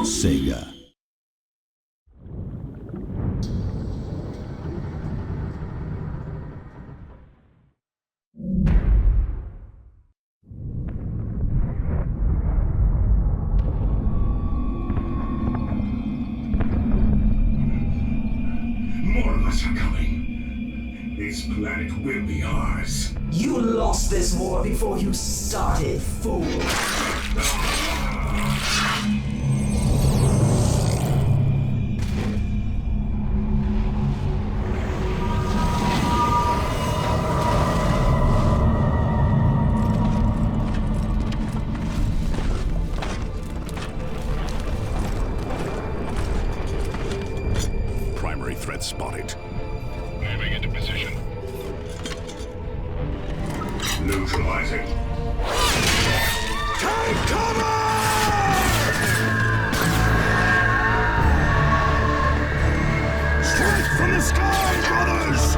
Sega. More of us are coming. This planet will be ours. You lost this war before you started, fool. Primary threat spotted. Moving into position. Neutralizing. Take cover! Strike from the sky, brothers!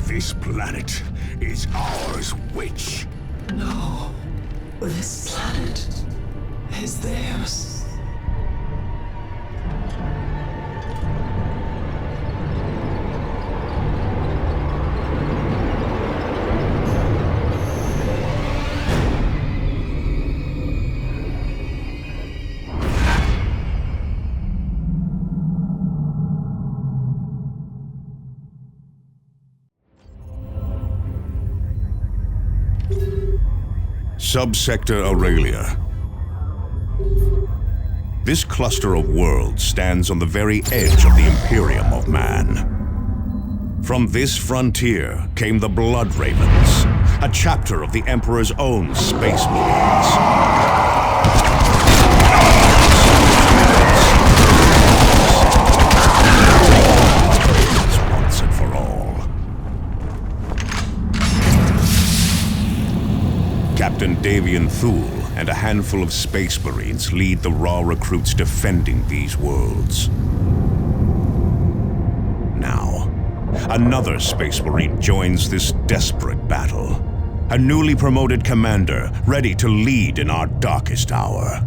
This planet is ours, witch. No, this planet is theirs. Subsector Aurelia. This cluster of worlds stands on the very edge of the Imperium of Man. From this frontier came the Blood Ravens, a chapter of the Emperor's own Space Marines. Once and for all. Captain Davian Thule and a handful of Space Marines lead the raw recruits defending these worlds. Now, another Space Marine joins this desperate battle. A newly promoted commander, ready to lead in our darkest hour.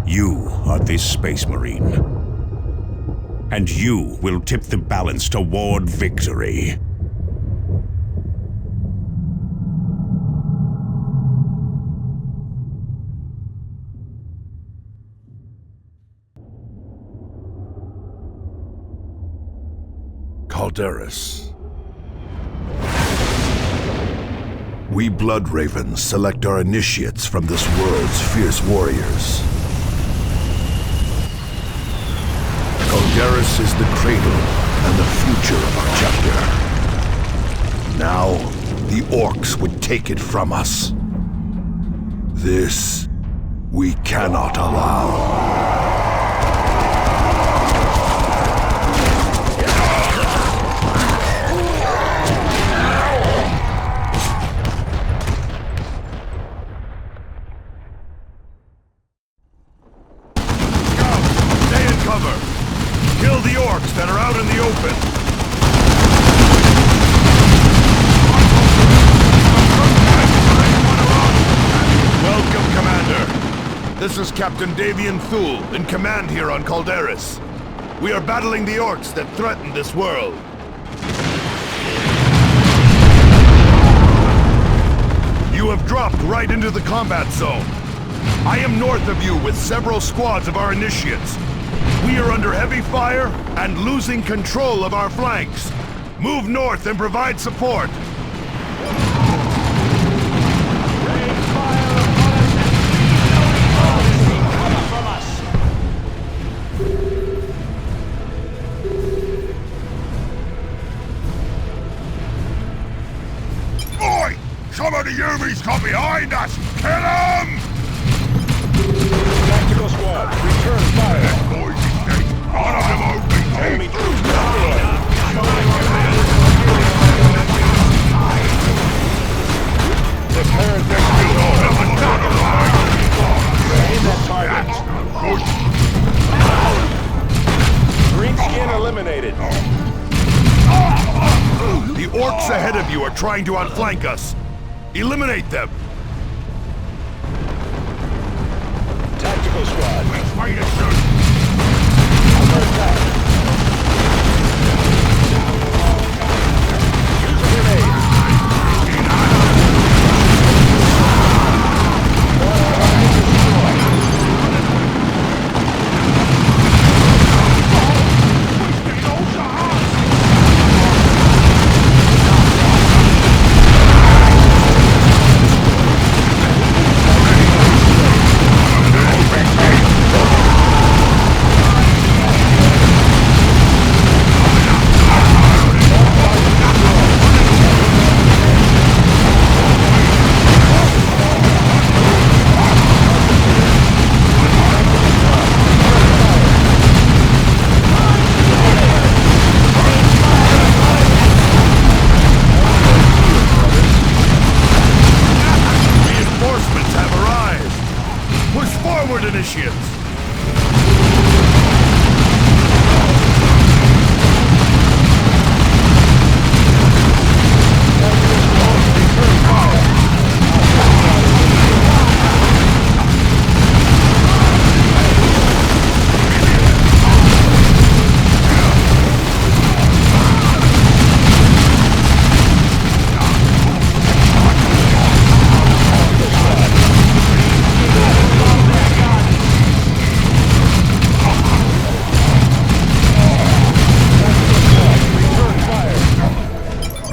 You are this Space Marine. And you will tip the balance toward victory. Calderis. We Blood Ravens select our initiates from this world's fierce warriors. Calderis is the cradle and the future of our chapter. Now, the Orcs would take it from us. This, we cannot allow. Kill the Orcs that are out in the open! Welcome, Commander. This is Captain Davian Thule, in command here on Calderis. We are battling the Orcs that threaten this world. You You have dropped right into the combat zone. I am north of you with several squads of our initiates. We are under heavy fire and losing control of our flanks. Move north and provide support. Oi! Some of the Yumis come behind us! Kill them! Tactical squad, return fire. One of them OPT! Enemy troops destroyed. Declare victory. Aim that target. Green skin eliminated. The orcs ahead of you are trying to outflank us. Eliminate them. Tactical squad. Way to shoot! Under attack. Use a grenade. Initiates.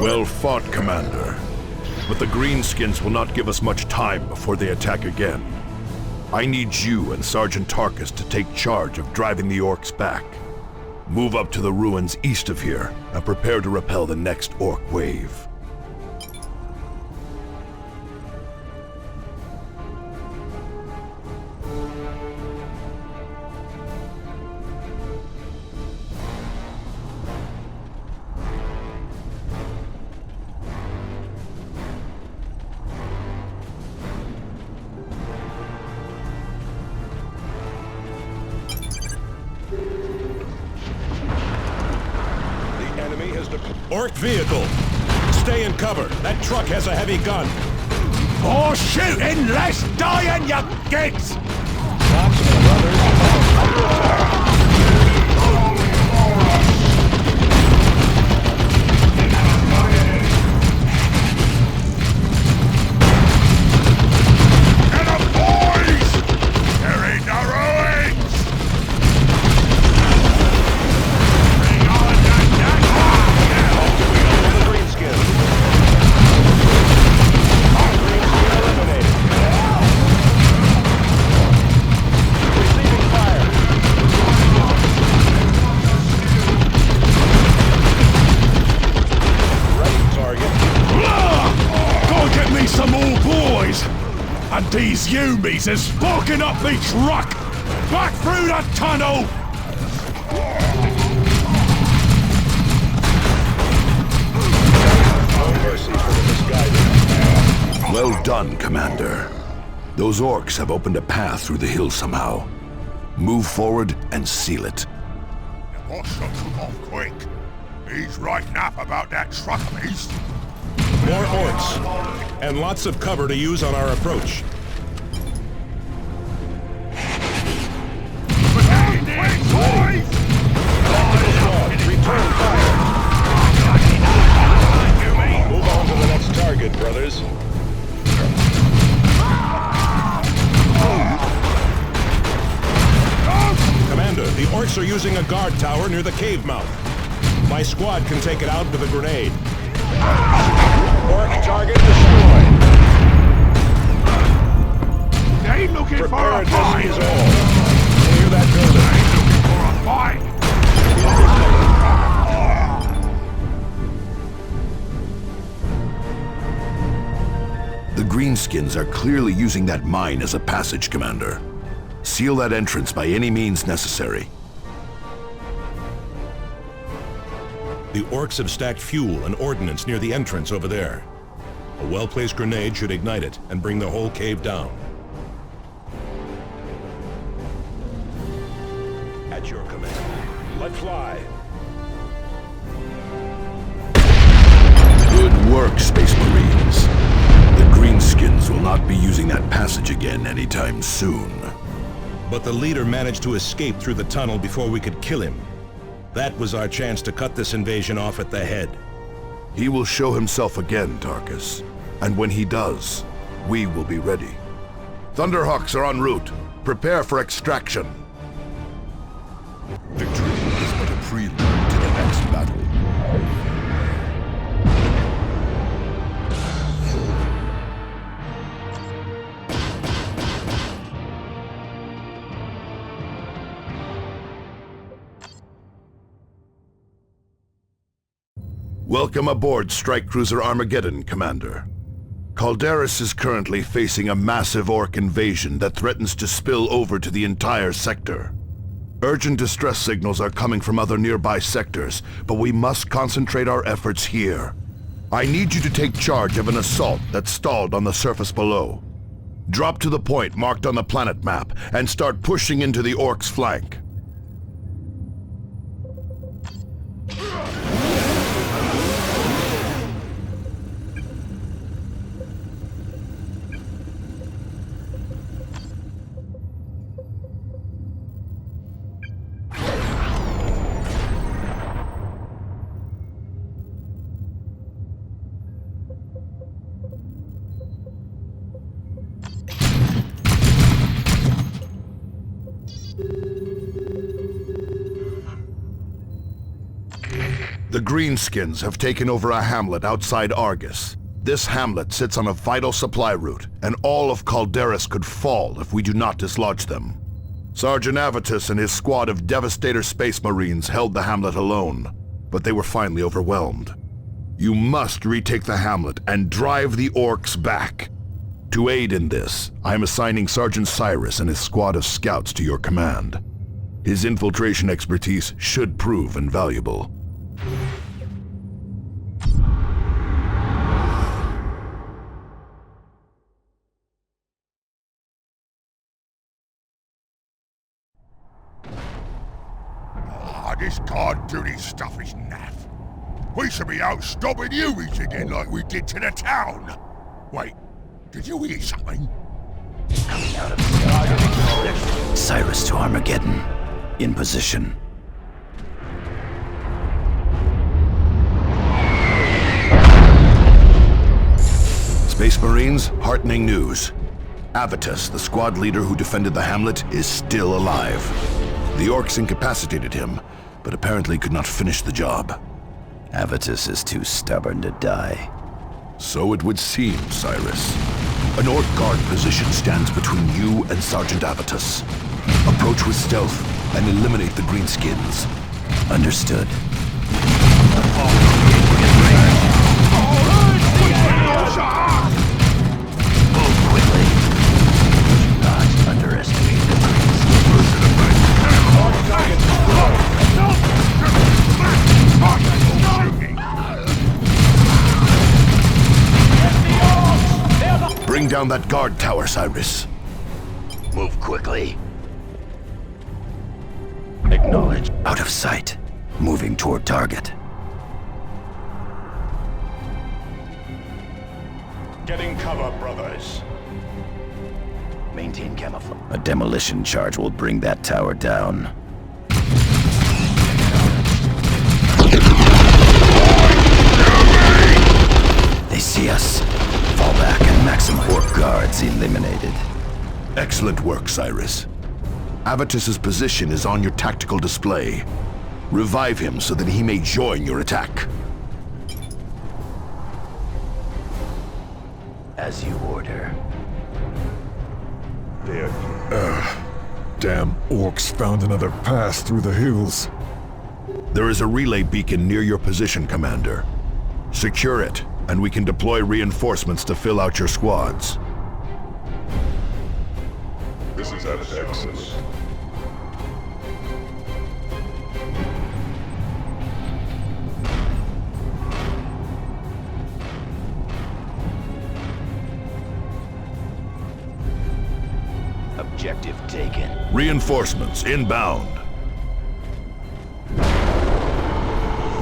Well fought, Commander. But the Greenskins will not give us much time before they attack again. I need you and Sergeant Tarkus to take charge of driving the orcs back. Move up to the ruins east of here and prepare to repel the next orc wave. Orc vehicle! Stay in cover. That truck has a heavy gun. More shooting, less dying, you gigs! Marksman, brothers. Under attack. Get 'em, boys! There ain't no ruins! Bring on that The Greenskin. Greenskin eliminated. Receiving fire. Ready target. Go get me some more boys! And these Yumis is sparking up me truck! Back through the tunnel! No mercy for the misguided. Well done, Commander. Those orcs have opened a path through the hill somehow. Move forward and seal it. boss shall come off quick. He's right enough about that truck of his. More orcs, and lots of cover to use on our approach. Return fire. Move on to the next target, brothers. Orcs are using a guard tower near the cave mouth. My squad can take it out with a grenade. Orc target destroyed. They looking for a Preparedness fight! is all. Clear that building. They looking for a fight! The Greenskins are clearly using that mine as a passage, Commander. Seal that entrance by any means necessary. The Orcs have stacked fuel and ordnance near the entrance over there. A well-placed grenade should ignite it and bring the whole cave down. At your command. Let fly. Good work, Space Marines. The Greenskins will not be using that passage again anytime soon. But the leader managed to escape through the tunnel before we could kill him. That was our chance to cut this invasion off at the head. He will show himself again, Tarkus. And when he does, we will be ready. Thunderhawks are en route. Prepare for extraction. Victory is but a prelude to the next battle. Welcome aboard Strike Cruiser Armageddon, Commander. Calderis is currently facing a massive Orc invasion that threatens to spill over to the entire sector. Urgent distress signals are coming from other nearby sectors, but we must concentrate our efforts here. I need you to take charge of an assault that's stalled on the surface below. Drop to the point marked on the planet map and start pushing into the Orcs' flank. The Greenskins have taken over a hamlet outside Argus. This hamlet sits on a vital supply route, and all of Calderis could fall if we do not dislodge them. Sergeant Avitus and his squad of Devastator Space Marines held the hamlet alone, but they were finally overwhelmed. You must retake the hamlet and drive the Orcs back. To aid in this, I am assigning Sergeant Cyrus and his squad of scouts to your command. His infiltration expertise should prove invaluable. This guard duty stuff is naff. We should be out stopping Uis again like we did to the town. Wait, did you hear something? Cyrus to Armageddon. In position. Space Marines, heartening news. Avitus, the squad leader who defended the hamlet, is still alive. The Orcs incapacitated him, but apparently could not finish the job. Avitus is too stubborn to die. So it would seem, Cyrus. An Orc guard position stands between you and Sergeant Avitus. Approach with stealth and eliminate the Greenskins. Understood. Move quickly. Do not underestimate the Bring down that guard tower, Cyrus. Move quickly. Acknowledge. Out of sight. Moving toward target. Getting cover, brothers. Maintain camouflage. A demolition charge will bring that tower down. They see us. Fall back and maximum Orc guards eliminated. Excellent work, Cyrus. Avitus's position is on your tactical display. Revive him so that he may join your attack. As you order. Damn orcs found another pass through the hills. There is a relay beacon near your position, Commander. Secure it, and we can deploy reinforcements to fill out your squads. This is excellent. Objective taken. Reinforcements inbound.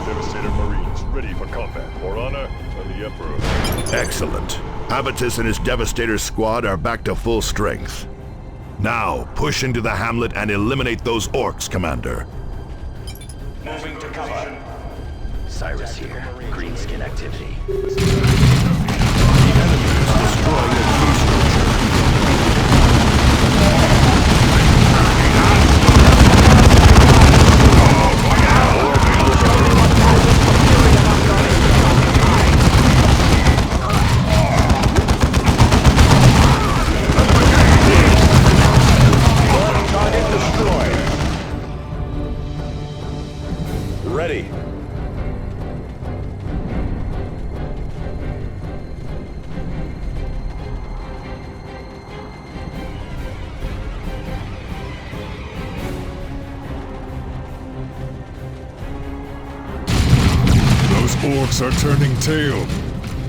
Devastator Marines ready for combat. For honor and the Emperor. Excellent. Avitus and his Devastator squad are back to full strength. Now, push into the hamlet and eliminate those orcs, Commander. Moving to cover. Cyrus here. Greenskin activity. Ready. Those orcs are turning tail.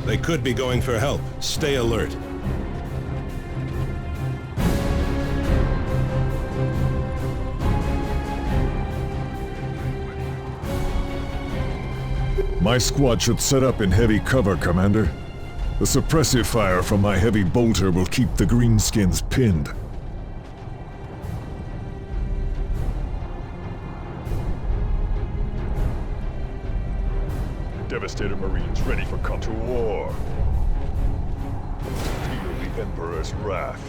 They could be going for help. Stay alert. My squad should set up in heavy cover, Commander. The suppressive fire from my heavy bolter will keep the greenskins pinned. Devastator Marines ready for come to war. Feel the Emperor's wrath.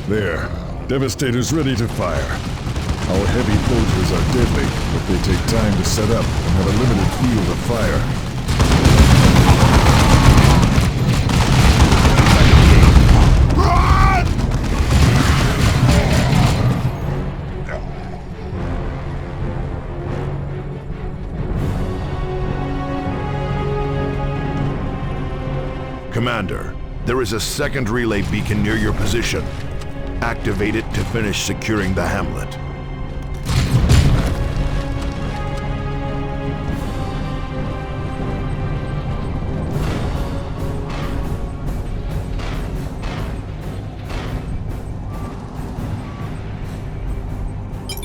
There. Devastator's ready to fire. Our heavy bolters are deadly, but they take time to set up and have a limited field of fire. Commander, there is a second relay beacon near your position. Activate it to finish securing the hamlet.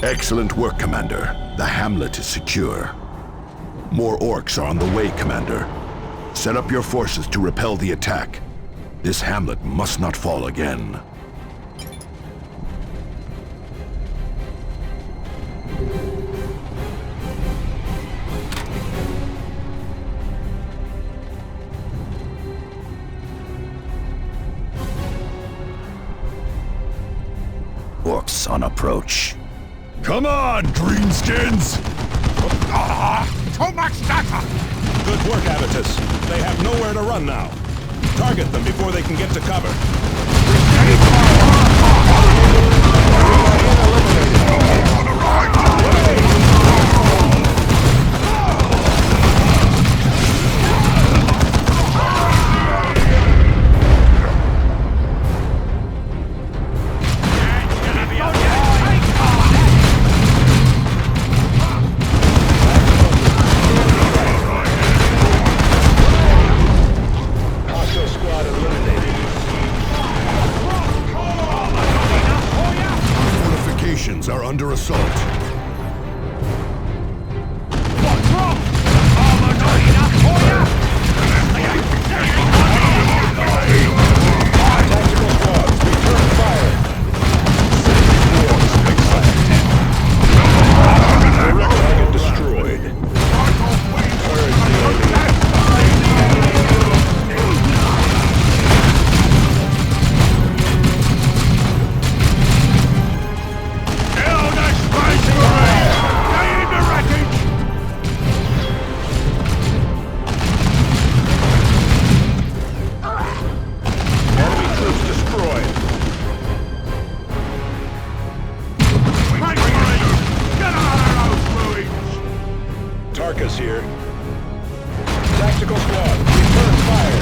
Excellent work, Commander. The hamlet is secure. More orcs are on the way, Commander. Set up your forces to repel the attack. This hamlet must not fall again. Orcs on approach. Come on, greenskins! Too much data! Good work, Avitus. They have nowhere to run now. Target them before they can get to cover. Fortifications are under assault. Tarkus here. Tactical squad, return fire.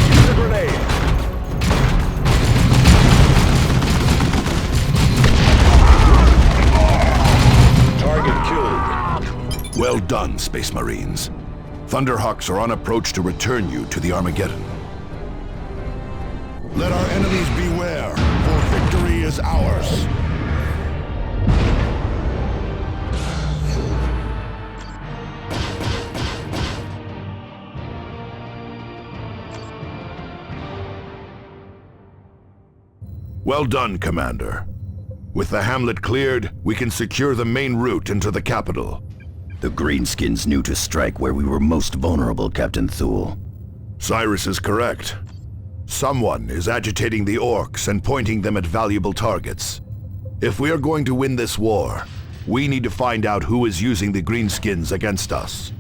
Use a grenade. Target killed. Well done, Space Marines. Thunderhawks are on approach to return you to the Armageddon. Let our enemies beware, for victory is ours. Well done, Commander. With the hamlet cleared, we can secure the main route into the capital. The Greenskins knew to strike where we were most vulnerable, Captain Thule. Cyrus is correct. Someone is agitating the orcs and pointing them at valuable targets. If we are going to win this war, we need to find out who is using the Greenskins against us.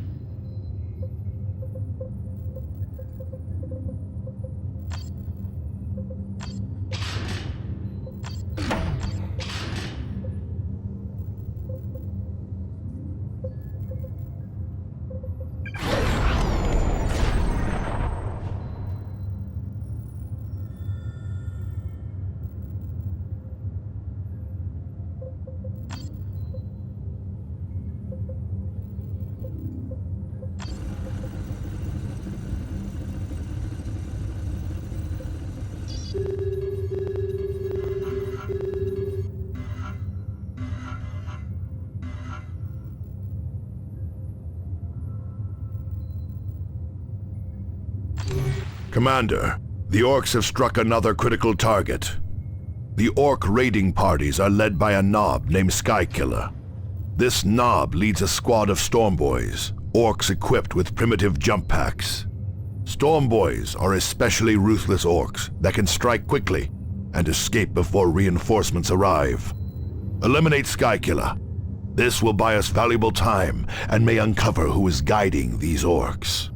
Commander, the orcs have struck another critical target. The orc raiding parties are led by a knob named Skykiller. This knob leads a squad of Stormboys, orcs equipped with primitive jump packs. Stormboys are especially ruthless orcs that can strike quickly and escape before reinforcements arrive. Eliminate Skykiller. This will buy us valuable time and may uncover who is guiding these orcs.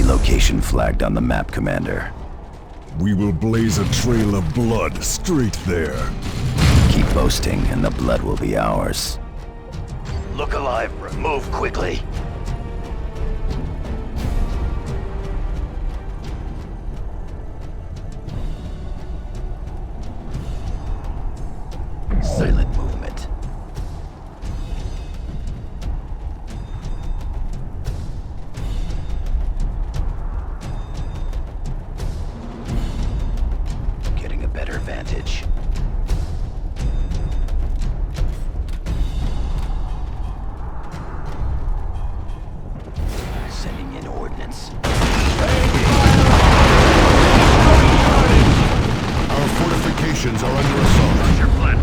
Location flagged on the map, Commander. We will blaze a trail of blood straight there. Keep boasting, and the blood will be ours. Look alive, move quickly. Silent movement. Getting a better vantage. Sending in ordnance. Our fortifications are under assault. Your plan.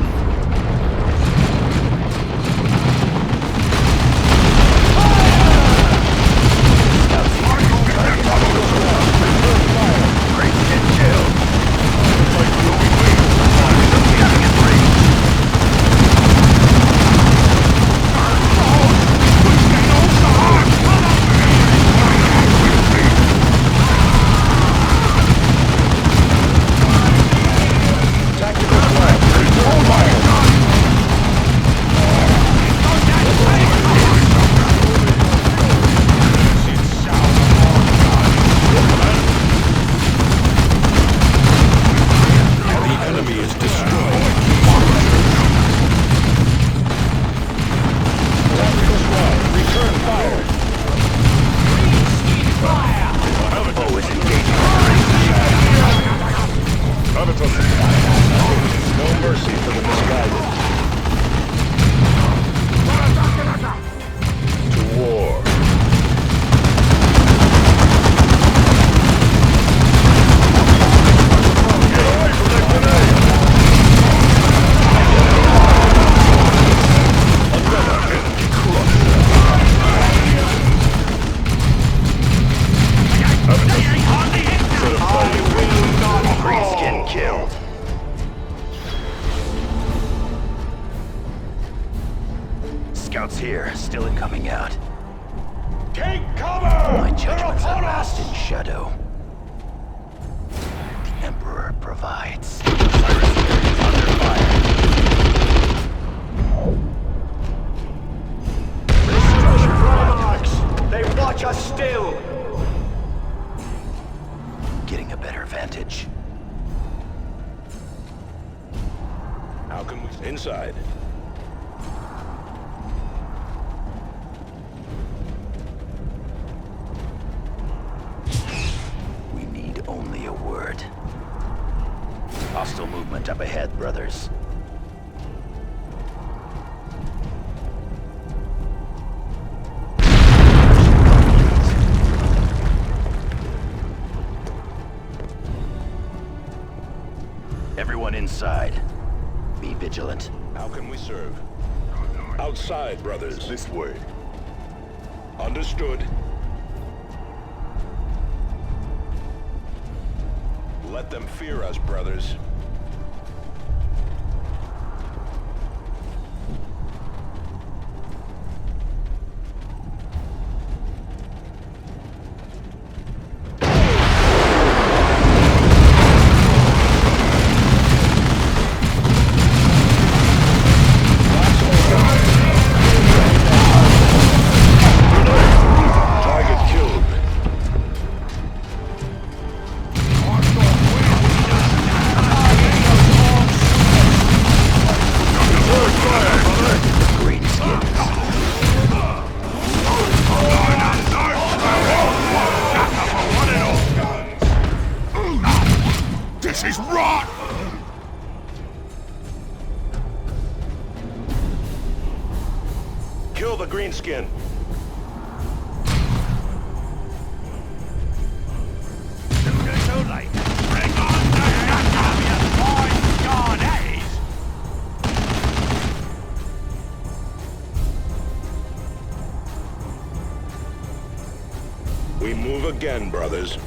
shadow. The Emperor provides. Cyrus is under fire. This structure monarchs! They watch us still! Getting a better vantage. How can we... Inside. We need only a word. Hostile movement up ahead, brothers. Everyone inside. Be vigilant. How can we serve? Outside, brothers. This way. Understood. Let them fear us, brothers. Target killed. This is rot! Kill the greenskin. Too late. Bring on the shotgun, you fine Garnets! We move again, brothers.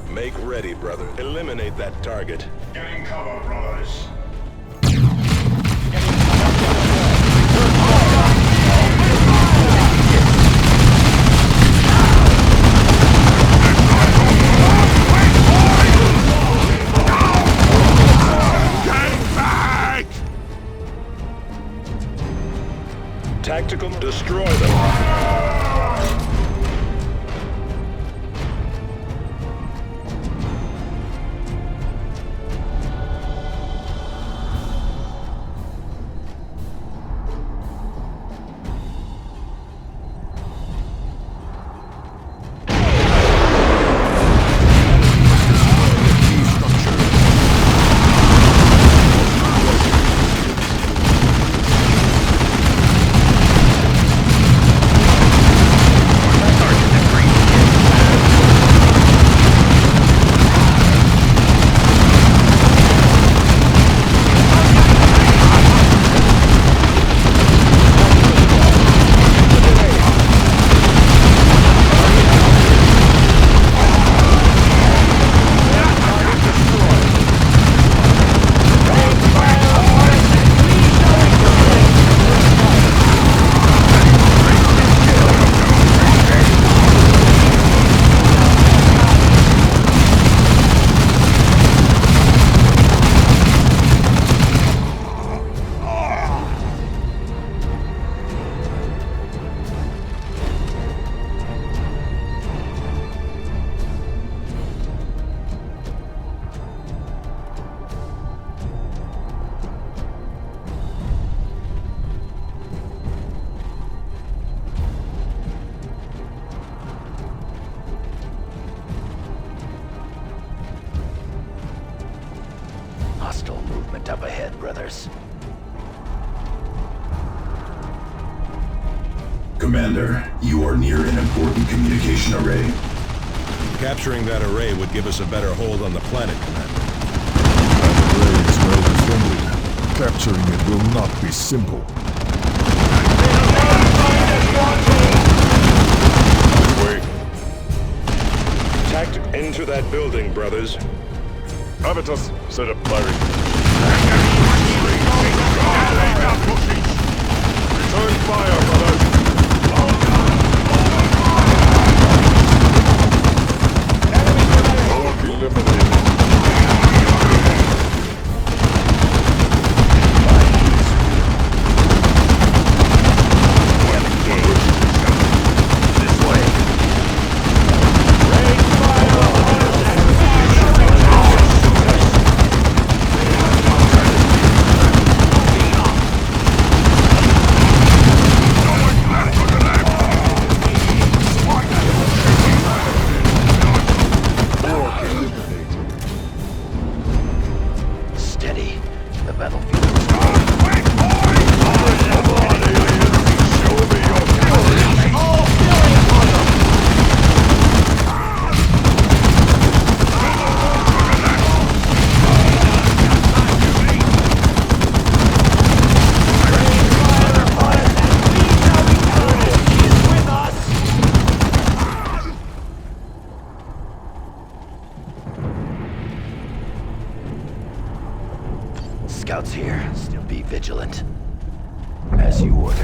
Make ready, brother. Eliminate that target. Getting cover, brothers. Tactical, destroy them. Hostile movement up ahead, brothers. Commander, you are near an important communication array. Capturing that array would give us a better hold on the planet, Commander. That array is well defended. Capturing it will not be simple. Tactic into that building, brothers. Avitus, set up firing. Return fire, brothers. Scouts here. Still be vigilant. As you order.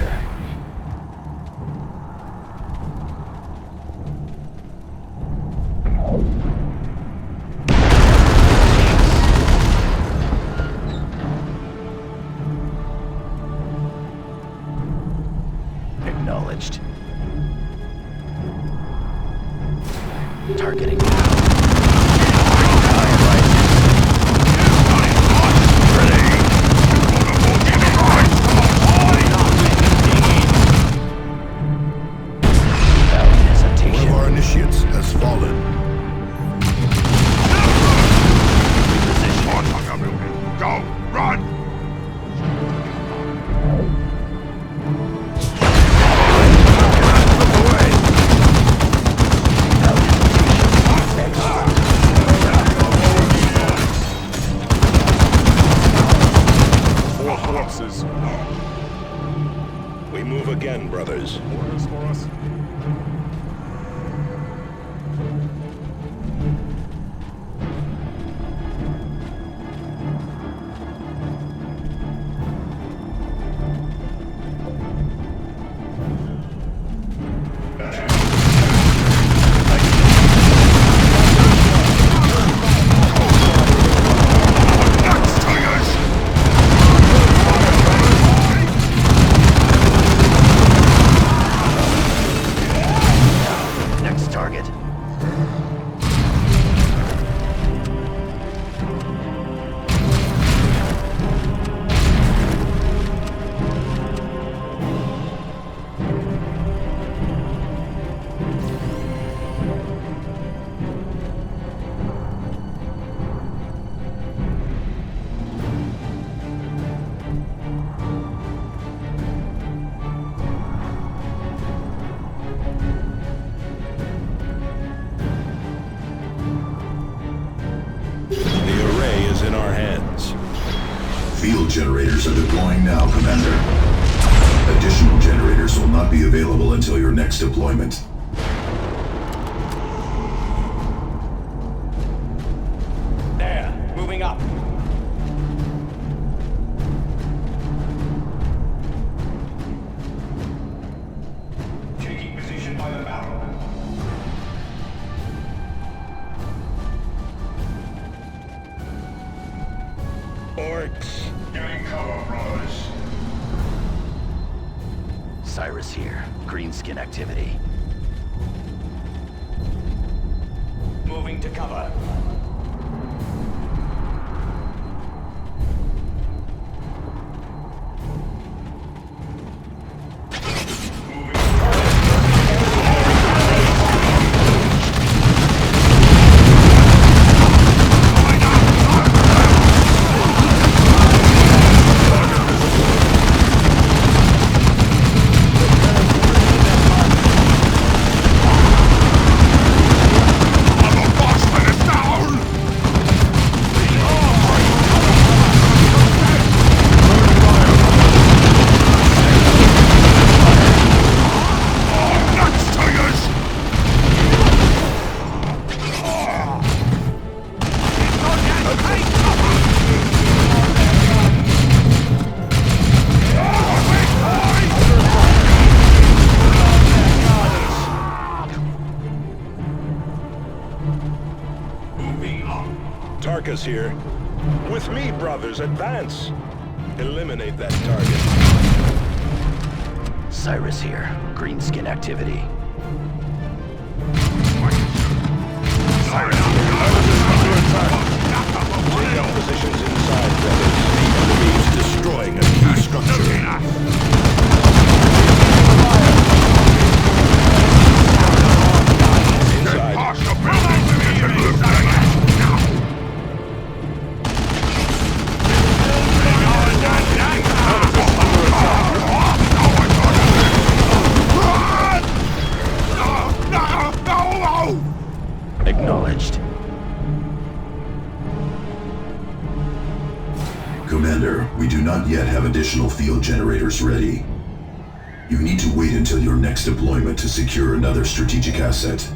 Acknowledged. Targeting now. One of our initiates has fallen. Go! Run! Four corpses. We move again, brothers. Orders for us? Next target. The array is in our hands. Field generators are deploying now, Commander. Additional generators will not be available until your next deployment. There, moving up. Taking position by the battle. Orcs. Getting cover, brothers. Cyrus here. Greenskin activity. Moving to cover. Tarkus here. With me, brothers, advance. Eliminate that target. Cyrus here. Greenskin activity. Take up positions inside, brothers. The enemy is destroying a key structure. Acknowledged. Commander, we do not yet have additional field generators ready. You need to wait until your next deployment to secure another strategic asset.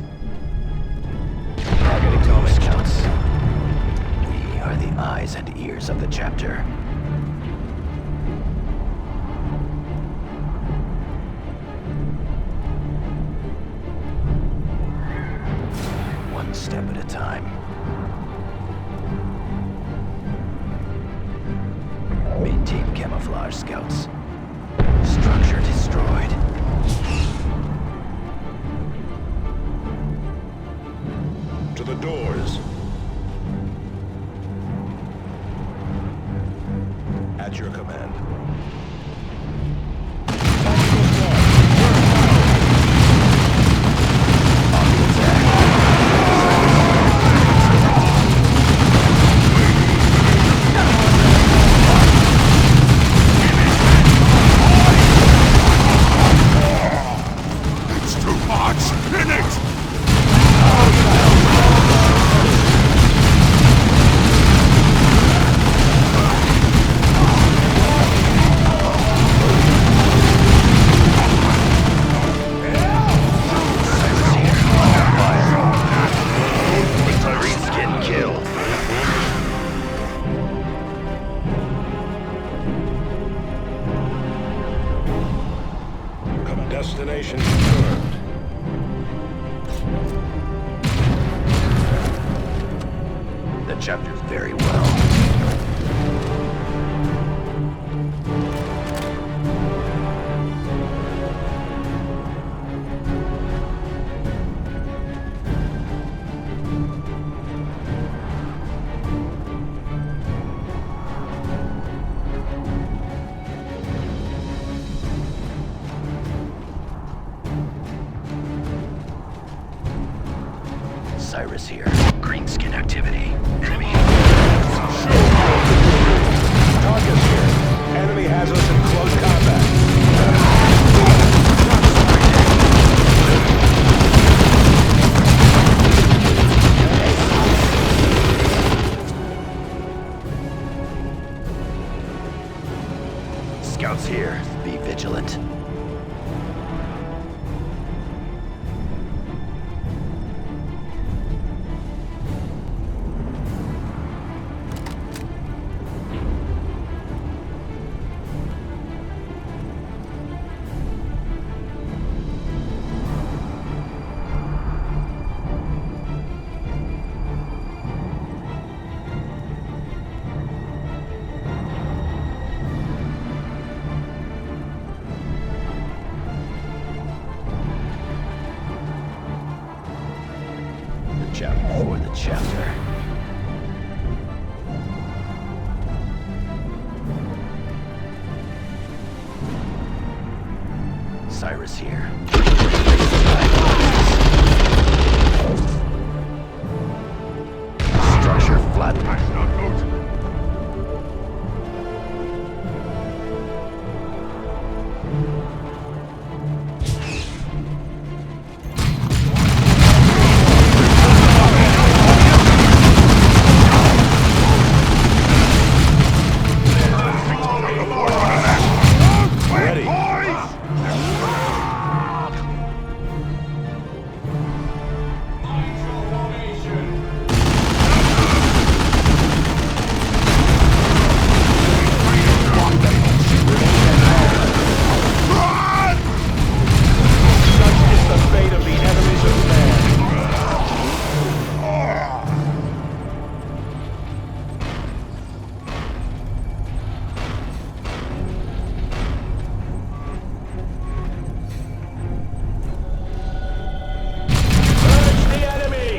Targeting Scouts. We are the eyes and ears of the chapter. One step at a time. Maintain camouflage, scouts. Structure destroyed. To the doors. At your command. It's too much! In it! Greenskin kill. Destination confirmed. The chapter's very well. Cyrus here. Greenskin activity. Enemy. Target's here. Enemy has us in close combat. Scouts here. Be vigilant. Chapter for the chapter. Cyrus here. Structure flattened. That's not good. Ready. Such is the fate of the enemies of man. Urge the enemy!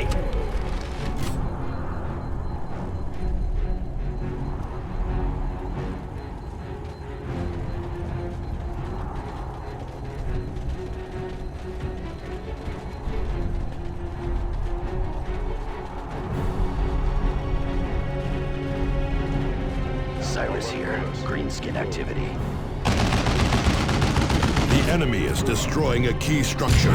Cyrus here. Greenskin activity. The enemy is destroying a key structure.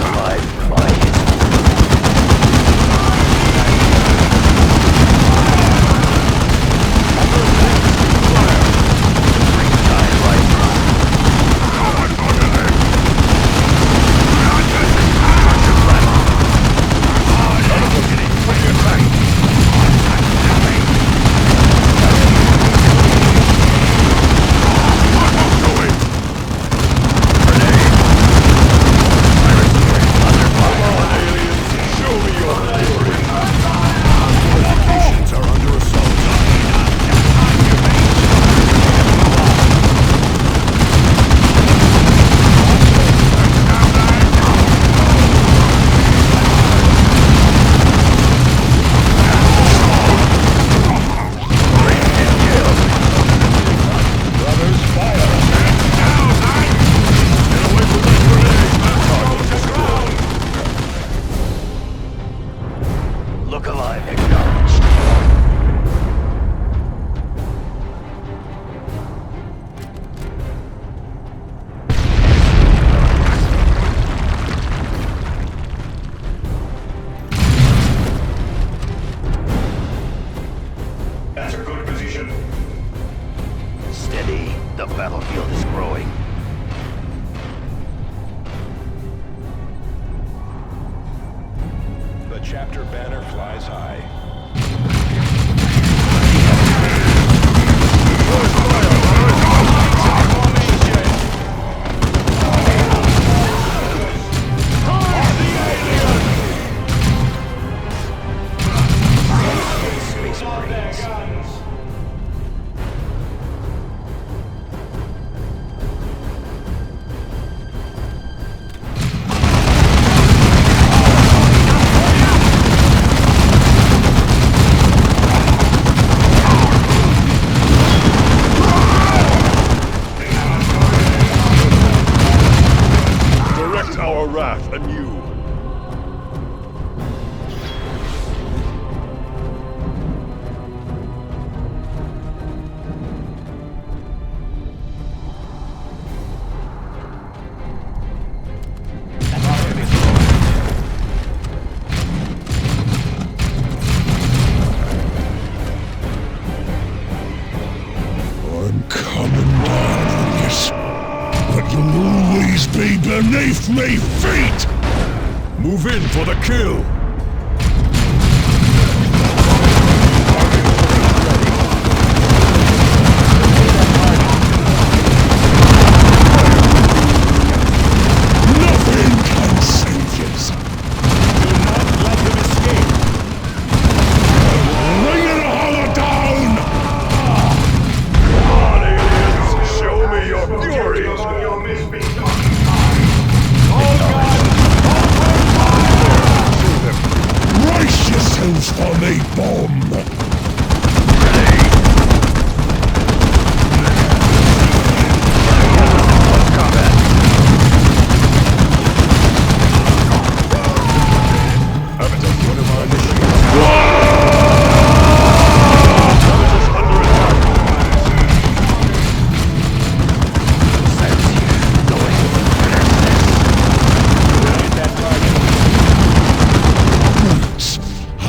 Alive by his Look alive, acknowledged. That's a good position. Steady. The battlefield is growing. The chapter banner flies high. Direct our wrath anew. I'm coming down on this, but you'll always be beneath me feet! Move in for the kill. Nothing can save you. Do not let him escape. Bring it all down! Come on, aliens. Show me your fury. Brace yourselves for me, bomb!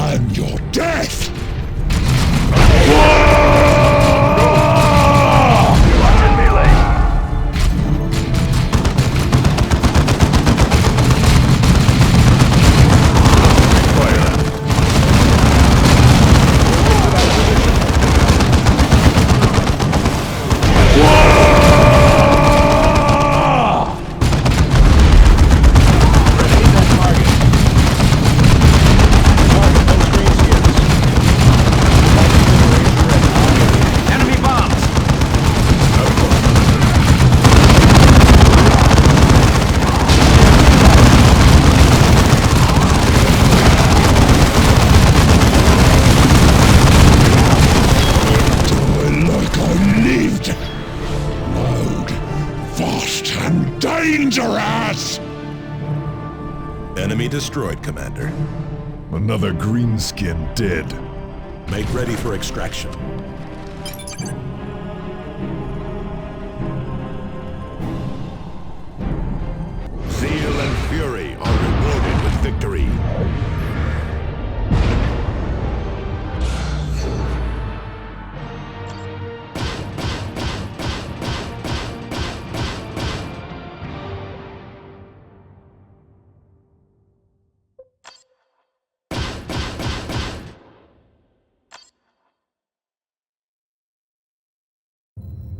And your death! Dangerous! Enemy destroyed, Commander. Another greenskin dead. Make ready for extraction. Zeal and fury are rewarded with victory.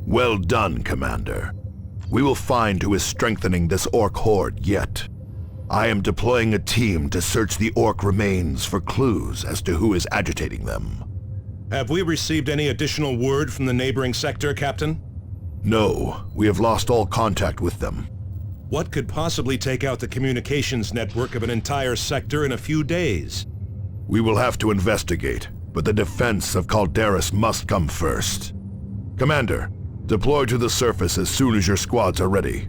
Well done, Commander. We will find who is strengthening this Orc horde yet. I am deploying a team to search the Orc remains for clues as to who is agitating them. Have we received any additional word from the neighboring sector, Captain? No, we have lost all contact with them. What could possibly take out the communications network of an entire sector in a few days? We will have to investigate, but the defense of Calderis must come first. Commander, deploy to the surface as soon as your squads are ready.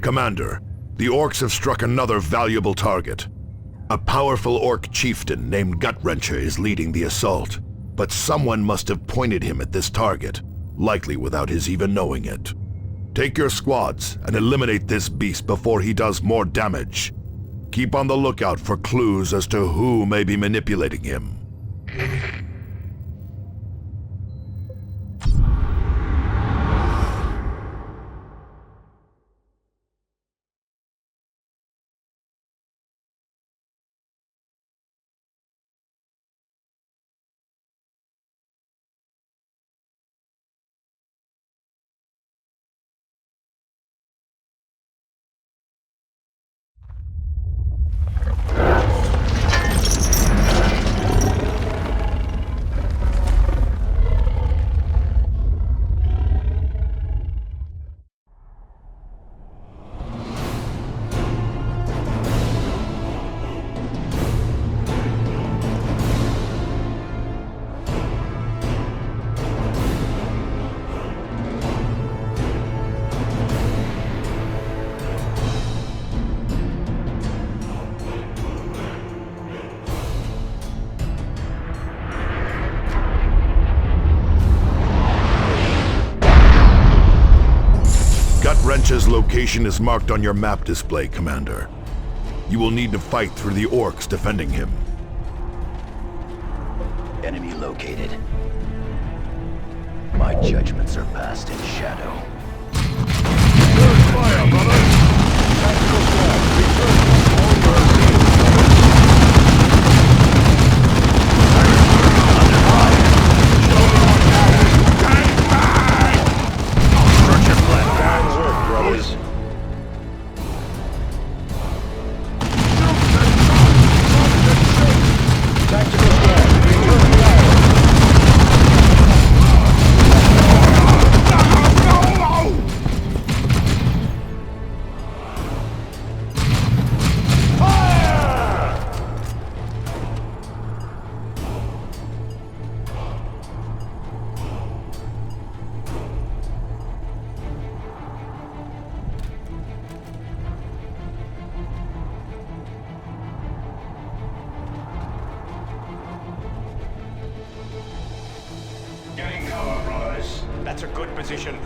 Commander, the Orcs have struck another valuable target. A powerful Orc chieftain named Gut-Wrencher is leading the assault, but someone must have pointed him at this target, likely without his even knowing it. Take your squads and eliminate this beast before he does more damage. Keep on the lookout for clues as to who may be manipulating him. Gut-Wrencher's location is marked on your map display, Commander. You will need to fight through the Orcs defending him. Enemy located. My judgments are passed in shadow. Fire, brothers! Tactical squad, return. Getting cover, brothers. That's a good position.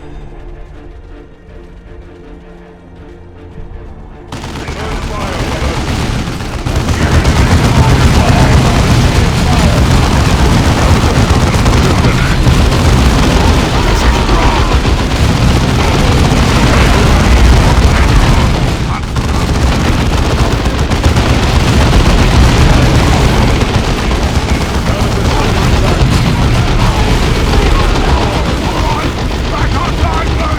Back on line,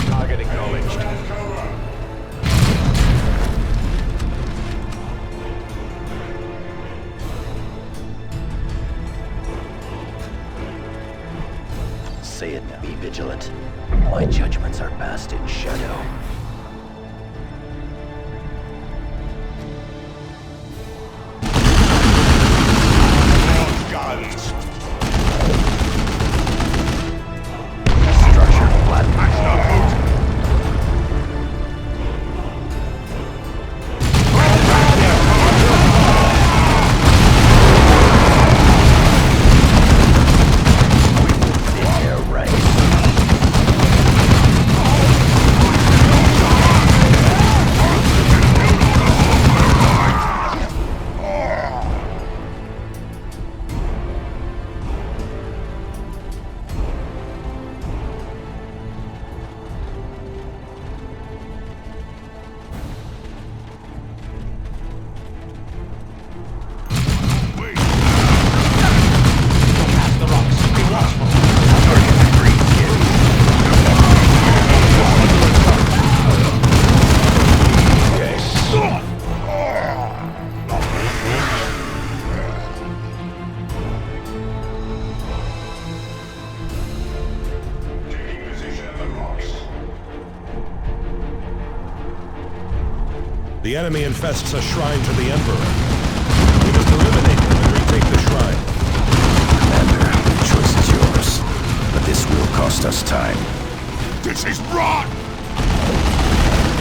Target acknowledged. Say it, be vigilant. My judgments are passed in shadow. Guns! Structure flattened. Their ranks. Taking position at the rocks. The enemy infests a shrine to the Emperor. We must eliminate him and retake the shrine. Commander, the choice is yours. But this will cost us time. This is rot!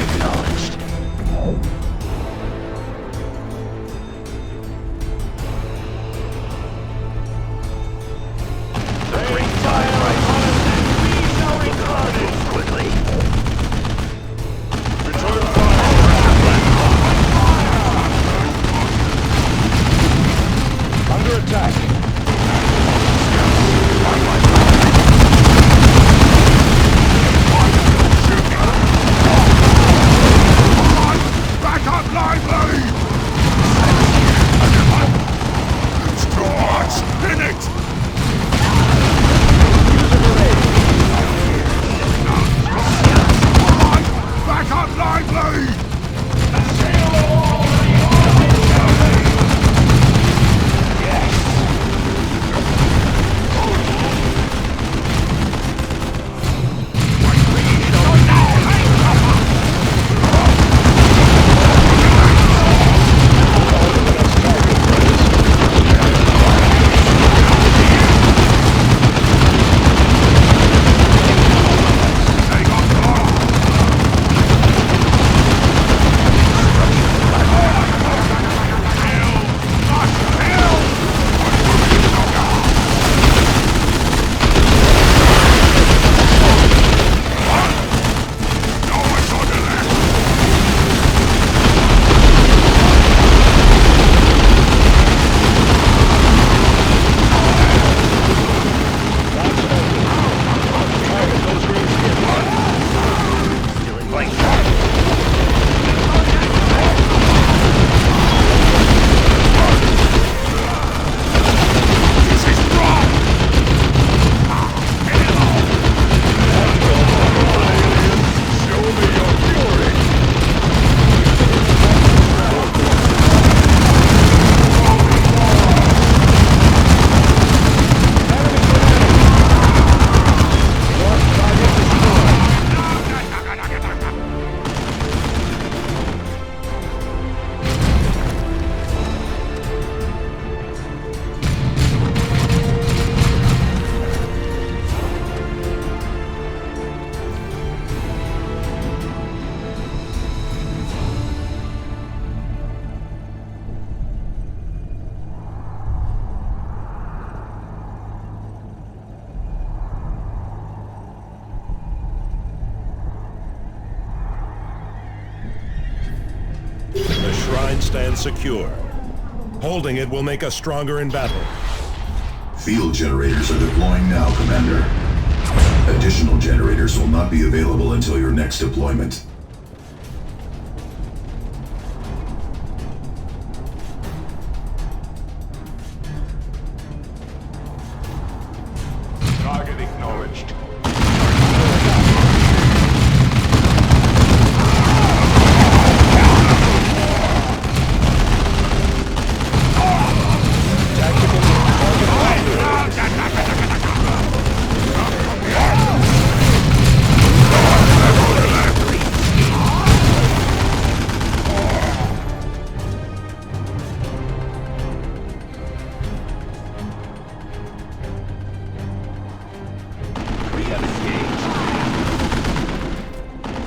Acknowledged. The great time right. Move quickly. Under attack. Back up lively! It's too much! In it! Back up lively! The shrine stands secure. Holding it will make us stronger in battle. Field generators are deploying now, Commander. Additional generators will not be available until your next deployment. Target acknowledged.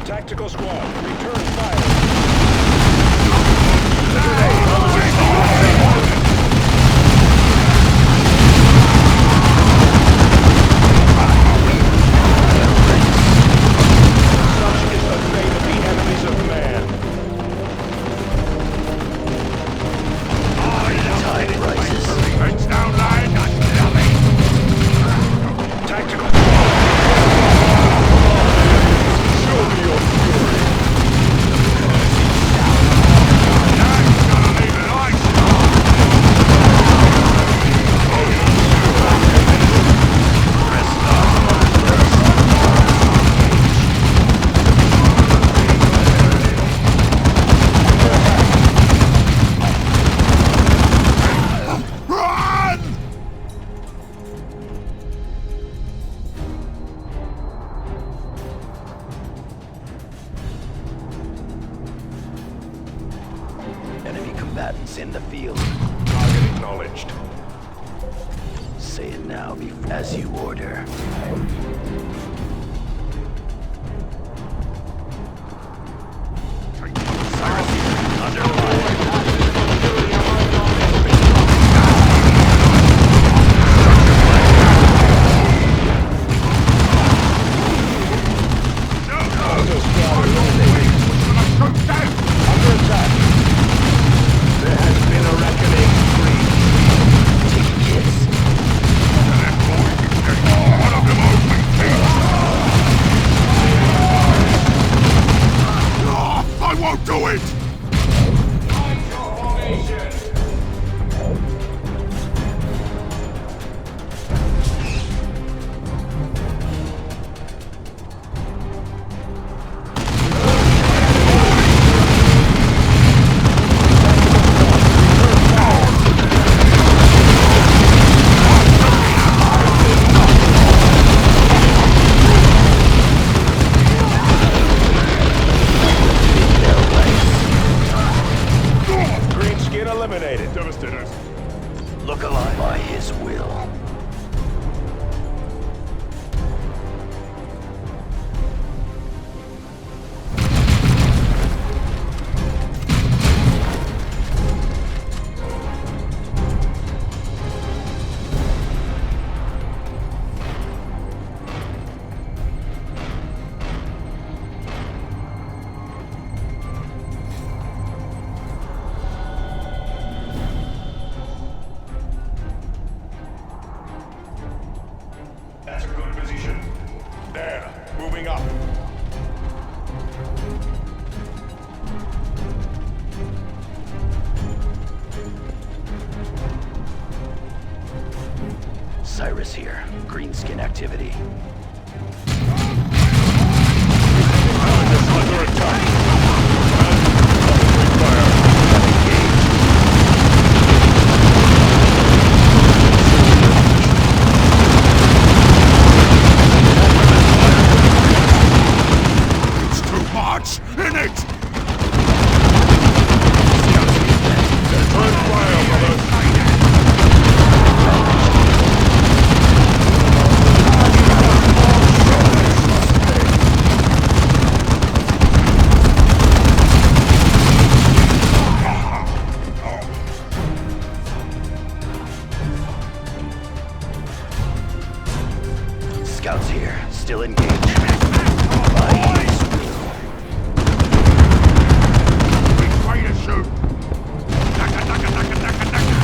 Tactical squad, return fire. Such is the fate of the enemies of man. Tide rises. It's down line, not belly. Tactical show me your fury. Run! Enemy combatants in the field. Target acknowledged. Say it now, as you order. Cyrus here, under fire. Under attack. There has been a reckoning. Take hits. I won't do it! Green skin eliminated. Devastators. Look alive by his will. That's a good position. There, moving up. Cyrus here. Greenskin activity. Under attack. It's too much, in it! Return fire, brothers. Scouts here, still engaged. By his will. Which way to shoot? Daka, daka, daka, daka, daka.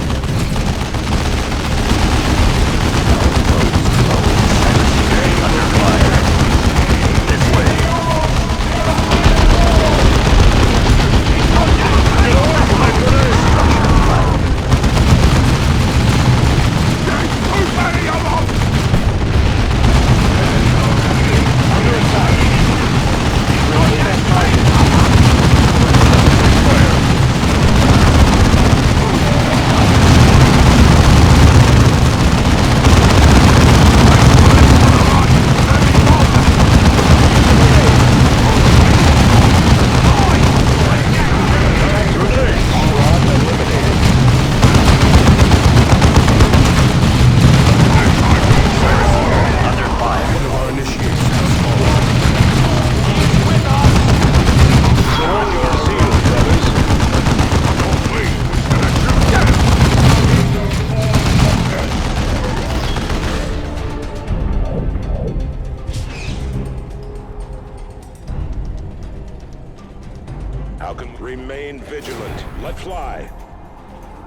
vigilant. Let fly.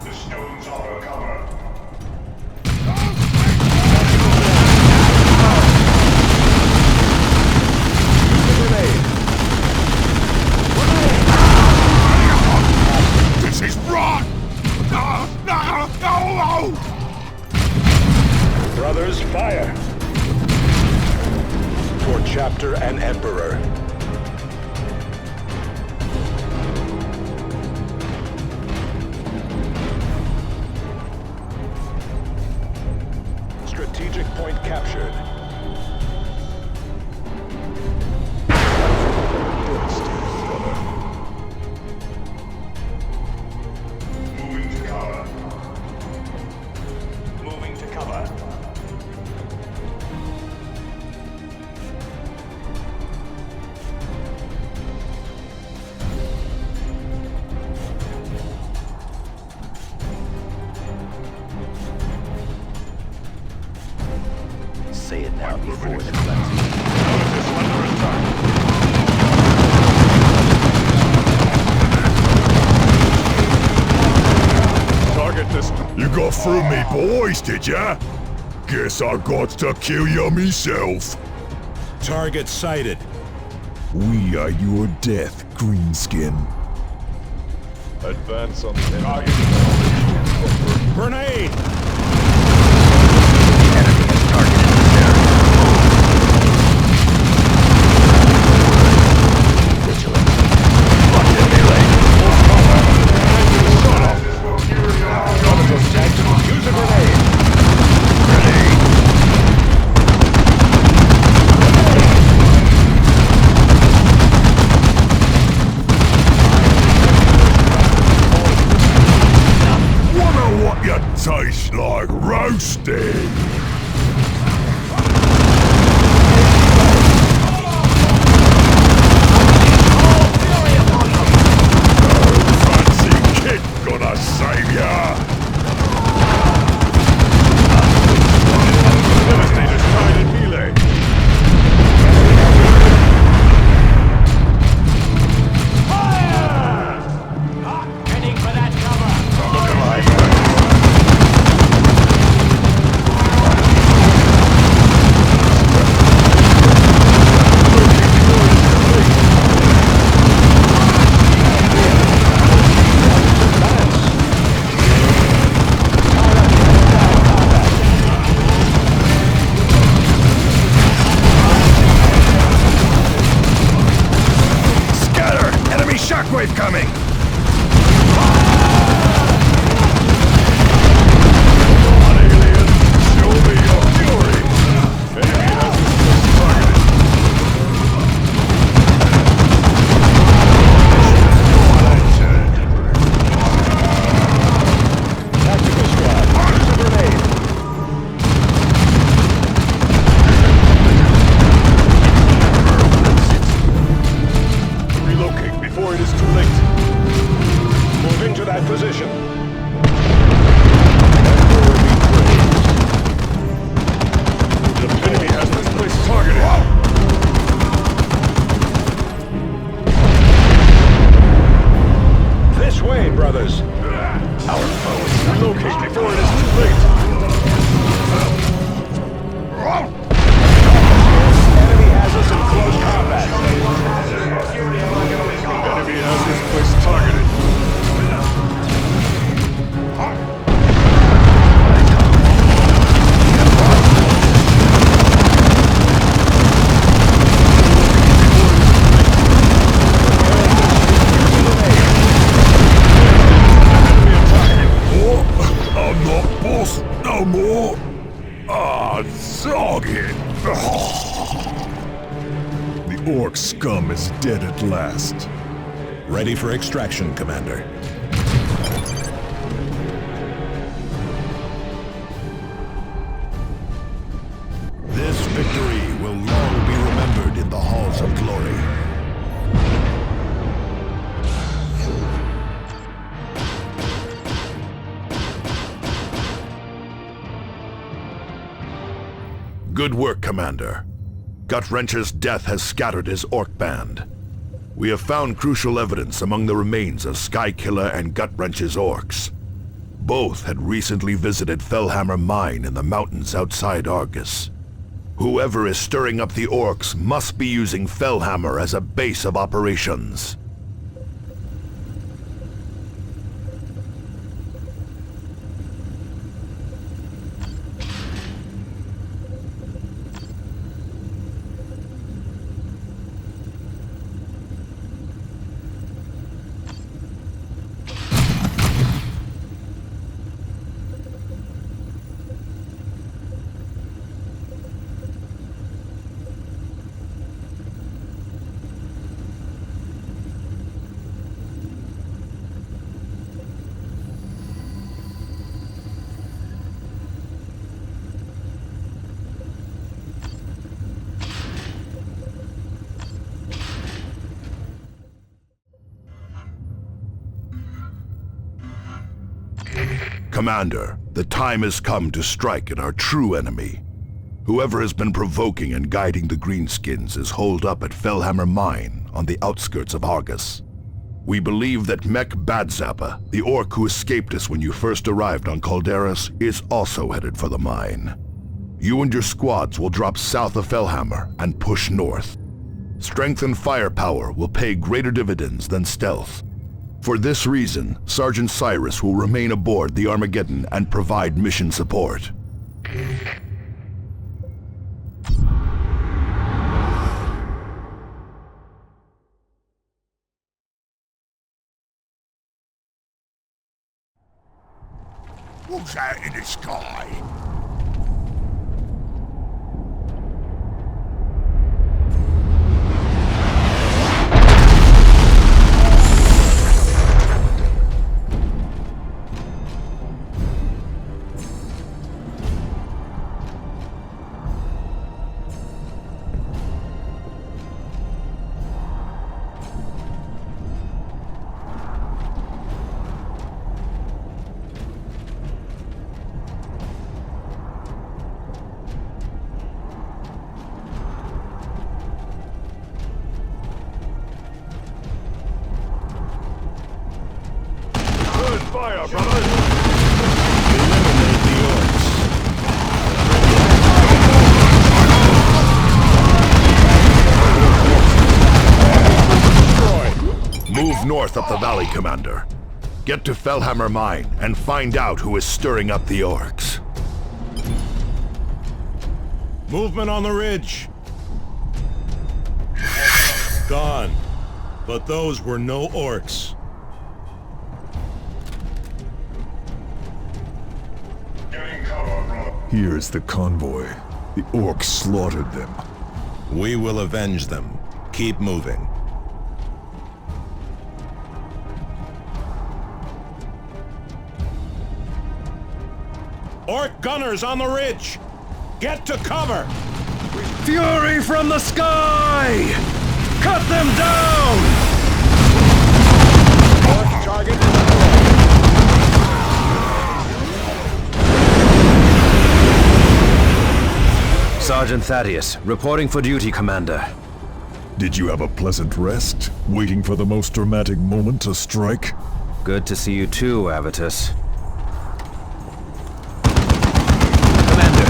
The stones offer cover. This is wrong! No! No! No! No! Brothers, fire! For Chapter and Emperor. Strategic point captured. Moving to cover. Moving to cover. Say it now before the cleansing. Target this. You got through me, boys, did ya? Guess I got to kill you myself. Target sighted. We are your death, Greenskin. Advance on the target. Grenade! Use a grenade. Wonder what you taste like roasting. Fancy kid gonna save ya. Devastator's tied in melee. Heading for that cover. Scatter! Enemy shockwave coming! Show me your fury. Enemy has his place targeted. Tactical squad. Use a grenade. Relocate before it is too late. Moving to that position. The enemy has this place targeted. This way, brothers. Our foe is relocate before it is too late. Enemy has us in close combat. Enemy has this place targeted. I'm not boss no more. Ah, dog it. The orc scum is dead at last. Ready for extraction, Commander. This victory will long be remembered in the halls of glory. Good work, Commander. Gut-Wrencher's death has scattered his orc band. We have found crucial evidence among the remains of Skykiller and Gutwrench's orcs. Both had recently visited Fellhammer Mine in the mountains outside Argus. Whoever is stirring up the orcs must be using Fellhammer as a base of operations. Commander, the time has come to strike at our true enemy. Whoever has been provoking and guiding the Greenskins is holed up at Fellhammer Mine on the outskirts of Argus. We believe that Mech Badzappa, the orc who escaped us when you first arrived on Calderas, is also headed for the mine. You and your squads will drop south of Fellhammer and push north. Strength and firepower will pay greater dividends than stealth. For this reason, Sergeant Cyrus will remain aboard the Armageddon and provide mission support. What's that in the sky? Fire, brothers! Eliminate the orcs. Move north up the valley, Commander. Get to Fellhammer Mine and find out who is stirring up the orcs. Movement on the ridge. Gone. But those were no orcs. Here's the convoy. The orcs slaughtered them. We will avenge them. Keep moving. Orc gunners on the ridge! Get to cover! Fury from the sky! Cut them down! Orc target Sergeant Thaddeus, reporting for duty, Commander. Did you have a pleasant rest, waiting for the most dramatic moment to strike? Good to see you too, Avitus. Commander,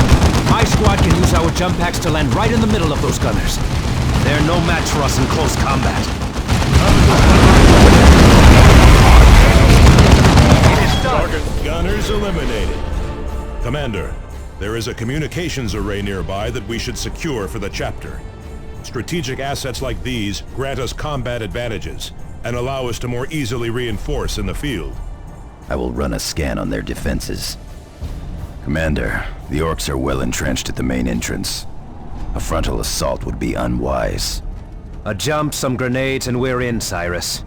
my squad can use our jump packs to land right in the middle of those gunners. They're no match for us in close combat. Target gunners eliminated. Commander, there is a communications array nearby that we should secure for the chapter. Strategic assets like these grant us combat advantages and allow us to more easily reinforce in the field. I will run a scan on their defenses. Commander, the orcs are well entrenched at the main entrance. A frontal assault would be unwise. A jump, some grenades, and we're in, Cyrus.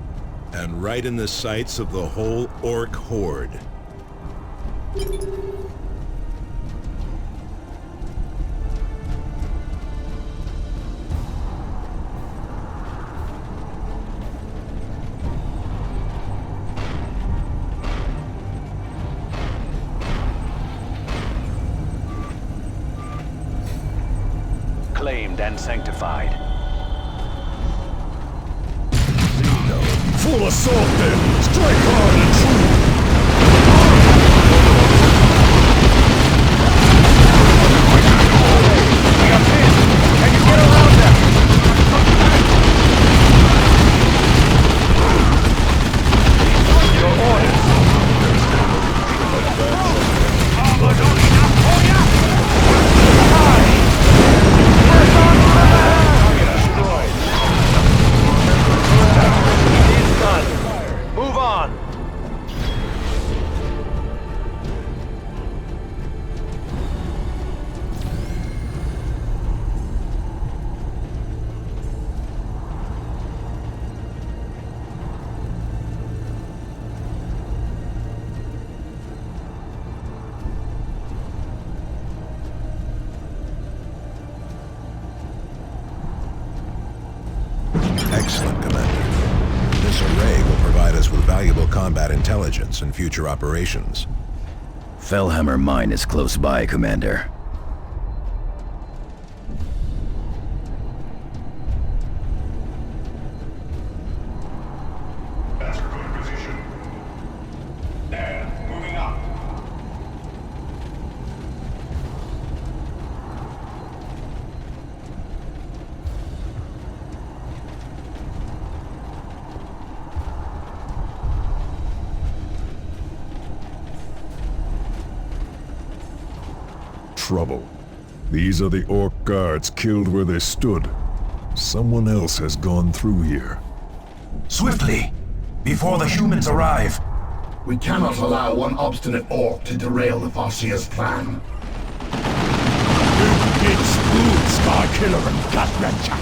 And right in the sights of the whole orc horde. Claimed and sanctified. Full assault then! Strike hard and true! We are pinned! Can you get around them? Your orders! Armor not enough for ya? Press on to the target destroyed. It's done. Move on. Excellent, Commander. This array will provide us with valuable combat intelligence in future operations. Fellhammer Mine is close by, Commander. That's a good position. There, moving up. Trouble. These are the Orc guards killed where they stood. Someone else has gone through here. Swiftly! Before the humans arrive! We cannot allow one obstinate orc to derail the Farseer's plan. You did spook Sky Killer and Gut Wrencher.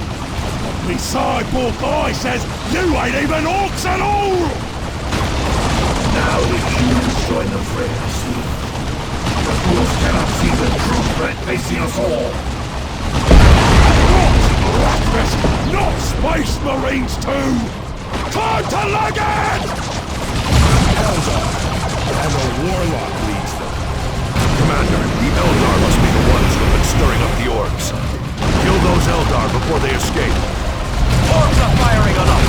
Me cyborg guy says you ain't even orcs at all! Now the humans join the fray, I see. The fools cannot see the true threat facing us all. Not Ratfest, not Space Marines too! Time to leg it! Eldar, and the Warlock leads them. Commander, the Eldar must be the ones who've been stirring up the orcs. Kill those Eldar before they escape. Orcs are firing on us!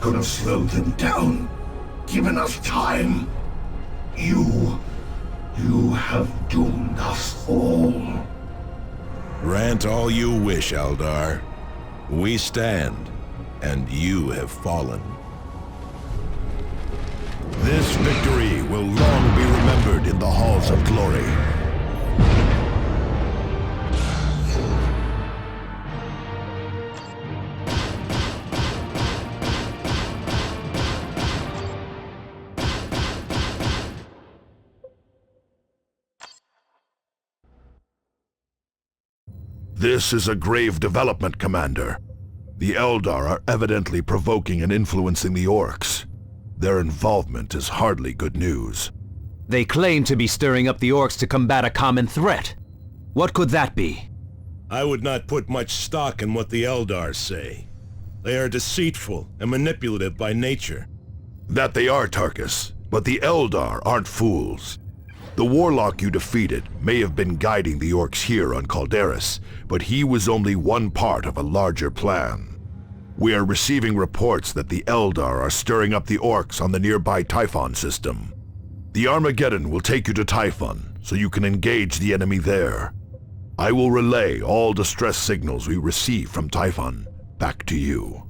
could have slowed them down, given us time. You have doomed us all. Grant all you wish, Eldar. We stand, and you have fallen. This victory will long be remembered in the halls of glory. This is a grave development, Commander. The Eldar are evidently provoking and influencing the Orcs. Their involvement is hardly good news. They claim to be stirring up the Orcs to combat a common threat. What could that be? I would not put much stock in what the Eldar say. They are deceitful and manipulative by nature. That they are, Tarkus, but the Eldar aren't fools. The warlock you defeated may have been guiding the Orcs here on Calderis, but he was only one part of a larger plan. We are receiving reports that the Eldar are stirring up the Orcs on the nearby Typhon system. The Armageddon will take you to Typhon, so you can engage the enemy there. I will relay all distress signals we receive from Typhon back to you.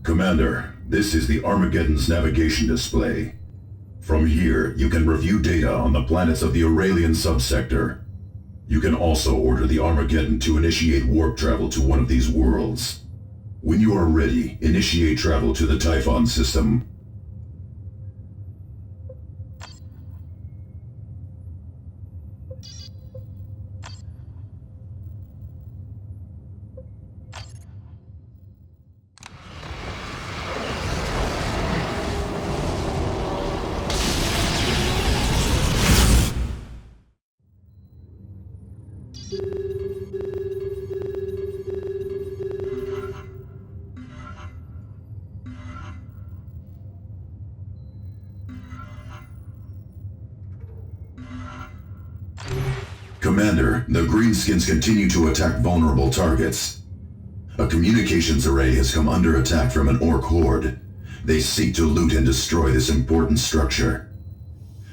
Commander, this is the Armageddon's navigation display. From here, you can review data on the planets of the Aurelian subsector. You can also order the Armageddon to initiate warp travel to one of these worlds. When you are ready, initiate travel to the Typhon system. Commander, the Greenskins continue to attack vulnerable targets. A communications array has come under attack from an Orc horde. They seek to loot and destroy this important structure.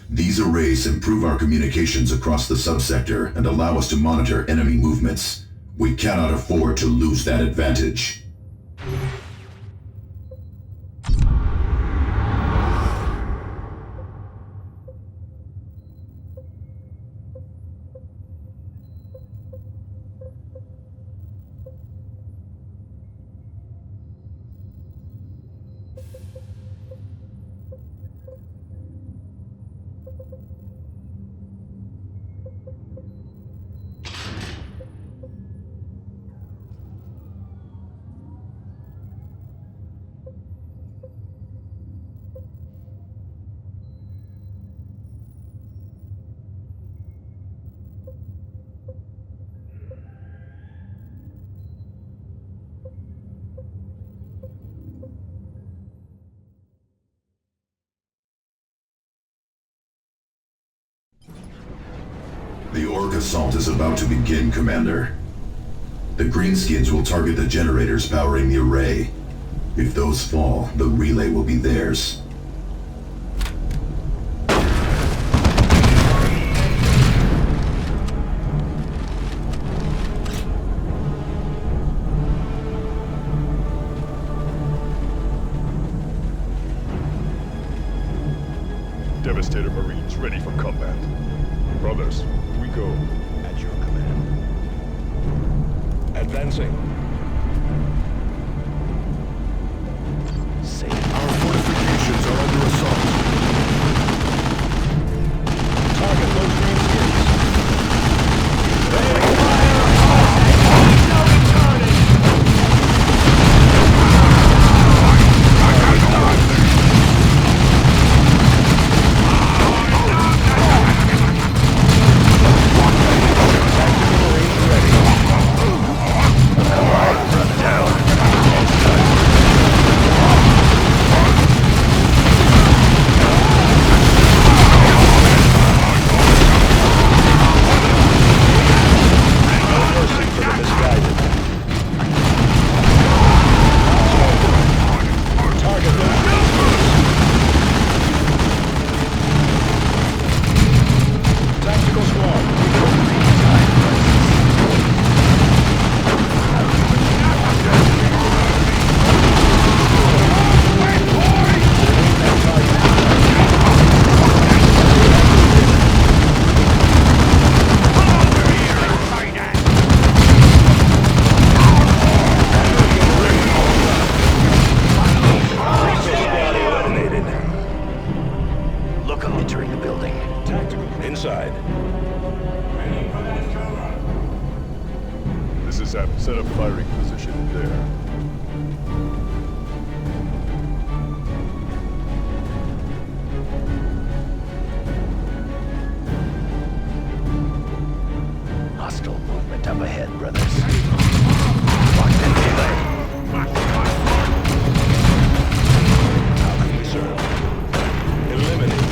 These arrays improve our communications across the subsector and allow us to monitor enemy movements. We cannot afford to lose that advantage. Orc assault is about to begin, Commander. The Greenskins will target the generators powering the array. If those fall, the relay will be theirs. Devastator Marines ready for combat. Brothers, we go. At your command. Advancing. Our fortifications are under assault. Target those greenskins. This is App. Set up firing position there. Hostile movement up ahead, brothers. Locked in melee. How can we serve? Eliminate.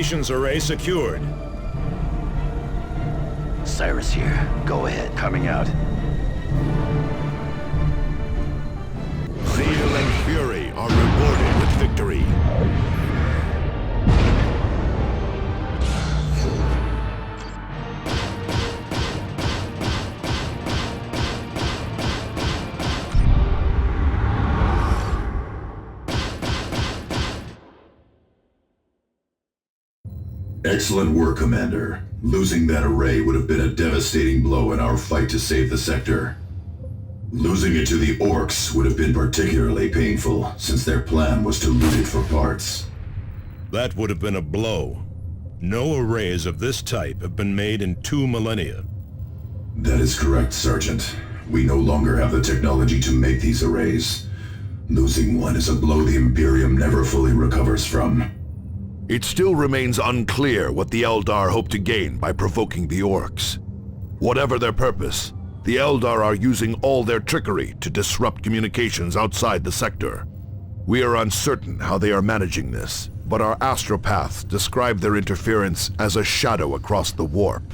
communications array secured. Cyrus here. Go ahead. Coming out. Zeal and fury are rewarded with victory. Excellent work, Commander. Losing that array would have been a devastating blow in our fight to save the sector. Losing it to the Orcs would have been particularly painful, since their plan was to loot it for parts. That would have been a blow. No arrays of this type have been made in 2 millennia. That is correct, Sergeant. We no longer have the technology to make these arrays. Losing one is a blow the Imperium never fully recovers from. It still remains unclear what the Eldar hope to gain by provoking the Orcs. Whatever their purpose, the Eldar are using all their trickery to disrupt communications outside the sector. We are uncertain how they are managing this, but our astropaths describe their interference as a shadow across the warp.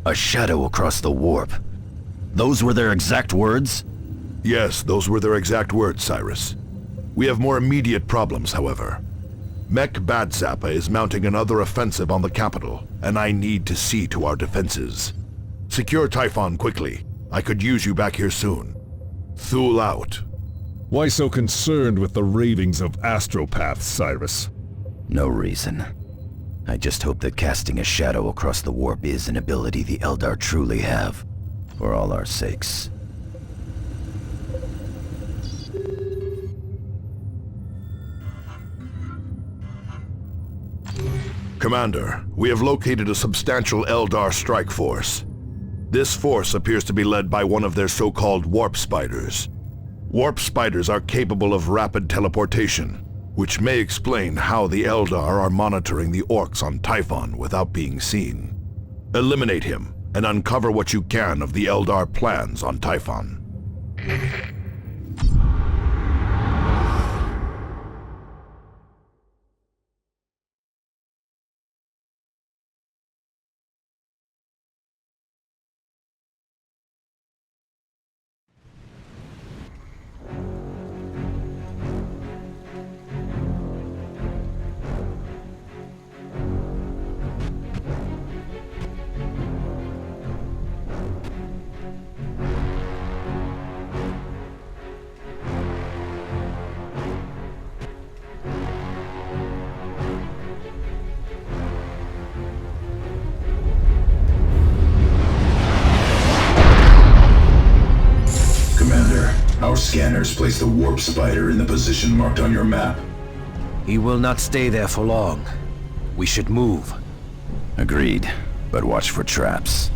A shadow across the warp? Those were their exact words? Yes, those were their exact words, Cyrus. We have more immediate problems, however. Mech Badzappa is mounting another offensive on the capital, and I need to see to our defenses. Secure Typhon quickly. I could use you back here soon. Thule out. Why so concerned with the ravings of astropaths, Cyrus? No reason. I just hope that casting a shadow across the warp is an ability the Eldar truly have, for all our sakes. Commander, we have located a substantial Eldar strike force. This force appears to be led by one of their so-called warp spiders. Warp spiders are capable of rapid teleportation, which may explain how the Eldar are monitoring the Orcs on Typhon without being seen. Eliminate him, and uncover what you can of the Eldar plans on Typhon. Our scanners place the warp spider in the position marked on your map. He will not stay there for long. We should move. Agreed, but watch for traps.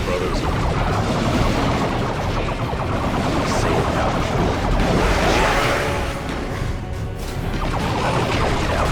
brothers. Say it now. I will carry it out.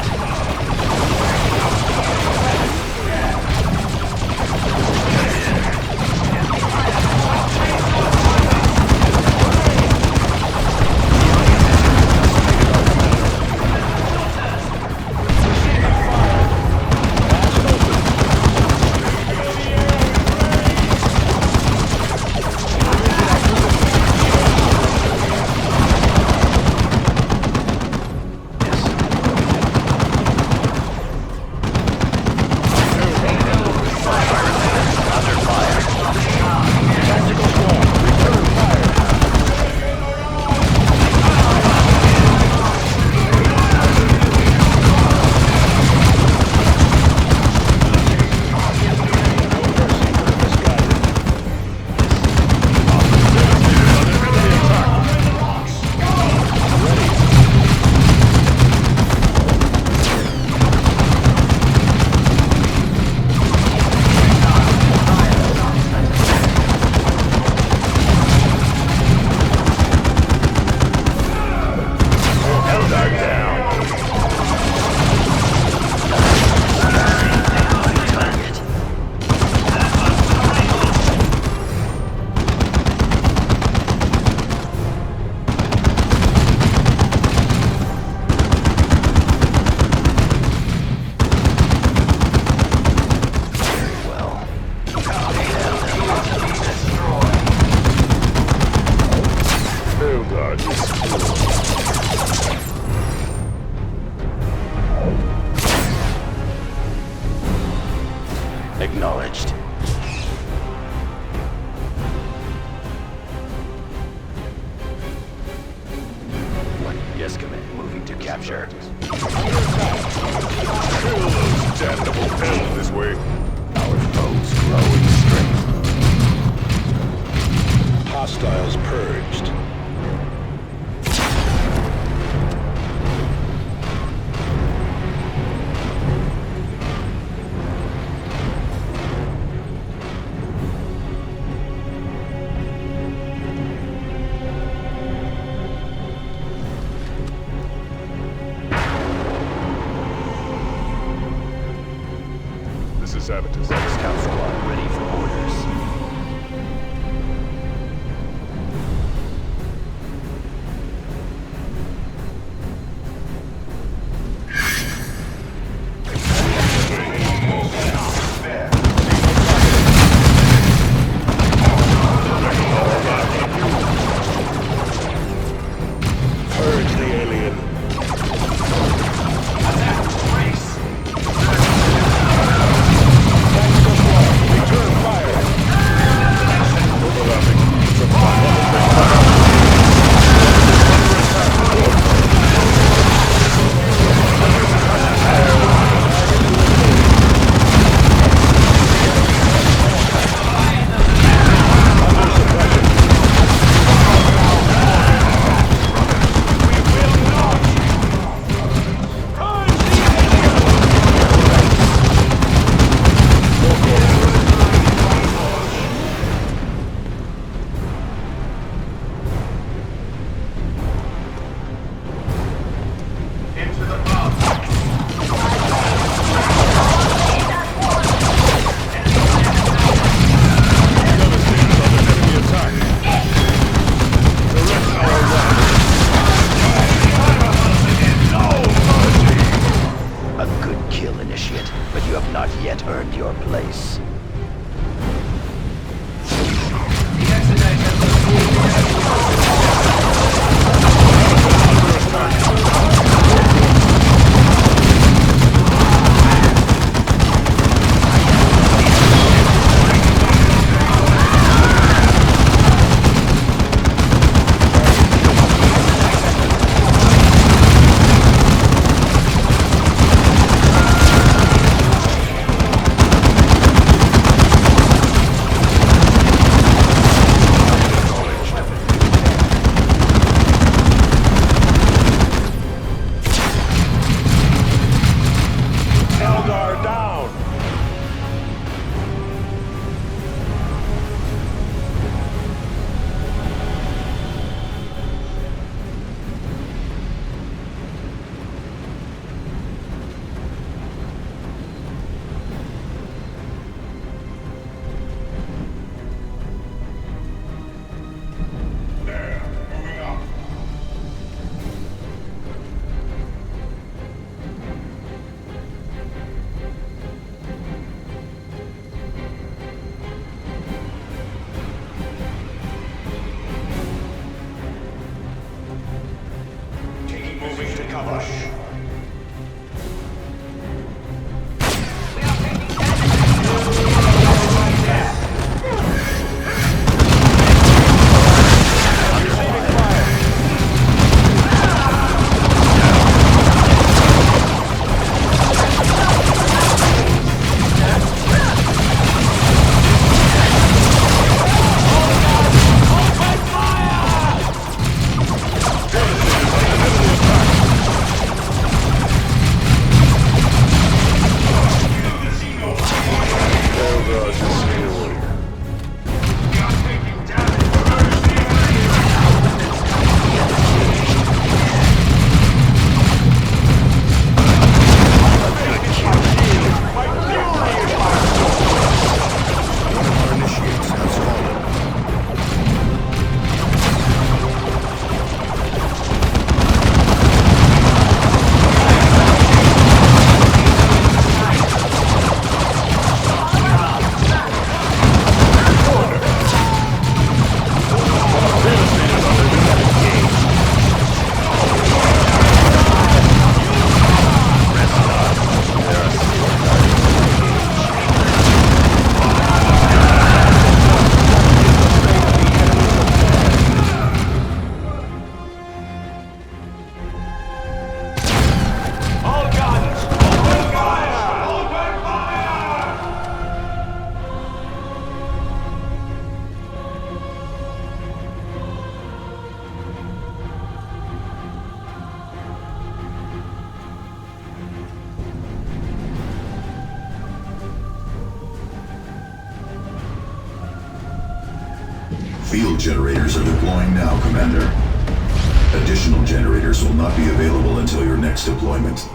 Acknowledged. Yes, command. Moving to capture. Kill those damnable hell this way. Our foes grow in strength. Hostiles purged. Savages. Scout squad ready for orders. cover. Field generators are deploying now, Commander. Additional generators will not be available until your next deployment.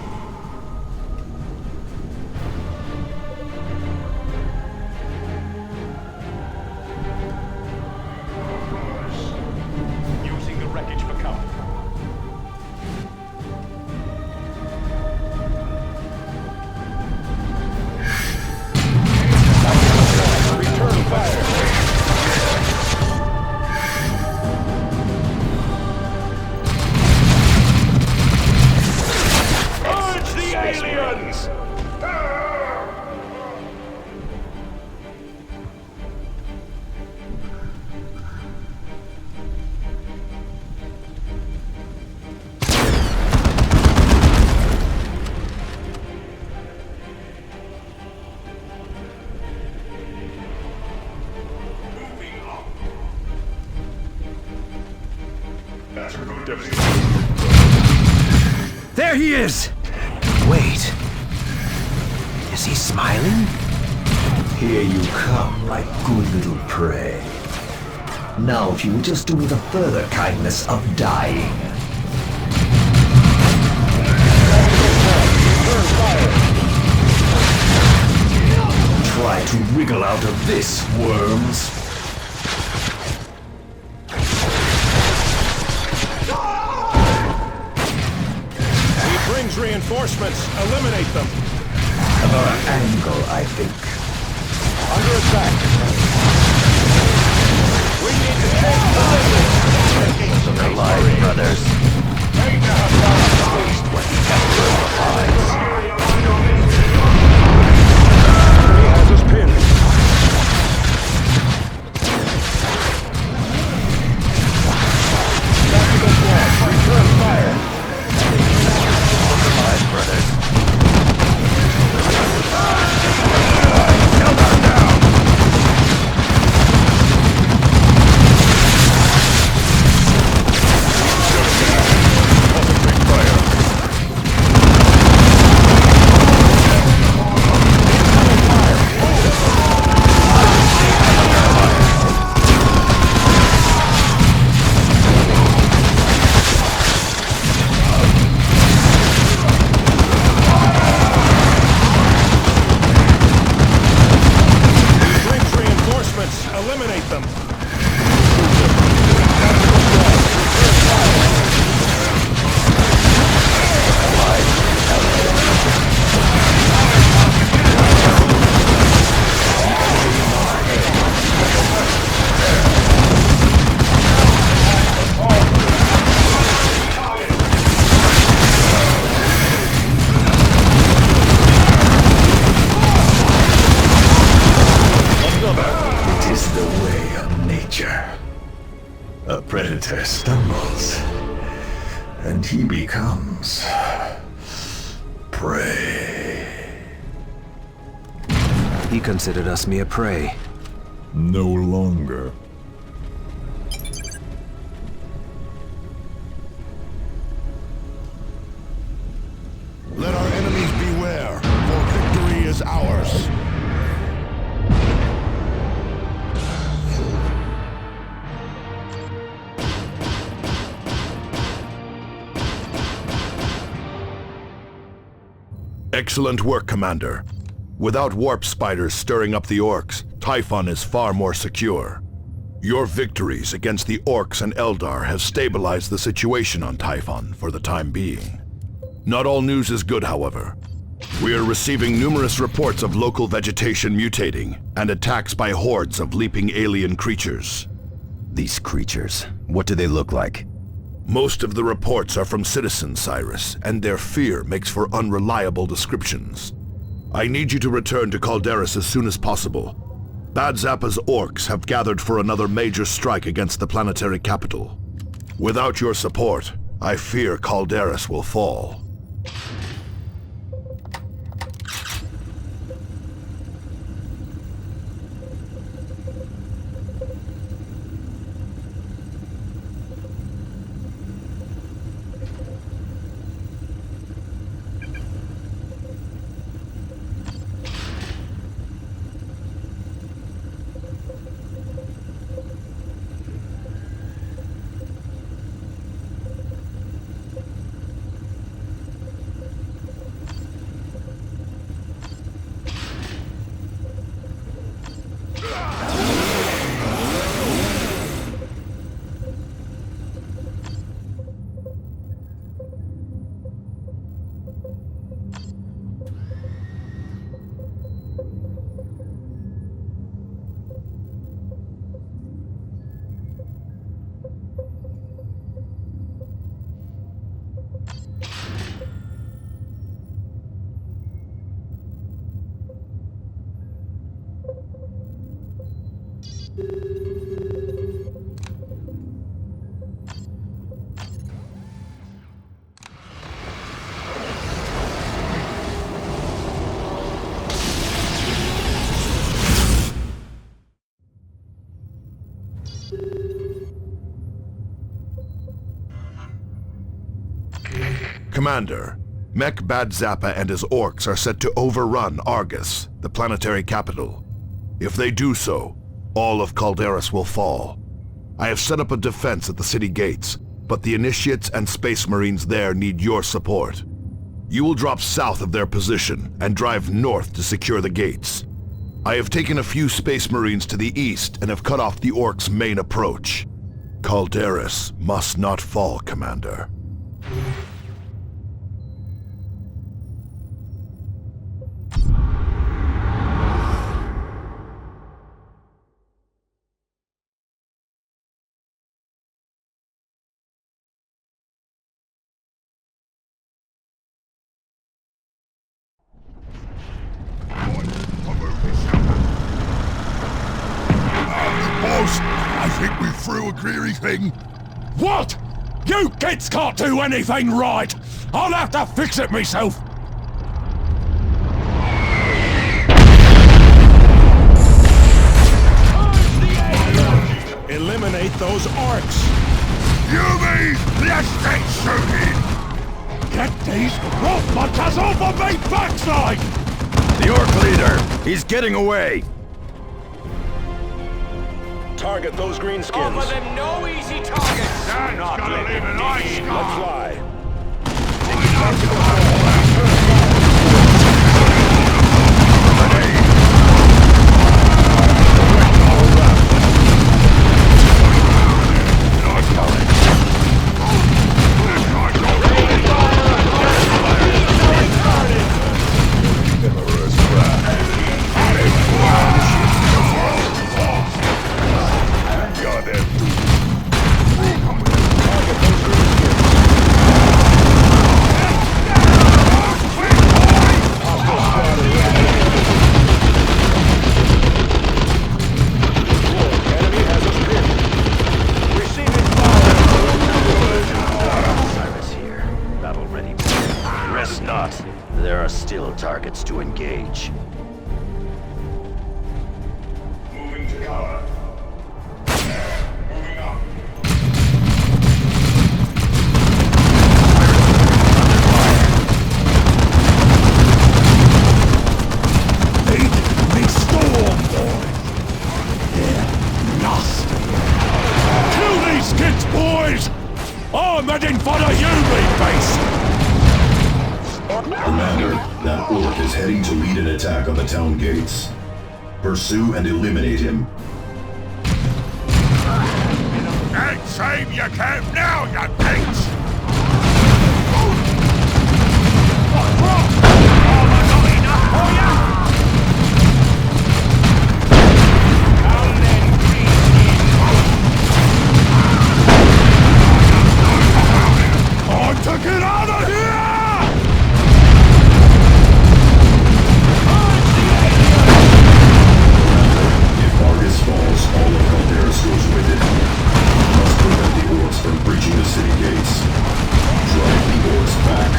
Using the wreckage for cover. Return fire. Aliens! There he is! Wait. Is he smiling? Here you come, my good little prey. Now if you would just do me the further kindness of dying. Try to wriggle out of this, worms. Reinforcements, eliminate them. Another angle, I think. Under attack. We need to take the Alive, brothers. What the Emperor provides. He has us pinned. Tactical flash, return fire. Brothers. Eliminate them. creature. A predator stumbles, and he becomes prey. He considered us mere prey. No longer. Let our enemies beware, for victory is ours. Excellent work, Commander. Without warp spiders stirring up the orcs, Typhon is far more secure. Your victories against the orcs and Eldar have stabilized the situation on Typhon for the time being. Not all news is good, however. We are receiving numerous reports of local vegetation mutating and attacks by hordes of leaping alien creatures. These creatures, what do they look like? Most of the reports are from citizens, Cyrus, and their fear makes for unreliable descriptions. I need you to return to Calderis as soon as possible. Bad Zappa's orcs have gathered for another major strike against the planetary capital. Without your support, I fear Calderis will fall. Commander, Mech Bad Zappa and his orcs are set to overrun Argus, the planetary capital. If they do so, all of Calderis will fall. I have set up a defense at the city gates, but the Initiates and Space Marines there need your support. You will drop south of their position and drive north to secure the gates. I have taken a few Space Marines to the east and have cut off the orcs' main approach. Calderis must not fall, Commander. I think we threw a greedy thing. What? You kids can't do anything right! I'll have to fix it myself! Eliminate those orcs! You mean let's get shooting! Get these rock monsters off of me backside! The orc leader! He's getting away! Target those greenskins. Offer them no easy targets. Dan's gotta leave an eye scar. Let's fly. chance to engage. Moving to cover. Moving up. Me storm, boys! They're nasty. Kill these kids, boys! I'm heading for the human base! Commander, that orc is heading to lead an attack on the town gates. Pursue and eliminate him. And save your camp now, you pigs! Time to get out of here! If Argus falls, all of Calderas goes with it. You must prevent the orcs from breaching the city gates. Drive the orcs back.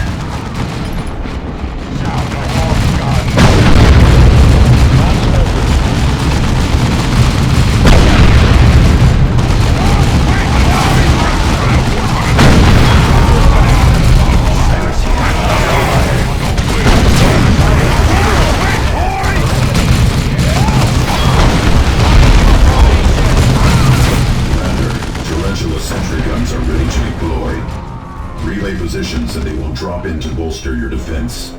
Sentry guns are ready to deploy. Relay positions and they will drop in to bolster your defense.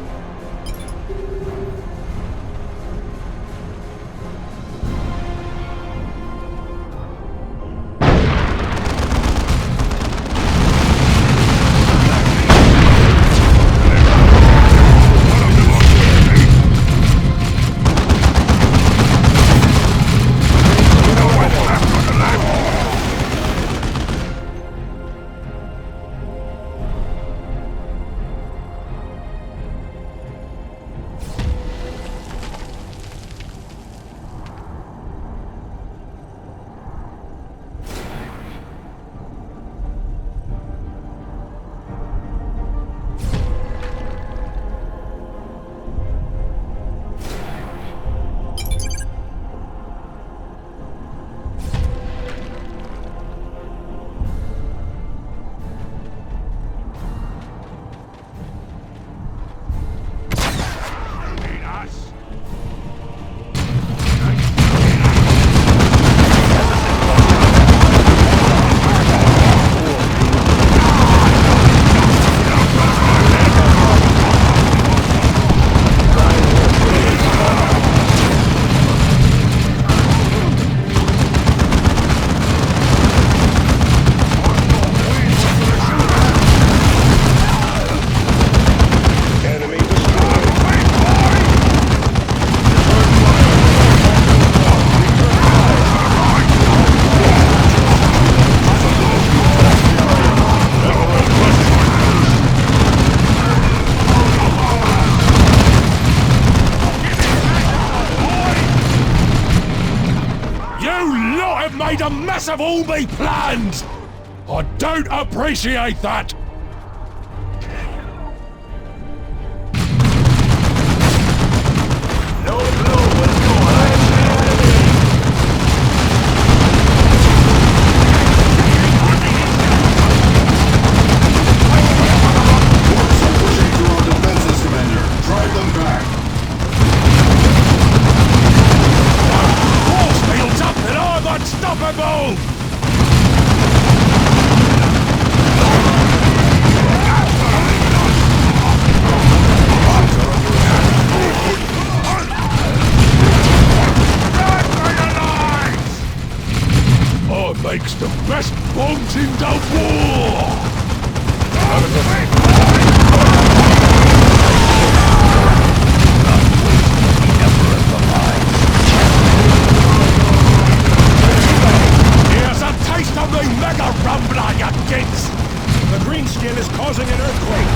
Made a mess of all me plans! I don't appreciate that! No clue what's going on. Orcs are pushing through our defenses, Commander. Drive them back. Force fields up and I'm unstoppable! Makes the best bombs in the war! Here's a taste of the mega rumbler, you kids! The greenskin is causing an earthquake!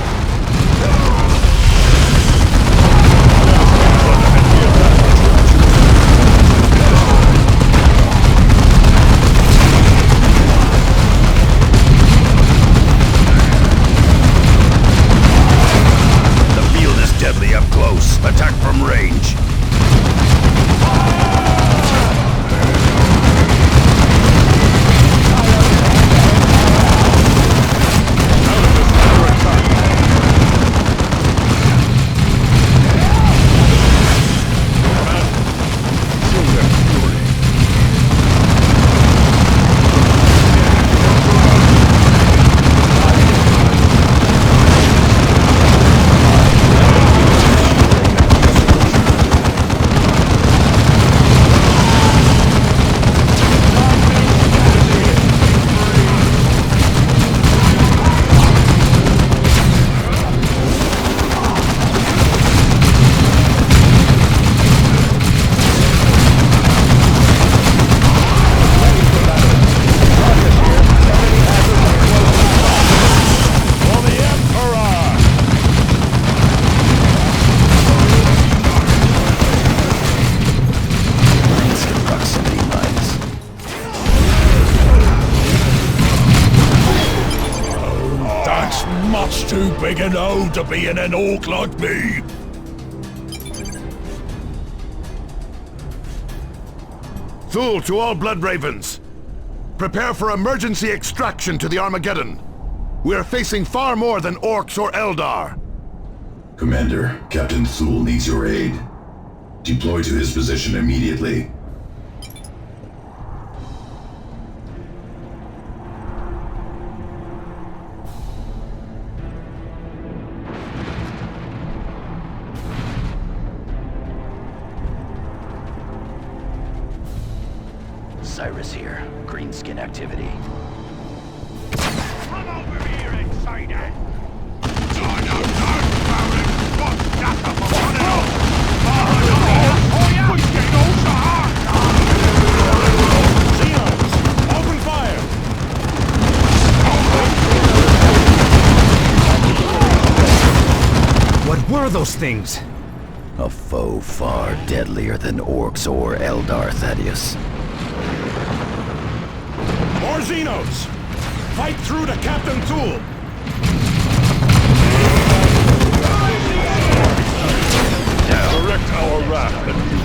What's too big and old to be in an orc like me? Thule to all Blood Ravens. Prepare for emergency extraction to the Armageddon. We are facing far more than orcs or Eldar. Commander, Captain Thule needs your aid. Deploy to his position immediately. Cyrus here. Greenskin activity. Come over here, Insider! I know about it! What's that up on it all? Oh yeah! Who's getting all so hard? Xenos! Open fire! What were those things? A foe far deadlier than orcs or Eldar, Thaddeus. More Xenos! Fight through to Captain Thule! Direct our wrath at you.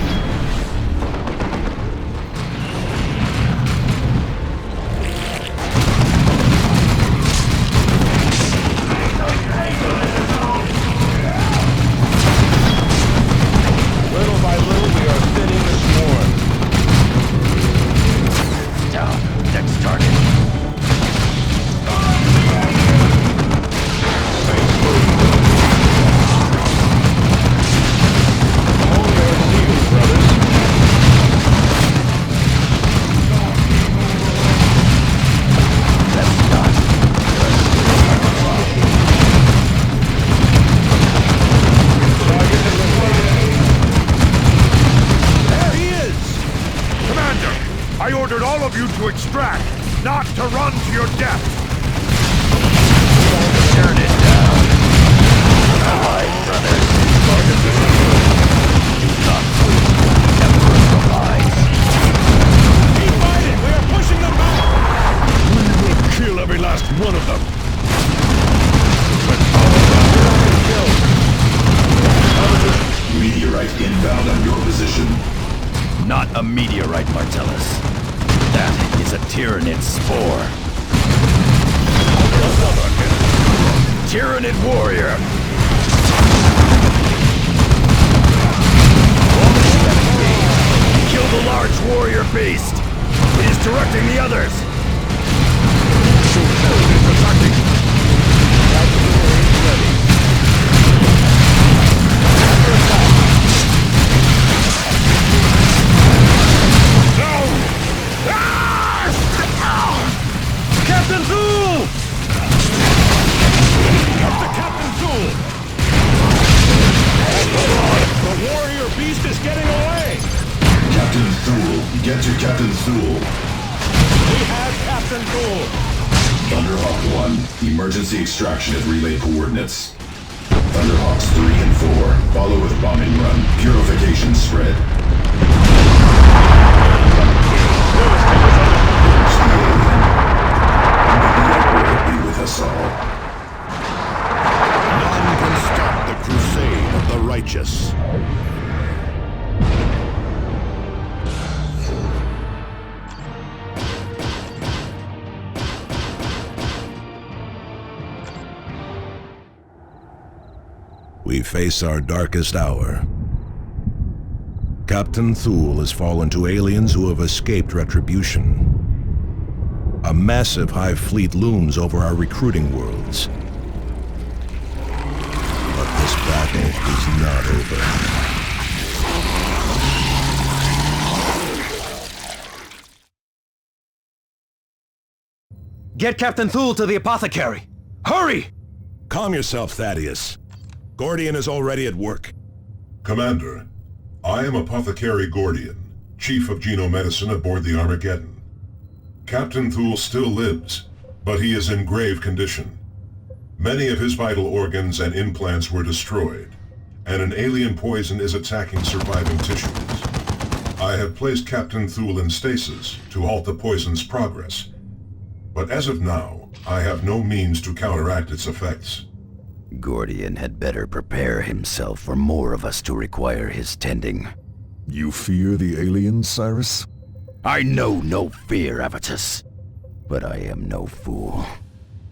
Little by little, we are thinning the swarm. Down. Next target. I ordered all of you to extract, not to run to your death! Turn it down. Allied brothers. Do not lose. Emperor provides. Keep fighting! We are pushing them back! We will kill every last one of them! Meteorite inbound on your position. Not a meteorite, Martellus. That is a Tyrannid spore. Tyrannid warrior! Kill the large warrior beast! It is directing the others! Captain Thule! Up to Captain Thule! The warrior beast is getting away! Captain Thule, get to Captain Thule. We have Captain Thule! Thunderhawk 1, emergency extraction at relay coordinates. Thunderhawks 3 and 4, follow with bombing run. Purification spread. Be with us all. None can stop the crusade of the righteous. We face our darkest hour. Captain Thule has fallen to aliens who have escaped retribution. A massive hive fleet looms over our recruiting worlds. But this battle is not over. Get Captain Thule to the apothecary! Hurry! Calm yourself, Thaddeus. Gordian is already at work. Commander, I am Apothecary Gordian, Chief of Genomedicine aboard the Armageddon. Captain Thule still lives, but he is in grave condition. Many of his vital organs and implants were destroyed, and an alien poison is attacking surviving tissues. I have placed Captain Thule in stasis to halt the poison's progress, but as of now, I have no means to counteract its effects. Gordian had better prepare himself for more of us to require his tending. You fear the aliens, Cyrus? I know no fear, Avitus. But I am no fool.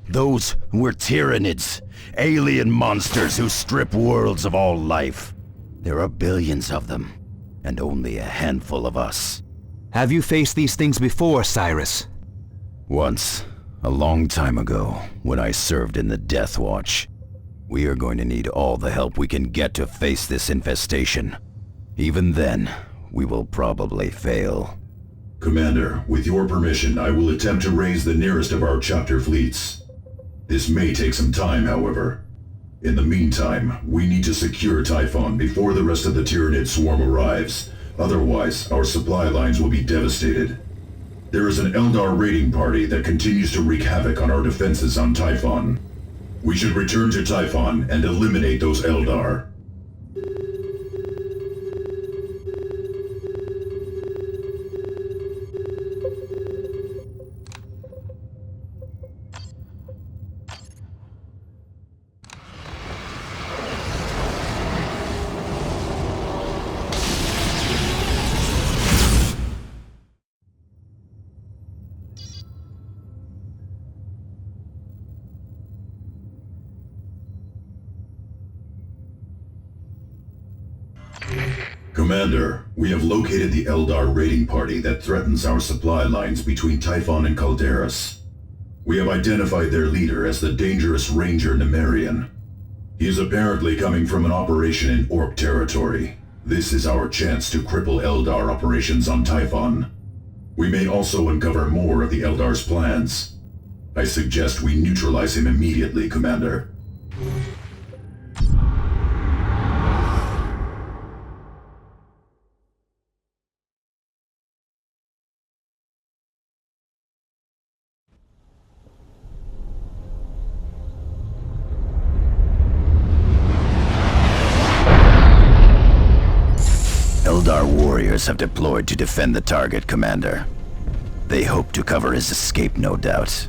Those were Tyranids, alien monsters who strip worlds of all life. There are billions of them, and only a handful of us. Have you faced these things before, Cyrus? Once, a long time ago, when I served in the Death Watch. We are going to need all the help we can get to face this infestation. Even then, we will probably fail. Commander, with your permission, I will attempt to raise the nearest of our chapter fleets. This may take some time, however. In the meantime, we need to secure Typhon before the rest of the Tyranid swarm arrives. Otherwise, our supply lines will be devastated. There is an Eldar raiding party that continues to wreak havoc on our defenses on Typhon. We should return to Typhon and eliminate those Eldar. Commander, we have located the Eldar raiding party that threatens our supply lines between Typhon and Calderas. We have identified their leader as the dangerous Ranger Nemerian. He is apparently coming from an operation in Orc territory. This is our chance to cripple Eldar operations on Typhon. We may also uncover more of the Eldar's plans. I suggest we neutralize him immediately, Commander. Eldar warriors have deployed to defend the target, Commander. They hope to cover his escape, no doubt.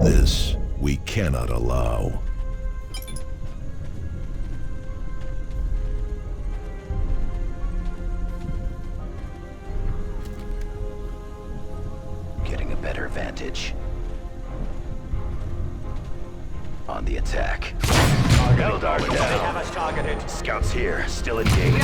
This we cannot allow. Getting a better vantage. On the attack. Eldar down. They have us targeted. Scouts here, still engaged.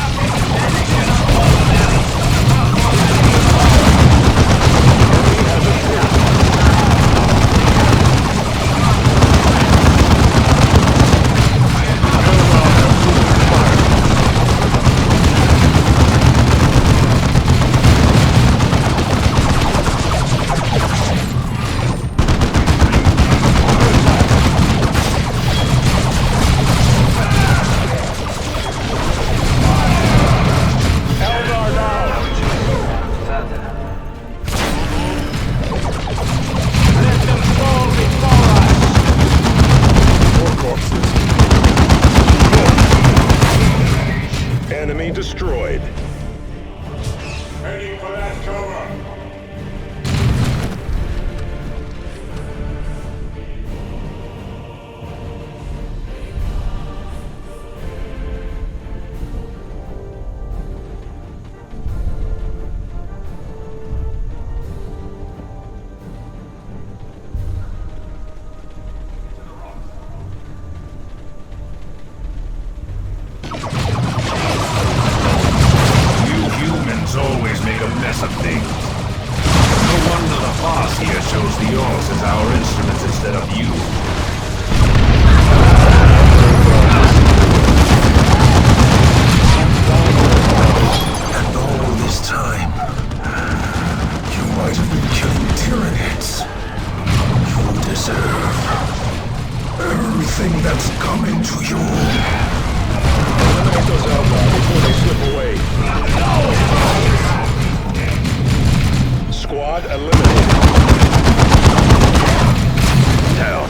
Enemy destroyed. Heading for that cover. Always make a mess of things. No wonder the boss here chose the Orcs as our instruments instead of you. And all this time, you might have been killing Tyranids. You deserve everything that's coming to you. Eliminate those Eldar before they slip away. Squad eliminated. Down.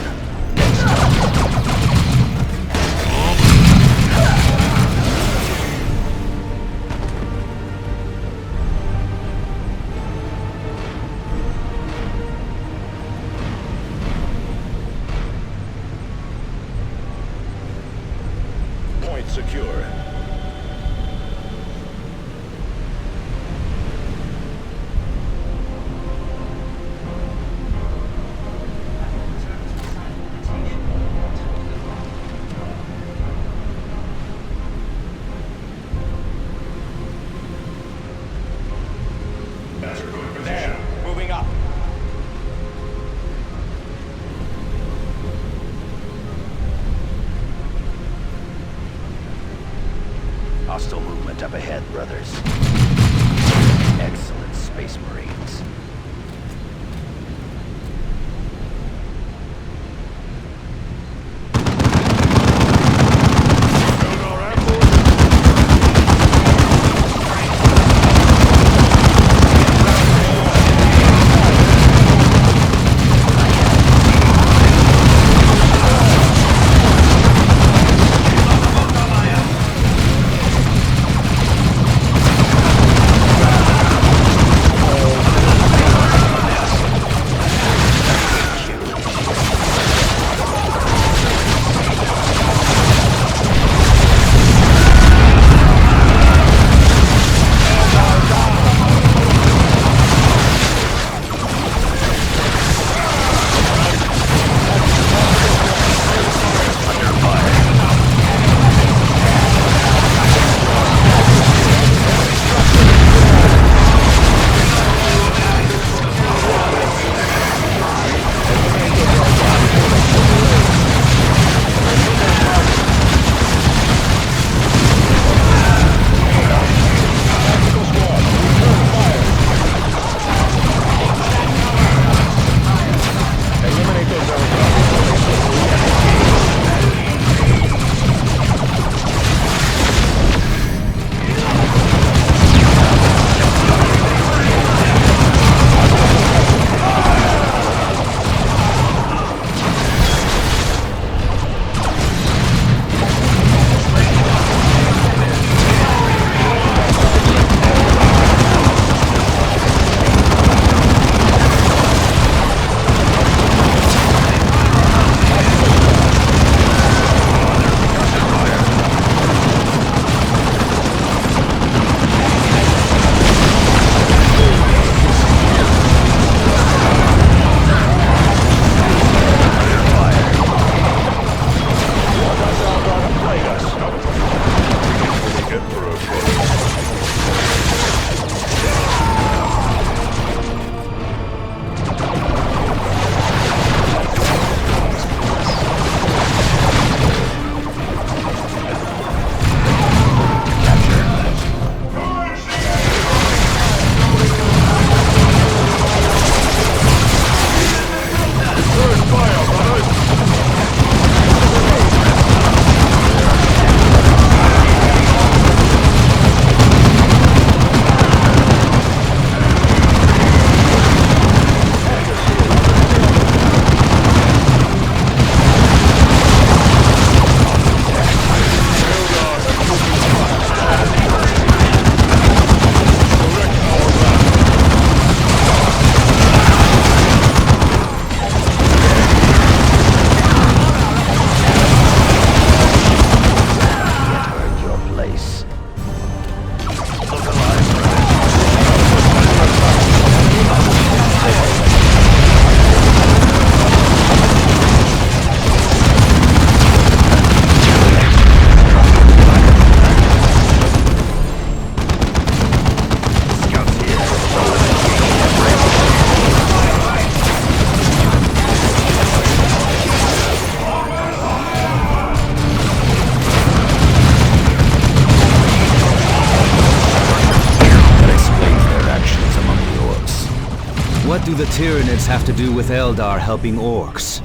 do the Tyranids have to do with Eldar helping orcs?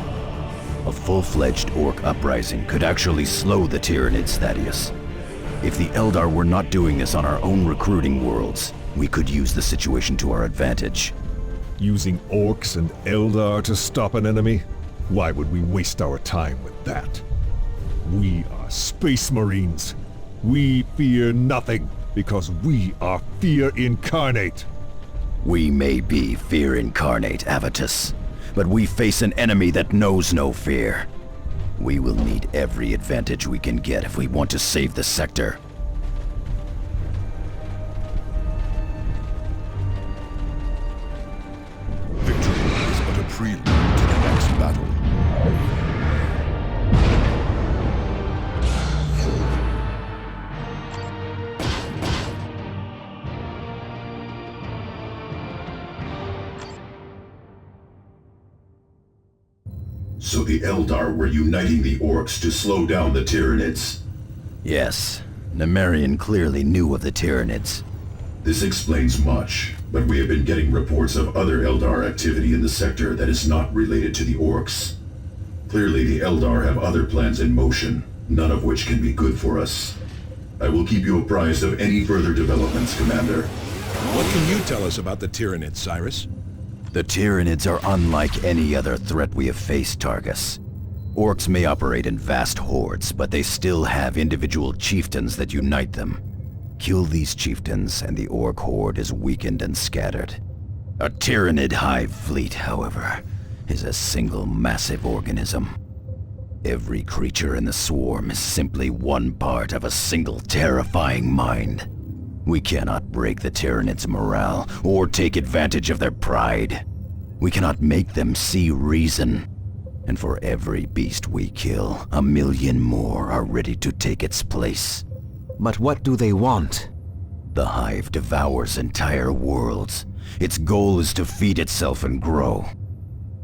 A full-fledged orc uprising could actually slow the Tyranids, Thaddeus. If the Eldar were not doing this on our own recruiting worlds, we could use the situation to our advantage. Using orcs and Eldar to stop an enemy? Why would we waste our time with that? We are Space Marines. We fear nothing, because we are fear incarnate. We may be fear incarnate, Avitus, but we face an enemy that knows no fear. We will need every advantage we can get if we want to save the sector. Victory is but a prelude to the next battle. So the Eldar were uniting the orcs to slow down the Tyranids. Yes, Nemerian clearly knew of the Tyranids. This explains much, but we have been getting reports of other Eldar activity in the sector that is not related to the orcs. Clearly the Eldar have other plans in motion, none of which can be good for us. I will keep you apprised of any further developments, Commander. What can you tell us about the Tyranids, Cyrus? The Tyranids are unlike any other threat we have faced, Targus. Orcs may operate in vast hordes, but they still have individual chieftains that unite them. Kill these chieftains, and the orc horde is weakened and scattered. A Tyranid hive fleet, however, is a single massive organism. Every creature in the swarm is simply one part of a single terrifying mind. We cannot break the Tyranids' morale, or take advantage of their pride. We cannot make them see reason. And for every beast we kill, 1,000,000 more are ready to take its place. But what do they want? The hive devours entire worlds. Its goal is to feed itself and grow.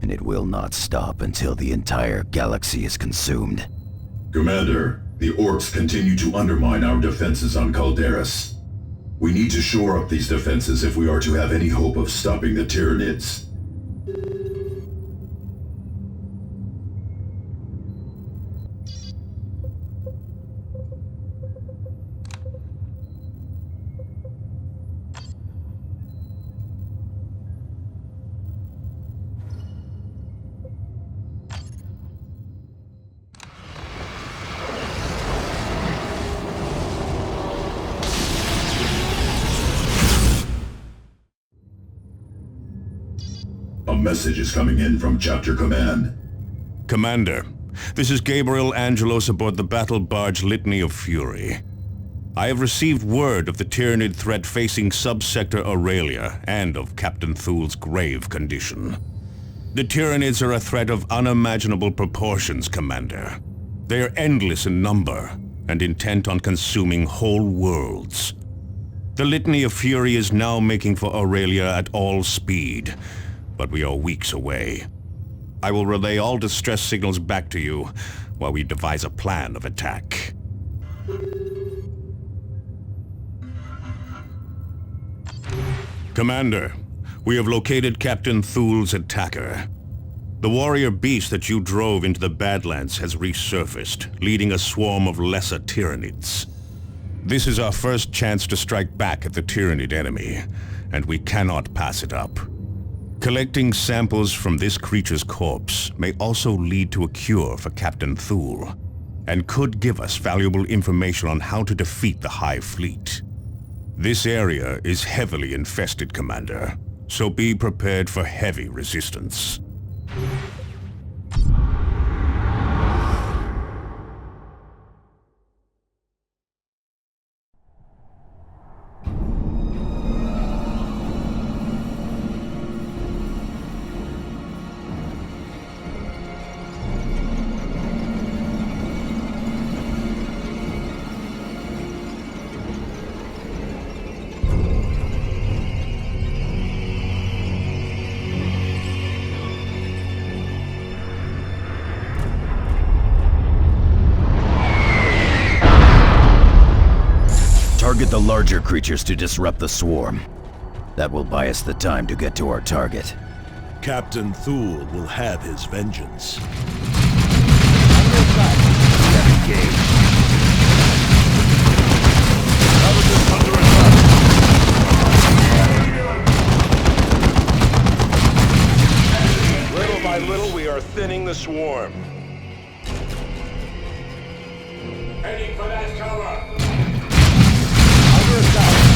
And it will not stop until the entire galaxy is consumed. Commander, the orcs continue to undermine our defenses on Calderas. We need to shore up these defenses if we are to have any hope of stopping the Tyranids. A message is coming in from Chapter Command. Commander, this is Gabriel Angelos aboard the battle barge Litany of Fury. I have received word of the Tyranid threat facing subsector Aurelia and of Captain Thul's grave condition. The Tyranids are a threat of unimaginable proportions, Commander. They are endless in number and intent on consuming whole worlds. The Litany of Fury is now making for Aurelia at all speed, but we are weeks away. I will relay all distress signals back to you while we devise a plan of attack. Commander, we have located Captain Thul's attacker. The warrior beast that you drove into the Badlands has resurfaced, leading a swarm of lesser Tyranids. This is our first chance to strike back at the Tyranid enemy, and we cannot pass it up. Collecting samples from this creature's corpse may also lead to a cure for Captain Thul, and could give us valuable information on how to defeat the Hive Fleet. This area is heavily infested, Commander, so be prepared for heavy resistance. Target the larger creatures to disrupt the swarm. That will buy us the time to get to our target. Captain Thule will have his vengeance. Little by little, we are thinning the swarm. Heading for that cover. Under attack.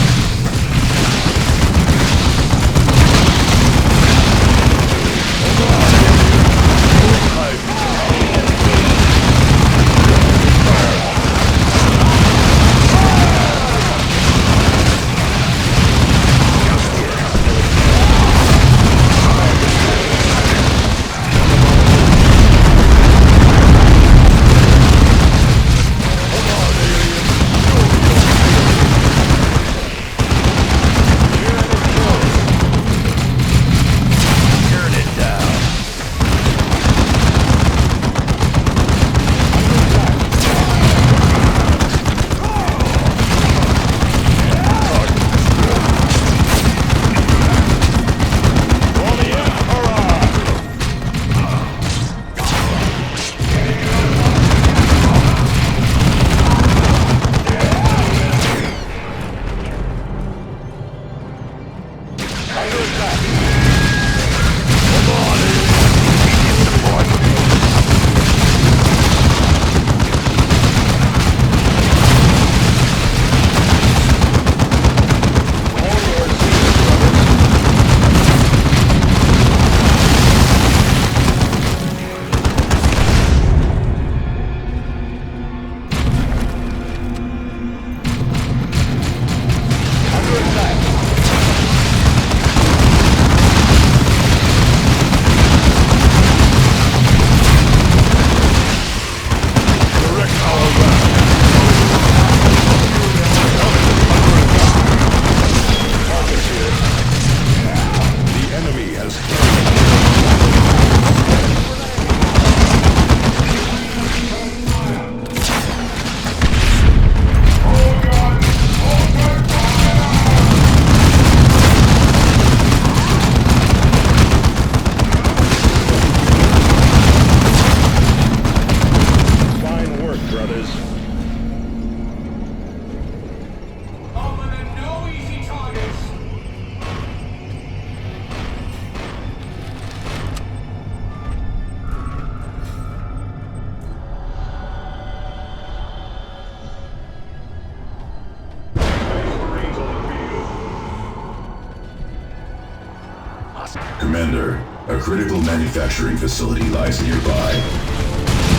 Commander, a critical manufacturing facility lies nearby.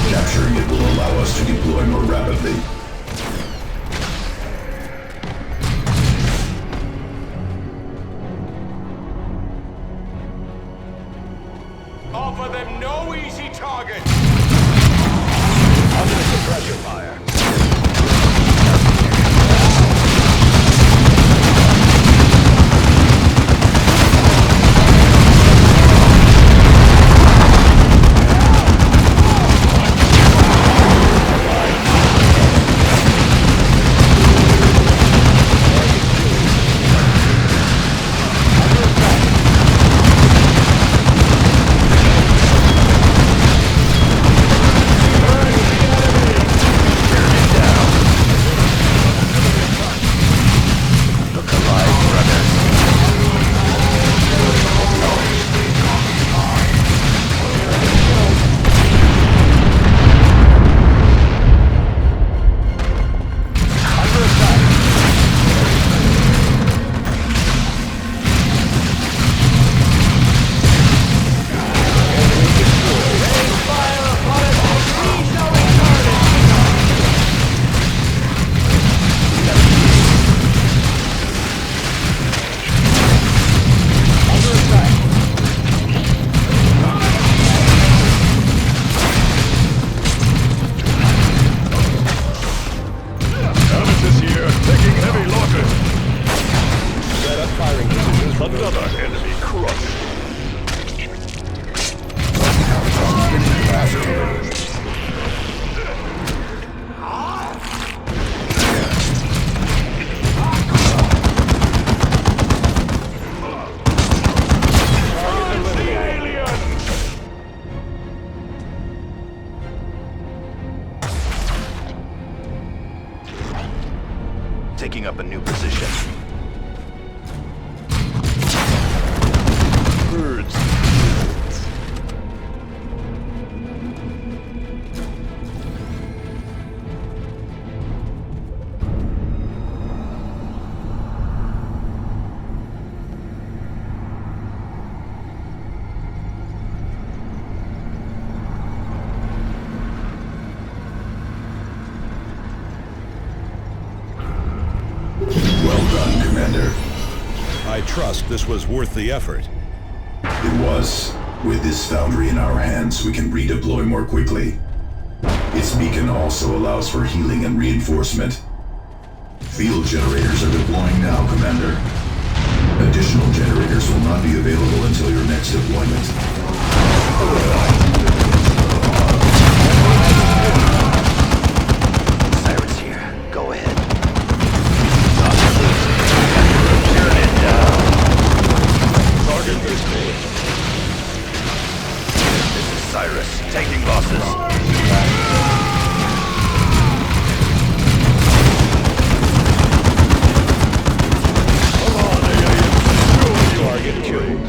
Capturing it will allow us to deploy more rapidly. Offer them no easy target. Under suppressor fire. Taking up a new position. Birds. I trust this was worth the effort. It was. With this foundry in our hands, we can redeploy more quickly. Its beacon also allows for healing and reinforcement. Field generators are deploying now, Commander. Additional generators will not be available until your next deployment. Cyrus here. Go ahead. Target is named. This is Cyrus, taking losses. Come on, aliens. Target killed.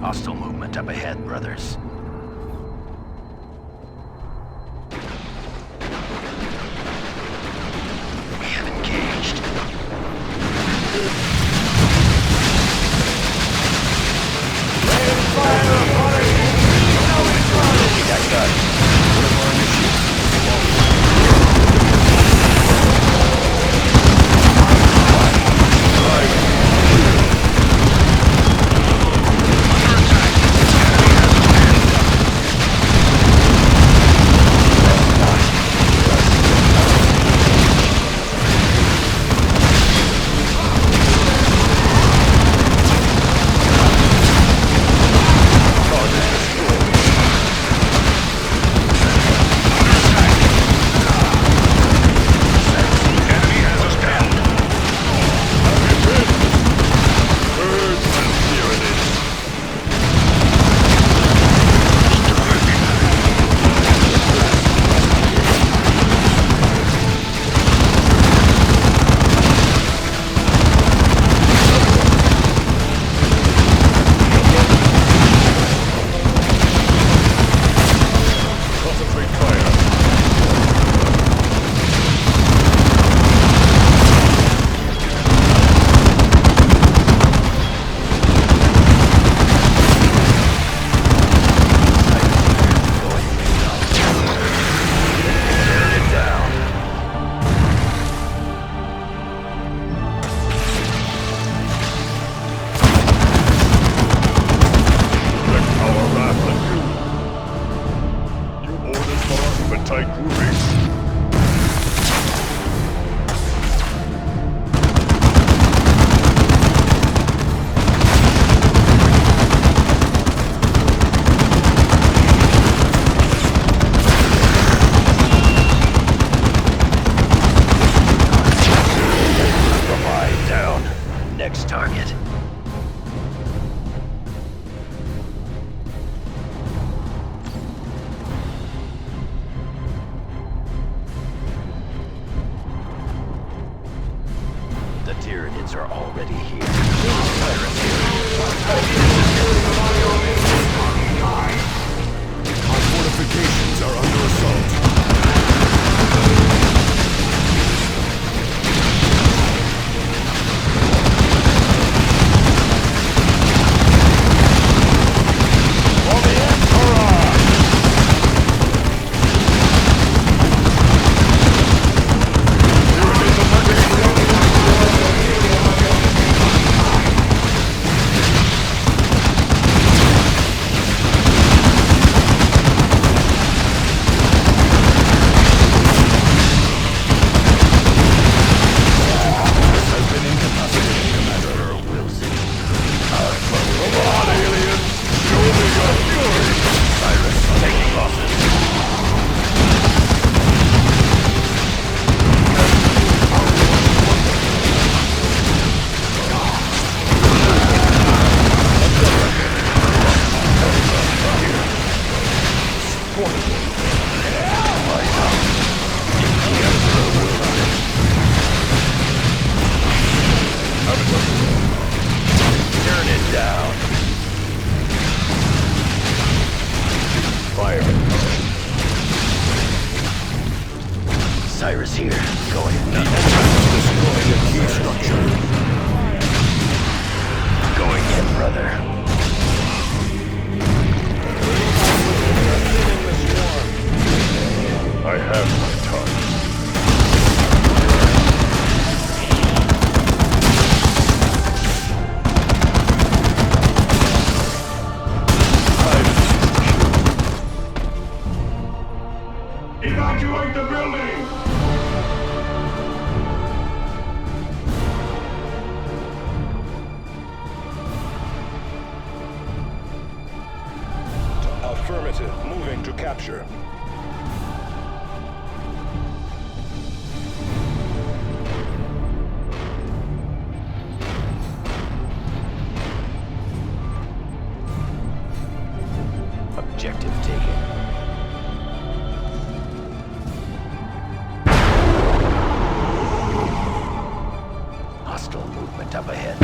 Hostile movement up ahead, brothers. We have engaged. That gun. One of our it. The Tyranids are already here. Cyrus Our fortifications are under assault. Cyrus here. Going Destroying a key structure. Going in, brother. I have my target. Evacuate the building! Affirmative. Moving to capture. Objective taken. Hostile movement up ahead.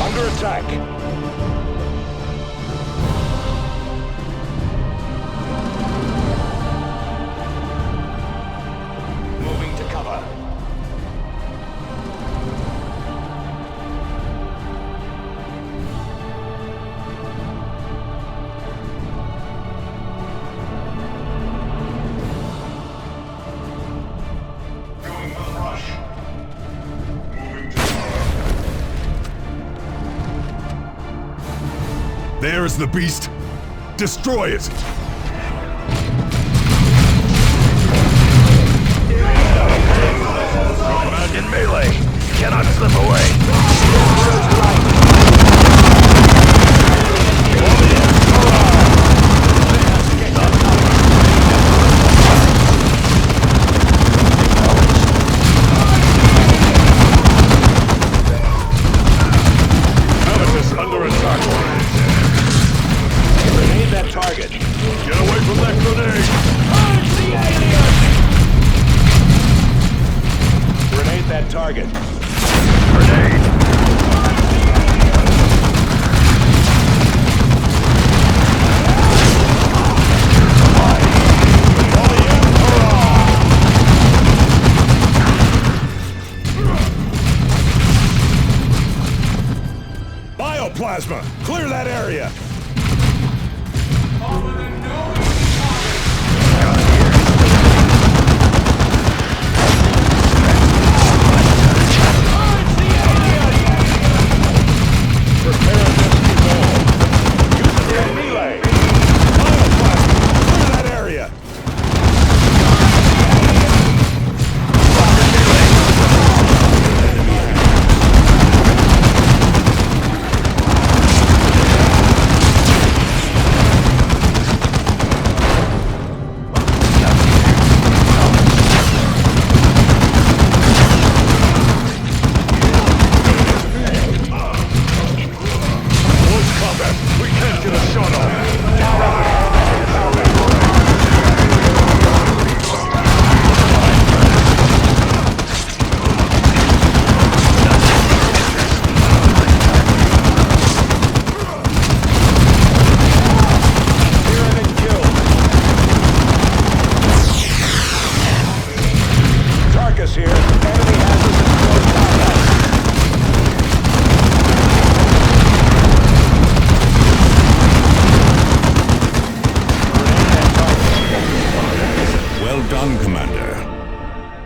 Under attack. Moving to cover. Going with a rush. Moving to There is the beast! Destroy it! Command in melee! Cannot slip away! Amatus under attack. Grenade that target. Get away from that grenade! Grenade that target. Grenade!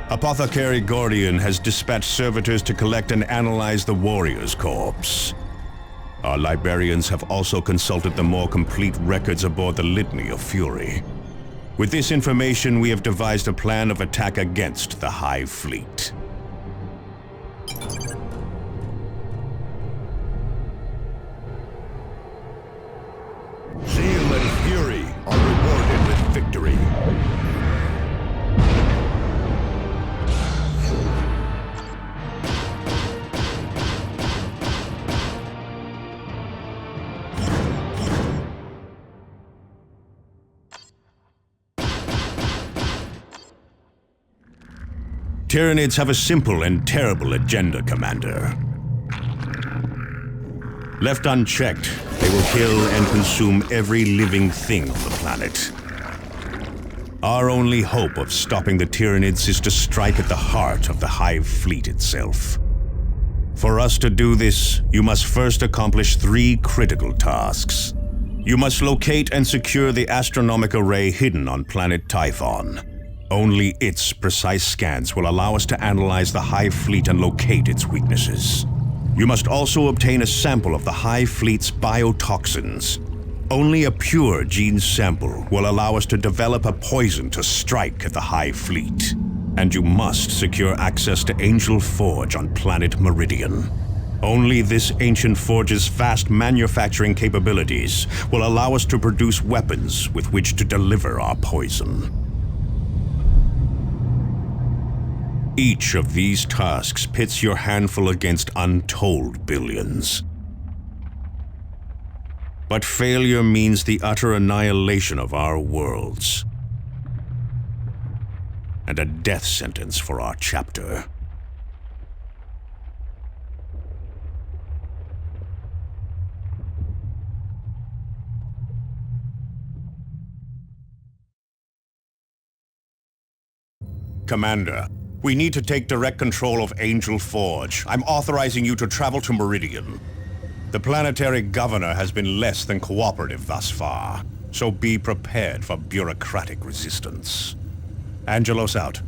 Apothecary Gordian has dispatched servitors to collect and analyze the warrior's corpse. Our librarians have also consulted the more complete records aboard the Litany of Fury. With this information, we have devised a plan of attack against the Hive Fleet. Zeal and fury are rewarded with victory. Tyranids have a simple and terrible agenda, Commander. Left unchecked, they will kill and consume every living thing on the planet. Our only hope of stopping the Tyranids is to strike at the heart of the Hive Fleet itself. For us to do this, you must first accomplish 3 critical tasks. You must locate and secure the astronomic array hidden on planet Typhon. Only its precise scans will allow us to analyze the Hive Fleet and locate its weaknesses. You must also obtain a sample of the Hive Fleet's biotoxins. Only a pure gene sample will allow us to develop a poison to strike at the Hive Fleet. And you must secure access to Angel Forge on planet Meridian. Only this ancient forge's vast manufacturing capabilities will allow us to produce weapons with which to deliver our poison. Each of these tasks pits your handful against untold billions. But failure means the utter annihilation of our worlds. And a death sentence for our chapter. Commander, we need to take direct control of Angel Forge. I'm authorizing you to travel to Meridian. The planetary governor has been less than cooperative thus far, so be prepared for bureaucratic resistance. Angelos out.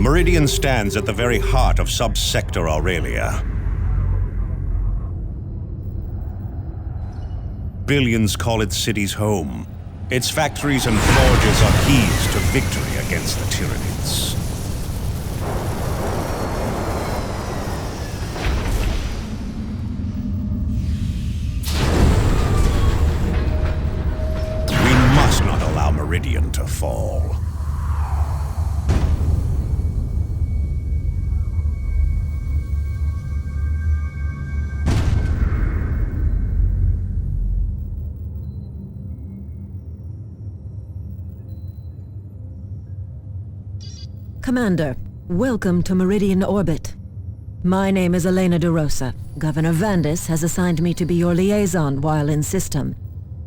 Meridian stands at the very heart of Subsector Aurelia. Billions call its cities home. Its factories and forges are keys to victory against the Tyranids. We must not allow Meridian to fall. Commander, welcome to Meridian Orbit. My name is Elena DeRosa. Governor Vandis has assigned me to be your liaison while in system.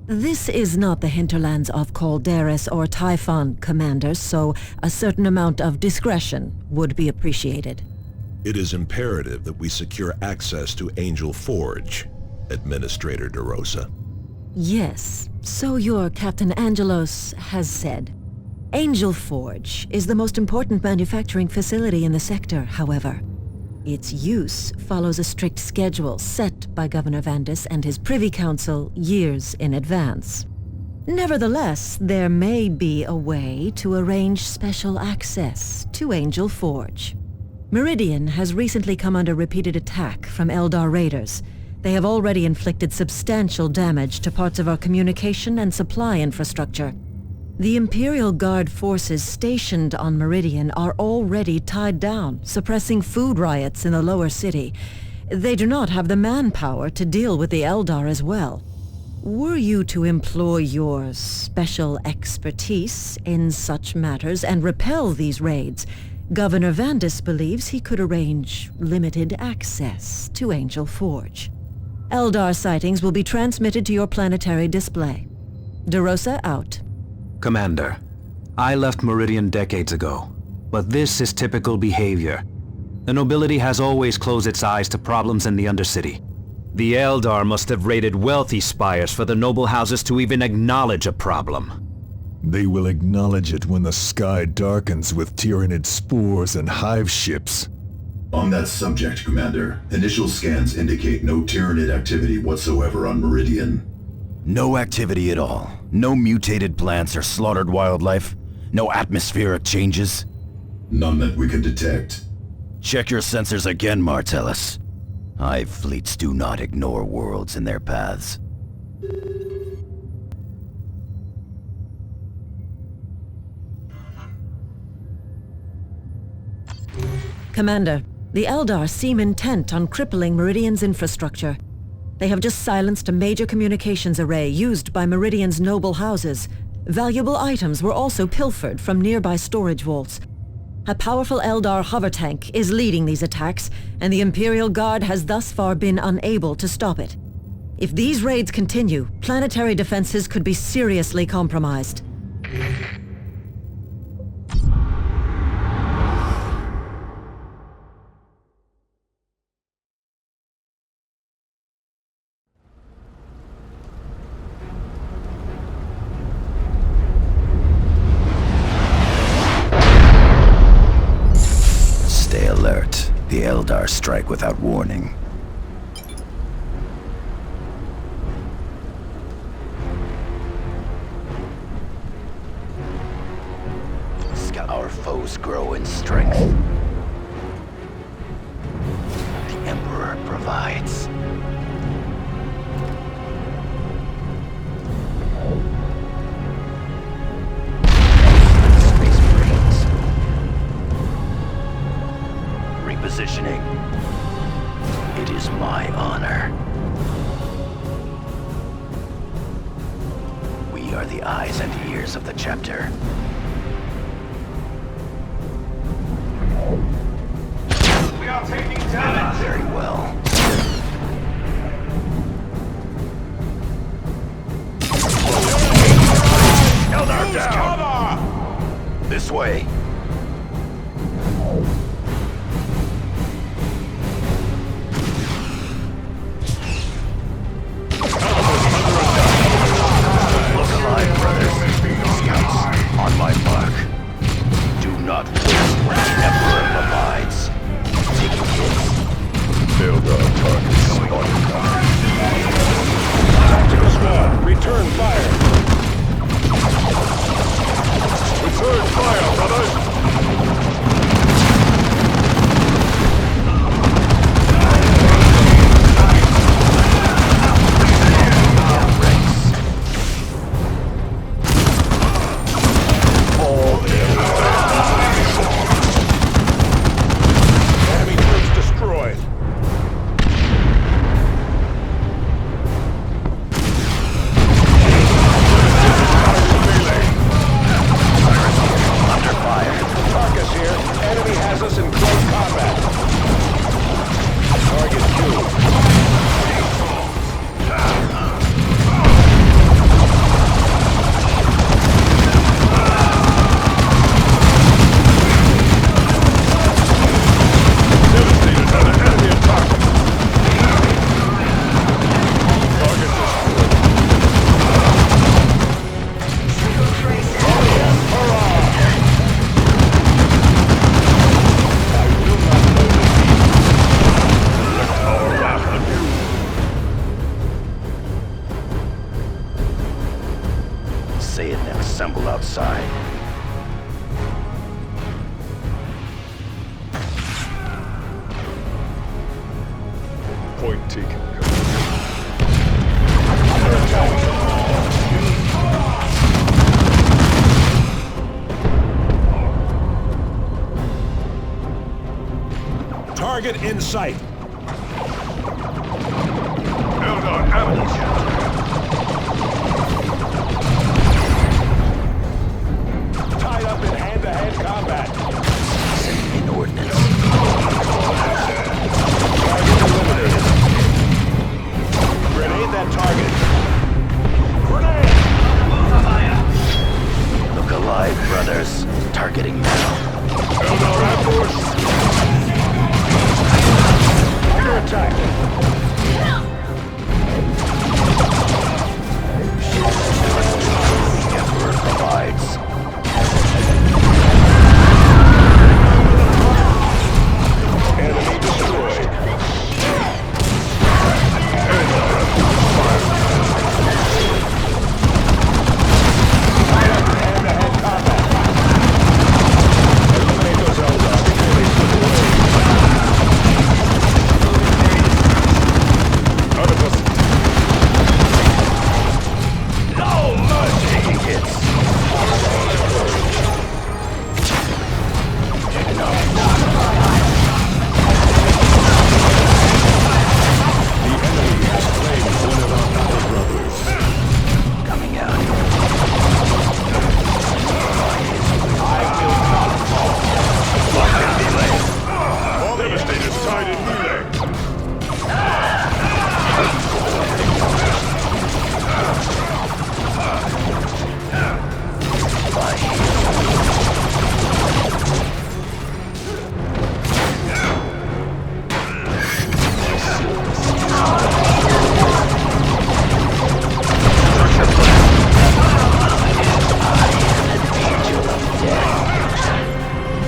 This is not the hinterlands of Calderis or Typhon, Commander, so a certain amount of discretion would be appreciated. It is imperative that we secure access to Angel Forge, Administrator DeRosa. Yes, so your Captain Angelos has said. Angel Forge is the most important manufacturing facility in the sector, however. Its use follows a strict schedule set by Governor Vandis and his Privy Council years in advance. Nevertheless, there may be a way to arrange special access to Angel Forge. Meridian has recently come under repeated attack from Eldar raiders. They have already inflicted substantial damage to parts of our communication and supply infrastructure. The Imperial Guard forces stationed on Meridian are already tied down, suppressing food riots in the lower city. They do not have the manpower to deal with the Eldar as well. Were you to employ your special expertise in such matters and repel these raids, Governor Vandis believes he could arrange limited access to Angel Forge. Eldar sightings will be transmitted to your planetary display. DeRosa out. Commander, I left Meridian decades ago, but this is typical behavior. The nobility has always closed its eyes to problems in the Undercity. The Eldar must have raided wealthy spires for the noble houses to even acknowledge a problem. They will acknowledge it when the sky darkens with Tyranid spores and hive ships. On that subject, Commander, initial scans indicate no Tyranid activity whatsoever on Meridian. No activity at all. No mutated plants or slaughtered wildlife. No atmospheric changes. None that we can detect. Check your sensors again, Martellus. Hive fleets do not ignore worlds in their paths. Commander, the Eldar seem intent on crippling Meridian's infrastructure. They have just silenced a major communications array used by Meridian's noble houses. Valuable items were also pilfered from nearby storage vaults. A powerful Eldar hover tank is leading these attacks, and the Imperial Guard has thus far been unable to stop it. If these raids continue, planetary defenses could be seriously compromised. Stay alert. The Eldar strike without warning. Our foes grow in strength. The Emperor provides. Space Marines. Repositioning. It is my honor. We are the eyes and ears of the chapter. We are taking damage! Very well. Eldar down! Cover! This way. Look alive, brothers. Scouts, on my mark. Do not waste what the Emperor say it and then assemble outside. Point taken. Target in sight. Eldar ambushed. Tied up in hand-to-hand combat. Sending in ordnance. Target eliminated. Grenade that target. Grenade! Look alive, brothers. Targeting now. Eldar ambushed. Under attack. The Emperor provides. Enemy destroyed. Hand-to-hand combat. Eliminate those Eldar before they slip away. No mercy! Taking hits. The enemy has claimed one of our battle brothers. Coming out. I will not fall. All devastators tied in melee.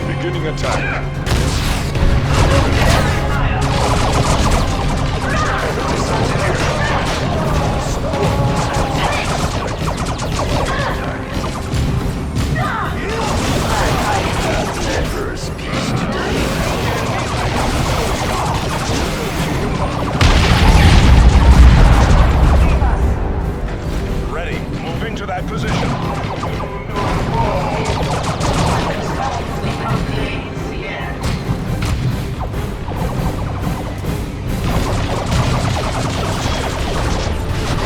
Beginning attack. Emperor's peace today. Ready. Moving to that position.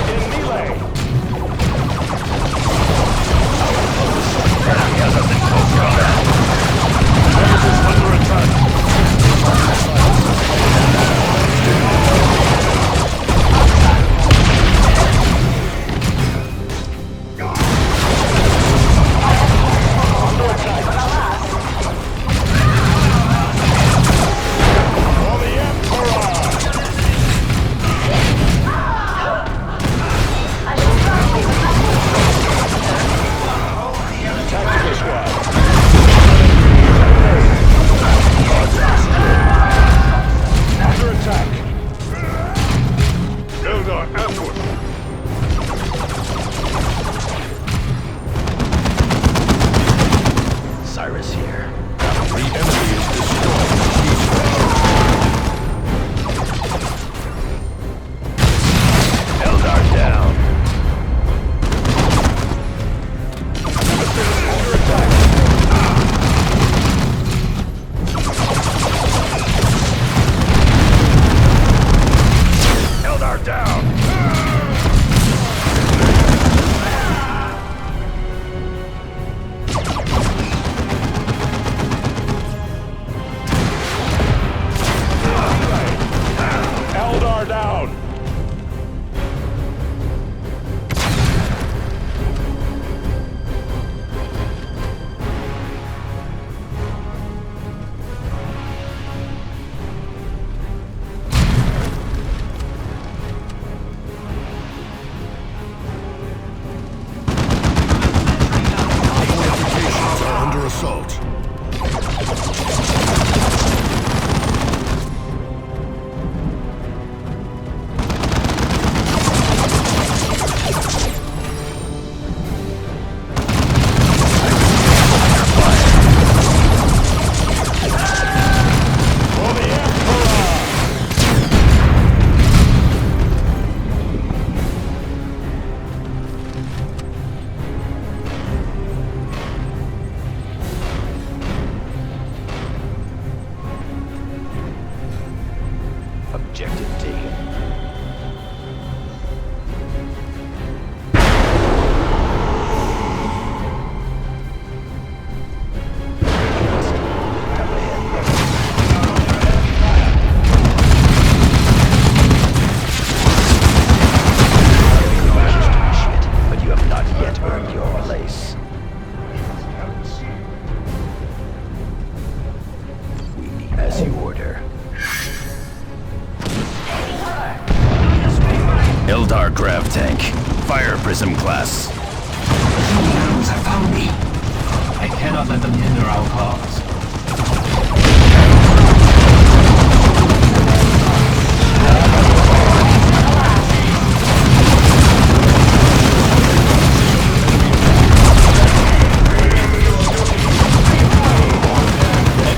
In melee. Nemesis under attack. For the Emperor! Tactical squad. Under attack. Eldar ambush. Cyrus here. The enemy is destroying the key structure. Eldar down. Under attack. Eldar down. Eldar grav tank. Fire prism class. Animals have found me. I cannot let them hinder our cause.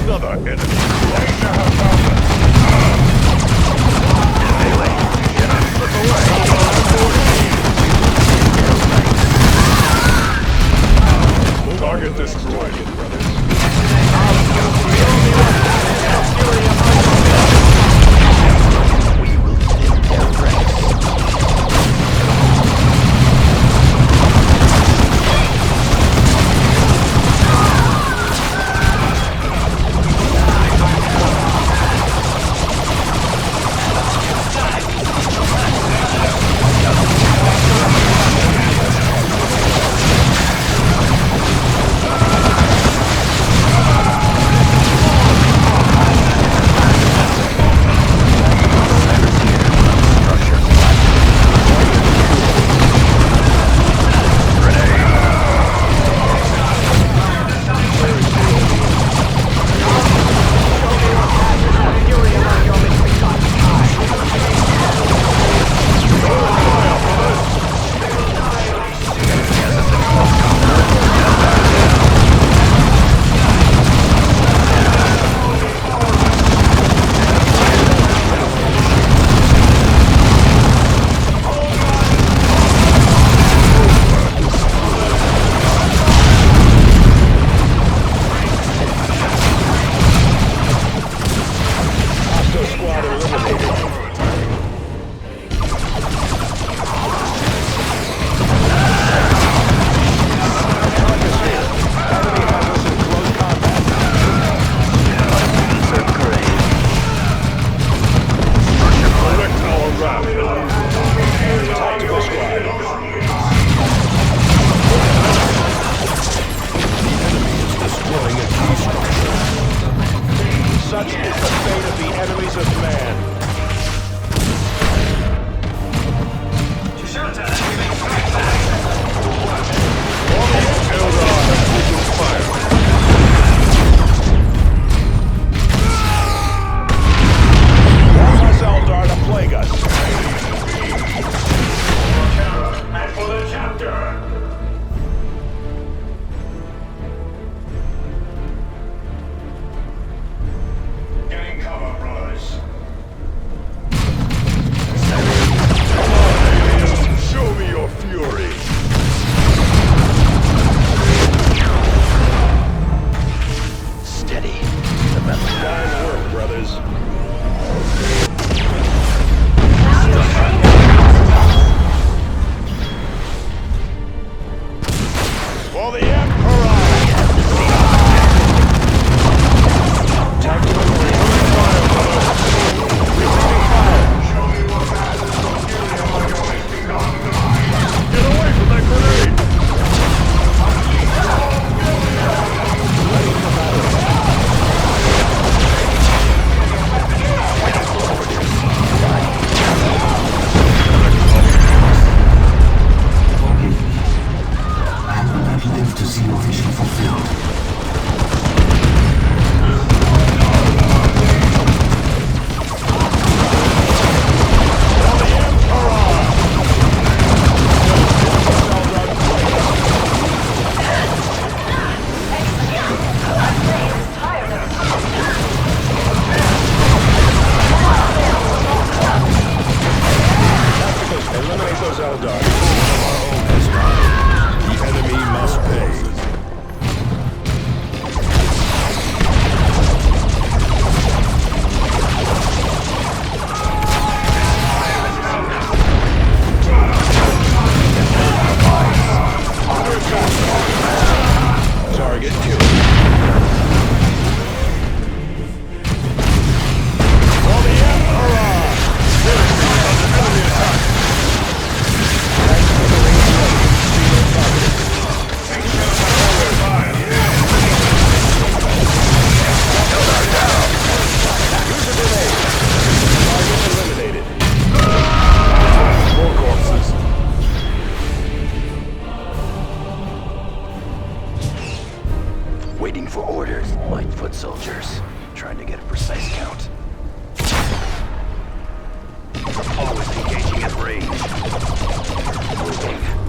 Another enemy. Target destroyed, brothers. We will take their ranks. Such is the fate of the enemies of man. Eldar to plague us. And for the chapter. Getting cover, brothers. Show me your fury. Steady. Fine work, brothers. For the Emperor! Tactical return fire, brother. Receiving fire. Get away from that grenade! Ready for battle. Forgive me. I will not live to see your vision fulfilled. Eliminate those Eldar. The enemy must pay. Target killed. For the Emperor! Enemy attack! for orders, light foot soldiers. Trying to get a precise count. Always engaging at range.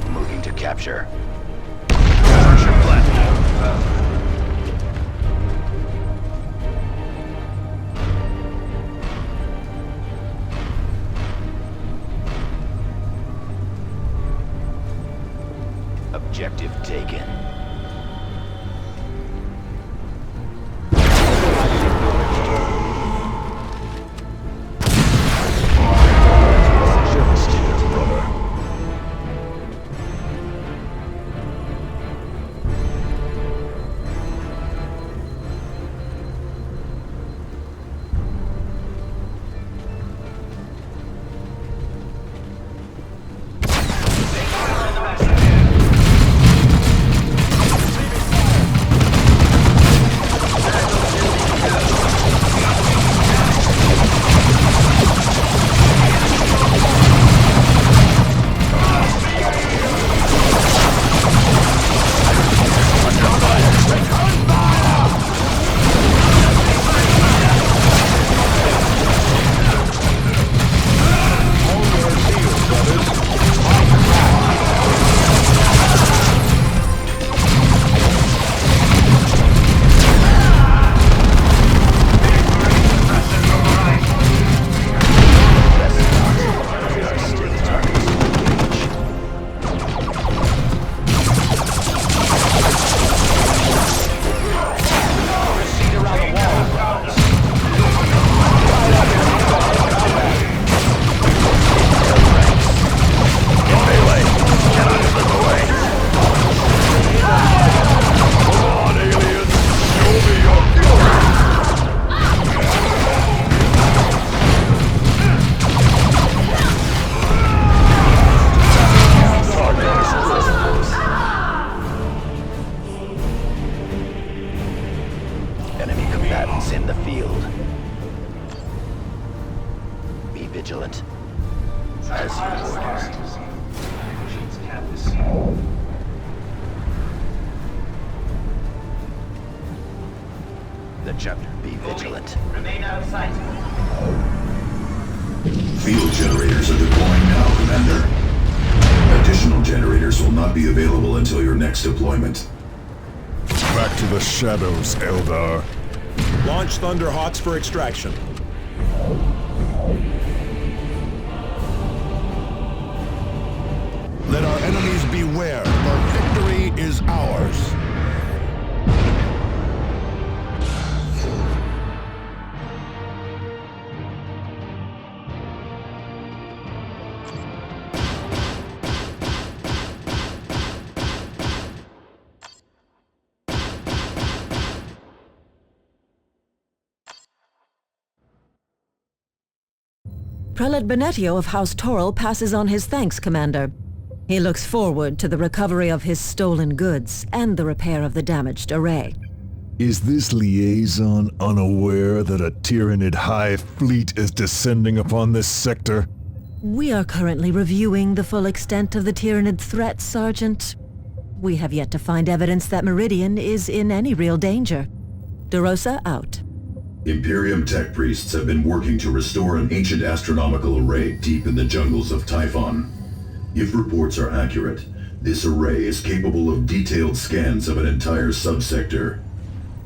Moving to capture. Capture platform. Objective taken. In the field. Be vigilant. As you order. The chapter. Be vigilant. Remain out of sight. Field generators are deploying now, Commander. Additional generators will not be available until your next deployment. Back to the shadows, Eldar. Launch Thunderhawks for extraction. Let our enemies beware, for victory is ours. Prelate Benetio of House Toril passes on his thanks, Commander. He looks forward to the recovery of his stolen goods and the repair of the damaged array. Is this liaison unaware that a Tyranid hive fleet is descending upon this sector? We are currently reviewing the full extent of the Tyranid threat, Sergeant. We have yet to find evidence that Meridian is in any real danger. DeRosa out. Imperium tech priests have been working to restore an ancient astronomical array deep in the jungles of Typhon. If reports are accurate, this array is capable of detailed scans of an entire subsector.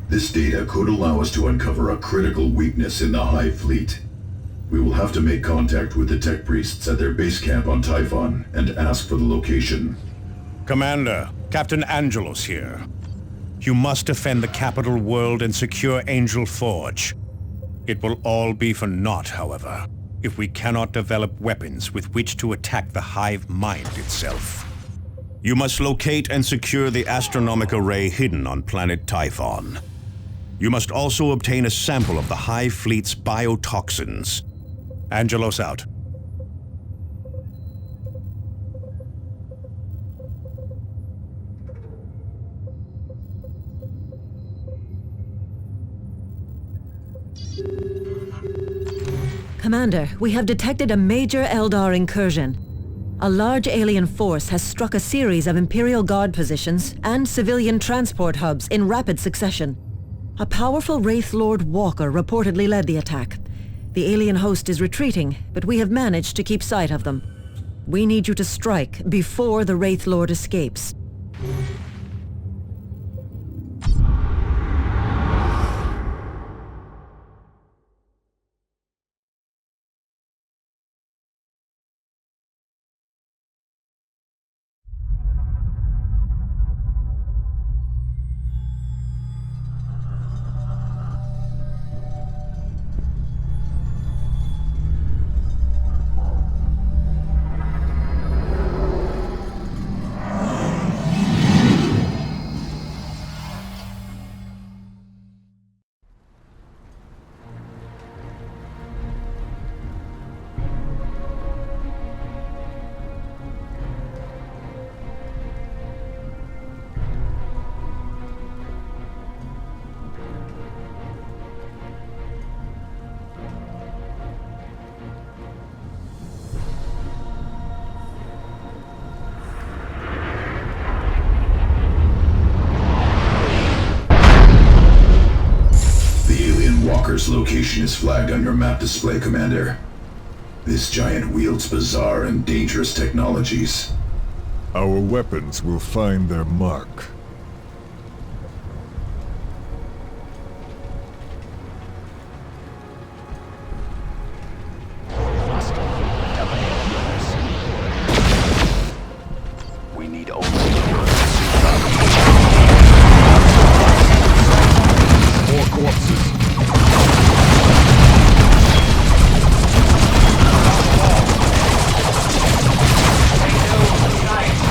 This data could allow us to uncover a critical weakness in the Hive fleet. We will have to make contact with the tech priests at their base camp on Typhon and ask for the location. Commander, Captain Angelos here. You must defend the capital world and secure Angel Forge. It will all be for naught, however, if we cannot develop weapons with which to attack the Hive mind itself. You must locate and secure the astronomic array hidden on planet Typhon. You must also obtain a sample of the Hive fleet's biotoxins. Angelos out. Commander, we have detected a major Eldar incursion. A large alien force has struck a series of Imperial Guard positions and civilian transport hubs in rapid succession. A powerful Wraith Lord Walker reportedly led the attack. The alien host is retreating, but we have managed to keep sight of them. We need you to strike before the Wraith Lord escapes. Walker's location is flagged on your map display, Commander. This giant wields bizarre and dangerous technologies. Our weapons will find their mark. We need only more corpses. They know the science.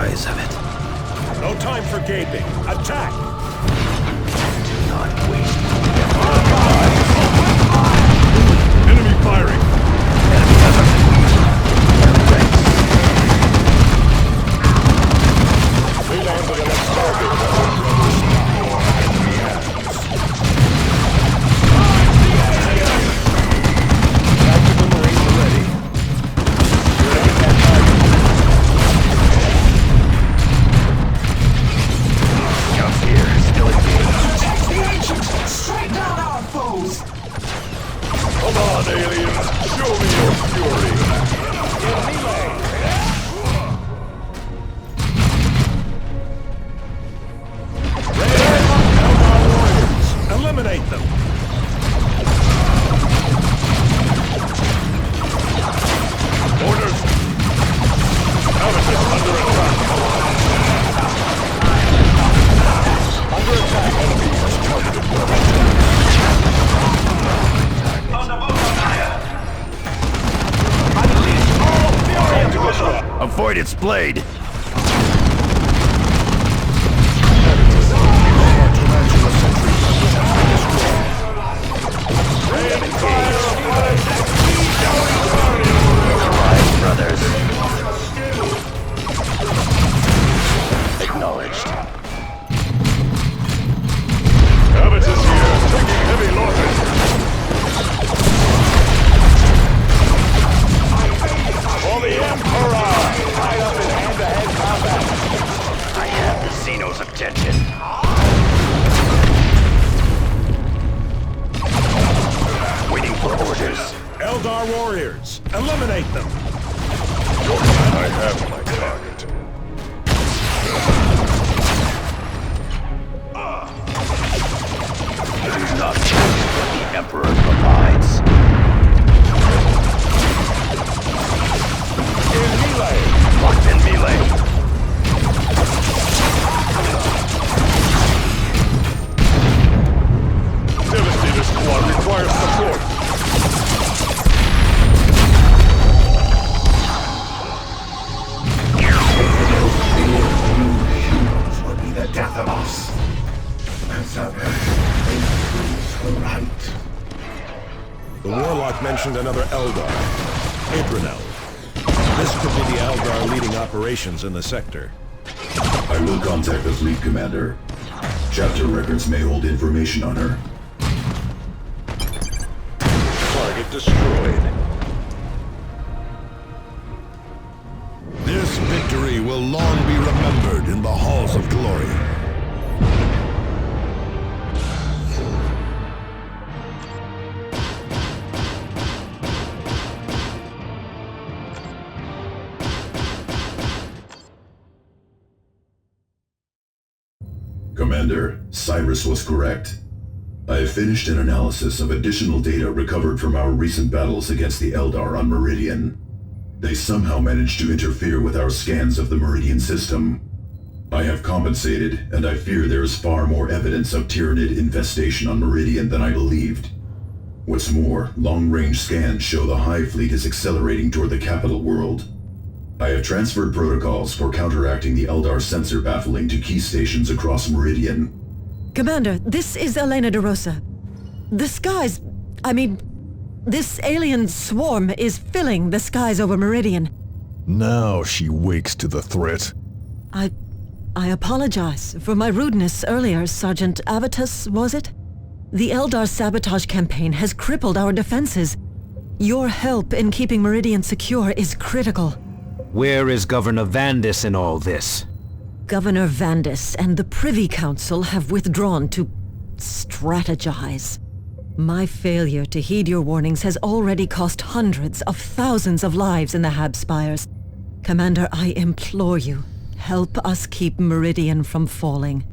size of it. No time for gaping. Attack! Do not waste. Enemy firing! Enemy has us. We land to the next target. Tactical Marines ready. Scouts here, still engaged. The ancients strike down our foes! Come on, aliens! Show me your fury! Eliminate them! Orders! Habitat under attack! Under attack, enemies targeted. Avoid its blade! Rise, brothers. Acknowledged. Habitus here, taking heavy losses! For the Emperor! Tied up in hand-to-hand combat! I have the Xeno's attention. Waiting for orders. Eldar warriors, eliminate them! I have my target. Do not choose what the Emperor provides. In melee! Locked in melee. Devastator squad requires support! Humans will be the death of us. As ever, they choose the right. The Warlock mentioned another Eldar, Adrenel. This could be the Eldar leading operations in the sector. I will contact the fleet commander. Chapter records may hold information on her. Target destroyed. This victory will long be remembered in the halls of glory. Commander, Cyrus was correct. I have finished an analysis of additional data recovered from our recent battles against the Eldar on Meridian. They somehow managed to interfere with our scans of the Meridian system. I have compensated, and I fear there is far more evidence of Tyranid infestation on Meridian than I believed. What's more, long-range scans show the Hive Fleet is accelerating toward the capital world. I have transferred protocols for counteracting the Eldar sensor baffling to key stations across Meridian. Commander, this is Elena de Rosa. The skies... this alien swarm is filling the skies over Meridian. Now she wakes to the threat. I apologize for my rudeness earlier, Sergeant Avitus, was it? The Eldar sabotage campaign has crippled our defenses. Your help in keeping Meridian secure is critical. Where is Governor Vandis in all this? Governor Vandis and the Privy Council have withdrawn to strategize. My failure to heed your warnings has already cost hundreds of thousands of lives in the Hab Spires. Commander, I implore you, help us keep Meridian from falling.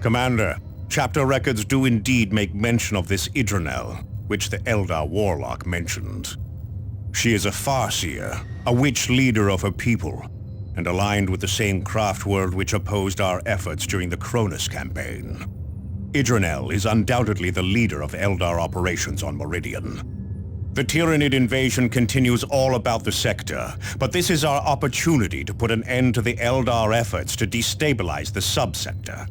Commander, chapter records do indeed make mention of this Idranel, which the Eldar Warlock mentioned. She is a Farseer, a witch leader of her people, and aligned with the same craft world which opposed our efforts during the Cronus campaign. Idranel is undoubtedly the leader of Eldar operations on Meridian. The Tyranid invasion continues all about the sector, but this is our opportunity to put an end to the Eldar efforts to destabilize the subsector.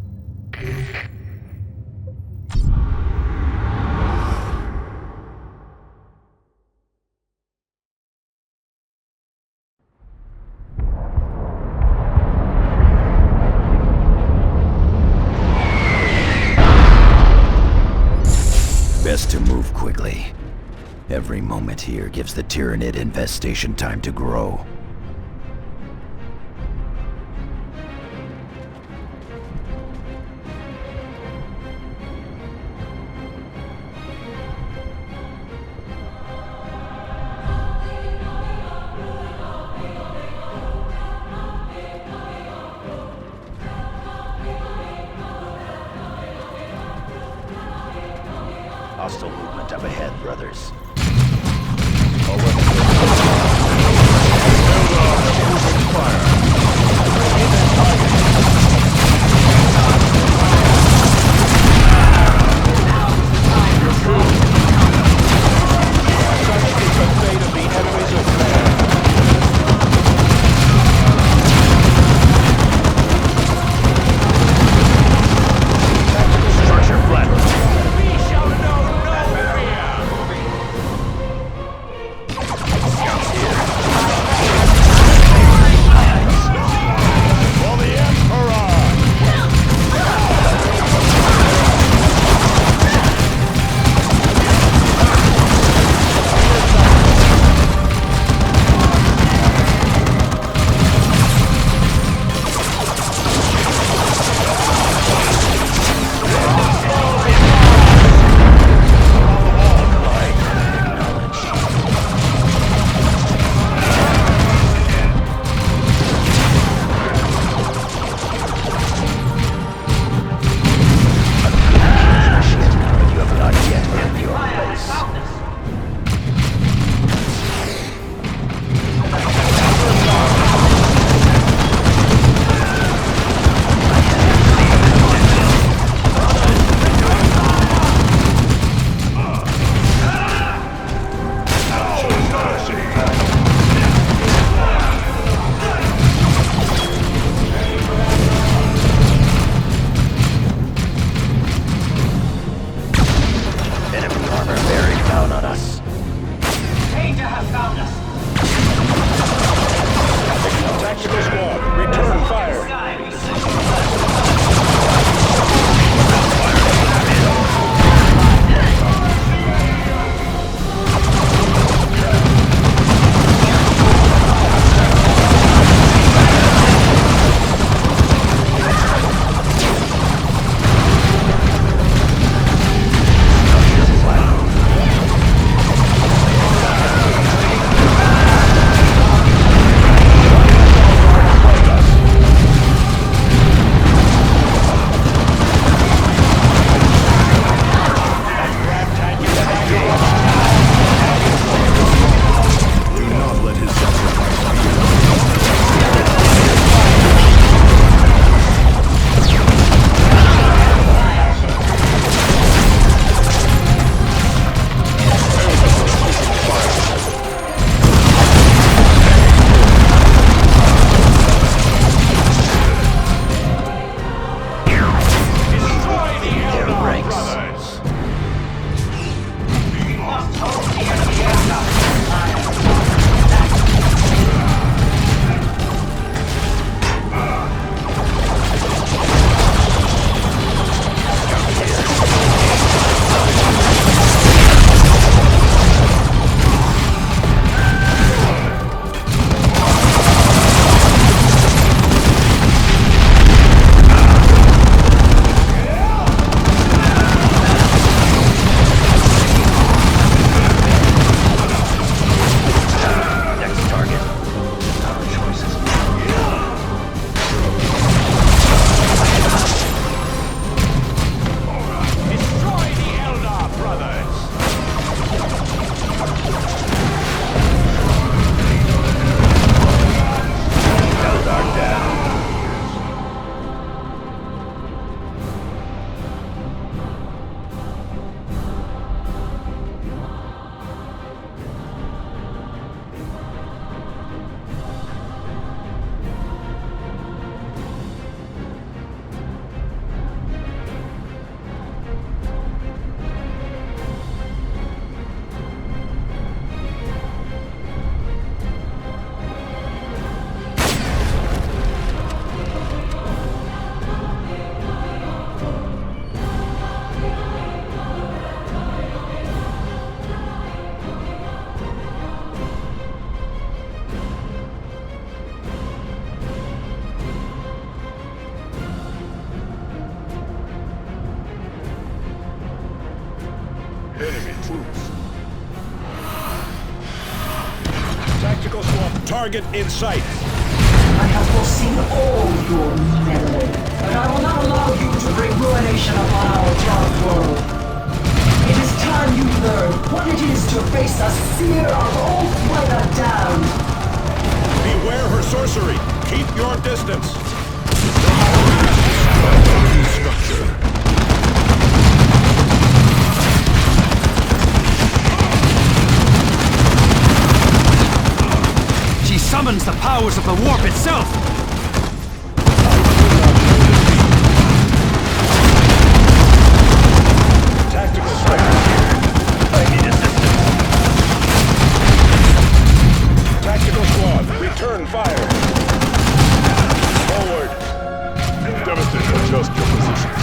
Best to move quickly. Every moment here gives the Tyranid infestation time to grow. Hostile movement up ahead, brothers. Target in sight. I have foreseen all your meddling, but I will not allow you to bring ruination upon our dark world. It is time you learn what it is to face a seer of oath by the damned. Beware her sorcery. Keep your distance. Structure. She summons the powers of the warp itself! Tactical strike. I need assistance. Tactical squad, return fire. Forward. Devastator, adjust your positions.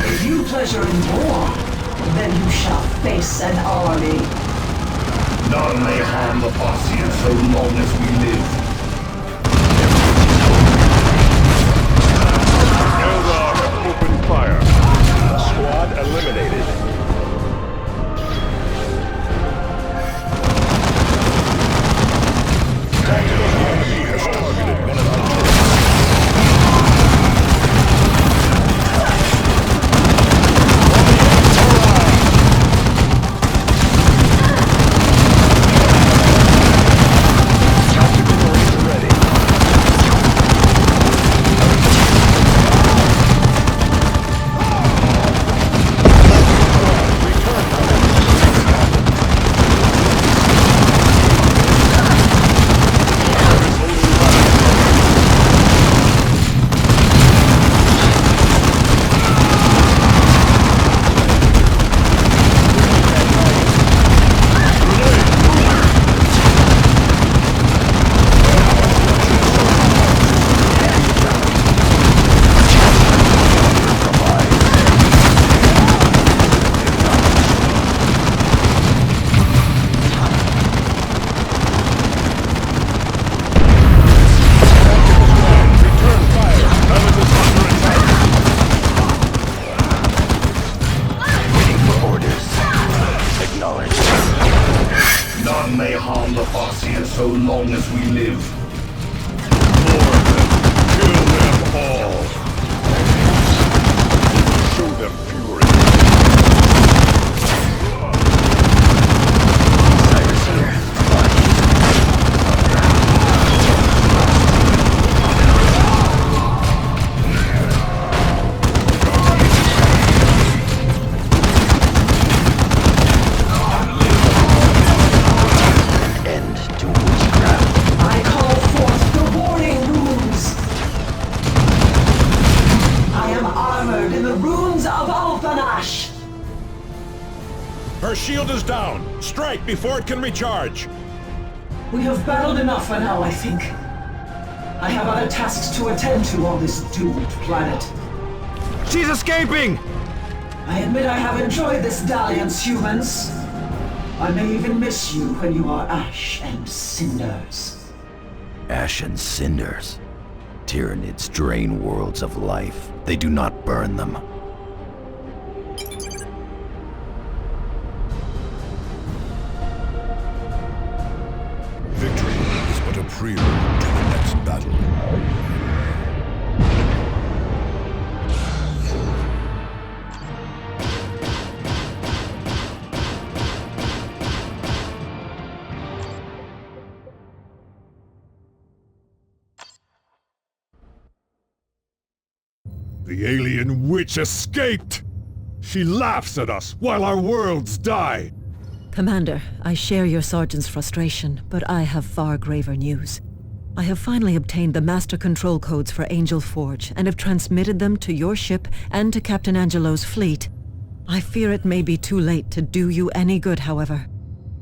If you pleasure in war, then you shall face an army. None may harm the Parthians so long as we live. Eldar, open fire. Squad eliminated. Tactical enemy has targeted one of our turrets. None may harm the Parthians so long as we live. Kill them all. Show them fury. Cyrus here. I call forth the warning runes. I am armored in the runes of Alphanash. Her shield is down. Strike before it can recharge. We have battled enough for now, I think. I have other tasks to attend to on this doomed planet. She's escaping! I admit I have enjoyed this dalliance, humans. I may even miss you when you are ash and cinders. Ash and cinders. Tyranids drain worlds of life. They do not burn them. Victory is but a prelude to the next battle. The alien witch escaped! She laughs at us while our worlds die! Commander, I share your sergeant's frustration, but I have far graver news. I have finally obtained the master control codes for Angel Forge and have transmitted them to your ship and to Captain Angelo's fleet. I fear it may be too late to do you any good, however.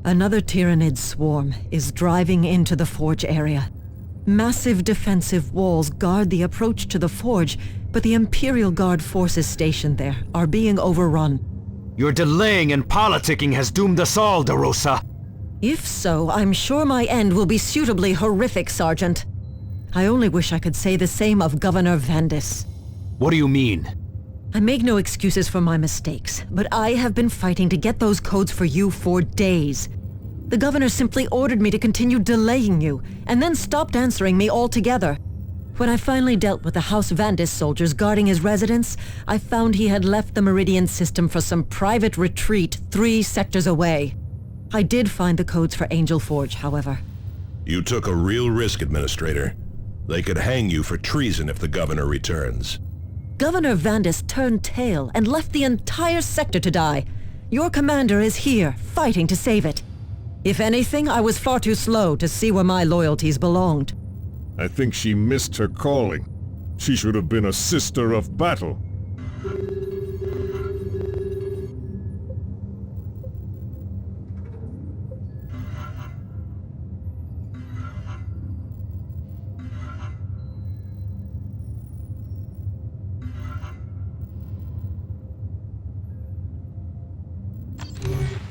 Another Tyranid swarm is driving into the Forge area. Massive defensive walls guard the approach to the Forge, but the Imperial Guard forces stationed there are being overrun. Your delaying and politicking has doomed us all, DeRosa. If so, I'm sure my end will be suitably horrific, Sergeant. I only wish I could say the same of Governor Vandis. What do you mean? I make no excuses for my mistakes, but I have been fighting to get those codes for you for days. The governor simply ordered me to continue delaying you, and then stopped answering me altogether. When I finally dealt with the House Vandis soldiers guarding his residence, I found he had left the Meridian system for some private retreat 3 sectors away. I did find the codes for Angel Forge, however. You took a real risk, Administrator. They could hang you for treason if the governor returns. Governor Vandis turned tail and left the entire sector to die. Your commander is here, fighting to save it. If anything, I was far too slow to see where my loyalties belonged. I think she missed her calling. She should have been a sister of battle.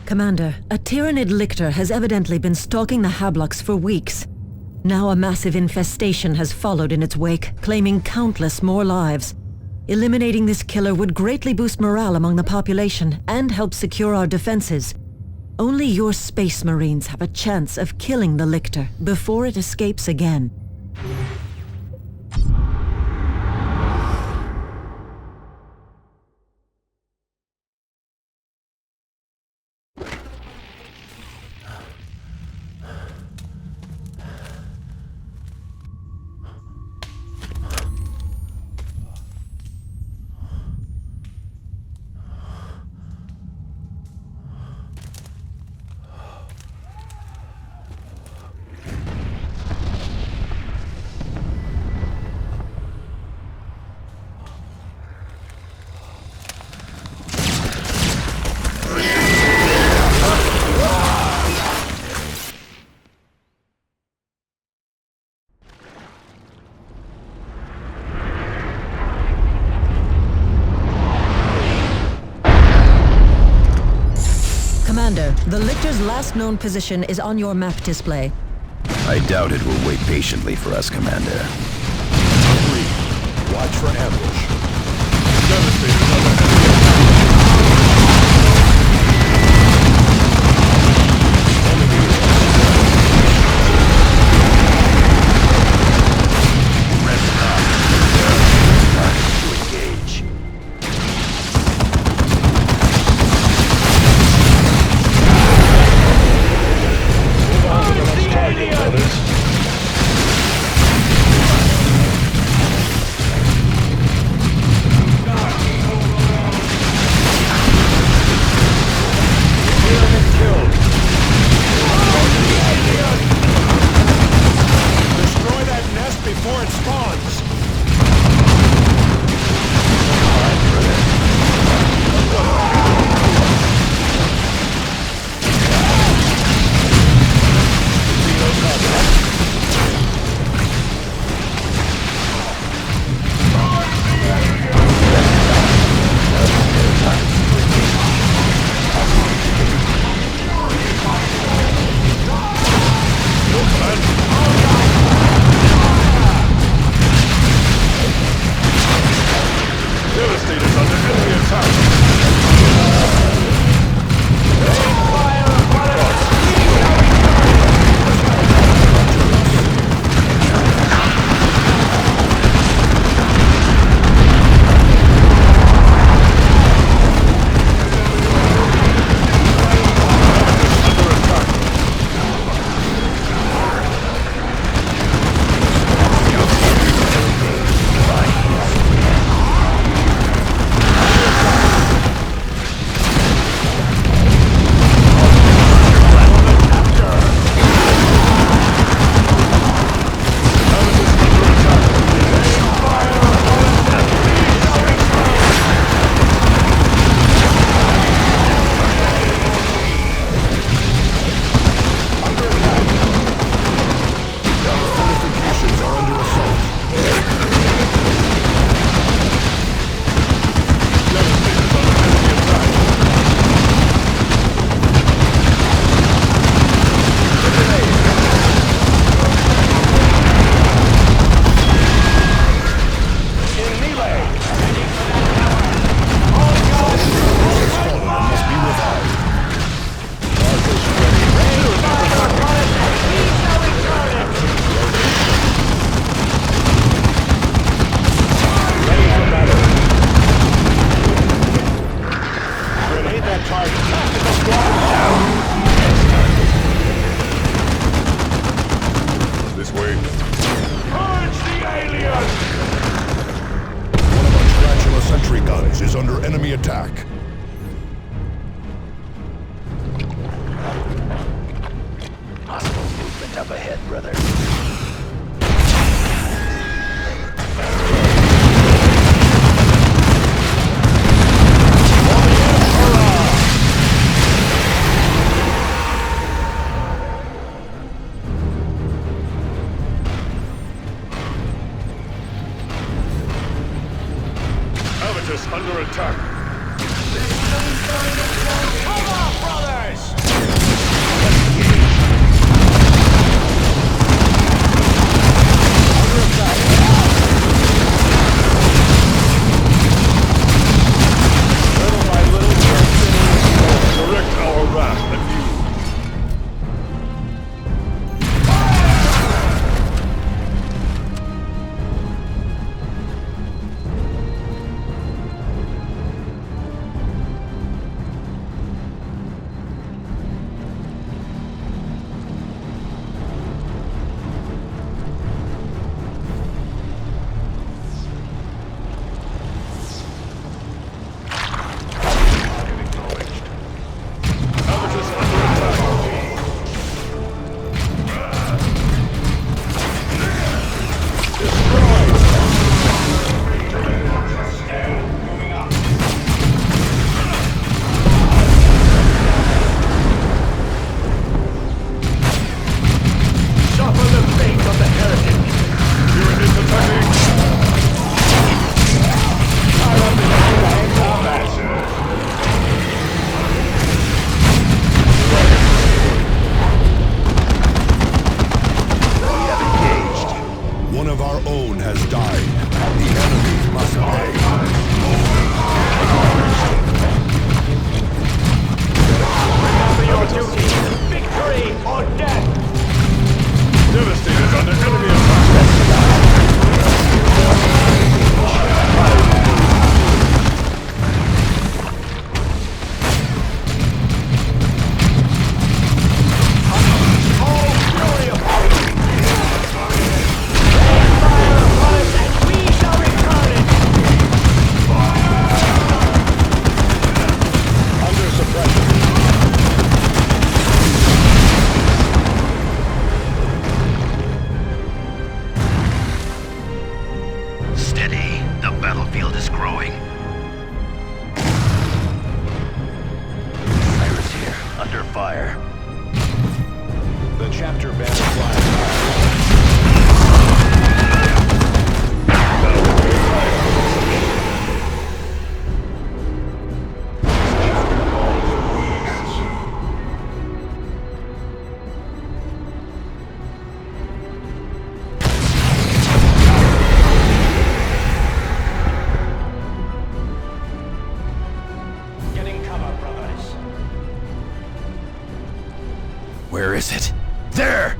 Commander, a Tyranid lictor has evidently been stalking the Hablocks for weeks. Now a massive infestation has followed in its wake, claiming countless more lives. Eliminating this killer would greatly boost morale among the population and help secure our defenses. Only your Space Marines have a chance of killing the lictor before it escapes again. Commander, the lictor's last known position is on your map display. I doubt it will wait patiently for us, Commander. Agreed. Watch for ambush. fire. The chapter banner flies. Where is it? There!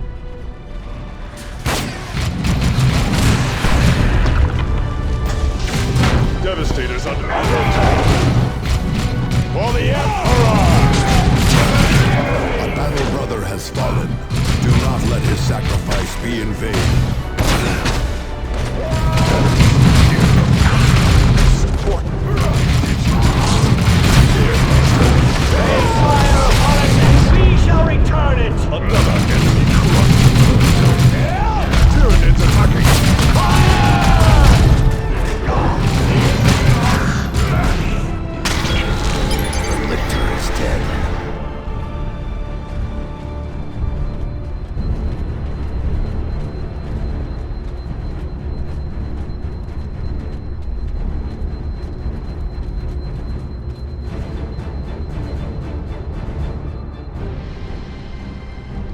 Devastator's under attack. For the Emperor! A battle brother has fallen. Do not let his sacrifice be in vain. We shall return it! Another enemy crushed. Tyranids attacking! The lictor is dead.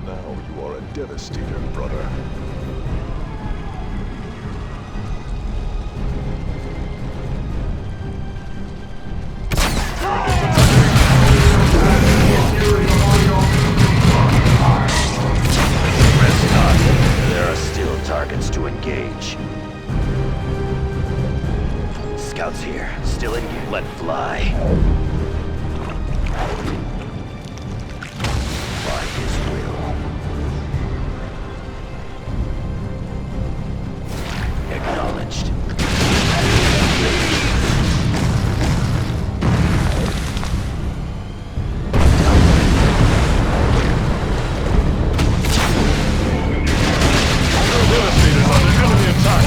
Now you are a devastator, brother. Rest not. There are still targets to engage. Scouts here. Still in you. Let fly. By his will. Acknowledged. Devastator's under enemy attack.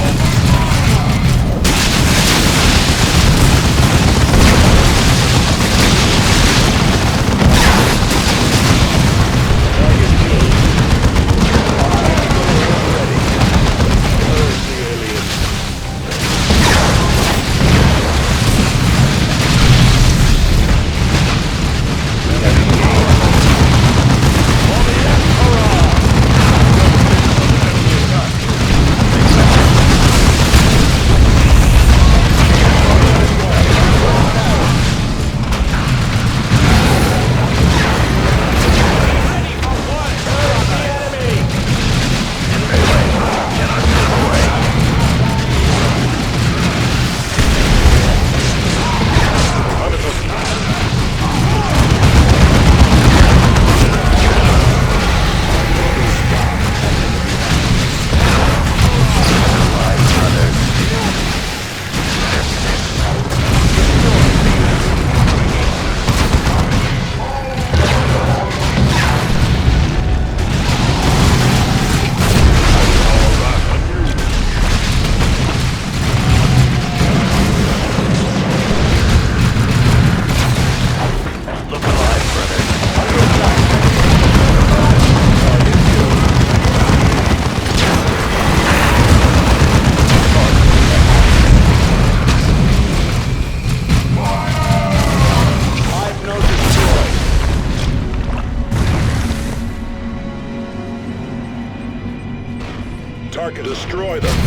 Target, destroy them.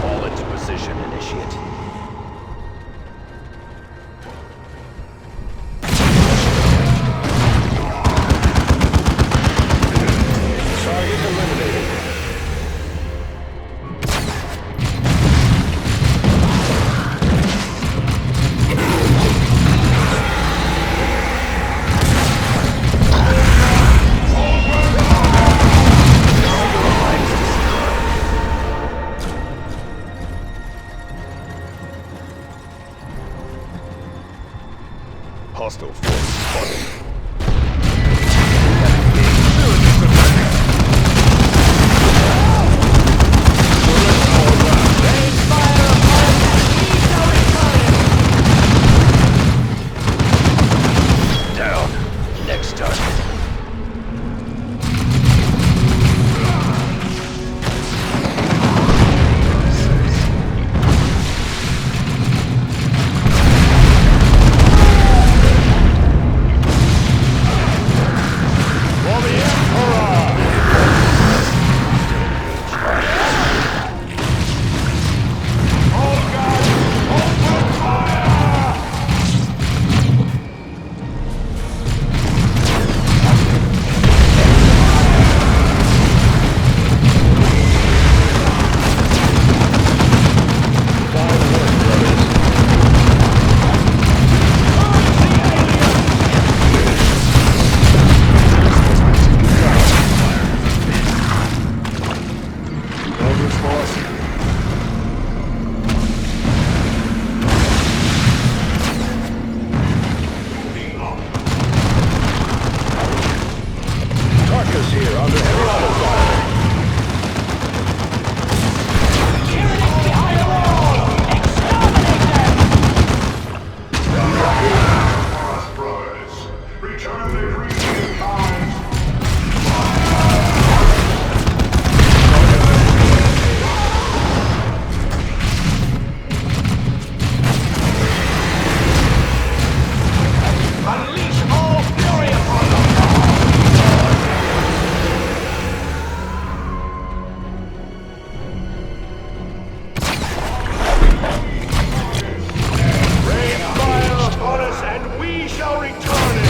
Fall into position, initiate. Target eliminated. Hostile force spotted. orders, boss. Tarkus here, under heavy auto fire. Tyranids behind the wall! Exterminate them! Return the green arms. Unleash all fury upon them! Rain fire upon us, and we shall return it!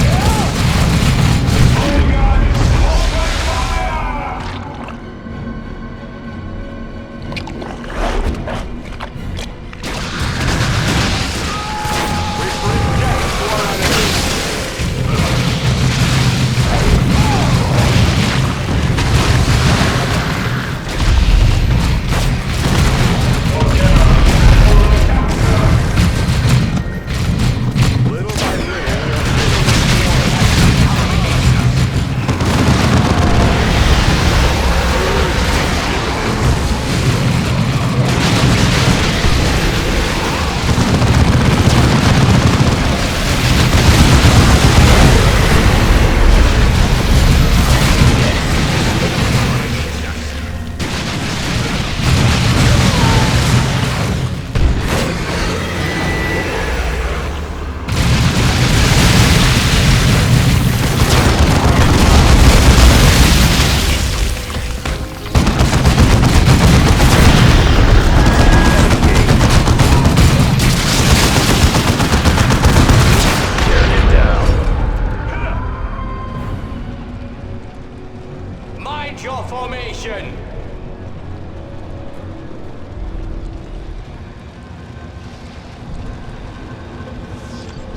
Mind your formation!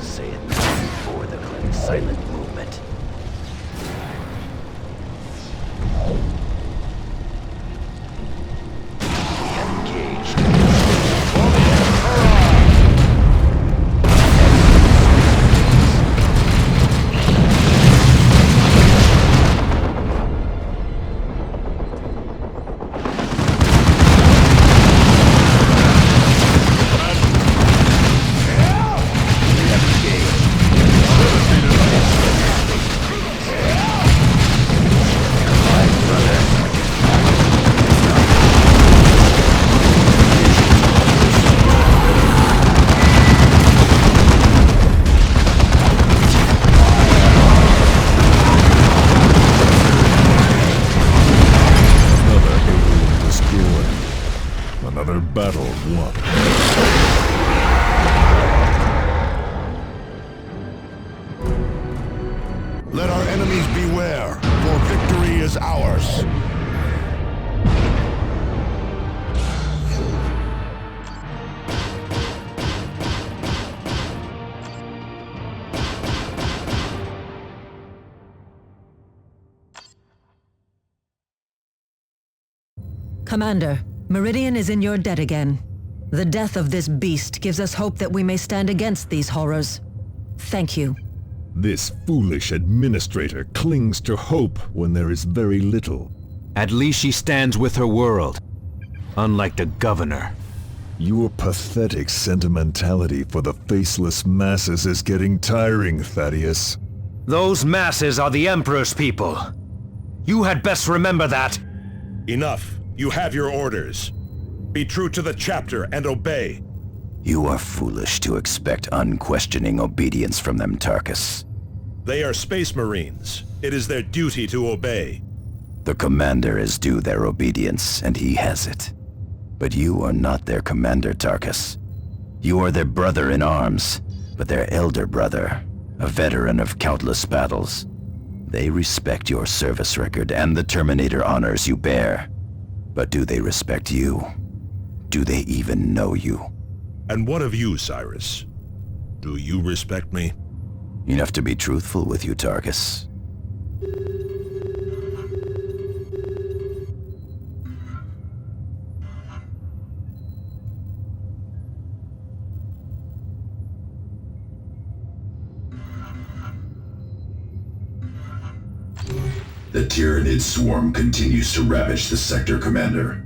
Say it before the silent movement. We have engaged. Another battle won. Let our enemies beware, for victory is ours. Commander, Meridian is in your debt again. The death of this beast gives us hope that we may stand against these horrors. Thank you. This foolish administrator clings to hope when there is very little. At least she stands with her world, unlike the governor. Your pathetic sentimentality for the faceless masses is getting tiring, Thaddeus. Those masses are the Emperor's people. You had best remember that. Enough. You have your orders. Be true to the chapter and obey. You are foolish to expect unquestioning obedience from them, Tarkus. They are Space Marines. It is their duty to obey. The commander is due their obedience, and he has it. But you are not their commander, Tarkus. You are their brother in arms, but their elder brother, a veteran of countless battles. They respect your service record and the Terminator honors you bear. But do they respect you? Do they even know you? And what of you, Cyrus? Do you respect me? Enough to be truthful with you, Tarkus. The Tyranid swarm continues to ravage the sector, Commander.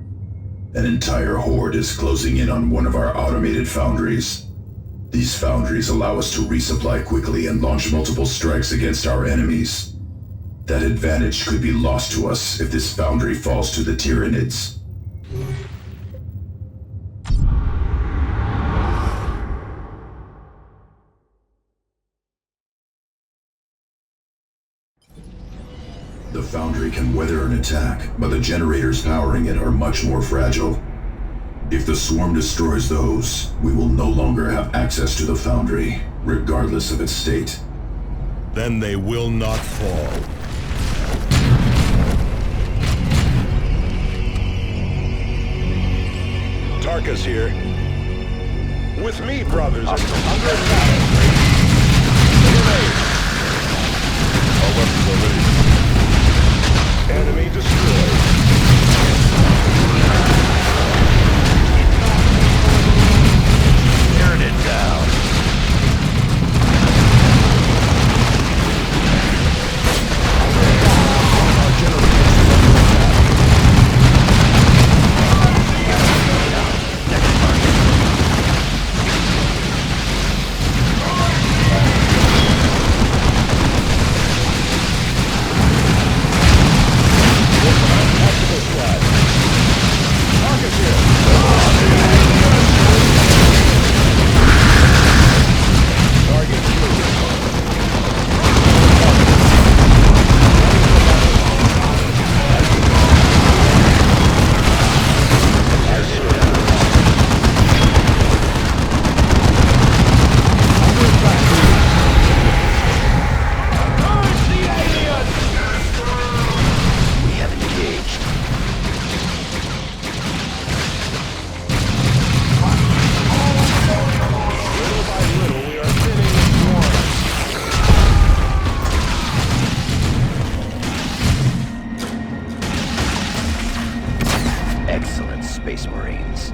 An entire horde is closing in on one of our automated foundries. These foundries allow us to resupply quickly and launch multiple strikes against our enemies. That advantage could be lost to us if this foundry falls to the Tyranids. The foundry can weather an attack, but the generators powering it are much more fragile. If the swarm destroys those, we will no longer have access to the foundry, regardless of its state. Then they will not fall. Tarkus here. With me, brothers, under attack. Our weapons are ready. Enemy destroyed. Turn it down. Our generators Excellent, Space Marines.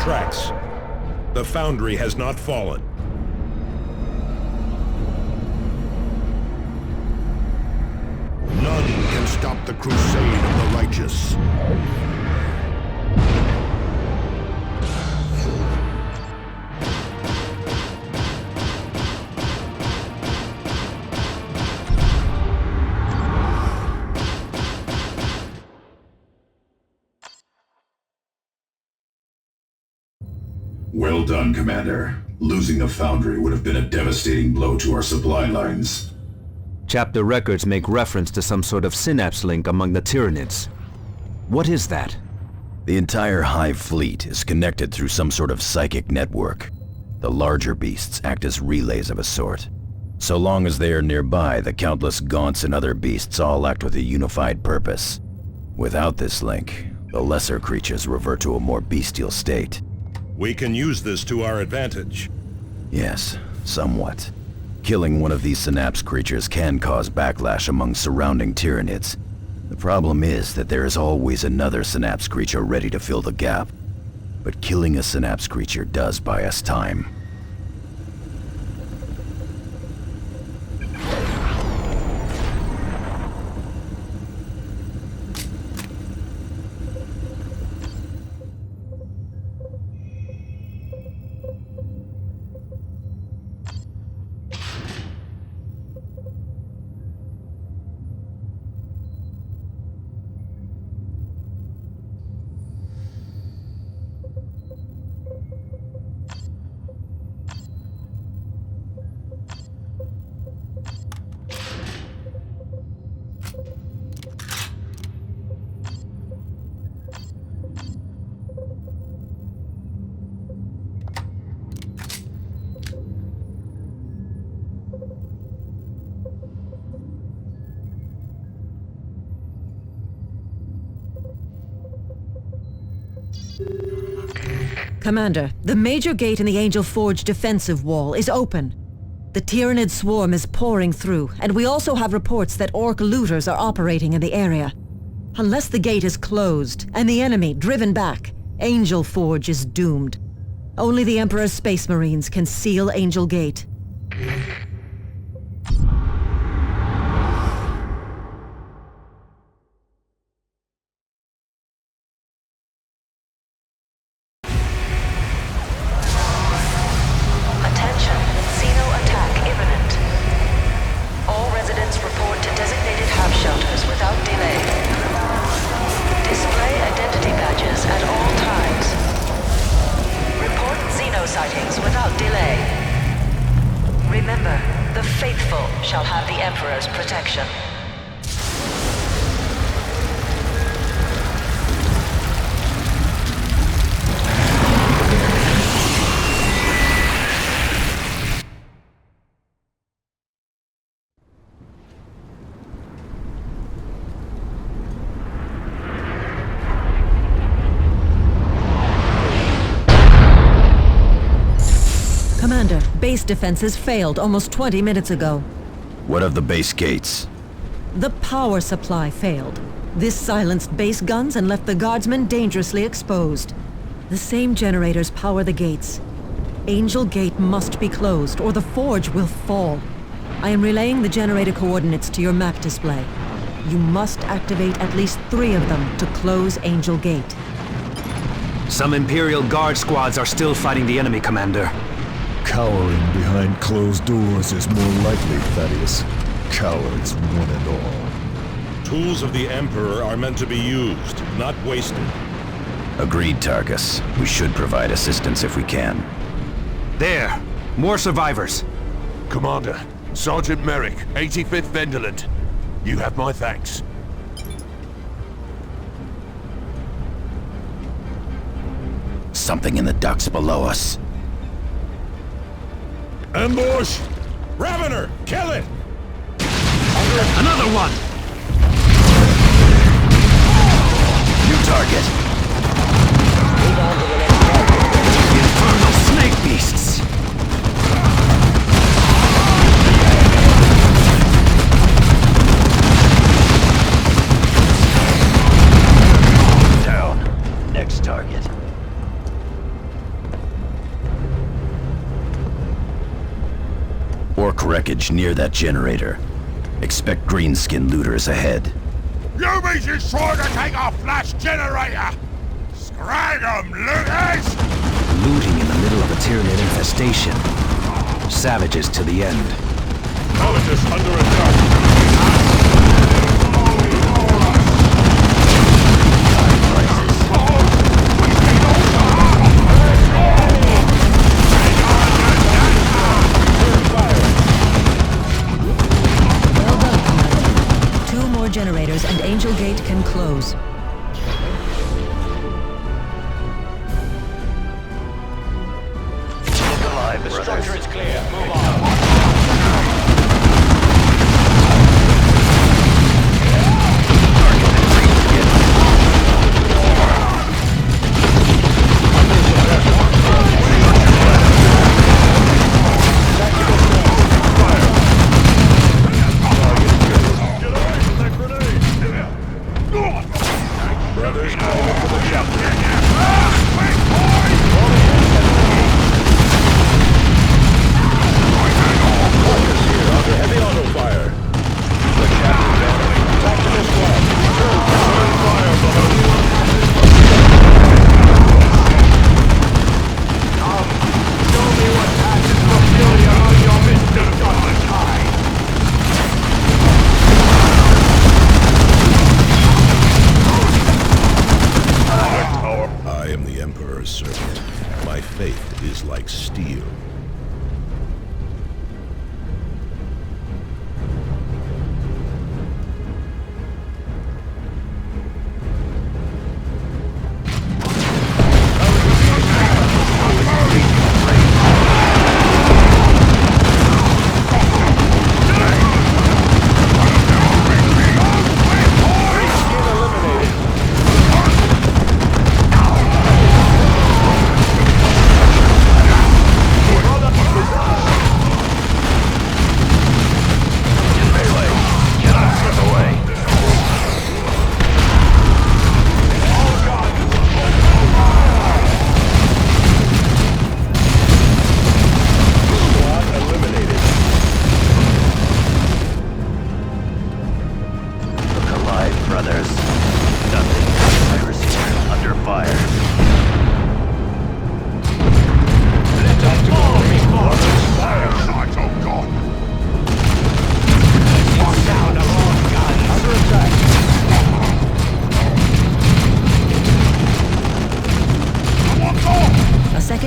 tracks. The Foundry has not fallen. None can stop the crusade of the righteous. Well done, Commander. Losing the Foundry would have been a devastating blow to our supply lines. Chapter records make reference to some sort of synapse link among the Tyranids. What is that? The entire Hive fleet is connected through some sort of psychic network. The larger beasts act as relays of a sort. So long as they are nearby, the countless Gaunts and other beasts all act with a unified purpose. Without this link, the lesser creatures revert to a more bestial state. We can use this to our advantage. Yes, somewhat. Killing one of these synapse creatures can cause backlash among surrounding Tyranids. The problem is that there is always another synapse creature ready to fill the gap. But killing a synapse creature does buy us time. Commander, the major gate in the Angel Forge defensive wall is open. The Tyranid swarm is pouring through, and we also have reports that Orc looters are operating in the area. Unless the gate is closed, and the enemy driven back, Angel Forge is doomed. Only the Emperor's Space Marines can seal Angel Gate. Sightings without delay. Remember, the faithful shall have the Emperor's protection. Commander, base defenses failed almost 20 minutes ago. What of the base gates? The power supply failed. This silenced base guns and left the guardsmen dangerously exposed. The same generators power the gates. Angel Gate must be closed, or the forge will fall. I am relaying the generator coordinates to your map display. You must activate at least 3 of them to close Angel Gate. Some Imperial Guard squads are still fighting the enemy, Commander. Cowering behind closed doors is more likely, Thaddeus. Cowards, one and all. Tools of the Emperor are meant to be used, not wasted. Agreed, Tarkus. We should provide assistance if we can. There! More survivors! Commander, Sergeant Merrick, 85th Venderland. You have my thanks. Something in the ducts below us. Ambush! Ravener! Kill it! Another one! New target! Move on to the next target. Infernal snake beasts! Down. Next target. package near that generator. Expect greenskin looters ahead. You mean she's trying to take our flash generator? Scrag 'em, looters! Looting in the middle of a Tyranid infestation. Savages to the end. Colossus under attack. Generators and Angel Gate can close. Alive, the structure is clear. Move on.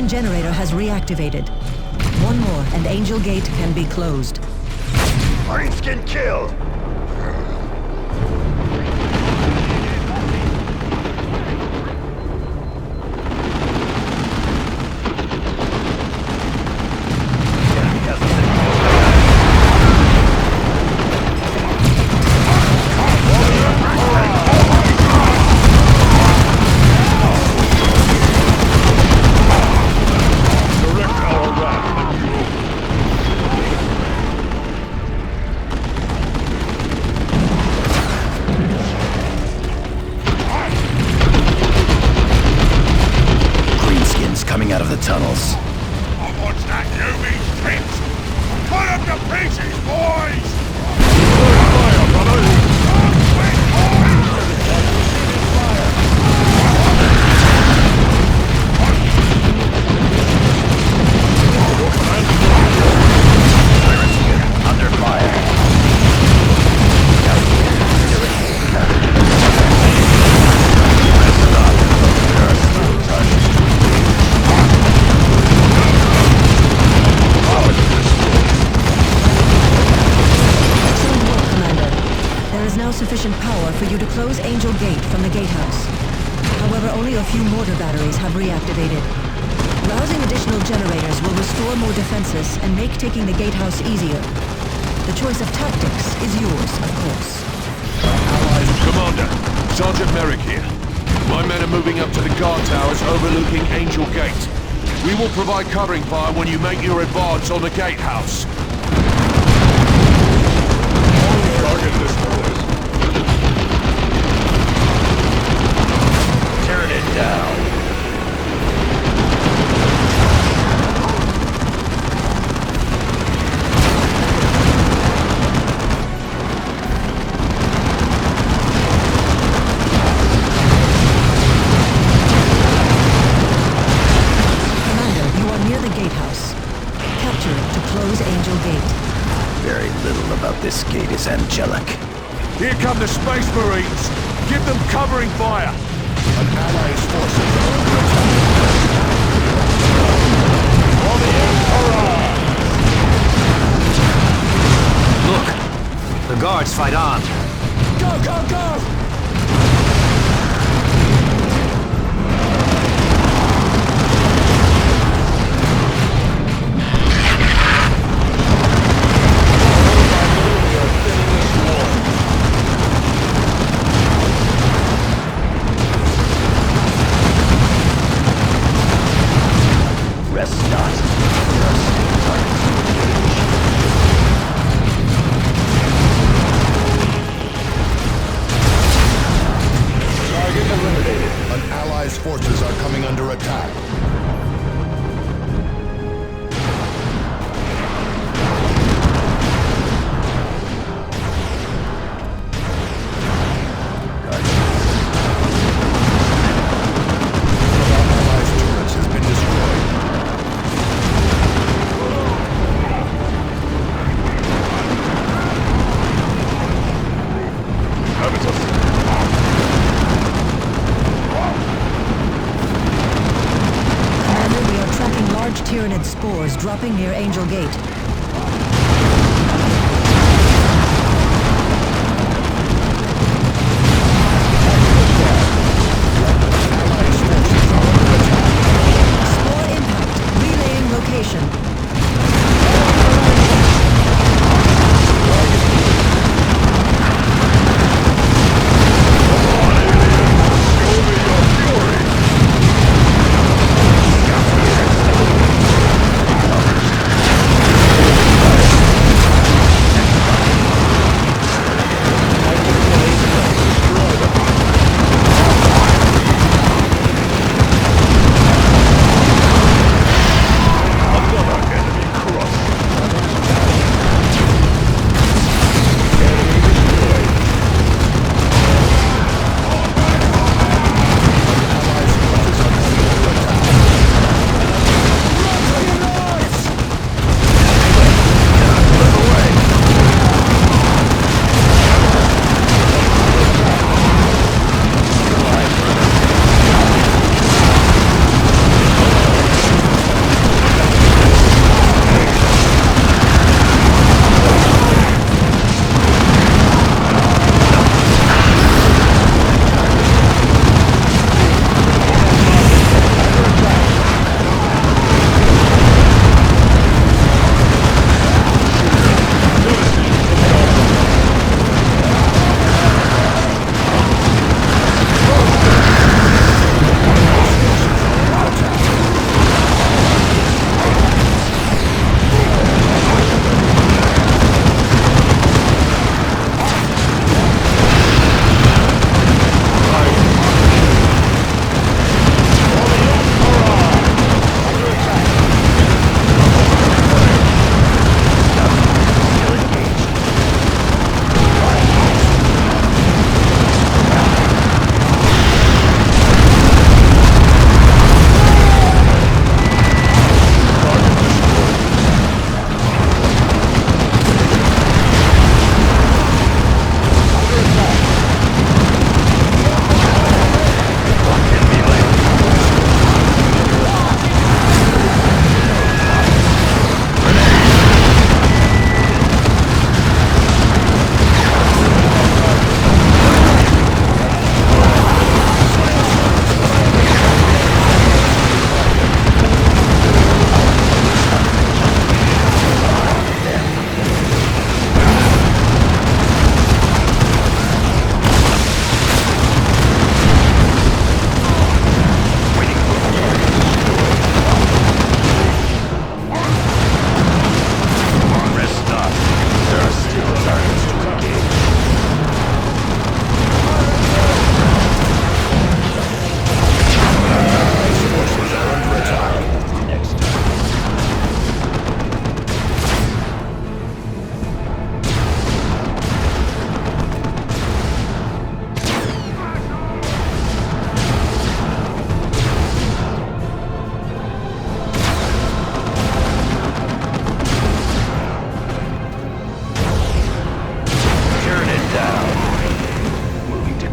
Generator has reactivated. One more and Angel Gate can be closed. Greenskin killed! Coming out of the tunnels. What's that, you mean, kids? Cut up to pieces, boys! Fire, brother! Under fire. Sufficient power for you to close Angel Gate from the gatehouse. However, only a few mortar batteries have reactivated. Rousing additional generators will restore more defenses and make taking the gatehouse easier. The choice of tactics is yours, of course. Commander, Sergeant Merrick here. My men are moving up to the guard towers overlooking Angel Gate. We will provide covering fire when you make your advance on the gatehouse. Target this place. Turn it down. is angelic. Here come the Space Marines! Give them covering fire! An ally's forces are under attack. For the Emperor! Look! The guards fight on! Go, go, go! Rest not. Target eliminated. An ally's forces are coming under attack. Tyranid spores dropping near Angel Gate. Spore impact. Relaying location.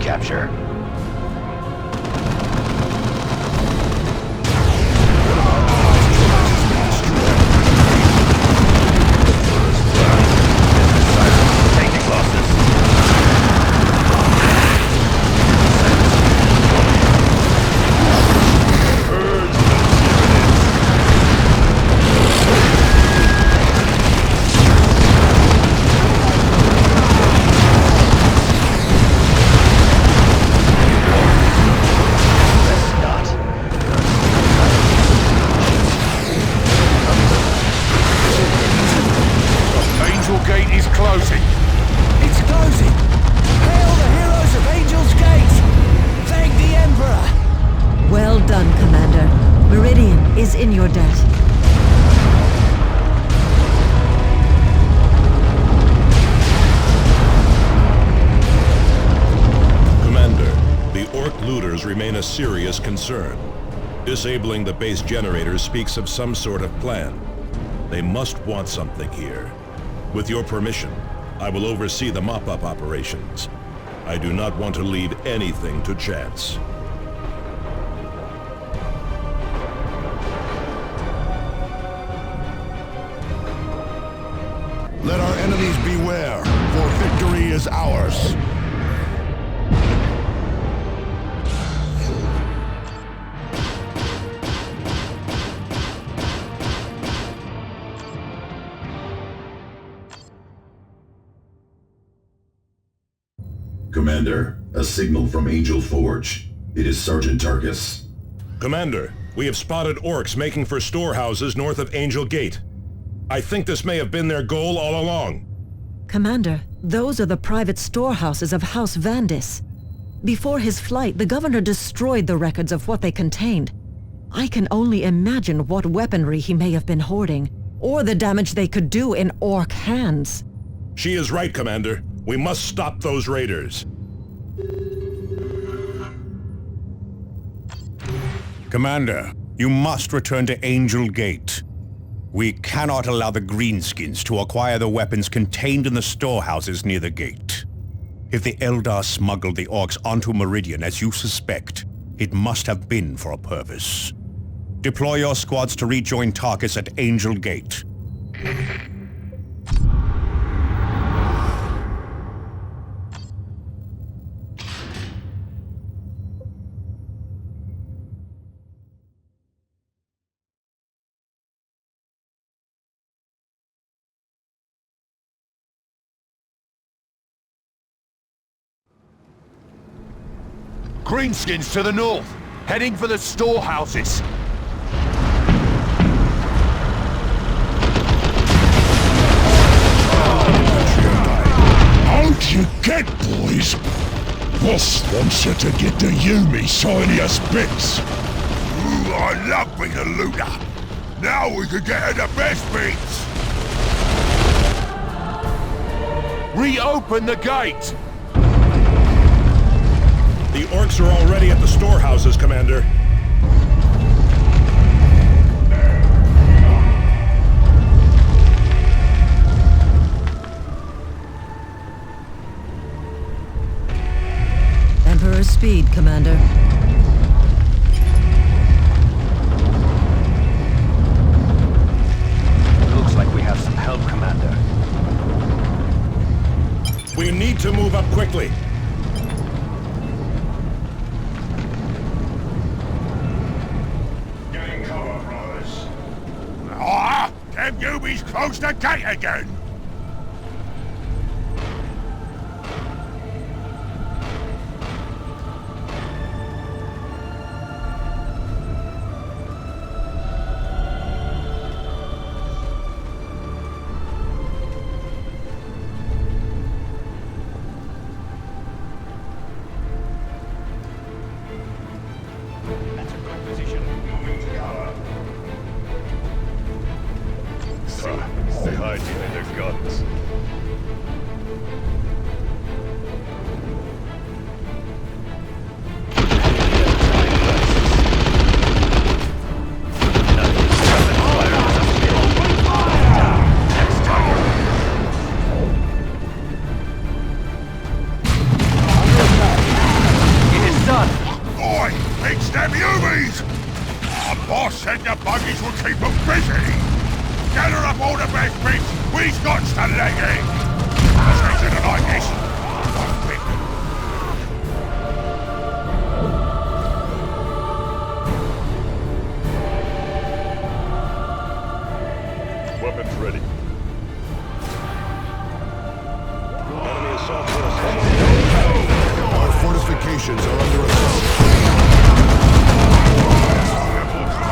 capture. In your debt. Commander, the Orc looters remain a serious concern. Disabling the base generators speaks of some sort of plan. They must want something here. With your permission, I will oversee the mop-up operations. I do not want to leave anything to chance. Let our enemies beware, for victory is ours. Commander, a signal from Angel Forge. It is Sergeant Tarkus. Commander, we have spotted orcs making for storehouses north of Angel Gate. I think this may have been their goal all along. Commander, those are the private storehouses of House Vandis. Before his flight, the governor destroyed the records of what they contained. I can only imagine what weaponry he may have been hoarding, or the damage they could do in orc hands. She is right, Commander. We must stop those raiders. Commander, you must return to Angel Gate. We cannot allow the Greenskins to acquire the weapons contained in the storehouses near the gate. If the Eldar smuggled the orcs onto Meridian as you suspect, it must have been for a purpose. Deploy your squads to rejoin Tarkus at Angel Gate. Greenskins to the north, heading for the storehouses. How'd you get, boys? Boss wants you to get to you, me shiniest bits. Ooh, I love being a looter. Now we can get her the best bits. Reopen the gate! The orcs are already at the storehouses, Commander. Emperor's speed, Commander. Looks like we have some help, Commander. We need to move up quickly. Them newbies close the gate again! That's a good position. Moving to cover. They hide in the said the buggies will keep them busy. Gather up all the best bits. We've got to leg in. Let's get to the like this. Weapons ready. Enemy assault force. Our fortifications are under assault.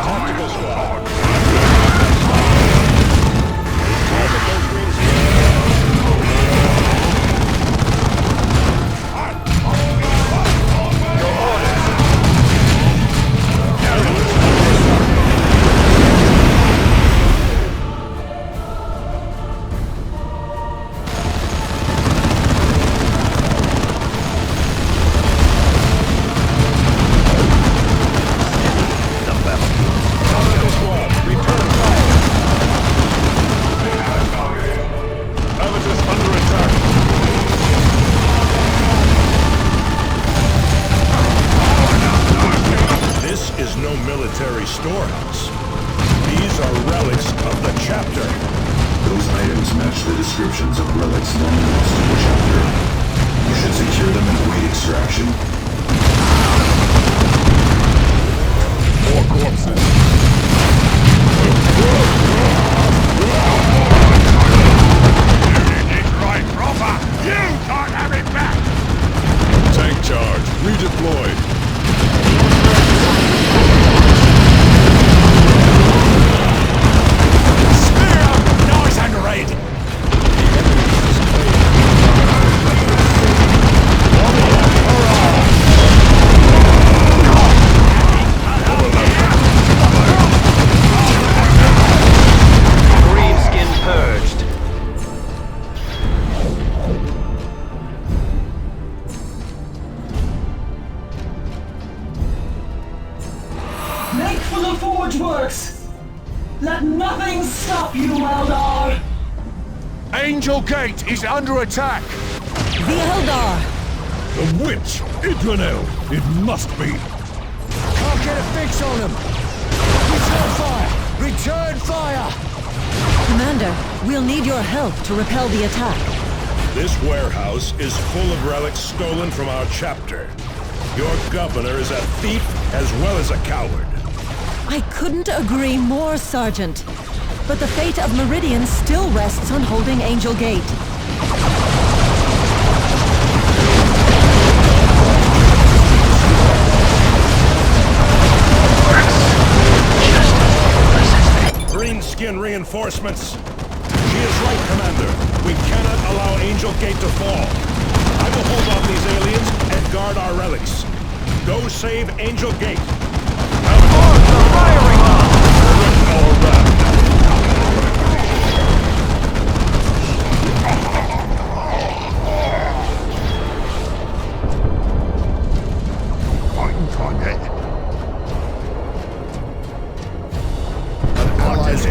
Tactical squad. Military storehouse. These are relics of the chapter. Those items match the descriptions of relics long lost in the chapter. You should secure them and await extraction. More corpses. You did it right, proper. You can't have it back. Tank charge. Redeployed. Make for the Forge Works! Let nothing stop you, Eldar! Angel Gate is under attack! The Eldar! The witch! Idranel! It must be! Can't get a fix on them! Return fire! Return fire! Commander, we'll need your help to repel the attack. This warehouse is full of relics stolen from our chapter. Your governor is a thief as well as a coward. I couldn't agree more, Sergeant. But the fate of Meridian still rests on holding Angel Gate. Greenskin reinforcements. She is right, Commander. We cannot allow Angel Gate to fall. I will hold off these aliens and guard our relics. Go save Angel Gate. Firing on! Fighting target. An allies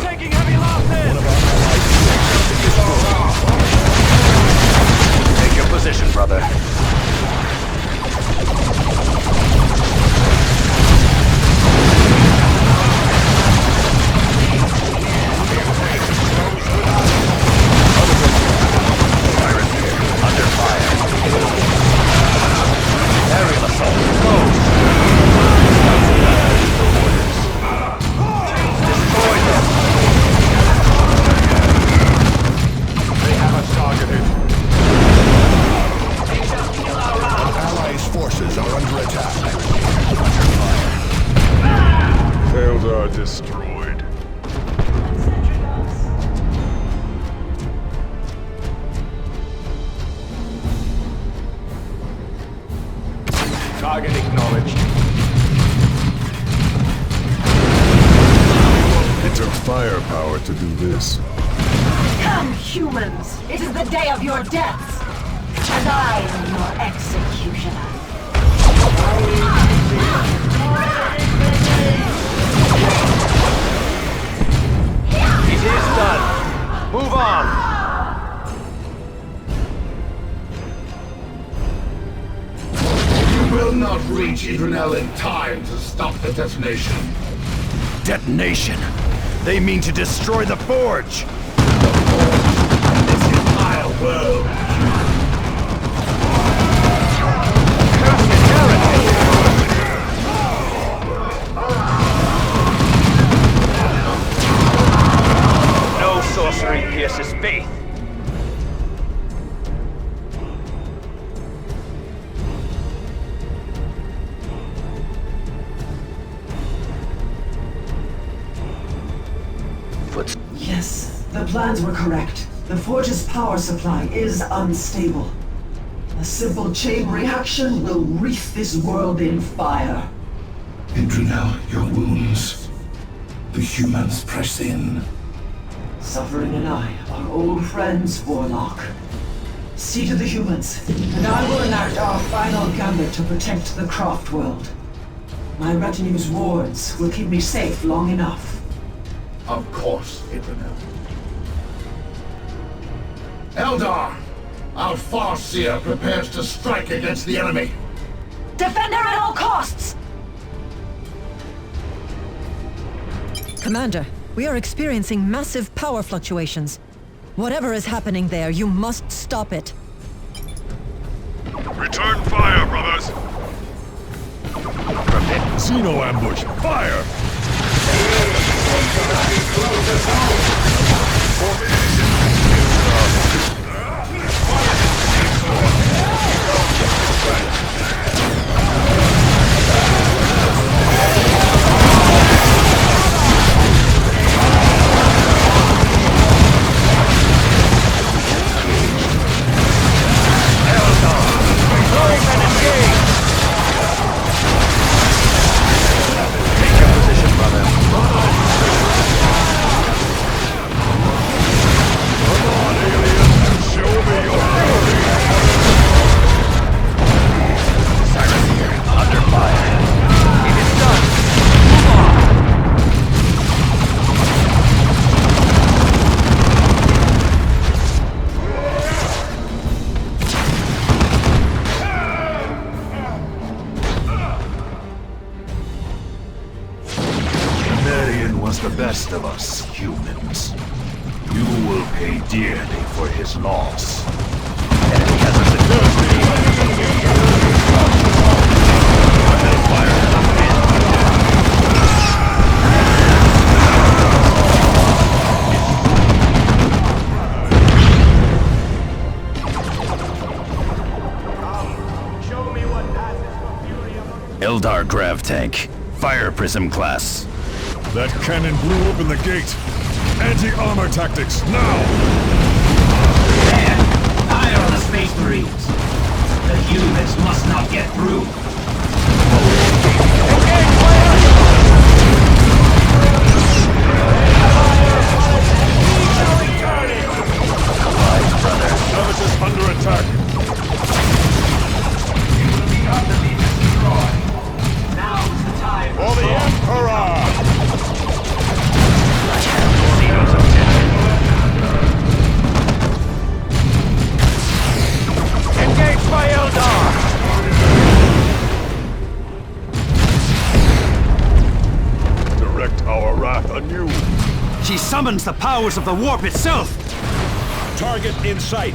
Taking heavy losses! Take your position, brother. Under fire. Aerial assault. Close. Destroy them. They have us targeted. Allies' forces are under attack. Eldar destroyed. Target acknowledged. It took firepower to do this. Come, humans! It is the day of your deaths! and I am your executioner. It is done. Move on. You will not reach Idrinel in time to stop the detonation. Detonation? They mean to destroy the forge! This entire world. No sorcery pierces faith. Yes, the plans were correct. The forge's power supply is unstable. A simple chain reaction will wreath this world in fire. Idrinel, your wounds. The humans press in. Suffering and I are old friends, Warlock. See to the humans, and I will enact our final gambit to protect the craft world. My retinue's wards will keep me safe long enough. Of course, Idrinel. Eldar! Our Farseer prepares to strike against the enemy. Defend her at all costs! Commander, we are experiencing massive power fluctuations. Whatever is happening there, you must stop it. Return fire, brothers! Xeno ambush! Fire! The best of us, humans. You will pay dearly for his loss. Enemy has us Eldar Grav Tank, Fire Prism class. That cannon blew open the gate! Anti-armor tactics, now! There! Fire on the Space Marines! The humans must not get through! Engage fire! Service is under attack! You will be utterly destroyed! Now's the time! For the Emperor! Engage by Eldar! Direct our wrath anew. She summons the powers of the warp itself! Target in sight.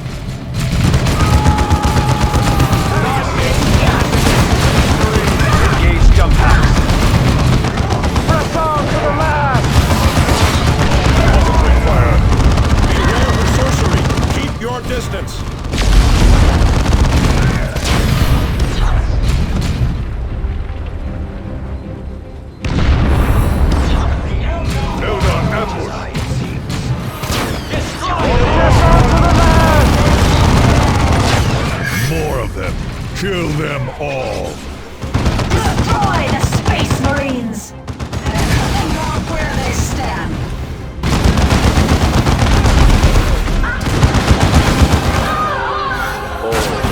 Engage jump packs. Press on to the last! Fire. Beware of sorcery. Keep your distance. Eldar ambush. More of them. Kill them all. Destroy the Space Marines! Mark where they stand! Oh.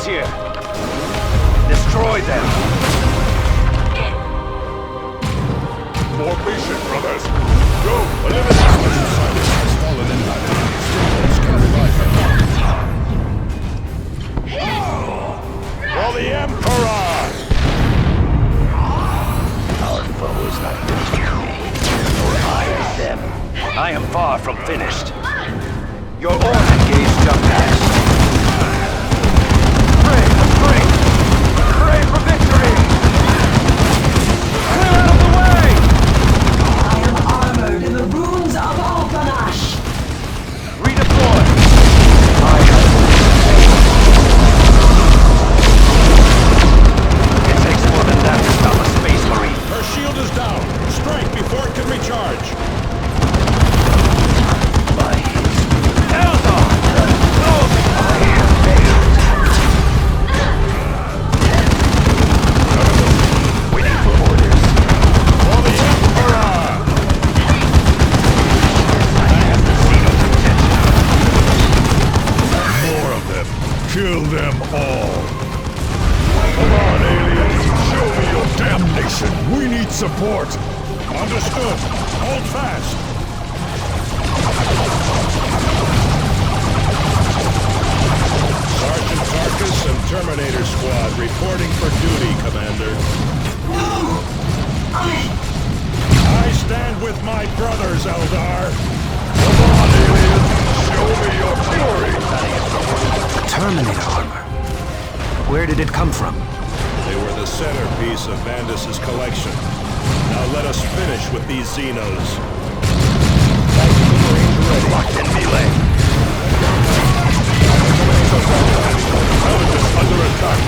enemies here. Destroy them. Formation, brothers! Go! Eliminate! Has fallen in battle. For the Emperor! Our foe is not finished with me, nor I with them. I am far from finished. Your order gauge just passed. Pray for strength! Pray for victory! Clear out of the way! I am armored in the ruins of Alpanash. Redeploy! It takes more than that to stop a space marine. Her shield is down. Strike before it can recharge. Kill them all! Come on, aliens! Show me your damnation! We need support! Understood. Hold fast. Sergeant Tarkus and Terminator Squad reporting for duty, Commander. No! I stand with my brothers, Eldar. Come on, aliens! Show me your fury! Terminator armor. Where did it come from? They were the centerpiece of Vandus' collection. Now let us finish with these Xenos. Locked in melee. Intelligence under attack.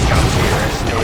Scouts here are still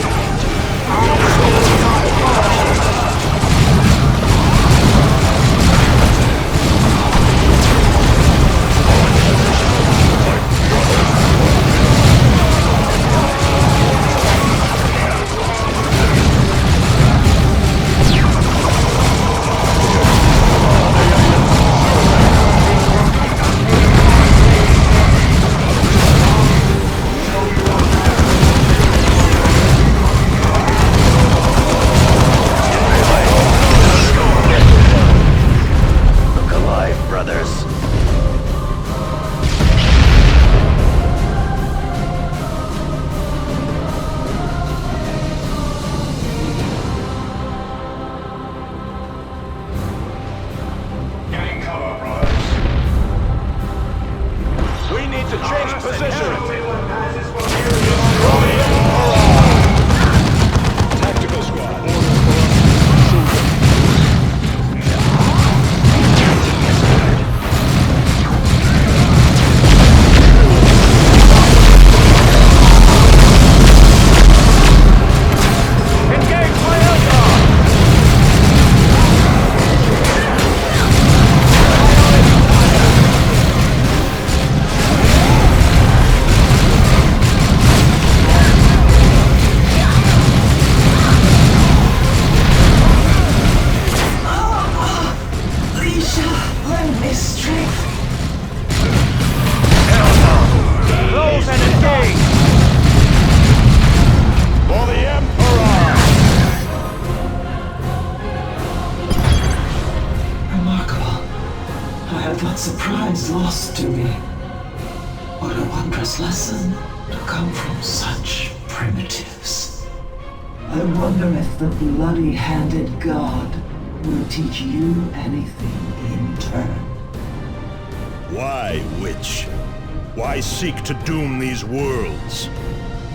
surprise lost to me. What a wondrous lesson to come from such primitives. I wonder if the bloody-handed god will teach you anything in turn. Why, witch? Why seek to doom these worlds?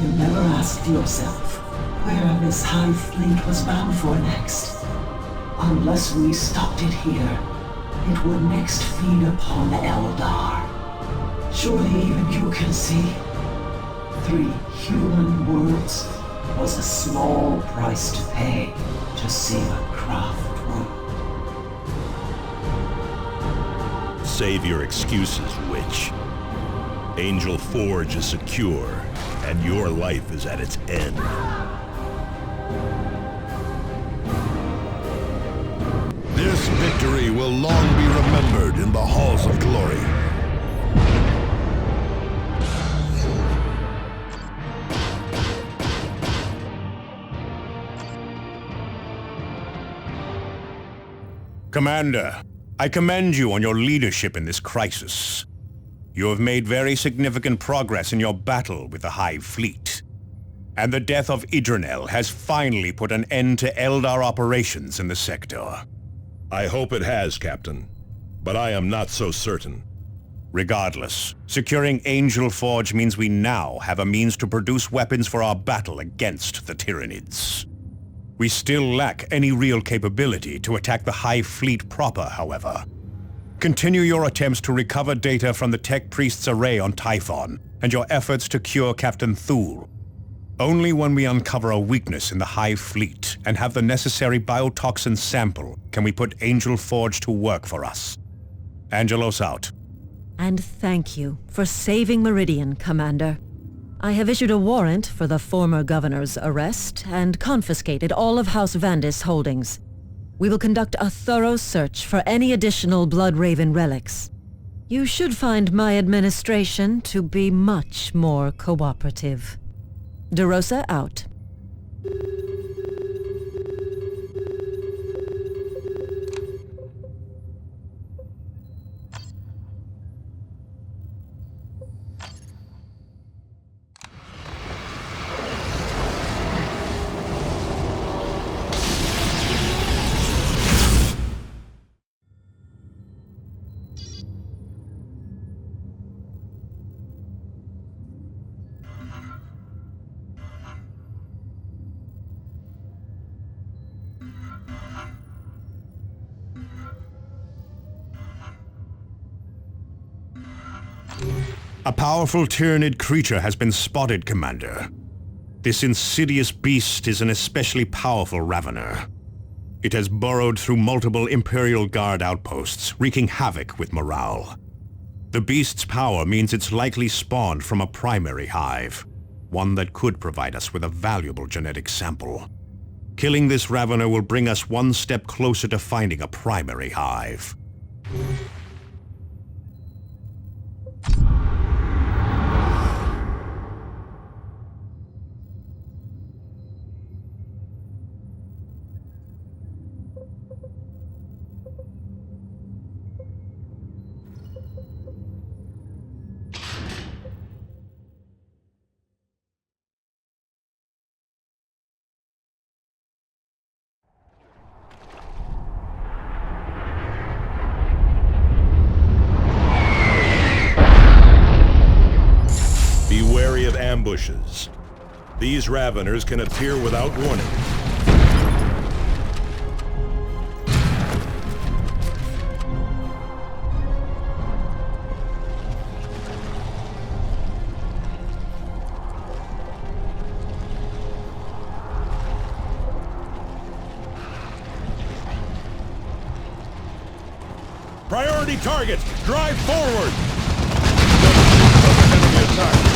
You never asked yourself where this hive fleet was bound for next. Unless we stopped it here, it would next feed upon Eldar. Surely even you can see. 3 human worlds was a small price to pay to save a craft world. Save your excuses, witch. Angel Forge is secure, and your life is at its end. This victory will long be remembered in the halls of glory. Commander, I commend you on your leadership in this crisis. You have made very significant progress in your battle with the Hive Fleet. And the death of Idranel has finally put an end to Eldar operations in the sector. I hope it has, Captain. But I am not so certain. Regardless, securing Angel Forge means we now have a means to produce weapons for our battle against the Tyranids. We still lack any real capability to attack the Hive Fleet proper, however. Continue your attempts to recover data from the Tech Priest's array on Typhon, and your efforts to cure Captain Thule. Only when we uncover a weakness in the Hive Fleet and have the necessary biotoxin sample can we put Angel Forge to work for us. Angelos out. And thank you for saving Meridian, Commander. I have issued a warrant for the former governor's arrest and confiscated all of House Vandis' holdings. We will conduct a thorough search for any additional Bloodraven relics. You should find my administration to be much more cooperative. DeRosa out. A powerful Tyranid creature has been spotted, Commander. This insidious beast is an especially powerful Ravener. It has burrowed through multiple Imperial Guard outposts, wreaking havoc with morale. The beast's power means it's likely spawned from a primary hive, one that could provide us with a valuable genetic sample. Killing this Ravener will bring us one step closer to finding a primary hive. Be wary of ambushes. These Raveners can appear without warning. Priority targets! Drive forward! Enemy attack!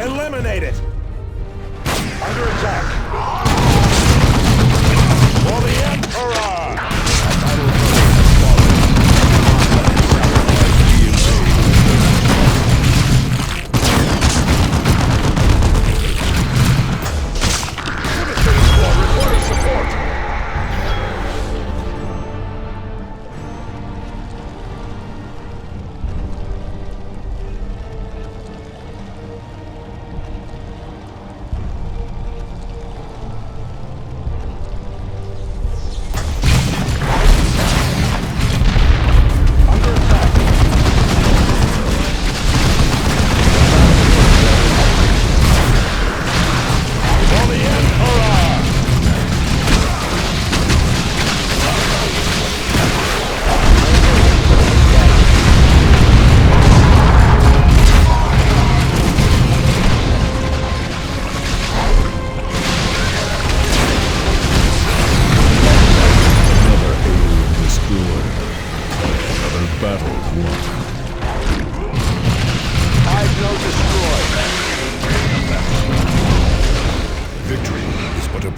Eliminate it! Under attack! For the Emperor! Citizens will require support!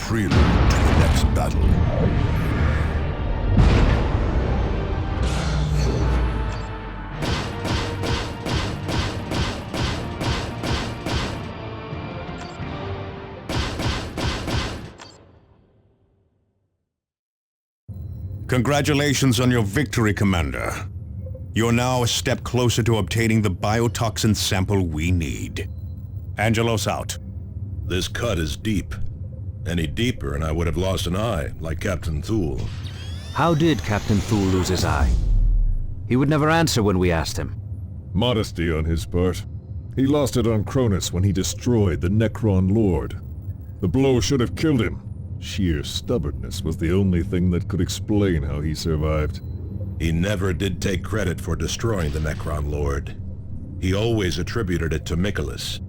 prelude to the next battle. Congratulations on your victory, Commander. You're now a step closer to obtaining the biotoxin sample we need. Angelos out. This cut is deep. Any deeper and I would have lost an eye, like Captain Thule. How did Captain Thule lose his eye? He would never answer when we asked him. Modesty on his part. He lost it on Cronus when he destroyed the Necron Lord. The blow should have killed him. Sheer stubbornness was the only thing that could explain how he survived. He never did take credit for destroying the Necron Lord. He always attributed it to Michaelis.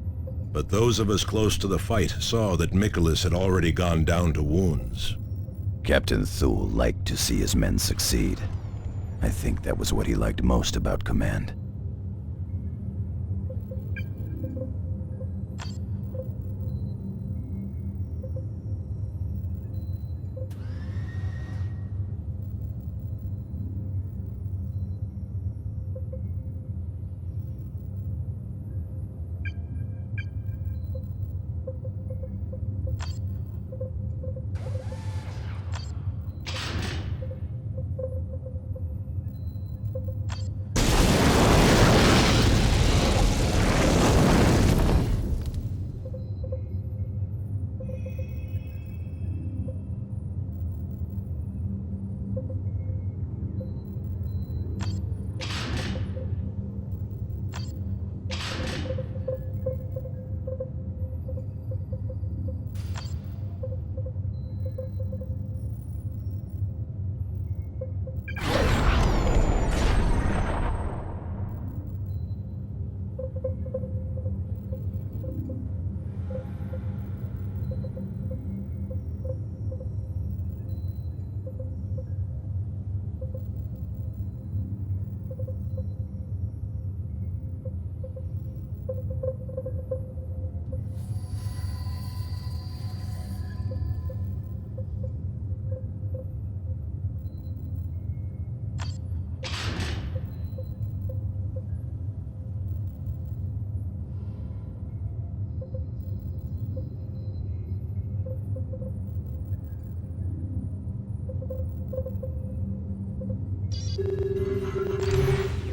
But those of us close to the fight saw that Michaelis had already gone down to wounds. Captain Thule liked to see his men succeed. I think that was what he liked most about command.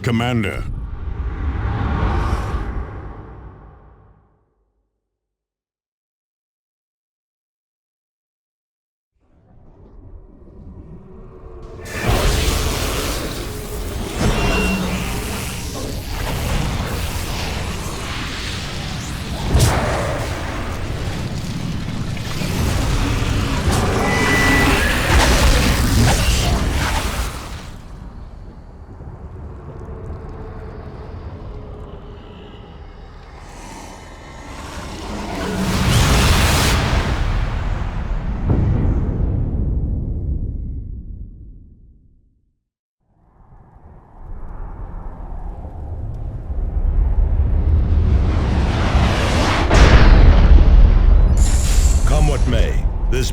Commander.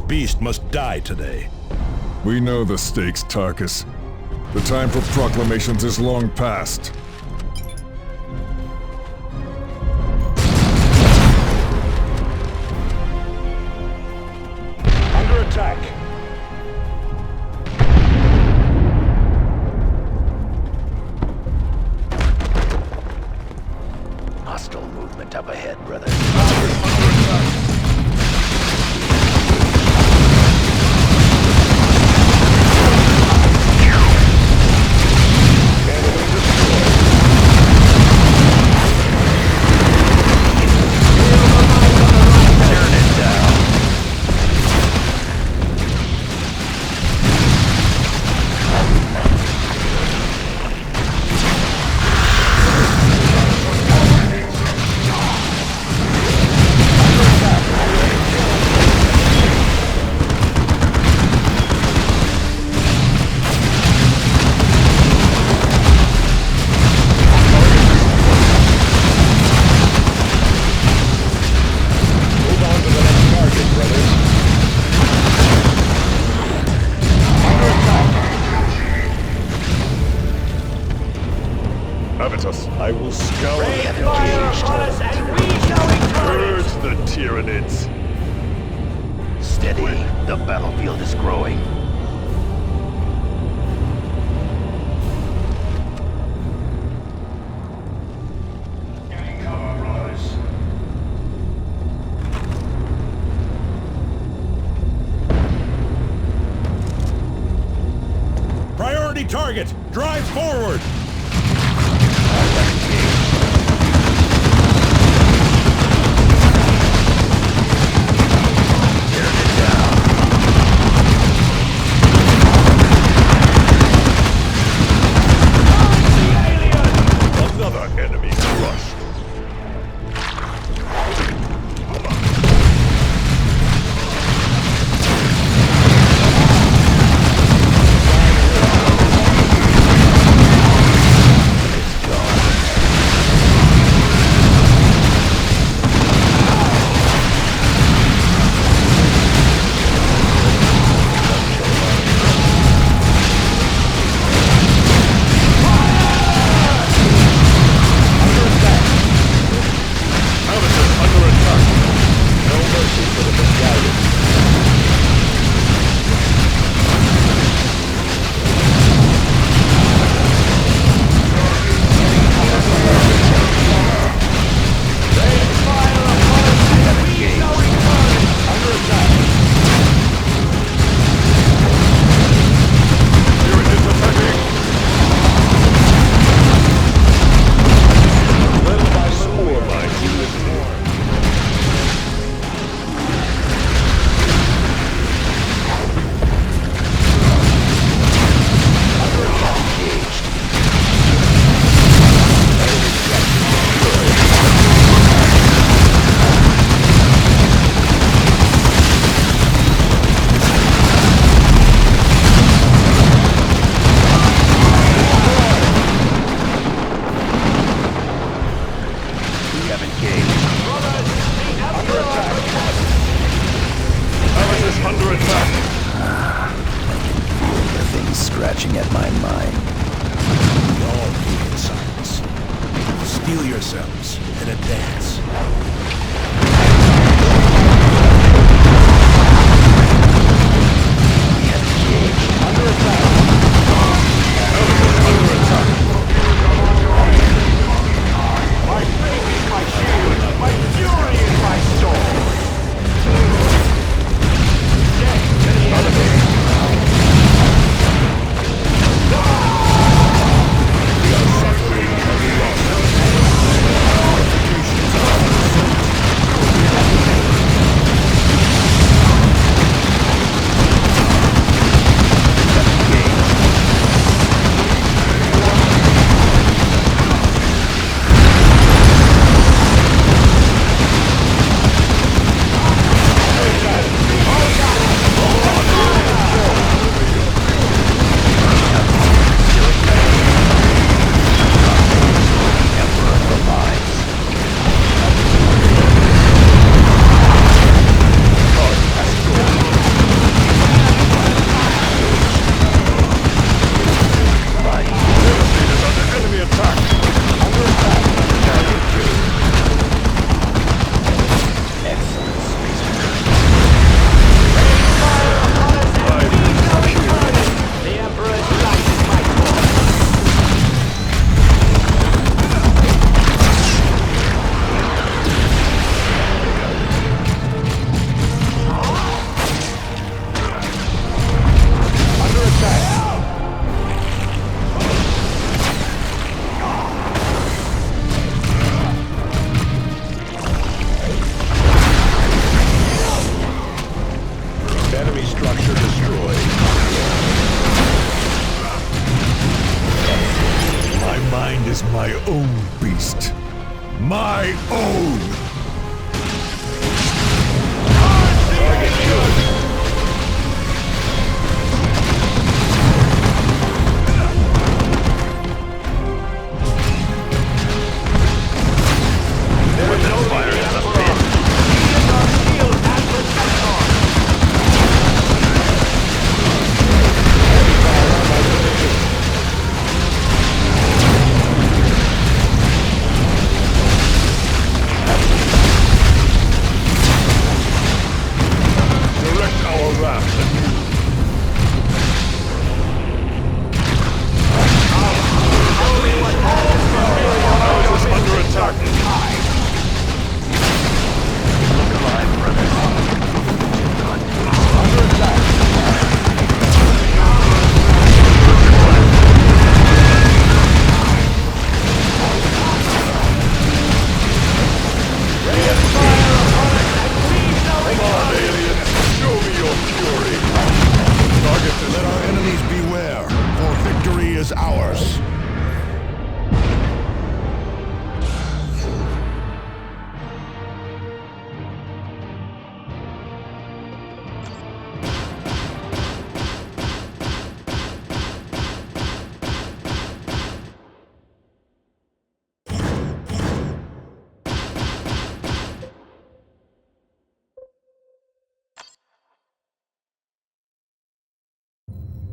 beast must die today. We know the stakes, Tarkus. The time for proclamations is long past. Under attack. Hostile movement up ahead, brother. I will scour Purge the Tyranids. Steady. The battlefield is growing. Getting cover, brothers. Priority target! Drive forward! Another enemy crushed. Scratching at my mind. We all move in silence. Steel yourselves and advance. Under attack. Under attack. My faith is my shield. My fury is my sword. Death to the enemy. We are suffering heavy losses. own!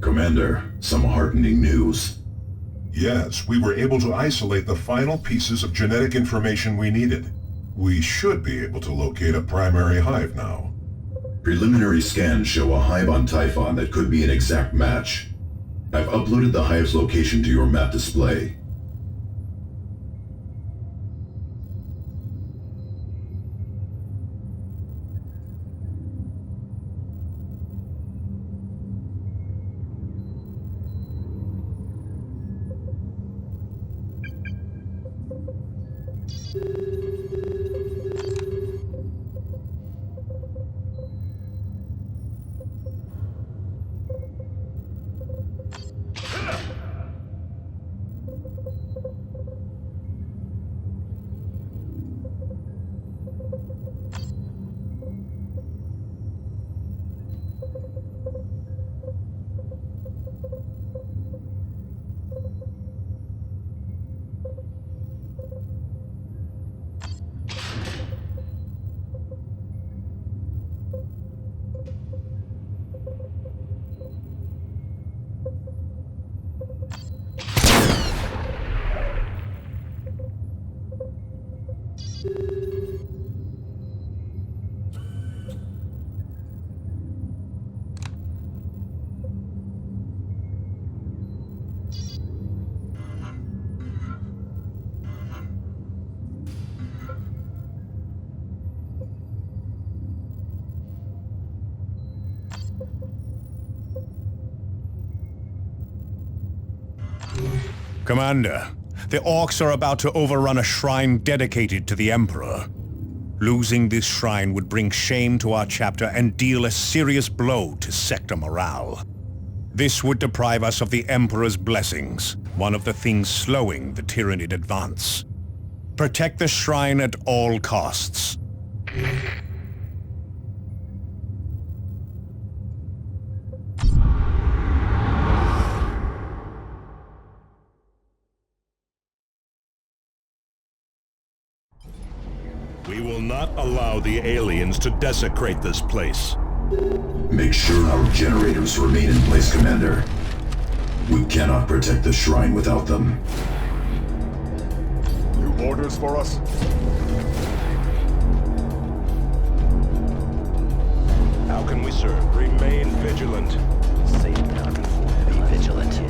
Commander, some heartening news. Yes, we were able to isolate the final pieces of genetic information we needed. We should be able to locate a primary hive now. Preliminary scans show a hive on Typhon that could be an exact match. I've uploaded the hive's location to your map display. Commander, the Orcs are about to overrun a shrine dedicated to the Emperor. Losing this shrine would bring shame to our chapter and deal a serious blow to sector morale. This would deprive us of the Emperor's blessings, one of the things slowing the Tyranid advance. Protect the shrine at all costs. We will not allow the aliens to desecrate this place. Make sure our generators remain in place, Commander. We cannot protect the shrine without them. New orders for us? How can we serve? Remain vigilant. Say none. Be vigilant.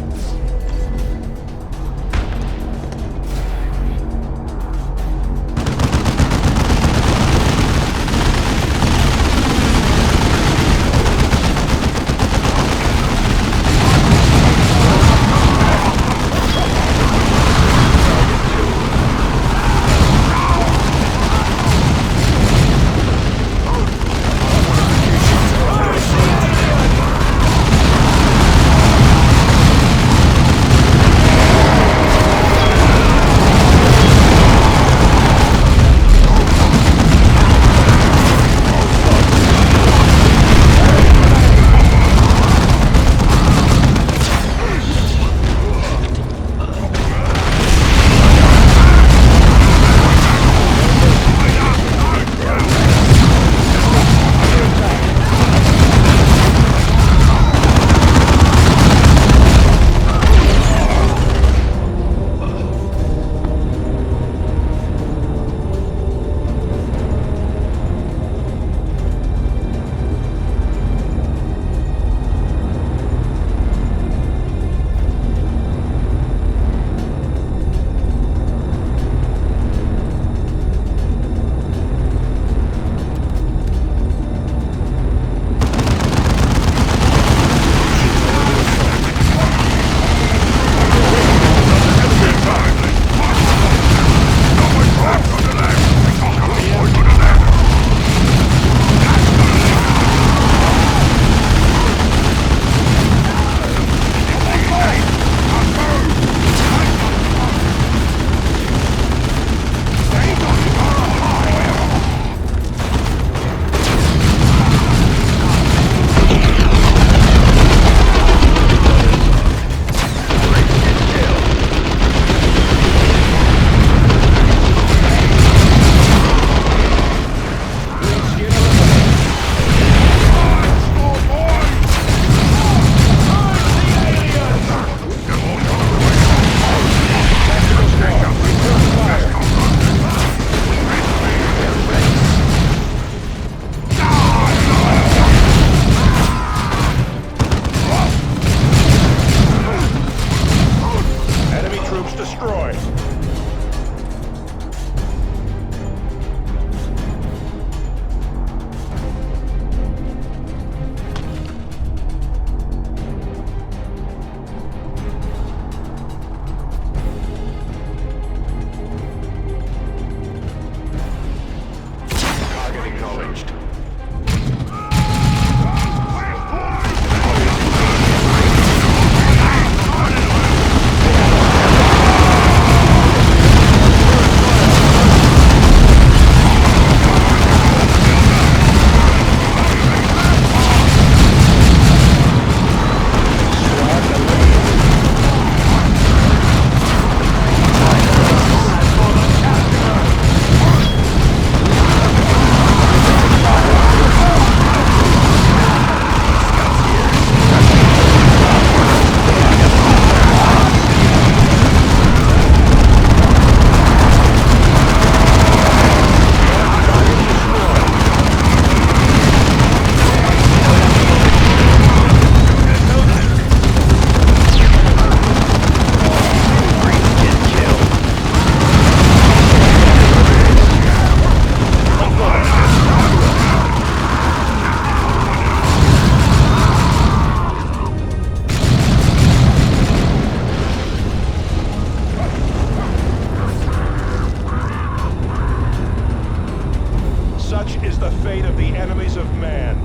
Such is the fate of the enemies of man.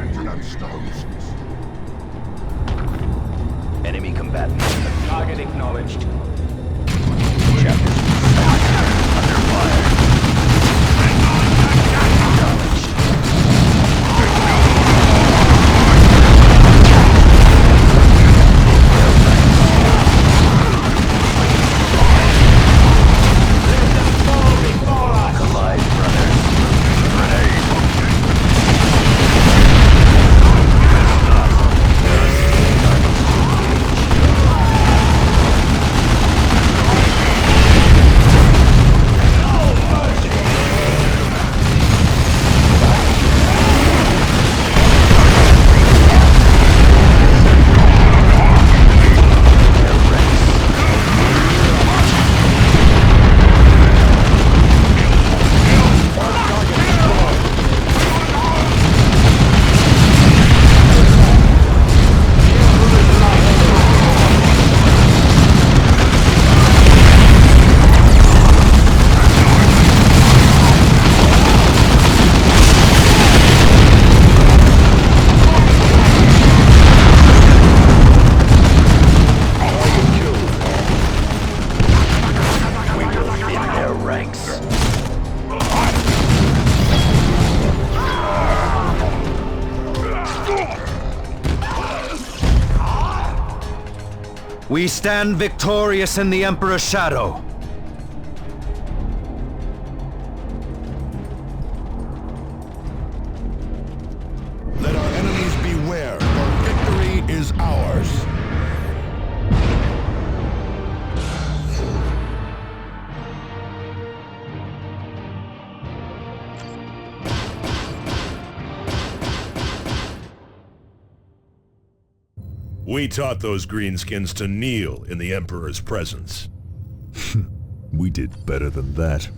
Into them stones. Enemy combatant. Target acknowledged. Under fire. We stand victorious in the Emperor's shadow. Let our enemies beware, for victory is ours. We taught those greenskins to kneel in the Emperor's presence. We did better than that.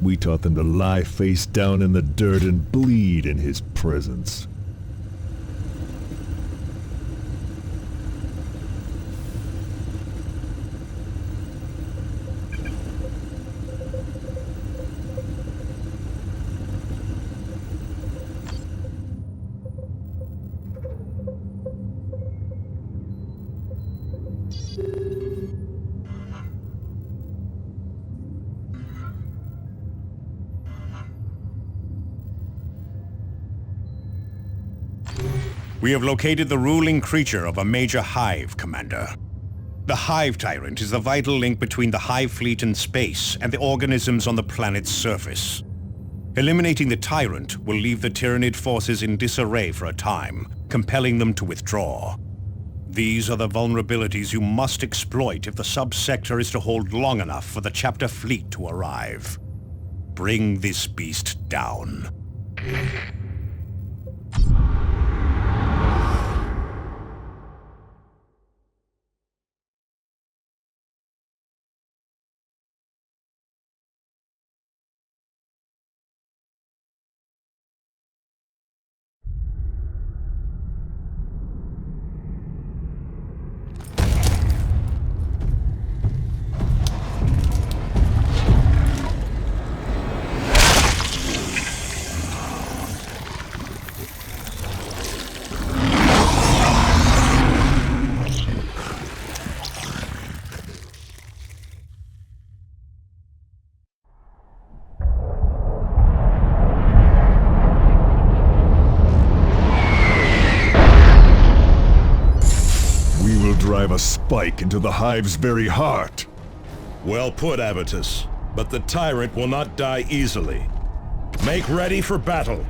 We taught them to lie face down in the dirt and bleed in his presence. We have located the ruling creature of a major hive, Commander. The Hive Tyrant is the vital link between the Hive fleet in space and the organisms on the planet's surface. Eliminating the Tyrant will leave the Tyranid forces in disarray for a time, compelling them to withdraw. These are the vulnerabilities you must exploit if the subsector is to hold long enough for the Chapter fleet to arrive. Bring this beast down. Drive a spike into the Hive's very heart. Well put, Avitus. But the Tyrant will not die easily. Make ready for battle.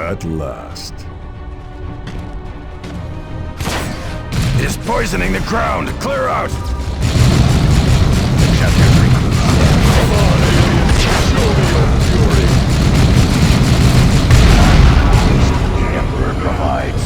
At last. It's poisoning the ground! Clear out! Come on, alien! Show me your fury! The Emperor provides.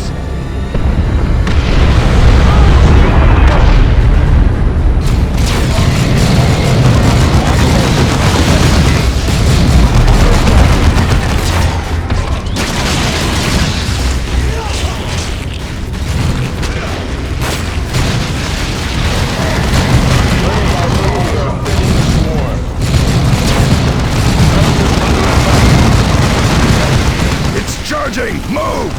Charging! Move!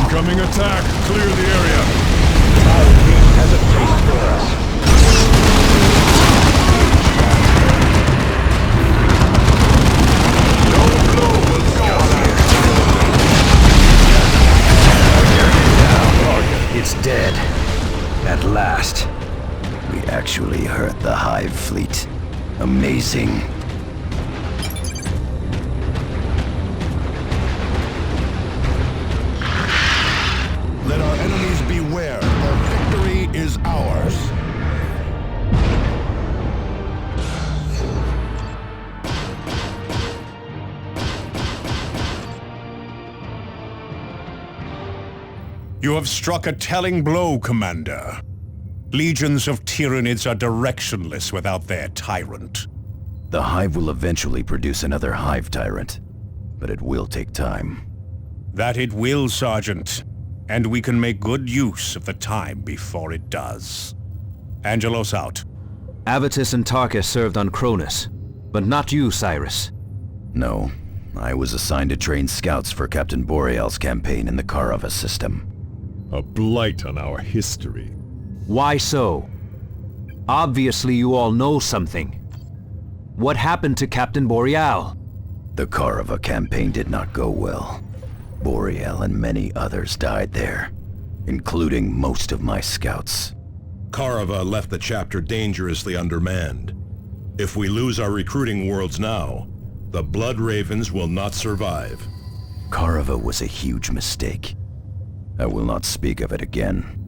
Incoming attack! Clear the area! Our king has a taste for us. No blow will scar here! It's dead. At last. We actually hurt the Hive fleet. Amazing. Let our enemies beware, for victory is ours. You have struck a telling blow, Commander. Legions of Tyranids are directionless without their tyrant. The Hive will eventually produce another Hive tyrant, but it will take time. That it will, Sergeant. And we can make good use of the time before it does. Angelos out. Avitus and Tarkus served on Cronus, but not you, Cyrus. No, I was assigned to train scouts for Captain Boreal's campaign in the Karava system. A blight on our history. Why so? Obviously you all know something. What happened to Captain Boreal? The Karava campaign did not go well. Boreal and many others died there, including most of my scouts. Karava left the chapter dangerously undermanned. If we lose our recruiting worlds now, the Blood Ravens will not survive. Karava was a huge mistake. I will not speak of it again.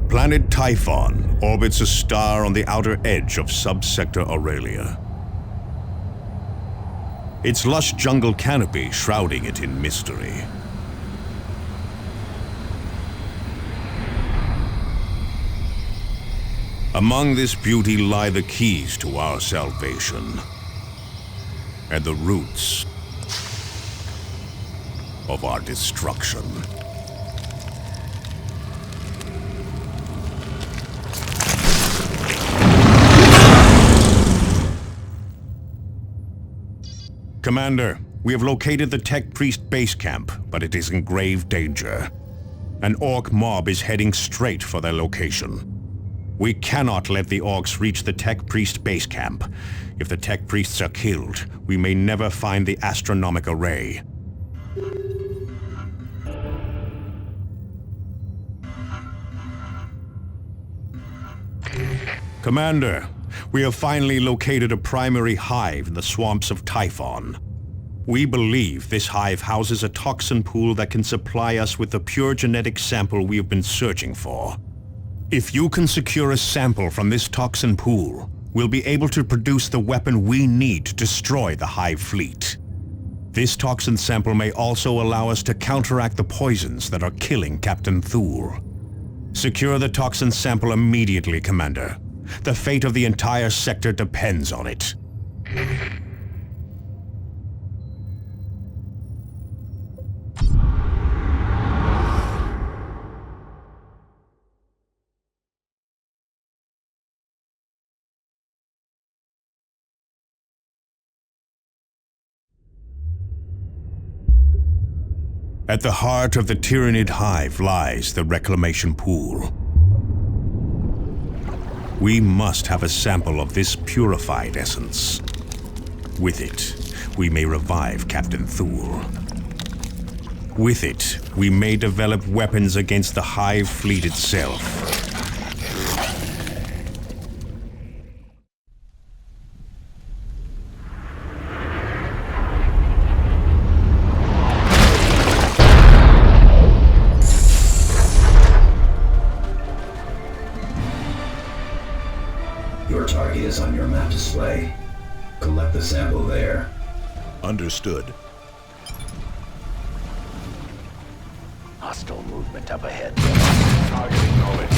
Planet Typhon orbits a star on the outer edge of subsector Aurelia. Its lush jungle canopy shrouding it in mystery. Among this beauty lie the keys to our salvation, and the roots of our destruction. Commander, we have located the Tech Priest base camp, but it is in grave danger. An Orc mob is heading straight for their location. We cannot let the Orcs reach the Tech Priest base camp. If the Tech Priests are killed, we may never find the astronomic array. Commander, we have finally located a primary hive in the swamps of Typhon. We believe this hive houses a toxin pool that can supply us with the pure genetic sample we have been searching for. If you can secure a sample from this toxin pool, we'll be able to produce the weapon we need to destroy the hive fleet. This toxin sample may also allow us to counteract the poisons that are killing Captain Thule. Secure the toxin sample immediately, Commander. The fate of the entire sector depends on it. At the heart of the Tyrannid hive lies the reclamation pool. We must have a sample of this purified essence. With it, we may revive Captain Thule. With it, we may develop weapons against the hive fleet itself. Your target is on your map display. Collect the sample there. Understood. Hostile movement up ahead. Target acknowledged.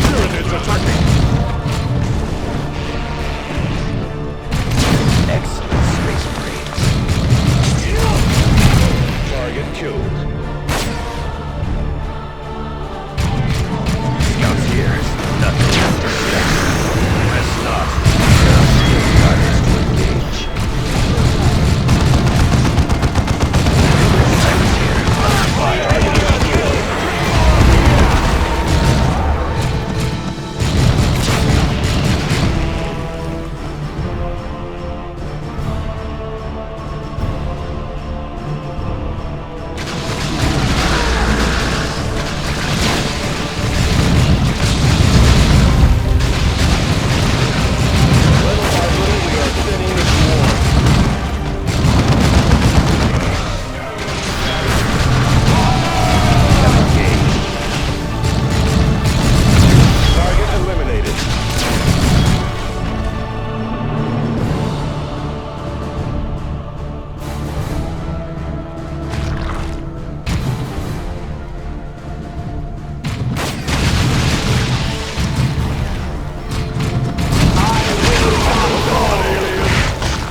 Tyranids attacking! Excellent, Space Marines. Target killed. Scouts here. Nothing else to check. Press not. There are still targets to engage. Scouts here. Fire.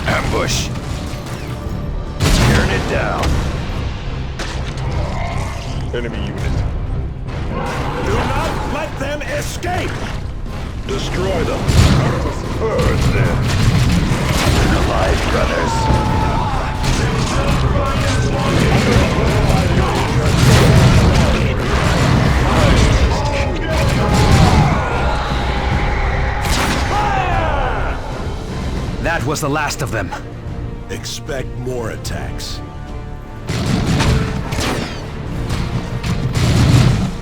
Ambush. Tearing it down. Enemy unit. Do not let them escape! Destroy them. Burn them. Alive, brothers. That was the last of them. Expect more attacks.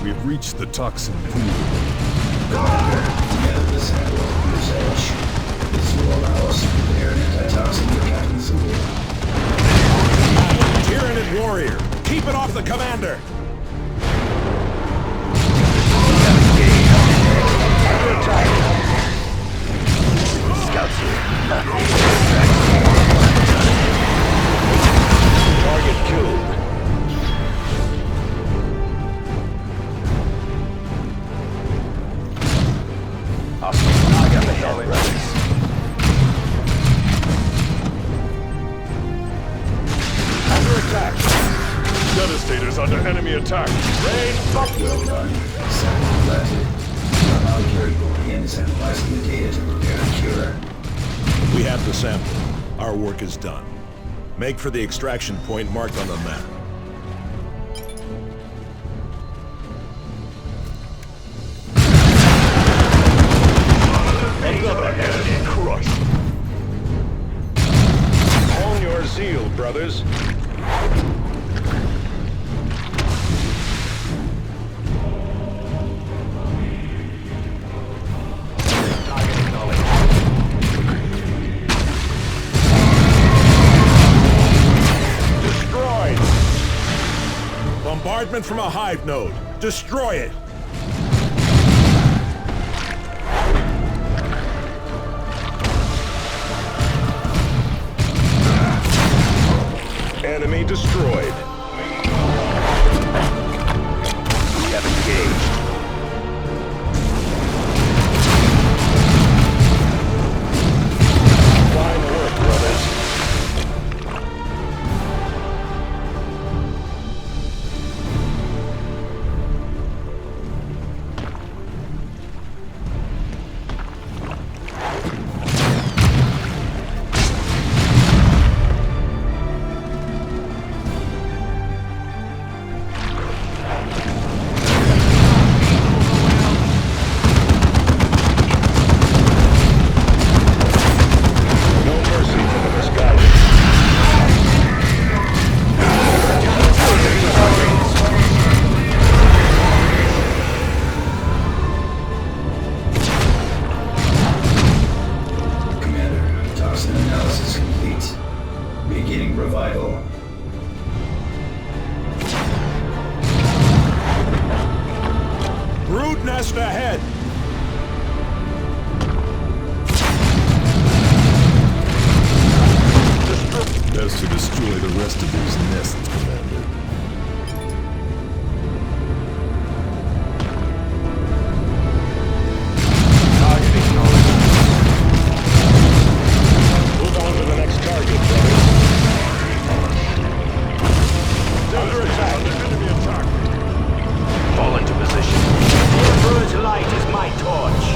We've reached the toxin pool. Gather the sample from this edge. This will allow us to prepare an antitoxin for Captain Thule. Tyrannid warrior, keep it off the commander! Scouts here. Target killed. I got the head, brothers. Under attack. Devastator's under enemy attack. Rain fuck. Well done. Sample planted. Apothecary Gordian is analyzing the data to prepare a cure. We have the sample. Our work is done. Make for the extraction point marked on the map. Another enemy crushed. On your Z equipment from a hive node. Destroy it! Enemy destroyed. We have engaged. Fine work, brothers. Nest ahead! Best to destroy the rest of these nests, Commander. Targeting knowledge. Move on to the next target, brothers. Under attack! Enemy attack! Fall into position. The Emperor's light is my torch.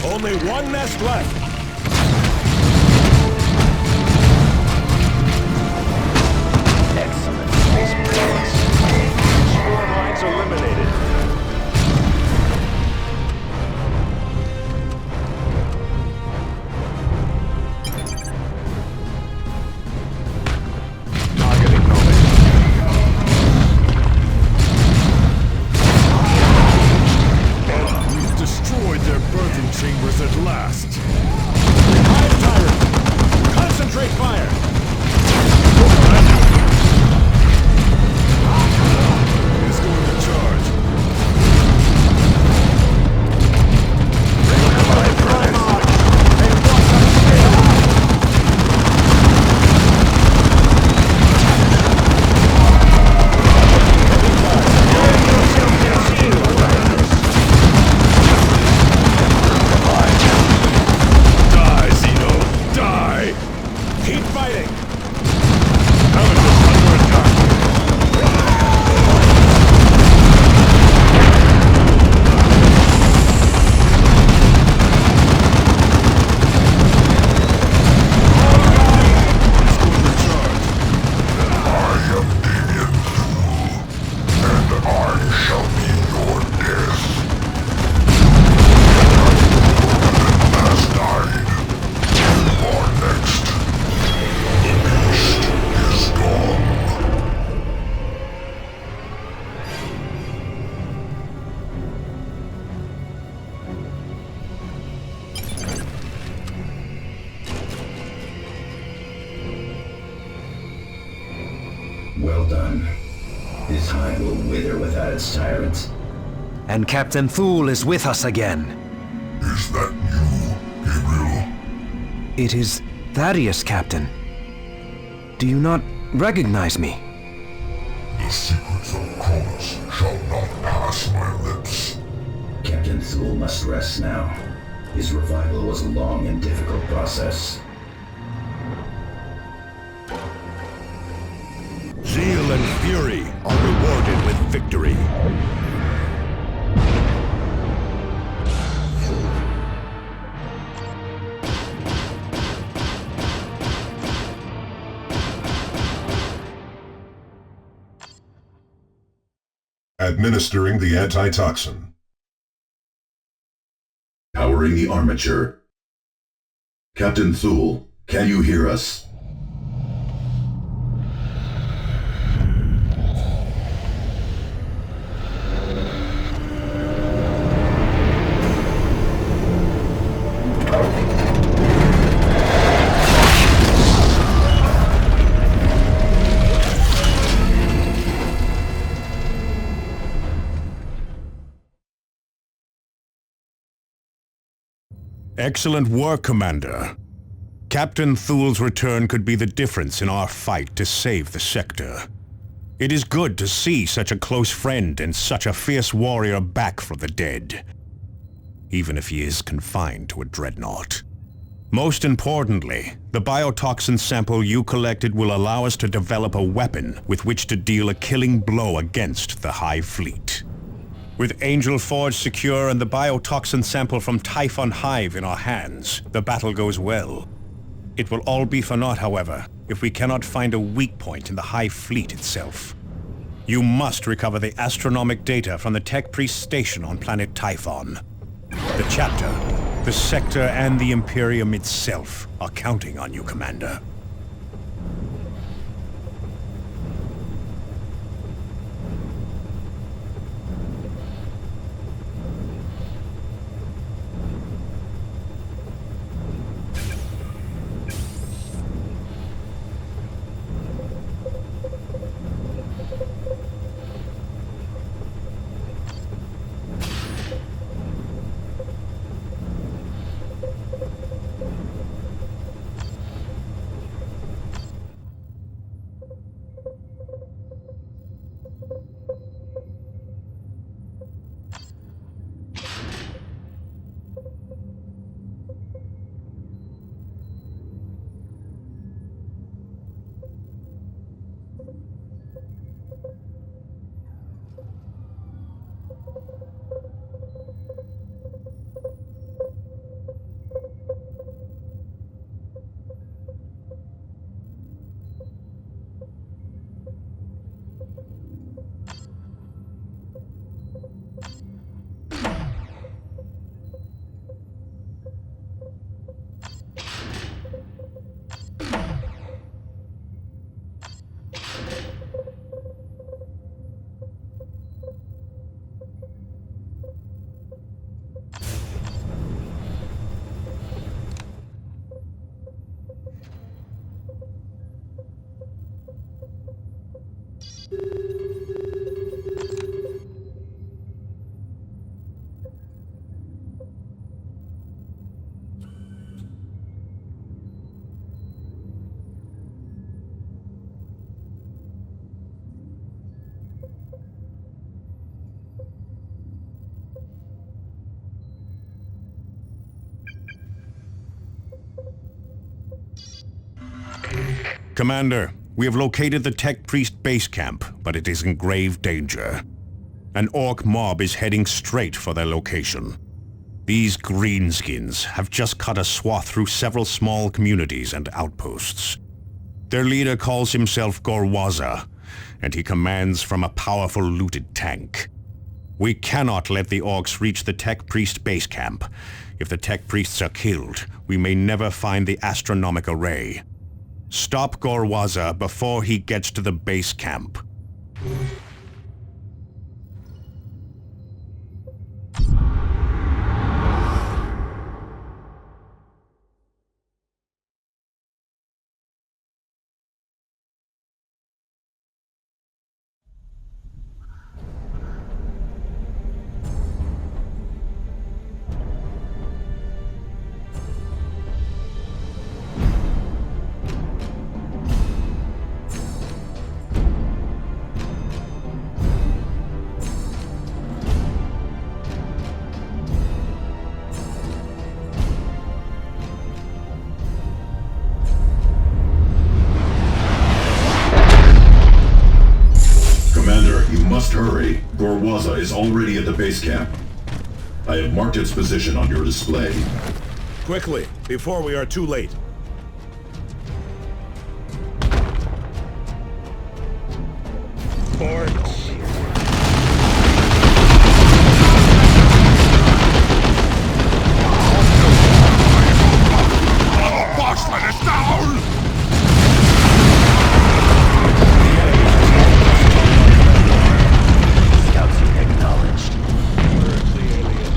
Only one nest left. Excellent, Space Marines. Swarm lines eliminated. Targeting knowledge. We've destroyed their birthing chambers at last. Hive tyrant! Concentrate fire! It's going to charge. Die, Zeno! Die! Keep fighting! Nemesis under attack! I am Damien Thule, and I shall be your death. Last died. You are next. The beast is gone. Well done. This hive will wither without its tyrant. And Captain Thule is with us again. Is that you, Gabriel? It is Thaddeus, Captain. Do you not recognize me? The secrets of Cronus shall not pass my lips. Captain Thule must rest now. His revival was a long and difficult process. Zeal and fury are rewarded with victory. Administering the antitoxin. How powering the armature. Captain Thule, can you hear us? Excellent work, Commander. Captain Thule's return could be the difference in our fight to save the sector. It is good to see such a close friend and such a fierce warrior back from the dead, even if he is confined to a dreadnought. Most importantly, the biotoxin sample you collected will allow us to develop a weapon with which to deal a killing blow against the Hive Fleet. With Angel Forge secure and the biotoxin sample from Typhon Hive in our hands, the battle goes well. It will all be for naught, however, if we cannot find a weak point in the Hive Fleet itself. You must recover the astronomic data from the Tech Priest station on planet Typhon. The chapter, the sector, and the Imperium itself are counting on you, Commander. Commander, we have located the Tech Priest base camp, but it is in grave danger. An orc mob is heading straight for their location. These greenskins have just cut a swath through several small communities and outposts. Their leader calls himself Gorwaza, and he commands from a powerful looted tank. We cannot let the orcs reach the Tech Priest base camp. If the Tech Priests are killed, we may never find the astronomic array. Stop Gorwaza before he gets to the base camp. Hurry, Gorwaza is already at the base camp. I have marked its position on your display. Quickly, before we are too late. Scouts acknowledged. Where's the alien?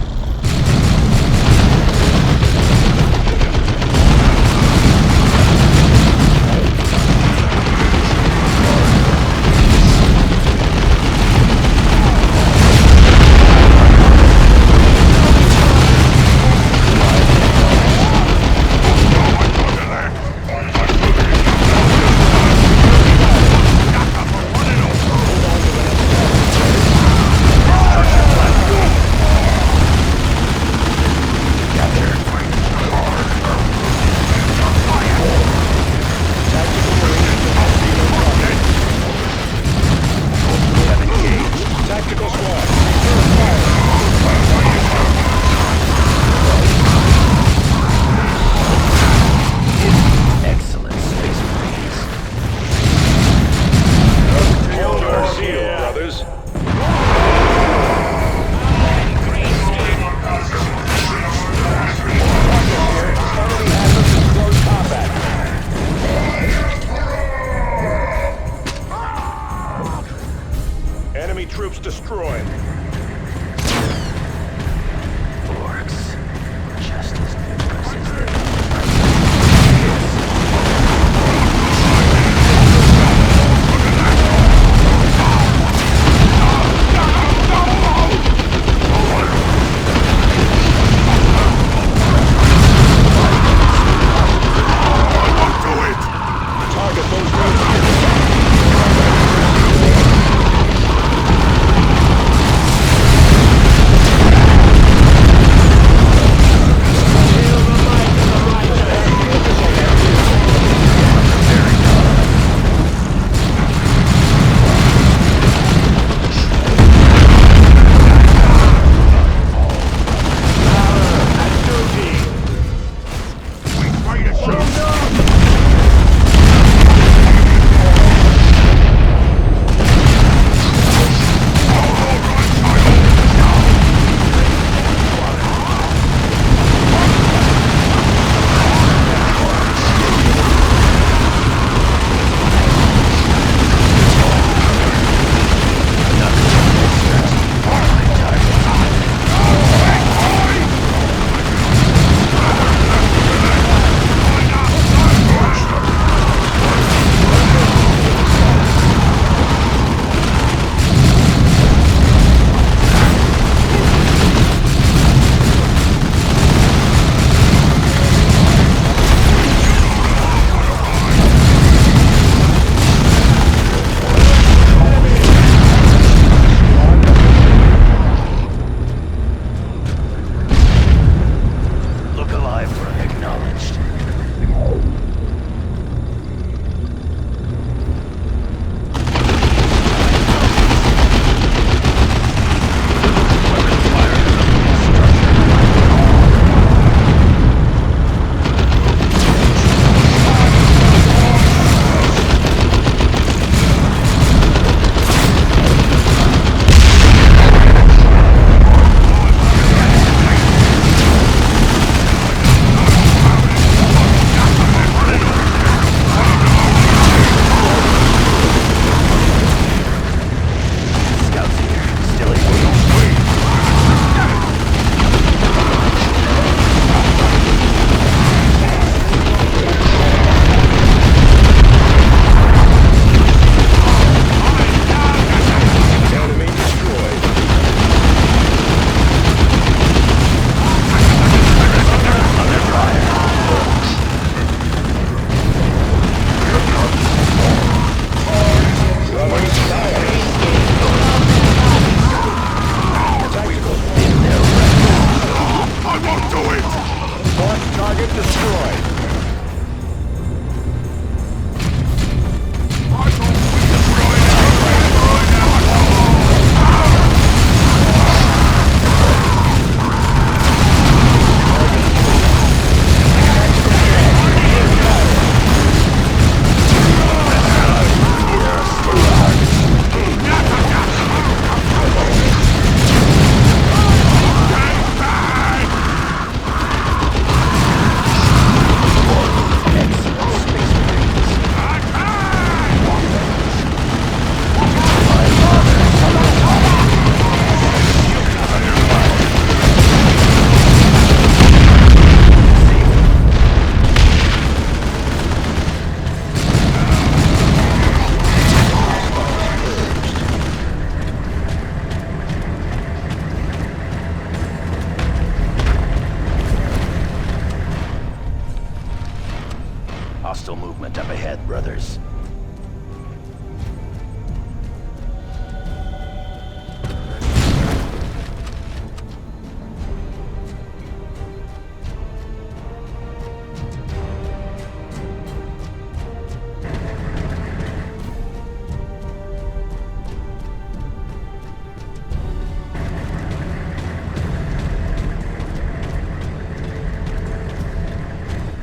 ahead, brothers.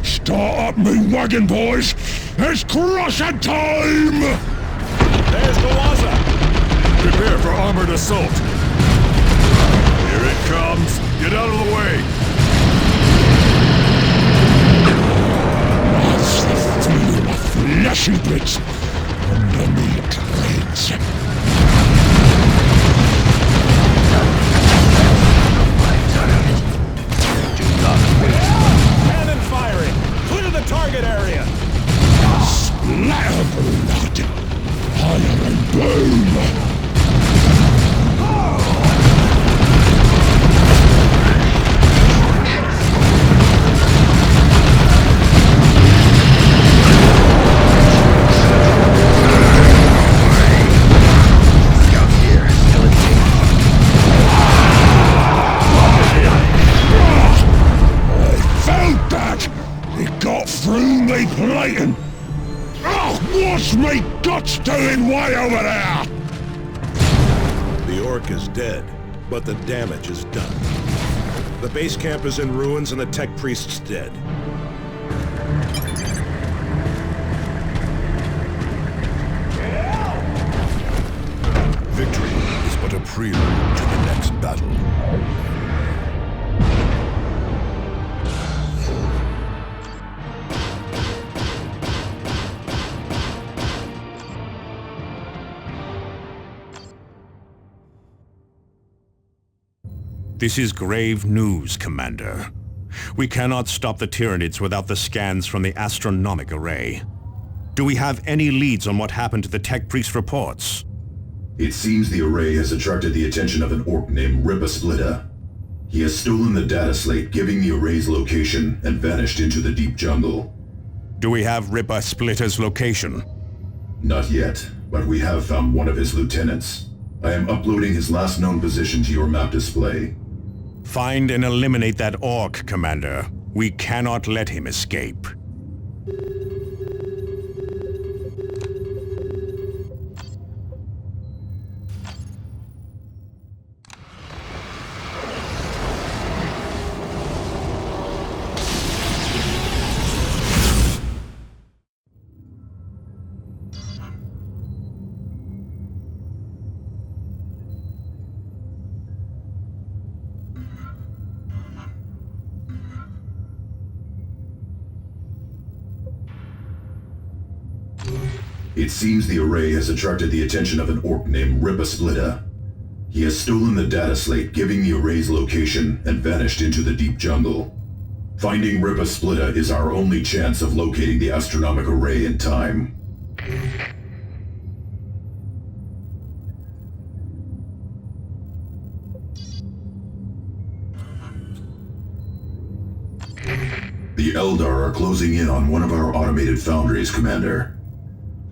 Start up me wagon, boys! It's crossing time! There's Gawaza! Prepare for armored assault. Here it comes. Get out of the way. That's the feeling of fleshy bits under me dreads. Cannon firing! Clear the target area! Splatter blood! Fire and boom! Through me plating! Oh, what's me guts doing way over there? The orc is dead, but the damage is done. The base camp is in ruins and the tech priest's dead. Victory is but a prelude to the next battle. This is grave news, Commander. We cannot stop the Tyranids without the scans from the astronomic array. Do we have any leads on what happened to the tech priest reports? It seems the array has attracted the attention of an orc named Ripasplitta. He has stolen the data slate, giving the array's location, and vanished into the deep jungle. Do we have Ripasplitta's location? Not yet, but we have found one of his lieutenants. I am uploading his last known position to your map display. Find and eliminate that orc, Commander. We cannot let him escape. It seems the array has attracted the attention of an orc named Ripasplitta. He has stolen the data slate, giving the array's location, and vanished into the deep jungle. Finding Ripasplitta is our only chance of locating the astronomic array in time. The Eldar are closing in on one of our automated foundries, Commander.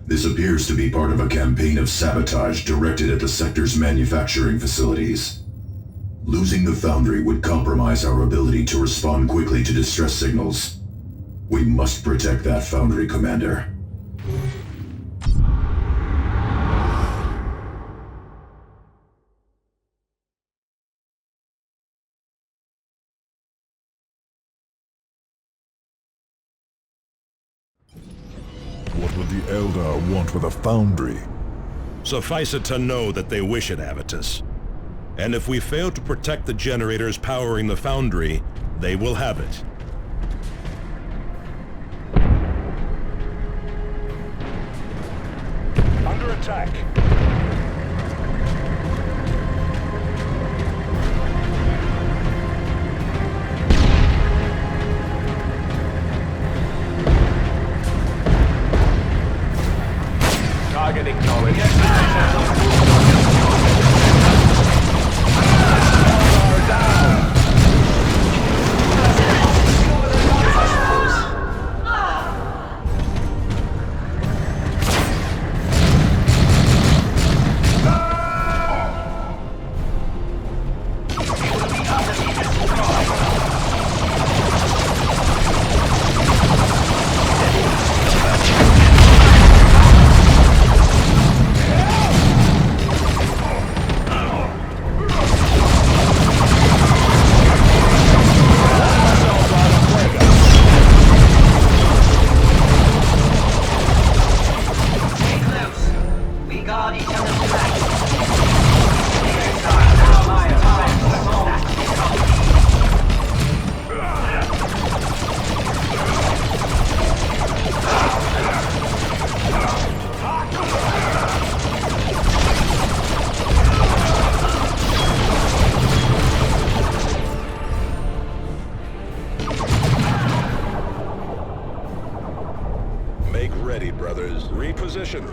This appears to be part of a campaign of sabotage directed at the sector's manufacturing facilities. Losing the foundry would compromise our ability to respond quickly to distress signals. We must protect that foundry, Commander. What would the Eldar want with a foundry? Suffice it to know that they wish it, Avitus. And if we fail to protect the generators powering the foundry, they will have it. Under attack. Target acknowledged. brothers. Reposition.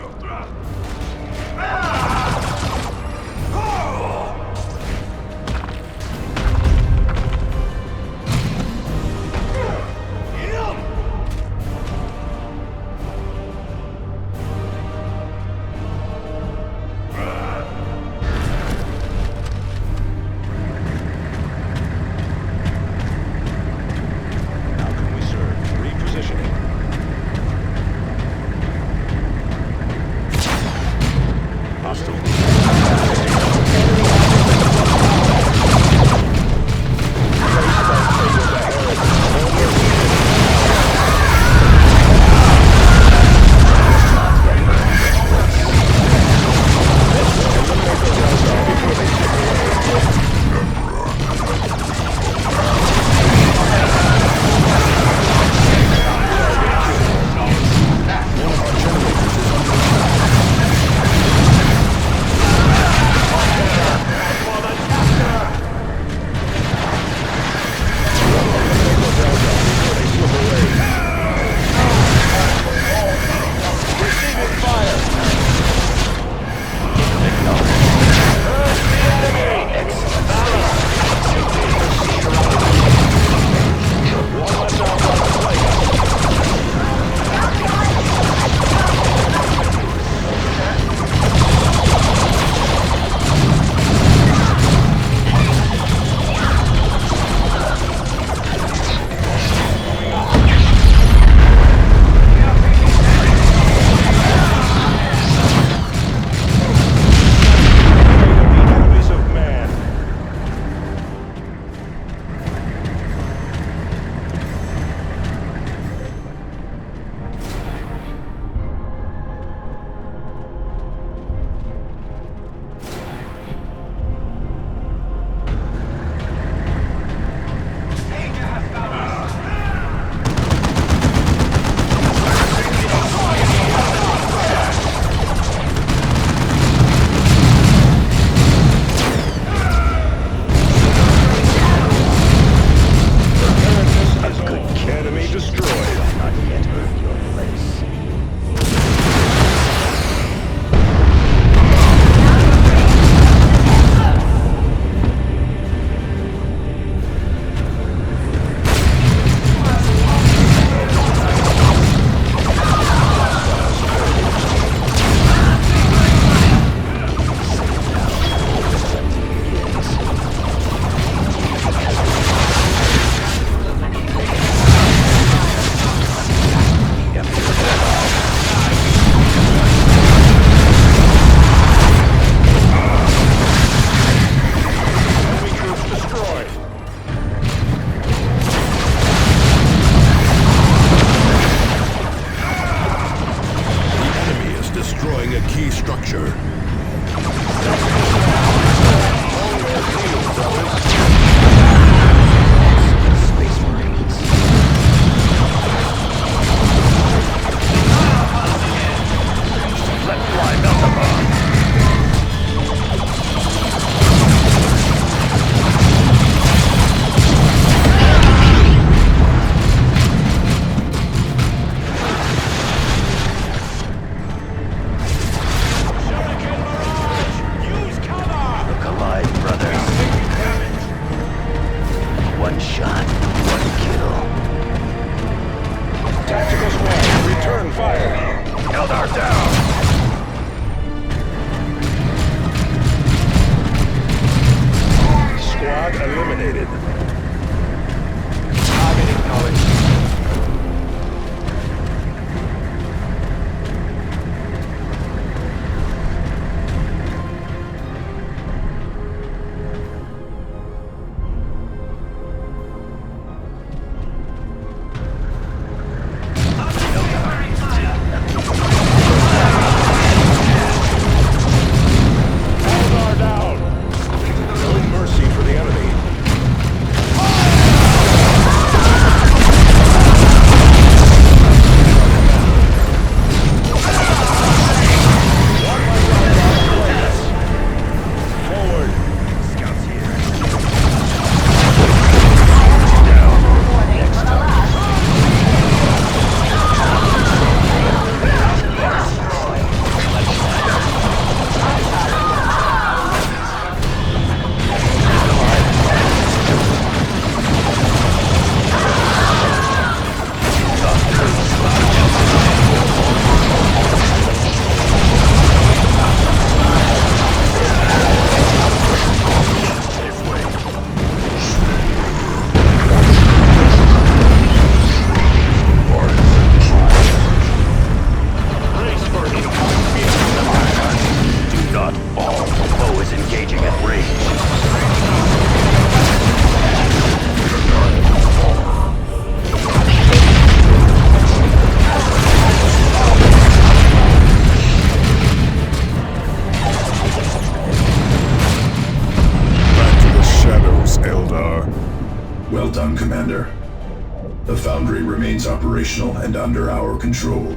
remains operational and under our control.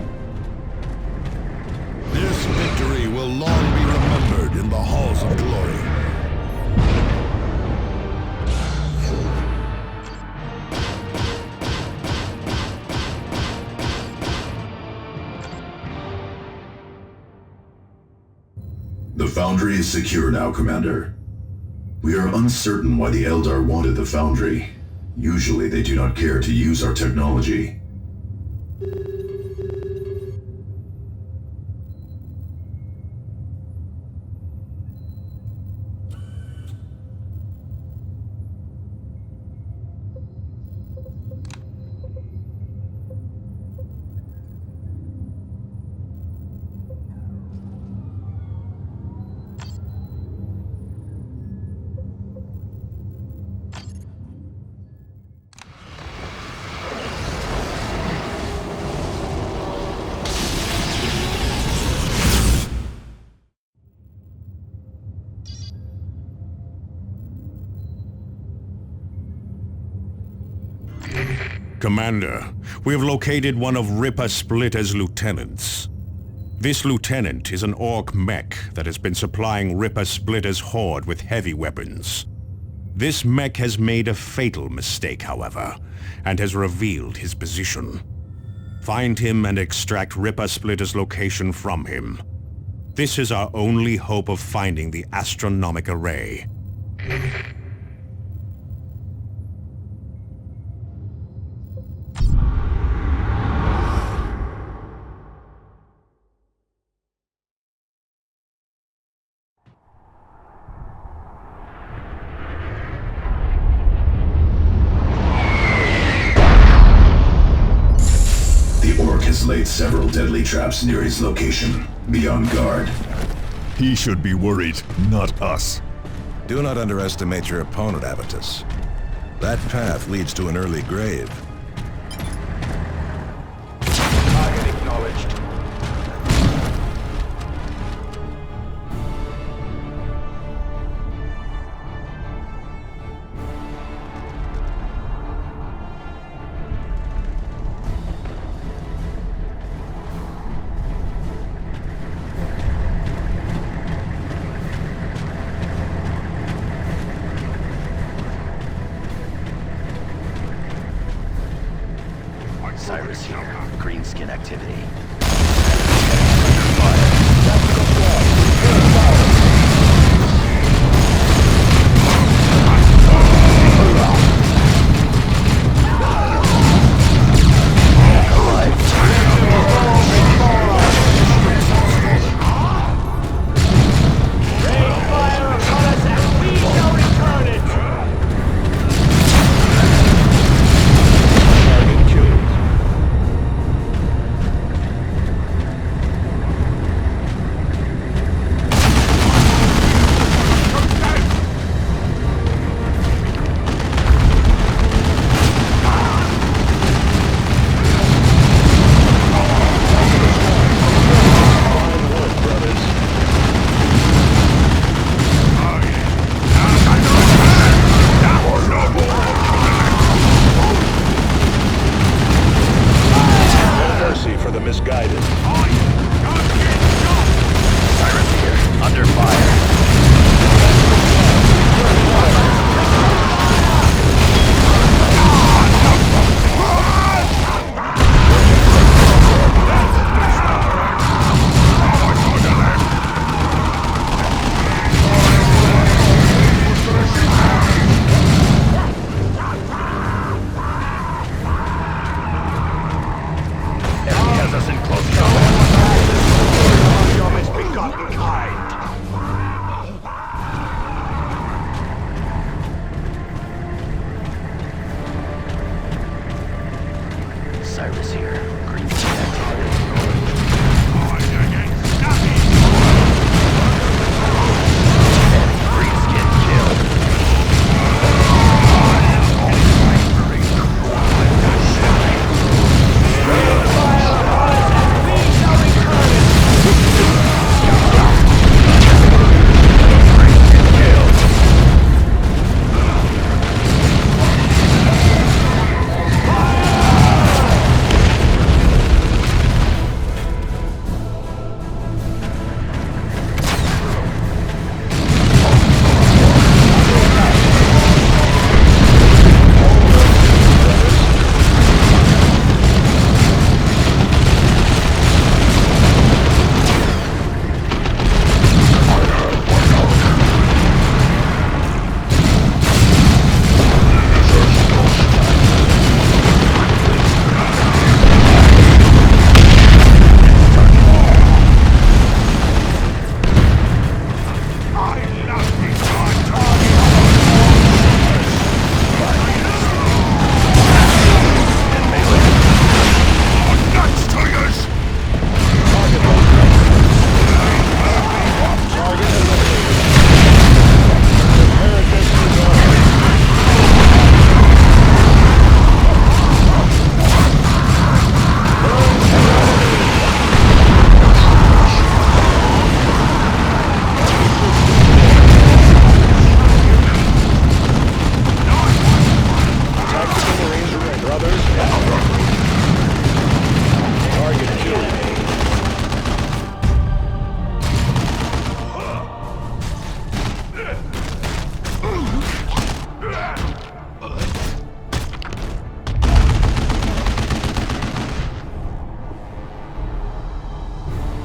This victory will long be remembered in the halls of glory. The Foundry is secure now, Commander. We are uncertain why the Eldar wanted the Foundry. Usually they do not care to use our technology. Commander, we have located one of Ripper Splitter's lieutenants. This lieutenant is an Orc mech that has been supplying Ripper Splitter's horde with heavy weapons. This mech has made a fatal mistake, however, and has revealed his position. Find him and extract Ripper Splitter's location from him. This is our only hope of finding the astronomic array. Has laid several deadly traps near his location. Be on guard. He should be worried, not us. Do not underestimate your opponent, Avitus. That path leads to an early grave. Target acknowledged.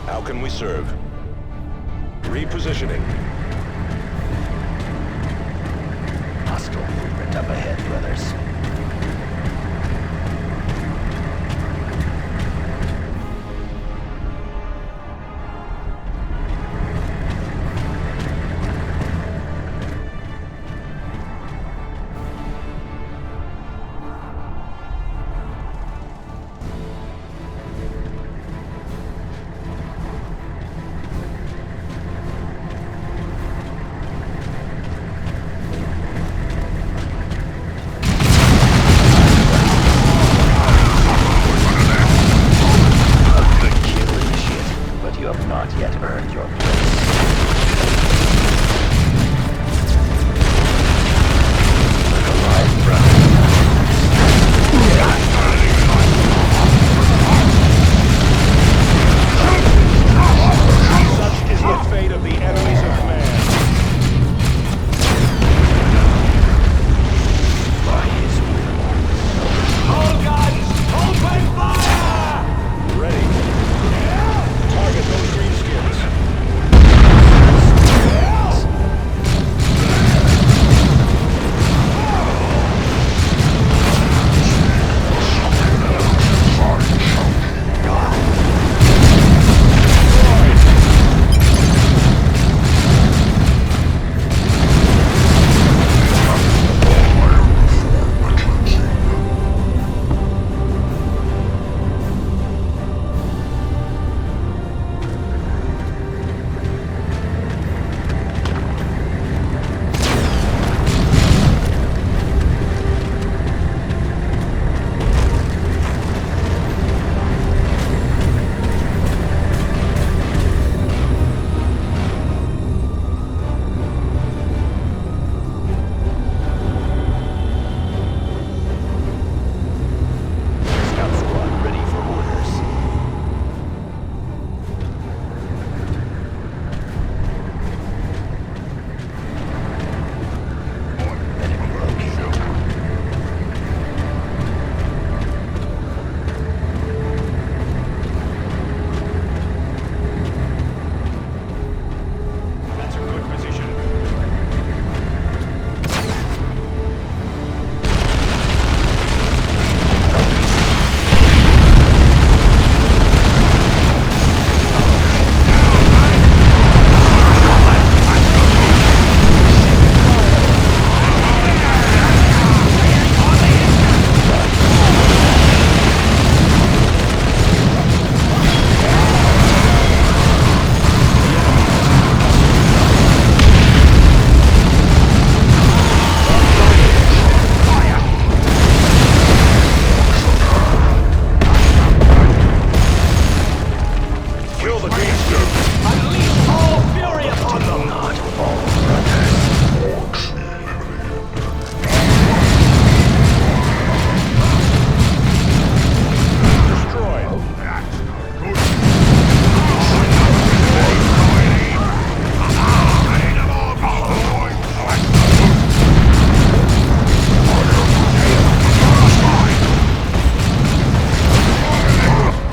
How can we serve? Repositioning. Hostile movement up ahead, brothers.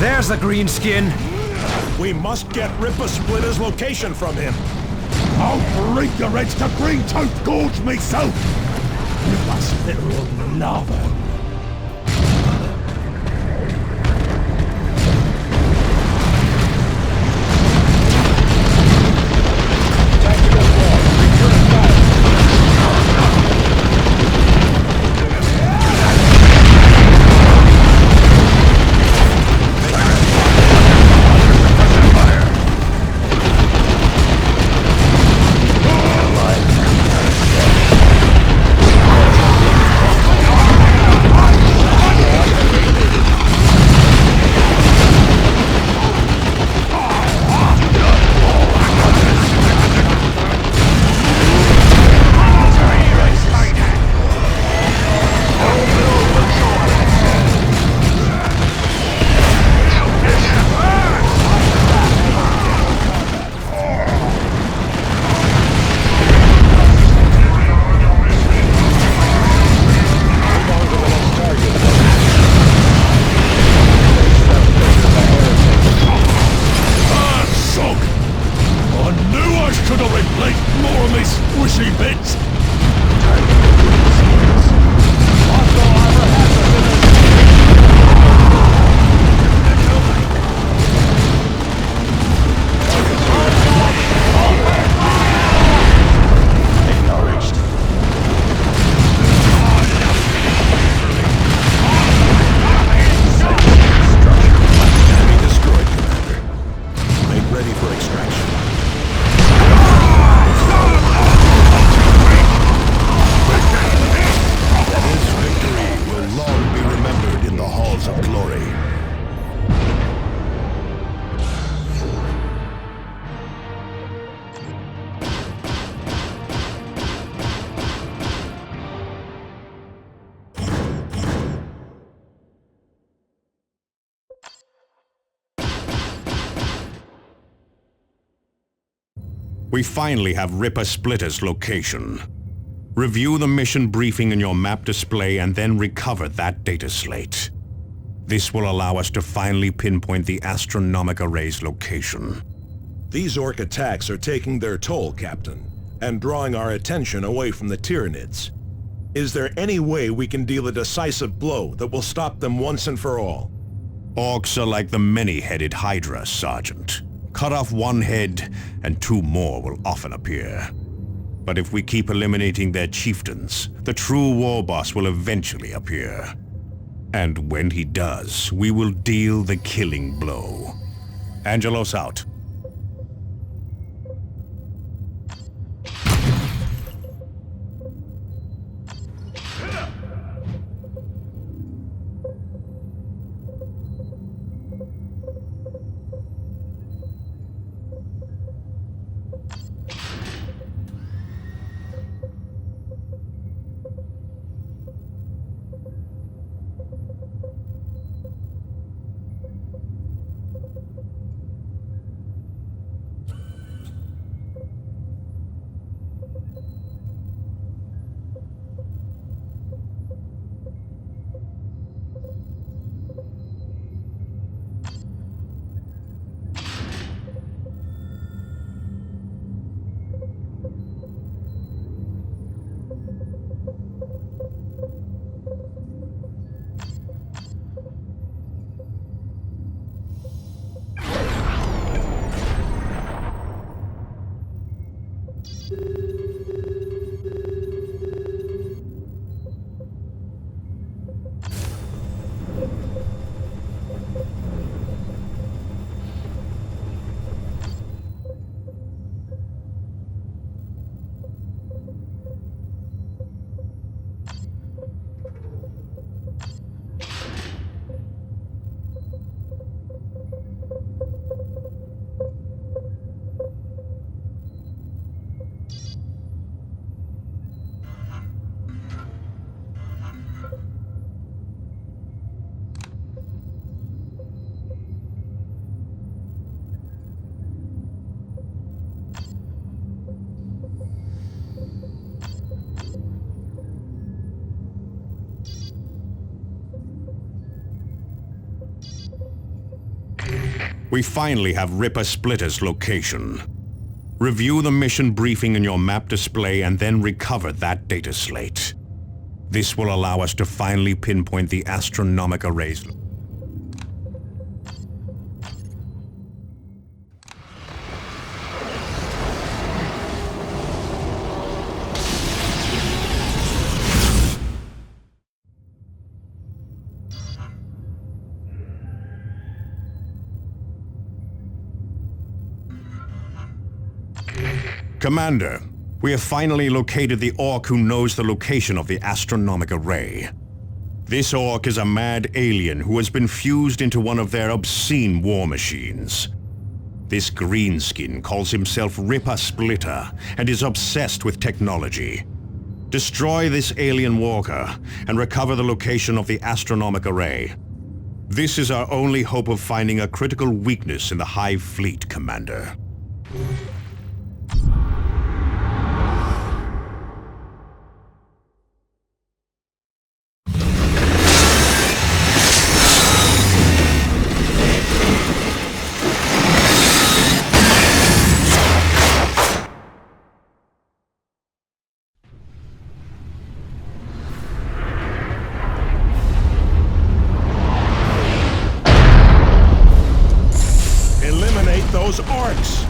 There's the green skin. We must get Ripper Splitter's location from him. I'll bring your heads to Green Tooth Gorge myself! Ripper Splitter will love her. juicy bits! We finally have Ripper Splitter's location. Review the mission briefing in your map display and then recover that data slate. This will allow us to finally pinpoint the astronomic array's location. These Orc attacks are taking their toll, Captain, and drawing our attention away from the Tyranids. Is there any way we can deal a decisive blow that will stop them once and for all? Orcs are like the many-headed Hydra, Sergeant. Cut off one head, and two more will often appear. But if we keep eliminating their chieftains, the true war boss will eventually appear. And when he does, we will deal the killing blow. Angelos out. We finally have Ripper Splitter's location. Review the mission briefing in your map display and then recover that data slate. This will allow us to finally pinpoint the astronomic array's location. Commander, we have finally located the Orc who knows the location of the astronomic array. This Orc is a mad alien who has been fused into one of their obscene war machines. This greenskin calls himself Ripper Splitter and is obsessed with technology. Destroy this alien walker and recover the location of the astronomic array. This is our only hope of finding a critical weakness in the Hive fleet, Commander. those orcs!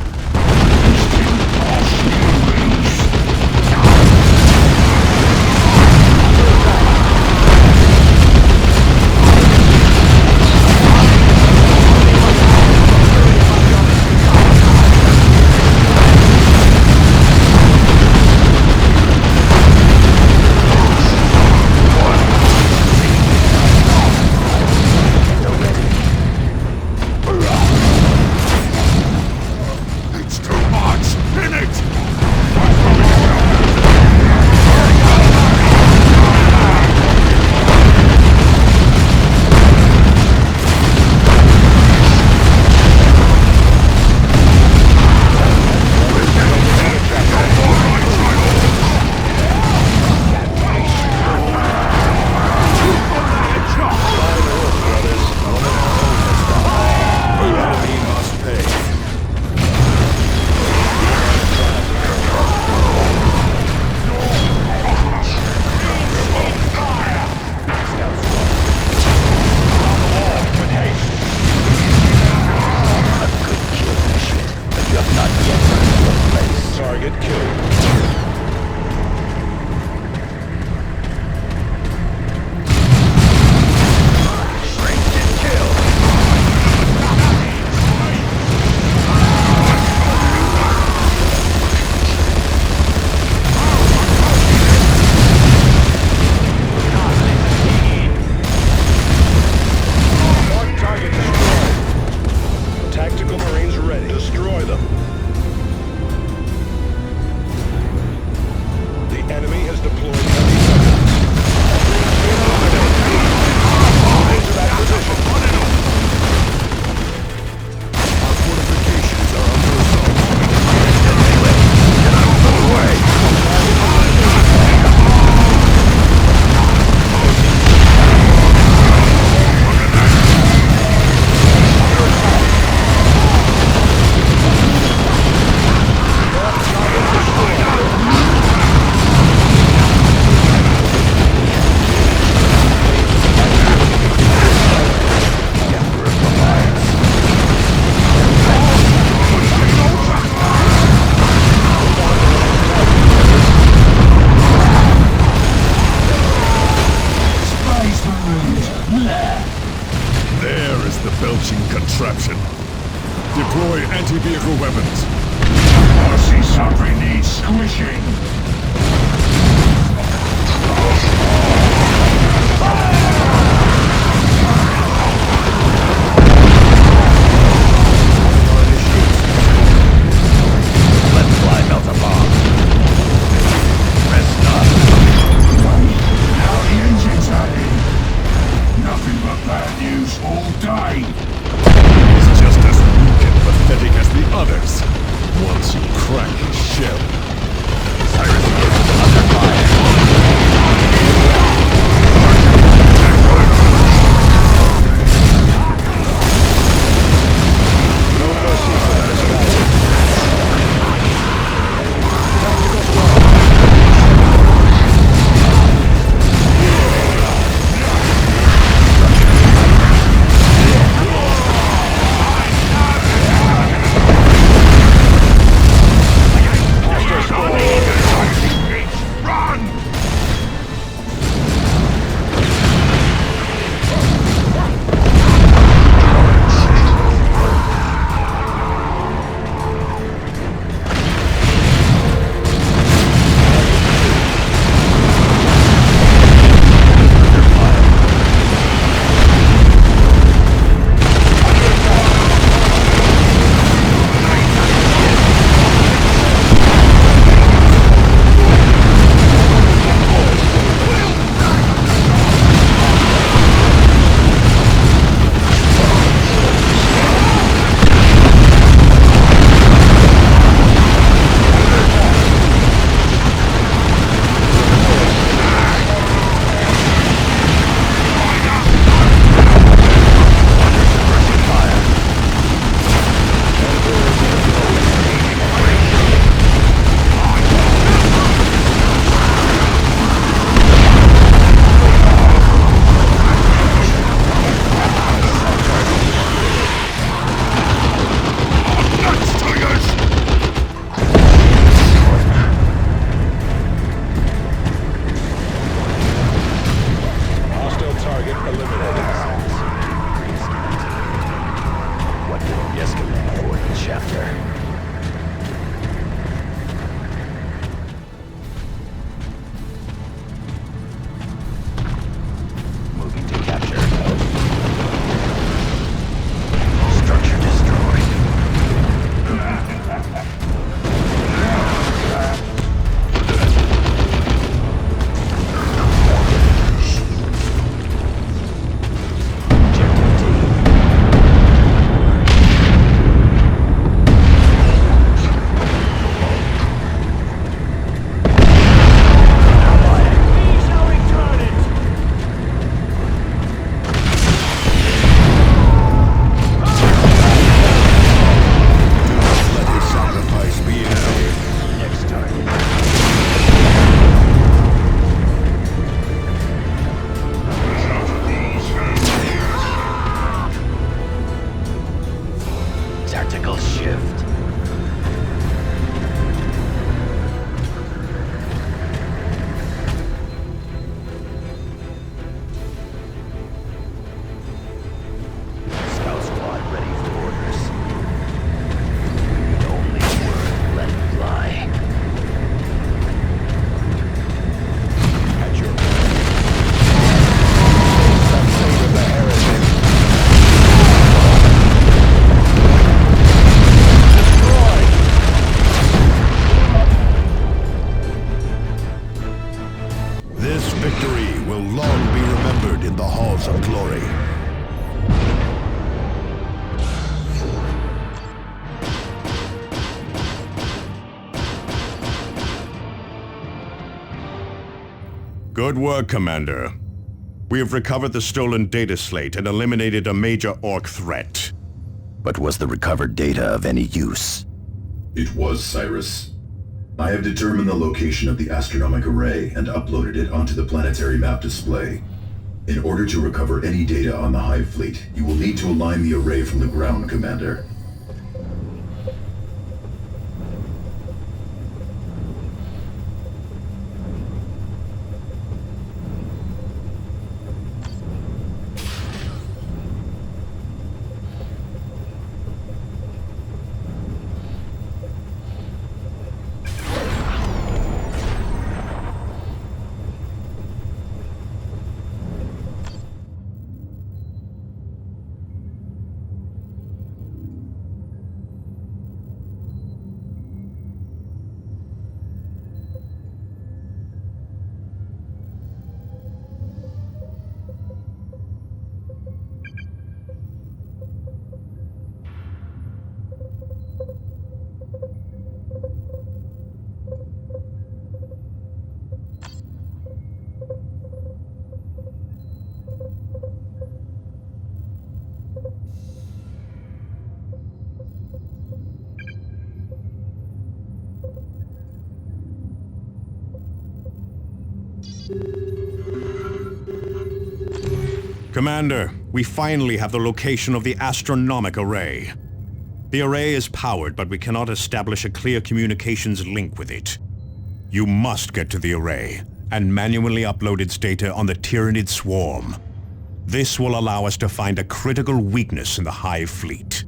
Contraption. Deploy anti-vehicle weapons. I see something needs squishing. Let's fly melt a bomb. Rest up. How the engines are in. Nothing but bad news all day. He's just as weak and pathetic as the others. Once you crack his shell. Cyrus is under fire. Good work, Commander. We have recovered the stolen data slate and eliminated a major Orc threat. But was the recovered data of any use? It was, Cyrus. I have determined the location of the astronomic array and uploaded it onto the planetary map display. In order to recover any data on the Hive Fleet, you will need to align the array from the ground, Commander. Commander, we finally have the location of the astronomic array. The array is powered, but we cannot establish a clear communications link with it. You must get to the array and manually upload its data on the Tyranid swarm. This will allow us to find a critical weakness in the Hive Fleet.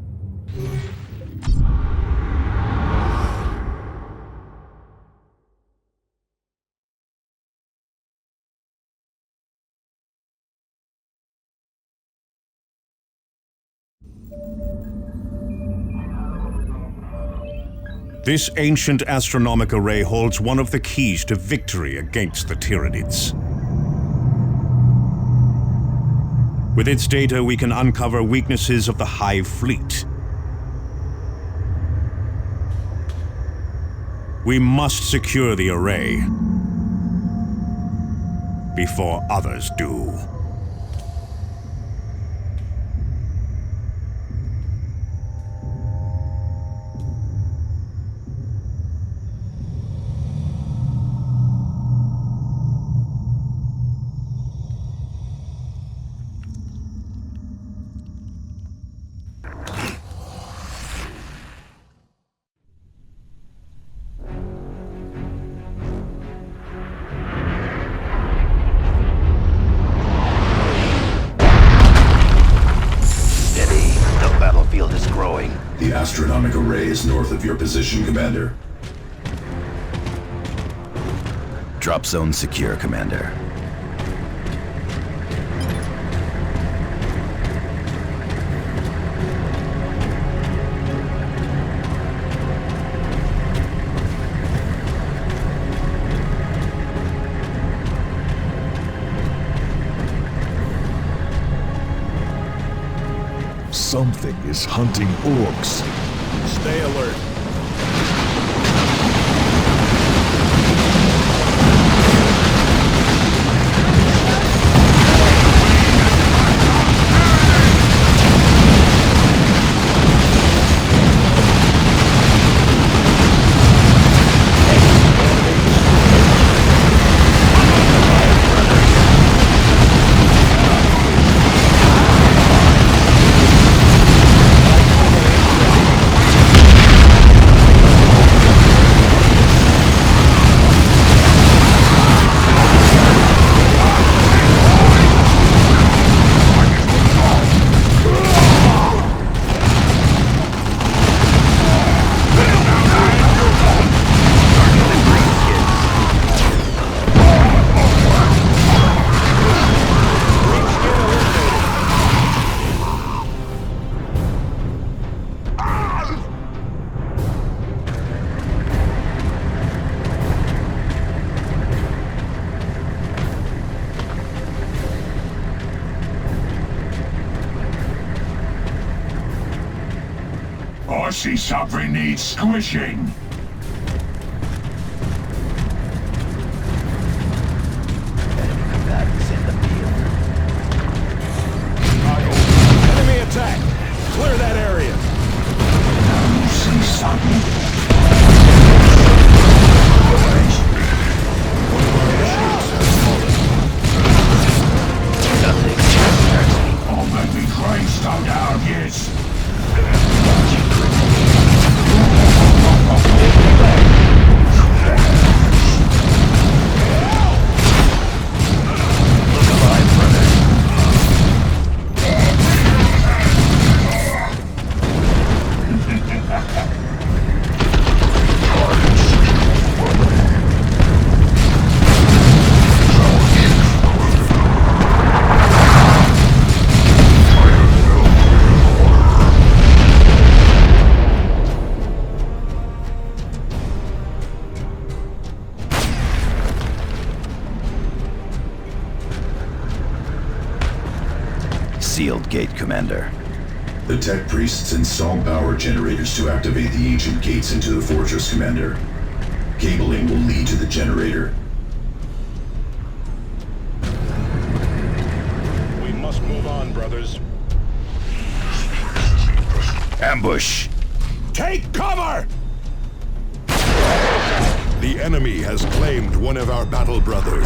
This ancient astronomic array holds one of the keys to victory against the Tyranids. With its data, we can uncover weaknesses of the Hive Fleet. We must secure the array before others do. The astronomic array is north of your position, Commander. Drop zone secure, Commander. Something is hunting orcs. Stay alert. I see something needs squishing. sealed gate, Commander. The tech priests installed power generators to activate the ancient gates into the fortress, Commander. Cabling will lead to the generator. We must move on, brothers. Ambush! Take cover! The enemy has claimed one of our battle brothers.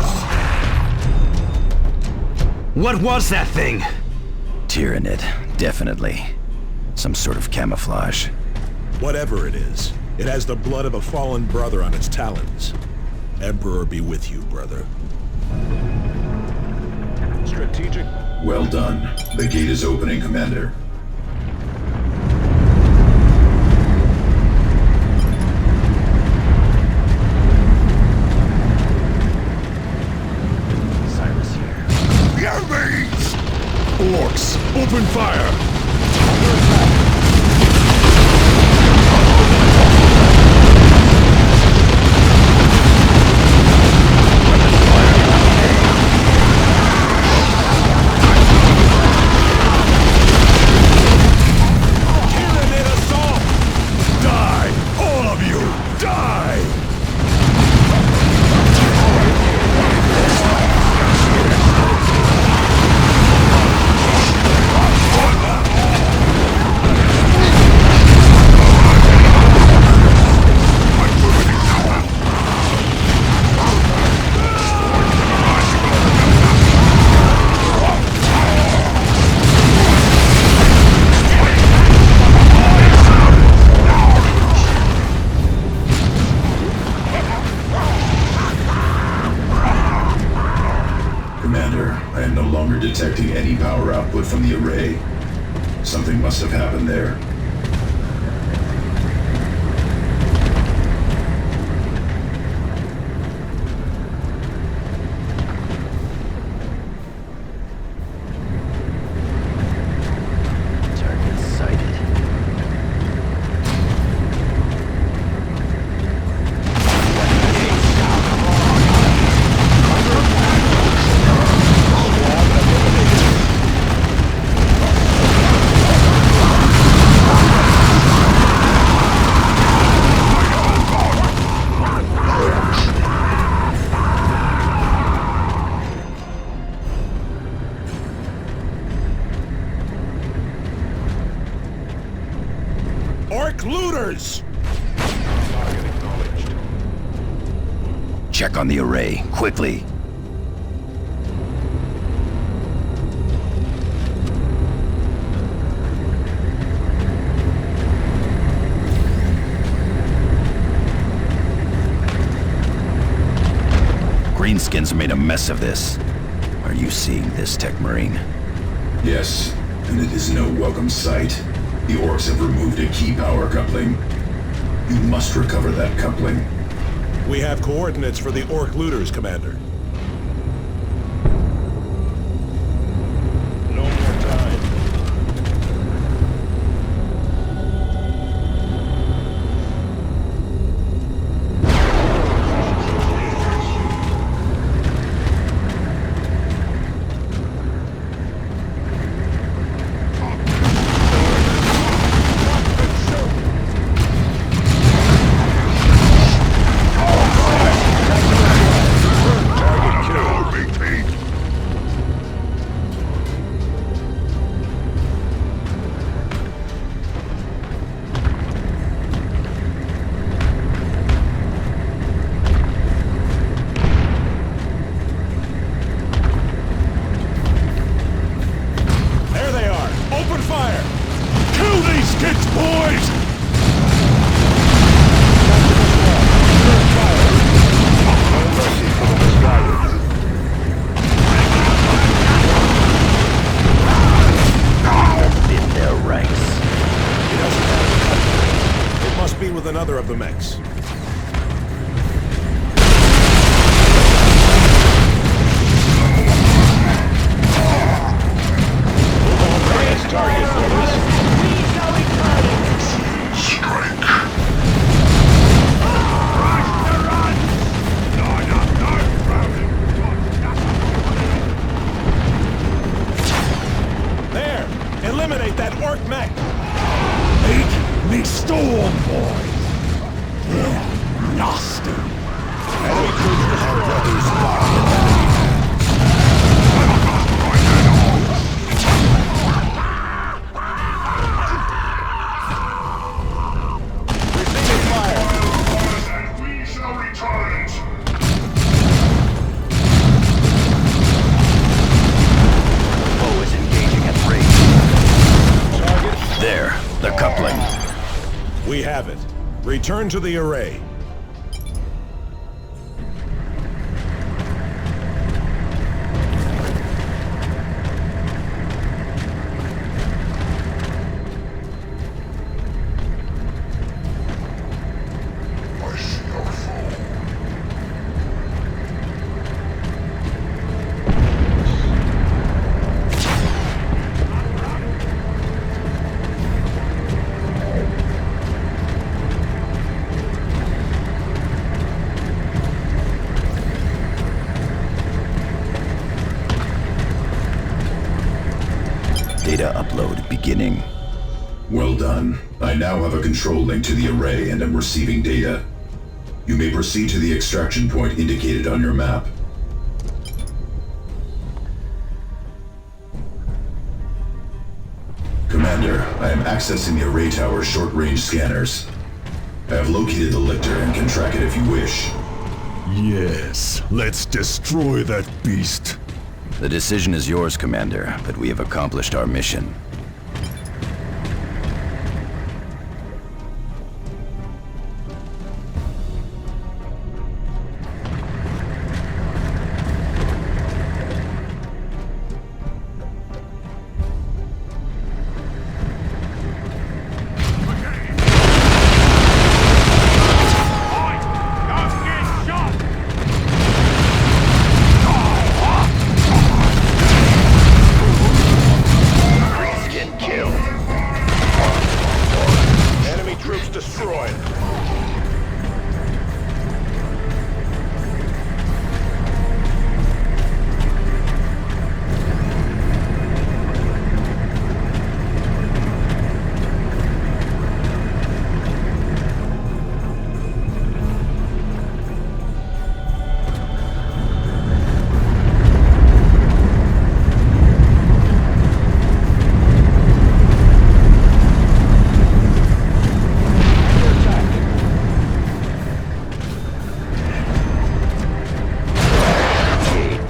What was that thing? Tyranid, definitely. Some sort of camouflage. Whatever it is, it has the blood of a fallen brother on its talons. Emperor be with you, brother. Strategic. Well done. The gate is opening, Commander. Orcs, open fire! Tyranid assault! Die! All of you! Die! Commander, I am no longer detecting any power output from the array. Something must have happened there. Target sighted. Orc looters! Target acknowledged. Check on the array, quickly. Greenskins made a mess of this. Are you seeing this, Tech Marine? Yes, and it is no welcome sight. The orcs have removed a key power coupling. You must recover that coupling. We have coordinates for the Orc looters, Commander. No more time. Another of the mechs. have it. Return to the array. Data upload beginning. Well done. I now have a control link to the array and am receiving data. You may proceed to the extraction point indicated on your map. Commander, I am accessing the array tower's short-range scanners. I have located the lictor and can track it if you wish. Yes, let's destroy that beast. The decision is yours, Commander, but we have accomplished our mission.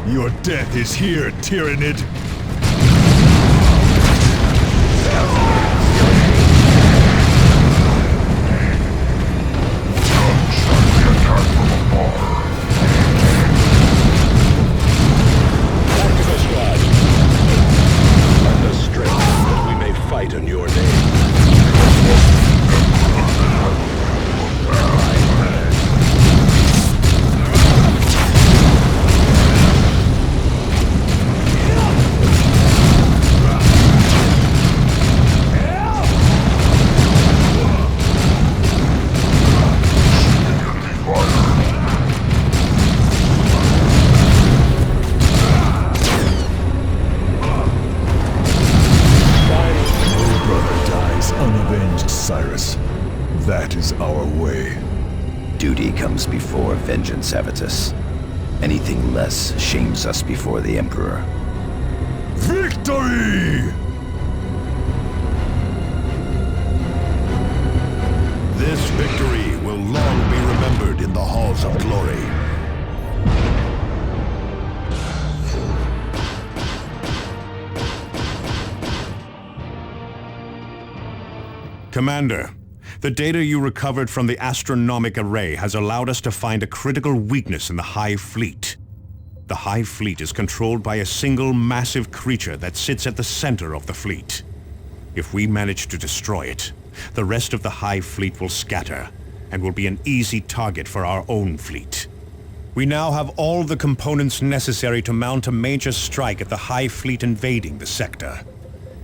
Your death is here, Tyrannid! That is our way. Duty comes before vengeance, Avitus. Anything less shames us before the Emperor. Victory! This victory will long be remembered in the halls of glory. Commander, the data you recovered from the astronomic array has allowed us to find a critical weakness in the Hive Fleet. The Hive Fleet is controlled by a single massive creature that sits at the center of the fleet. If we manage to destroy it, the rest of the Hive Fleet will scatter and will be an easy target for our own fleet. We now have all the components necessary to mount a major strike at the Hive Fleet invading the sector.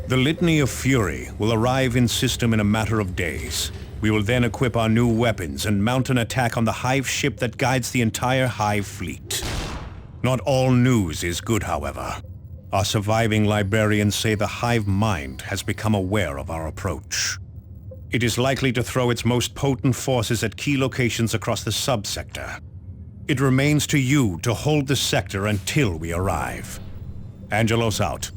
The Litany of Fury will arrive in system in a matter of days. We will then equip our new weapons and mount an attack on the Hive ship that guides the entire Hive Fleet. Not all news is good, however. Our surviving librarians say the Hive mind has become aware of our approach. It is likely to throw its most potent forces at key locations across the subsector. It remains to you to hold the sector until we arrive. Angelos out.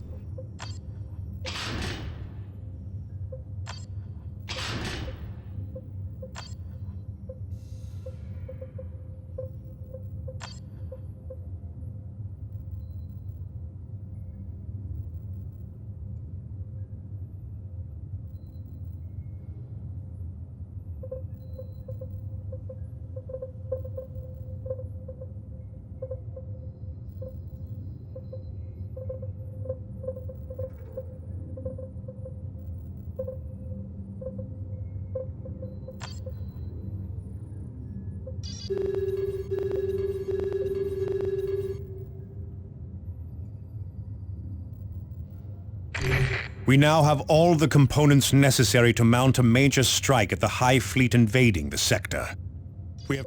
We now have all the components necessary to mount a major strike at the High Fleet invading the sector. We have...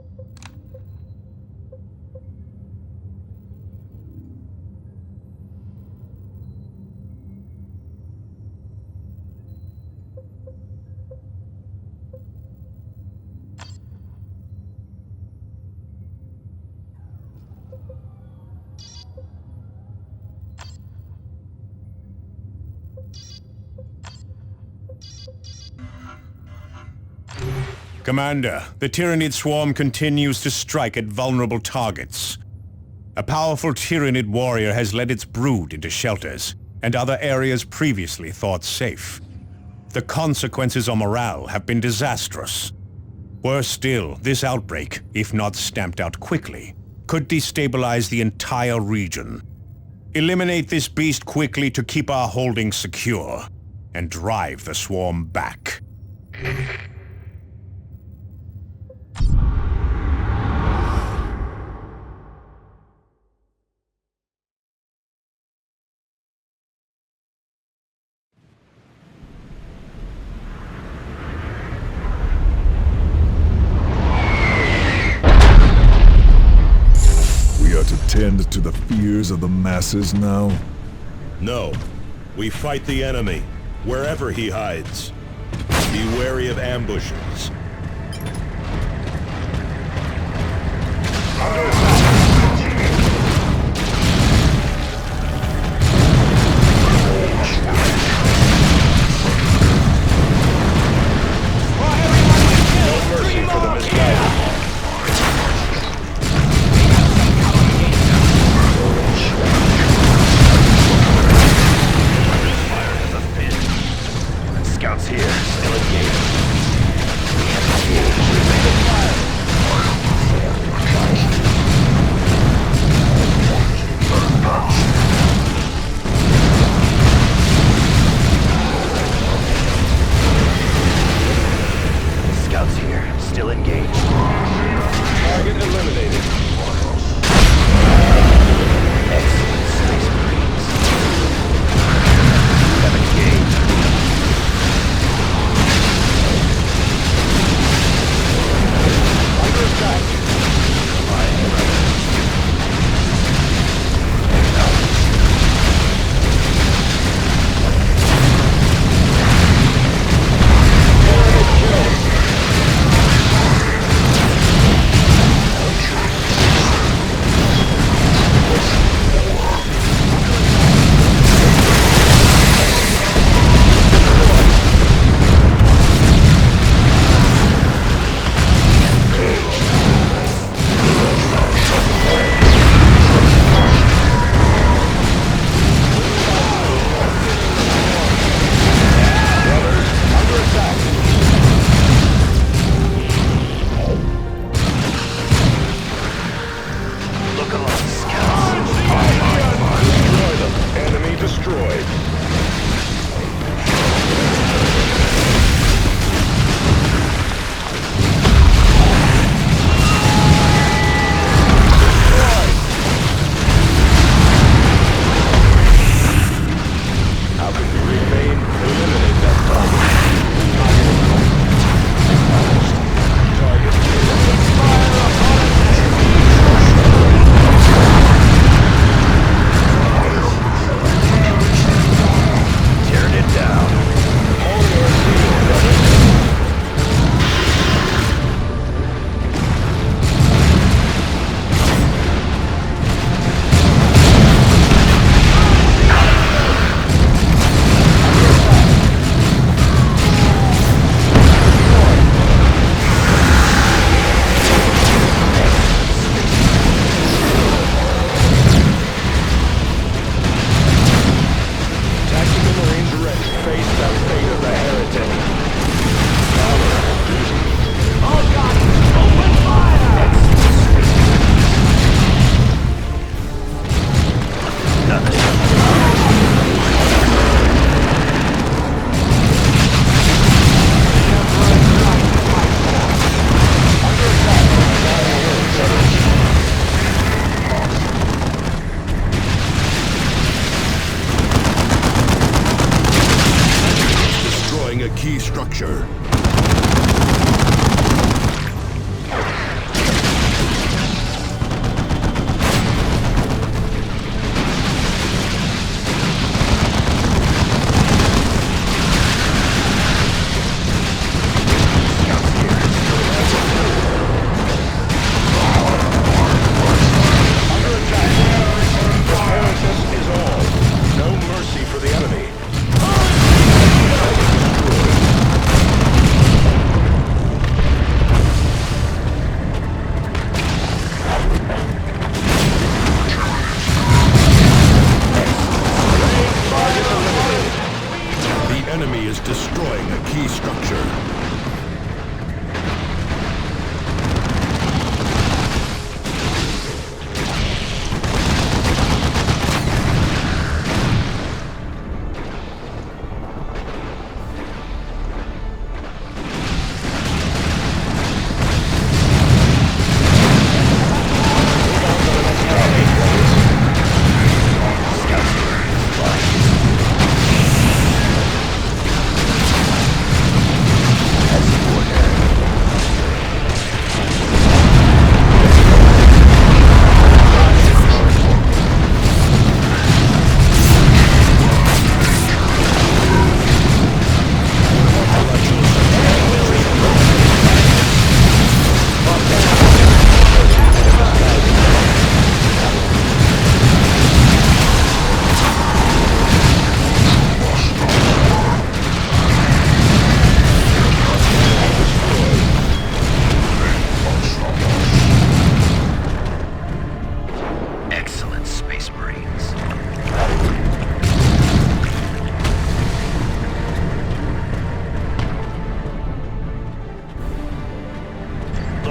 Commander, the Tyranid swarm continues to strike at vulnerable targets. A powerful Tyranid warrior has led its brood into shelters and other areas previously thought safe. The consequences on morale have been disastrous. Worse still, this outbreak, if not stamped out quickly, could destabilize the entire region. Eliminate this beast quickly to keep our holdings secure and drive the swarm back. Tend to the fears of the masses now? No. We fight the enemy, wherever he hides. Be wary of ambushes. No mercy for the misguided. Scouts here, still engaged. Scouts here, still engaged. Target eliminated. Excellent, Space Marines. Have engaged.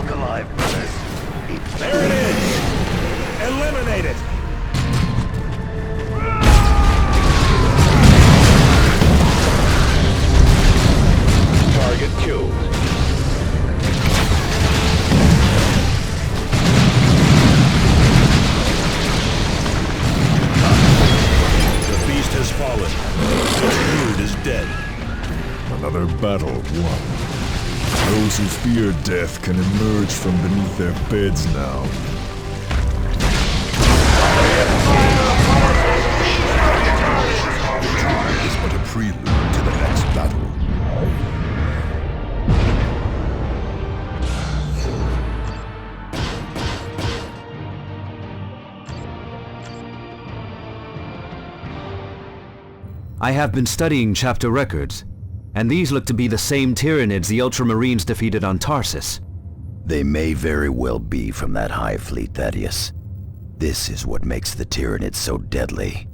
look alive, brothers. There it is! Eliminate it! Target killed. The beast has fallen. Its brood is dead. Another battle won. Those who fear death can emerge from beneath their beds now. Is but a prelude to the next battle. I have been studying chapter records, and these look to be the same Tyranids the Ultramarines defeated on Tarsus. They may very well be from that Hive fleet, Thaddeus. This is what makes the Tyranids so deadly.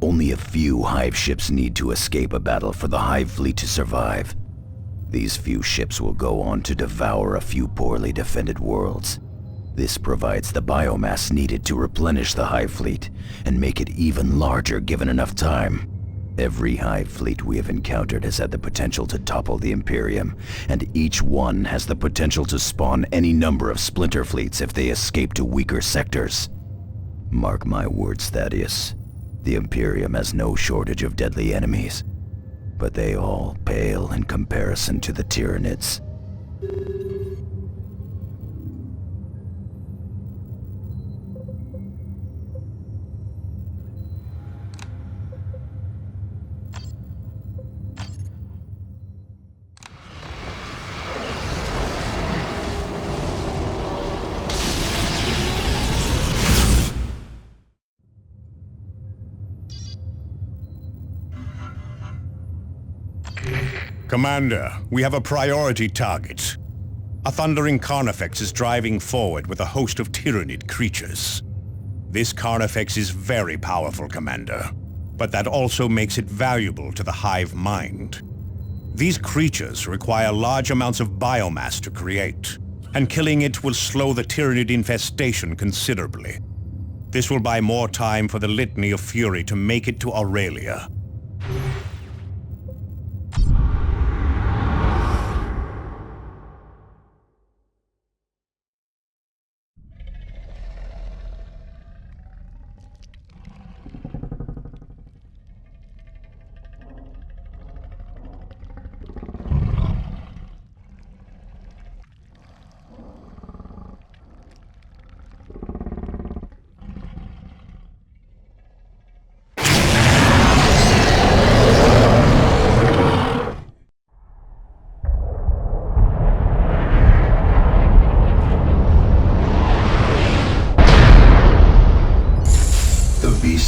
Only a few Hive ships need to escape a battle for the Hive fleet to survive. These few ships will go on to devour a few poorly defended worlds. This provides the biomass needed to replenish the Hive fleet, and make it even larger given enough time. Every Hive fleet we have encountered has had the potential to topple the Imperium, and each one has the potential to spawn any number of splinter fleets if they escape to weaker sectors. Mark my words, Thaddeus. The Imperium has no shortage of deadly enemies, but they all pale in comparison to the Tyranids. Commander, we have a priority target. A thundering Carnifex is driving forward with a host of Tyranid creatures. This Carnifex is very powerful, Commander, but that also makes it valuable to the Hive mind. These creatures require large amounts of biomass to create, and killing it will slow the Tyranid infestation considerably. This will buy more time for the Litany of Fury to make it to Aurelia.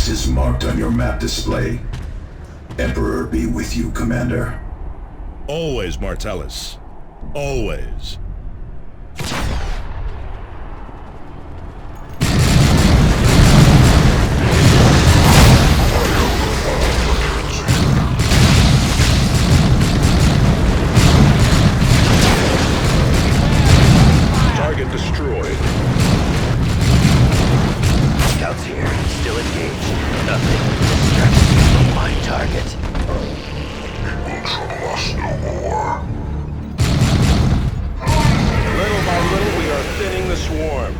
Is marked on your map display. Emperor be with you, Commander. Always, Martellus. Always. Target destroyed. Scouts here, still engaged. Nothing distracts me from my target. It will trouble us no more. Little by little, we are thinning the swarm.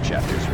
Chapters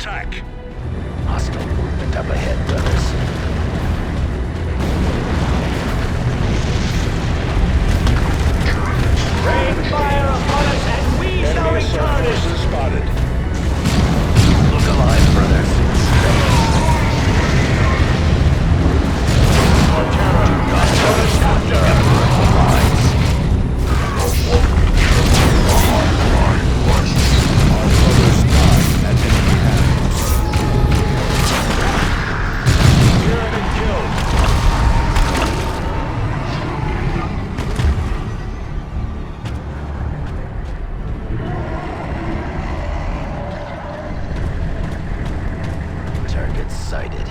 attack. Hostile movement up ahead, brothers. Rain fire upon us and we shall return it! Spotted. Look alive, brothers. Target sighted.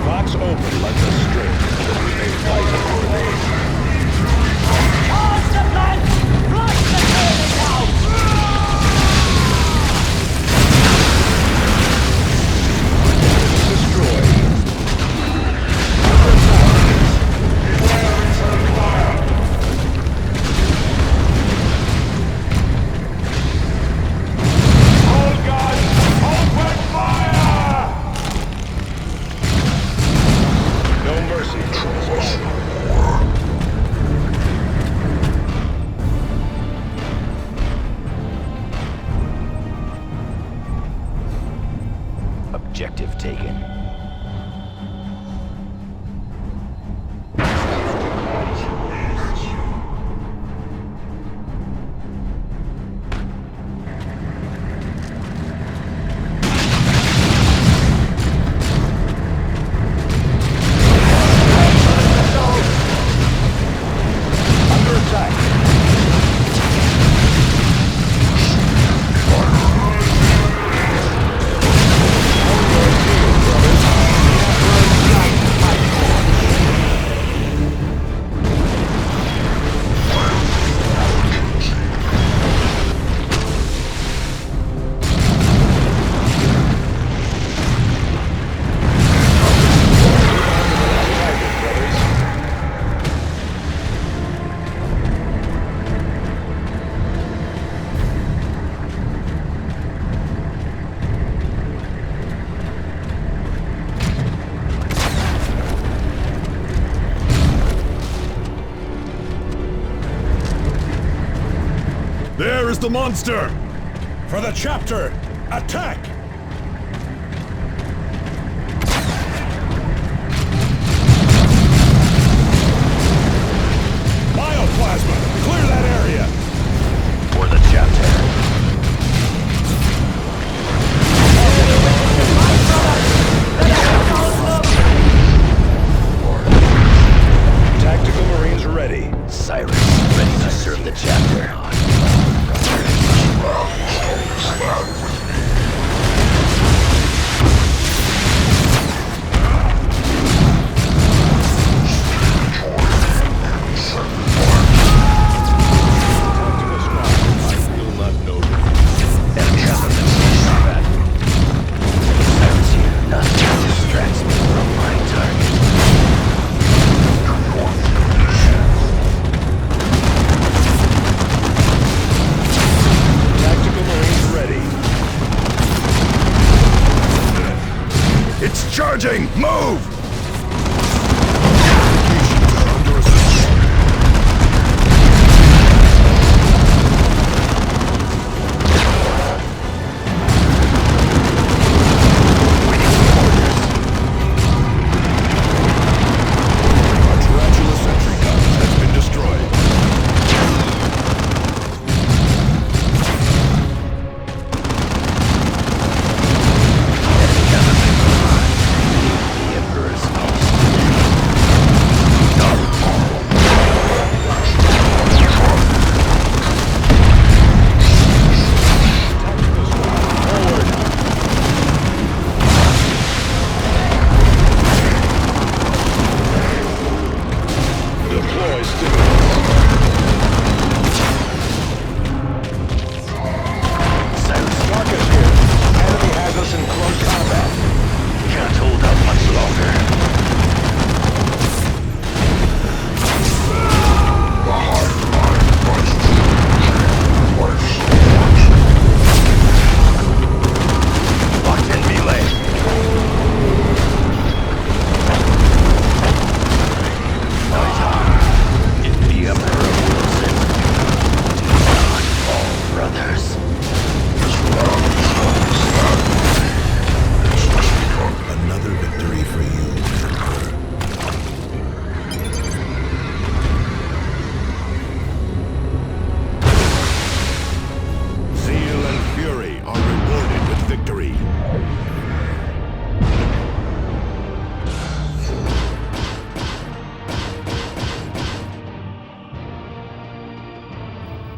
Box open like a string, that we may fight for thee. Charge the flank! Flush the building out! Hold guns! Open fire! No mercy for this battle. Objective taken. Under attack. There is the monster! For the chapter, attack! Bioplasma, clear that area! For the chapter. Tactical Marines ready. Cyrus, ready to serve the chapter. Tactical squad, I will not know them. Enemy government combat. Cyrus here, nothing distracts me from my target. Tactical Marines ready. It's charging! Move! Our tarantula sentry gun has been destroyed. The Emperor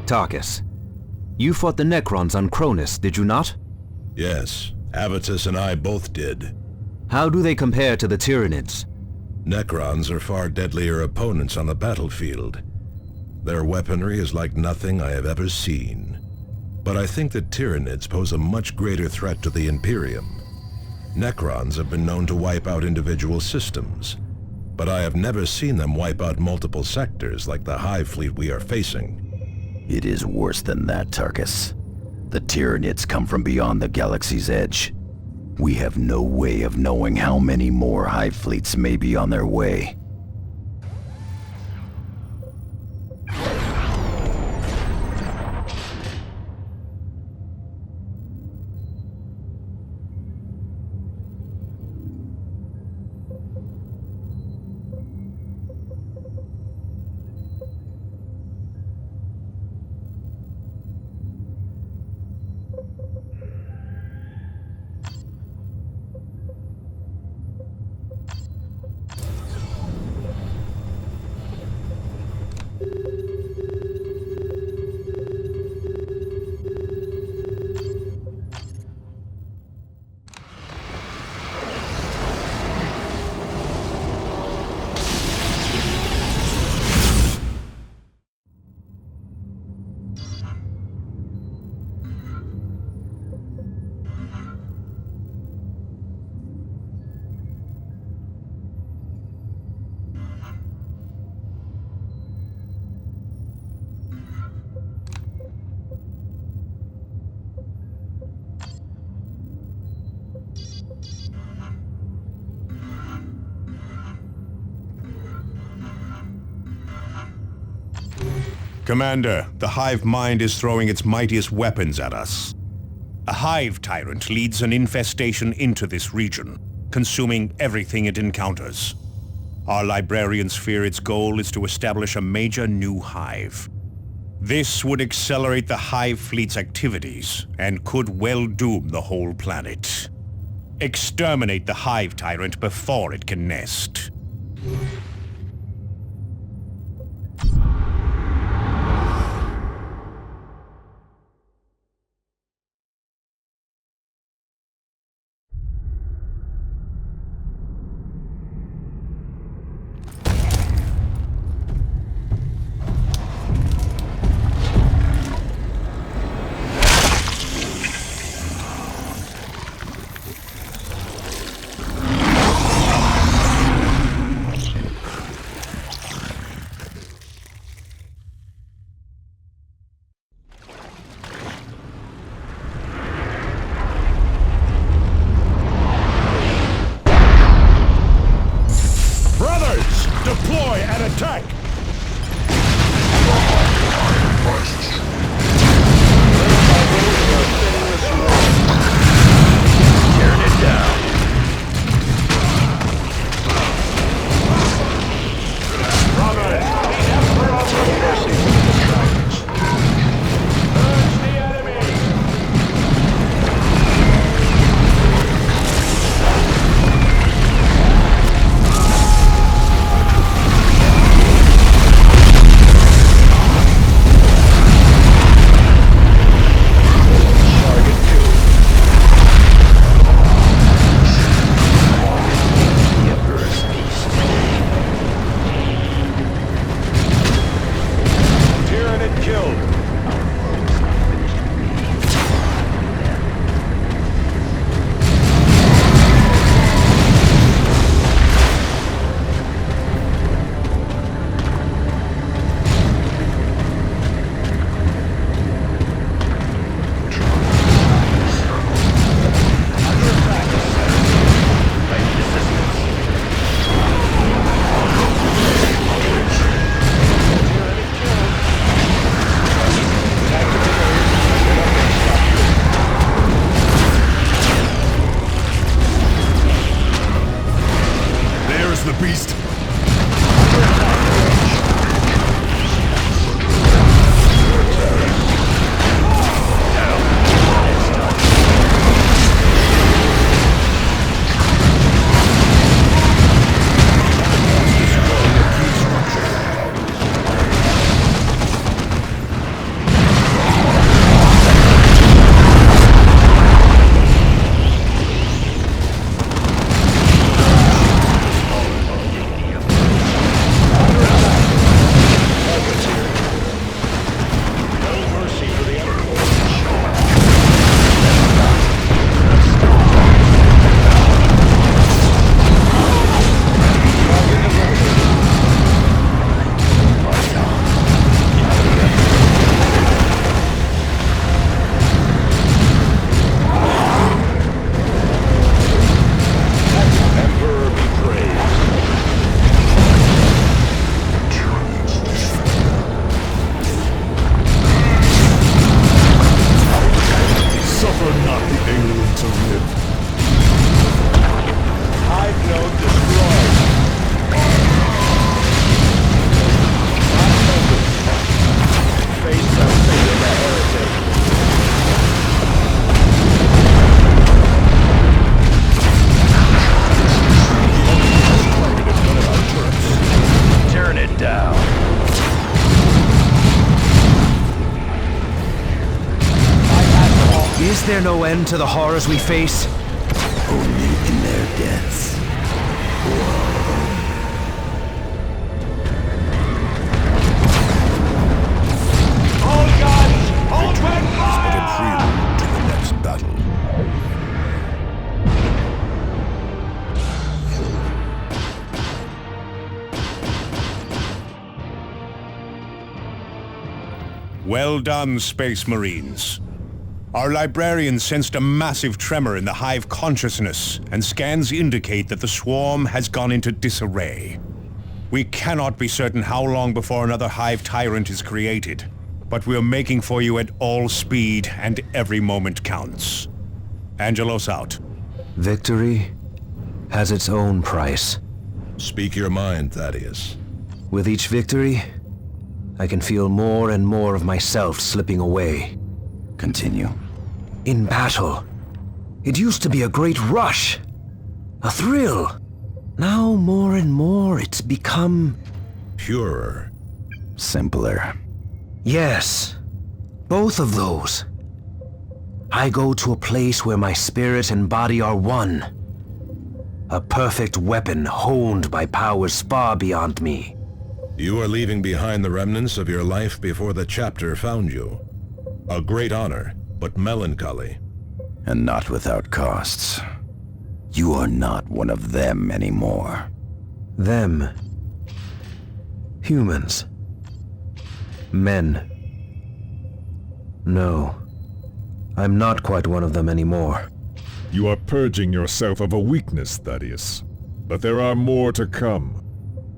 Tarkus, you fought the Necrons on Cronus, did you not? Yes, Avitus and I both did. How do they compare to the Tyranids? Necrons are far deadlier opponents on the battlefield. Their weaponry is like nothing I have ever seen. But I think that Tyranids pose a much greater threat to the Imperium. Necrons have been known to wipe out individual systems, but I have never seen them wipe out multiple sectors like the Hive fleet we are facing. It is worse than that, Tarkus. The Tyranids come from beyond the galaxy's edge. We have no way of knowing how many more Hive fleets may be on their way. Commander, the Hive Mind is throwing its mightiest weapons at us. A Hive tyrant leads an infestation into this region, consuming everything it encounters. Our librarians fear its goal is to establish a major new hive. This would accelerate the Hive fleet's activities and could well doom the whole planet. Exterminate the Hive tyrant before it can nest. there no end to the horrors we face? Only in their deaths. All guns! Open fire! But a prelude to the next battle. Well done, Space Marines. Our librarian sensed a massive tremor in the Hive consciousness, and scans indicate that the swarm has gone into disarray. We cannot be certain how long before another Hive tyrant is created, but we're making for you at all speed, and every moment counts. Angelos out. Victory has its own price. Speak your mind, Thaddeus. With each victory, I can feel more and more of myself slipping away. Continue. In battle, it used to be a great rush, a thrill. Now more and more it's become... purer. Simpler. Yes, both of those. I go to a place where my spirit and body are one. A perfect weapon honed by powers far beyond me. You are leaving behind the remnants of your life before the chapter found you. A great honor, but melancholy. And not without costs. You are not one of them anymore. Them. Humans. Men. No. I'm not quite one of them anymore. You are purging yourself of a weakness, Thaddeus. But there are more to come.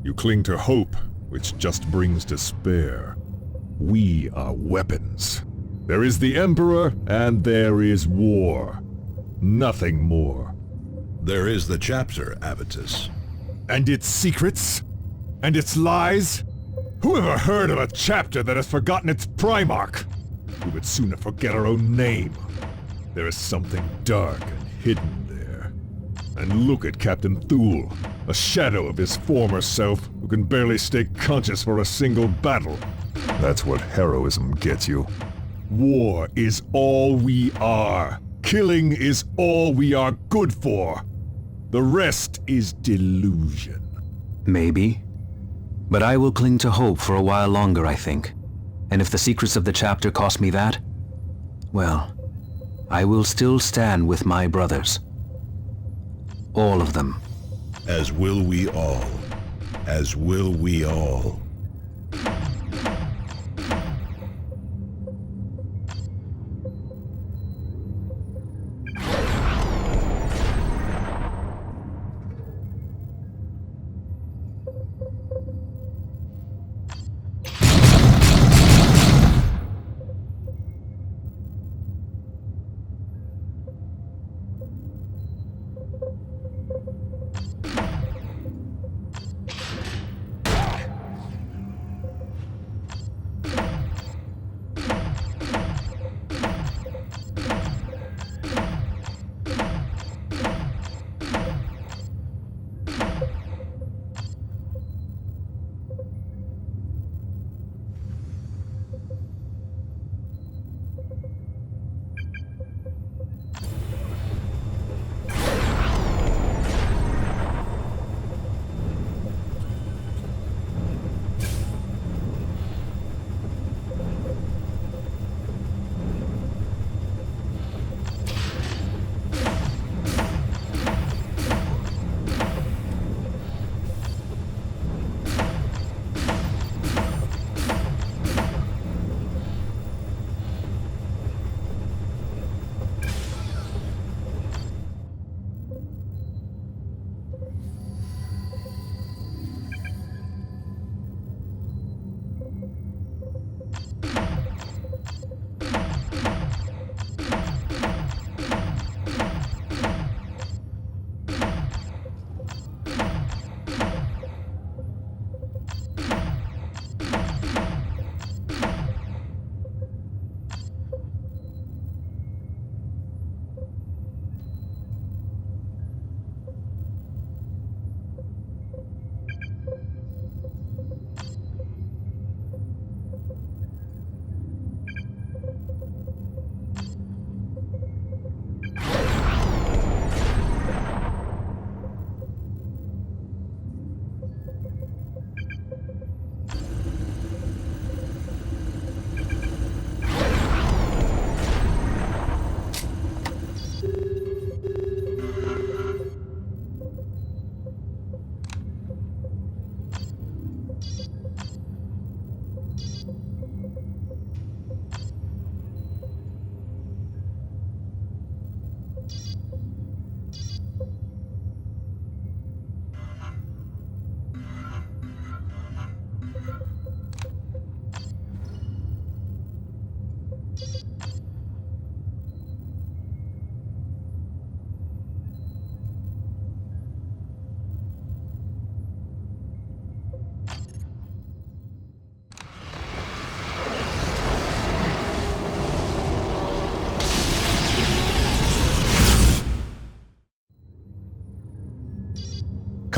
You cling to hope, which just brings despair. We are weapons. There is the Emperor, and there is war. Nothing more. There is the chapter, Avitus. And its secrets? And its lies? Who ever heard of a chapter that has forgotten its Primarch? We would sooner forget our own name. There is something dark and hidden there. And look at Captain Thule, a shadow of his former self who can barely stay conscious for a single battle. That's what heroism gets you. War is all we are. Killing is all we are good for. The rest is delusion. Maybe. But I will cling to hope for a while longer, I think. And if the secrets of the chapter cost me that, well, I will still stand with my brothers. All of them. As will we all. As will we all.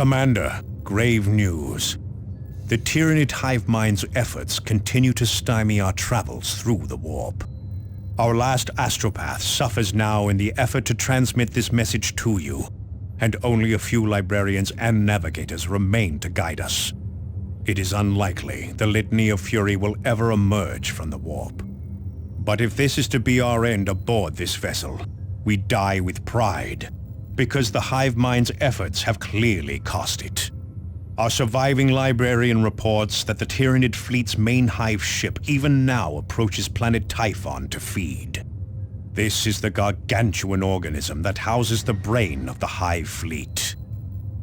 Commander, grave news. The Tyranid hive mind's efforts continue to stymie our travels through the warp. Our last astropath suffers now in the effort to transmit this message to you, and only a few librarians and navigators remain to guide us. It is unlikely the Litany of Fury will ever emerge from the warp. But if this is to be our end aboard this vessel, we die with pride, because the hive mind's efforts have clearly cost it. Our surviving librarian reports that the Tyranid fleet's main hive ship even now approaches planet Typhon to feed. This is the gargantuan organism that houses the brain of the hive fleet.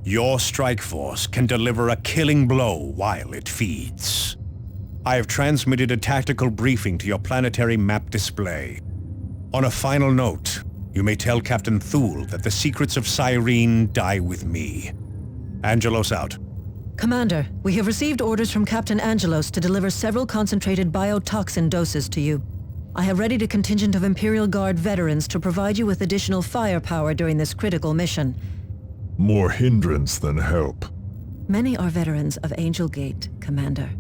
Your strike force can deliver a killing blow while it feeds. I have transmitted a tactical briefing to your planetary map display. On a final note, you may tell Captain Thule that the secrets of Cyrene die with me. Angelos out. Commander, we have received orders from Captain Angelos to deliver several concentrated biotoxin doses to you. I have readied a contingent of Imperial Guard veterans to provide you with additional firepower during this critical mission. More hindrance than help. Many are veterans of Angel Gate, Commander.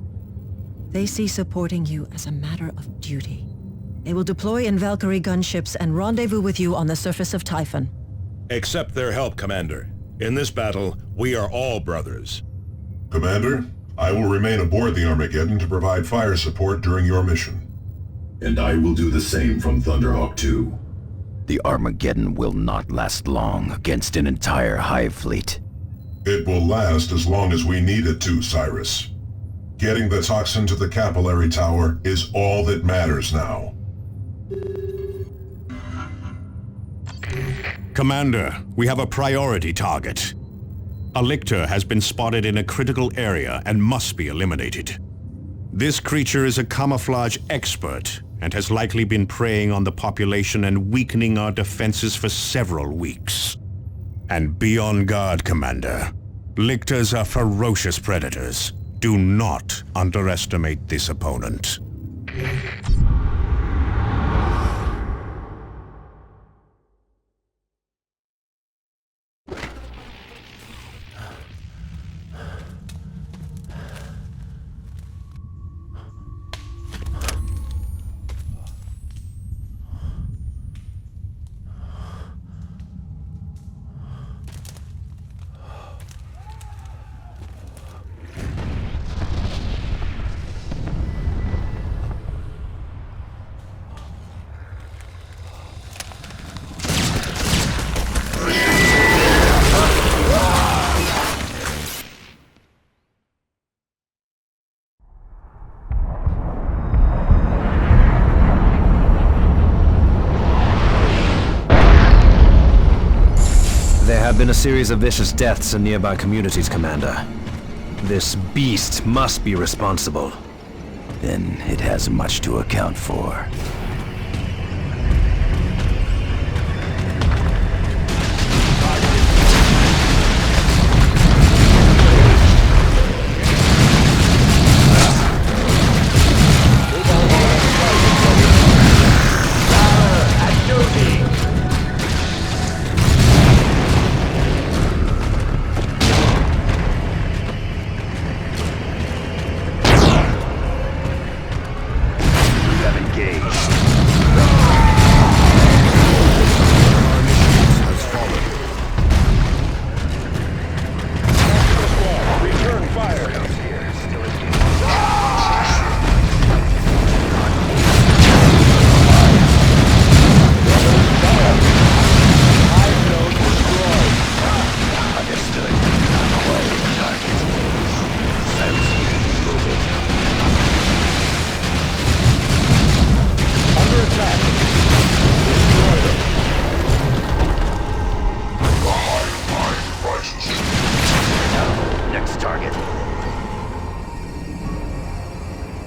They see supporting you as a matter of duty. They will deploy in Valkyrie gunships and rendezvous with you on the surface of Typhon. Accept their help, Commander. In this battle, we are all brothers. Commander, I will remain aboard the Armageddon to provide fire support during your mission. And I will do the same from Thunderhawk 2. The Armageddon will not last long against an entire hive fleet. It will last as long as we need it to, Cyrus. Getting the toxin to the capillary tower is all that matters now. Commander, we have a priority target. A lictor has been spotted in a critical area and must be eliminated. This creature is a camouflage expert and has likely been preying on the population and weakening our defenses for several weeks. And be on guard, Commander. Lictors are ferocious predators. Do not underestimate this opponent. There have been a series of vicious deaths in nearby communities, Commander. This beast must be responsible. Then it has much to account for.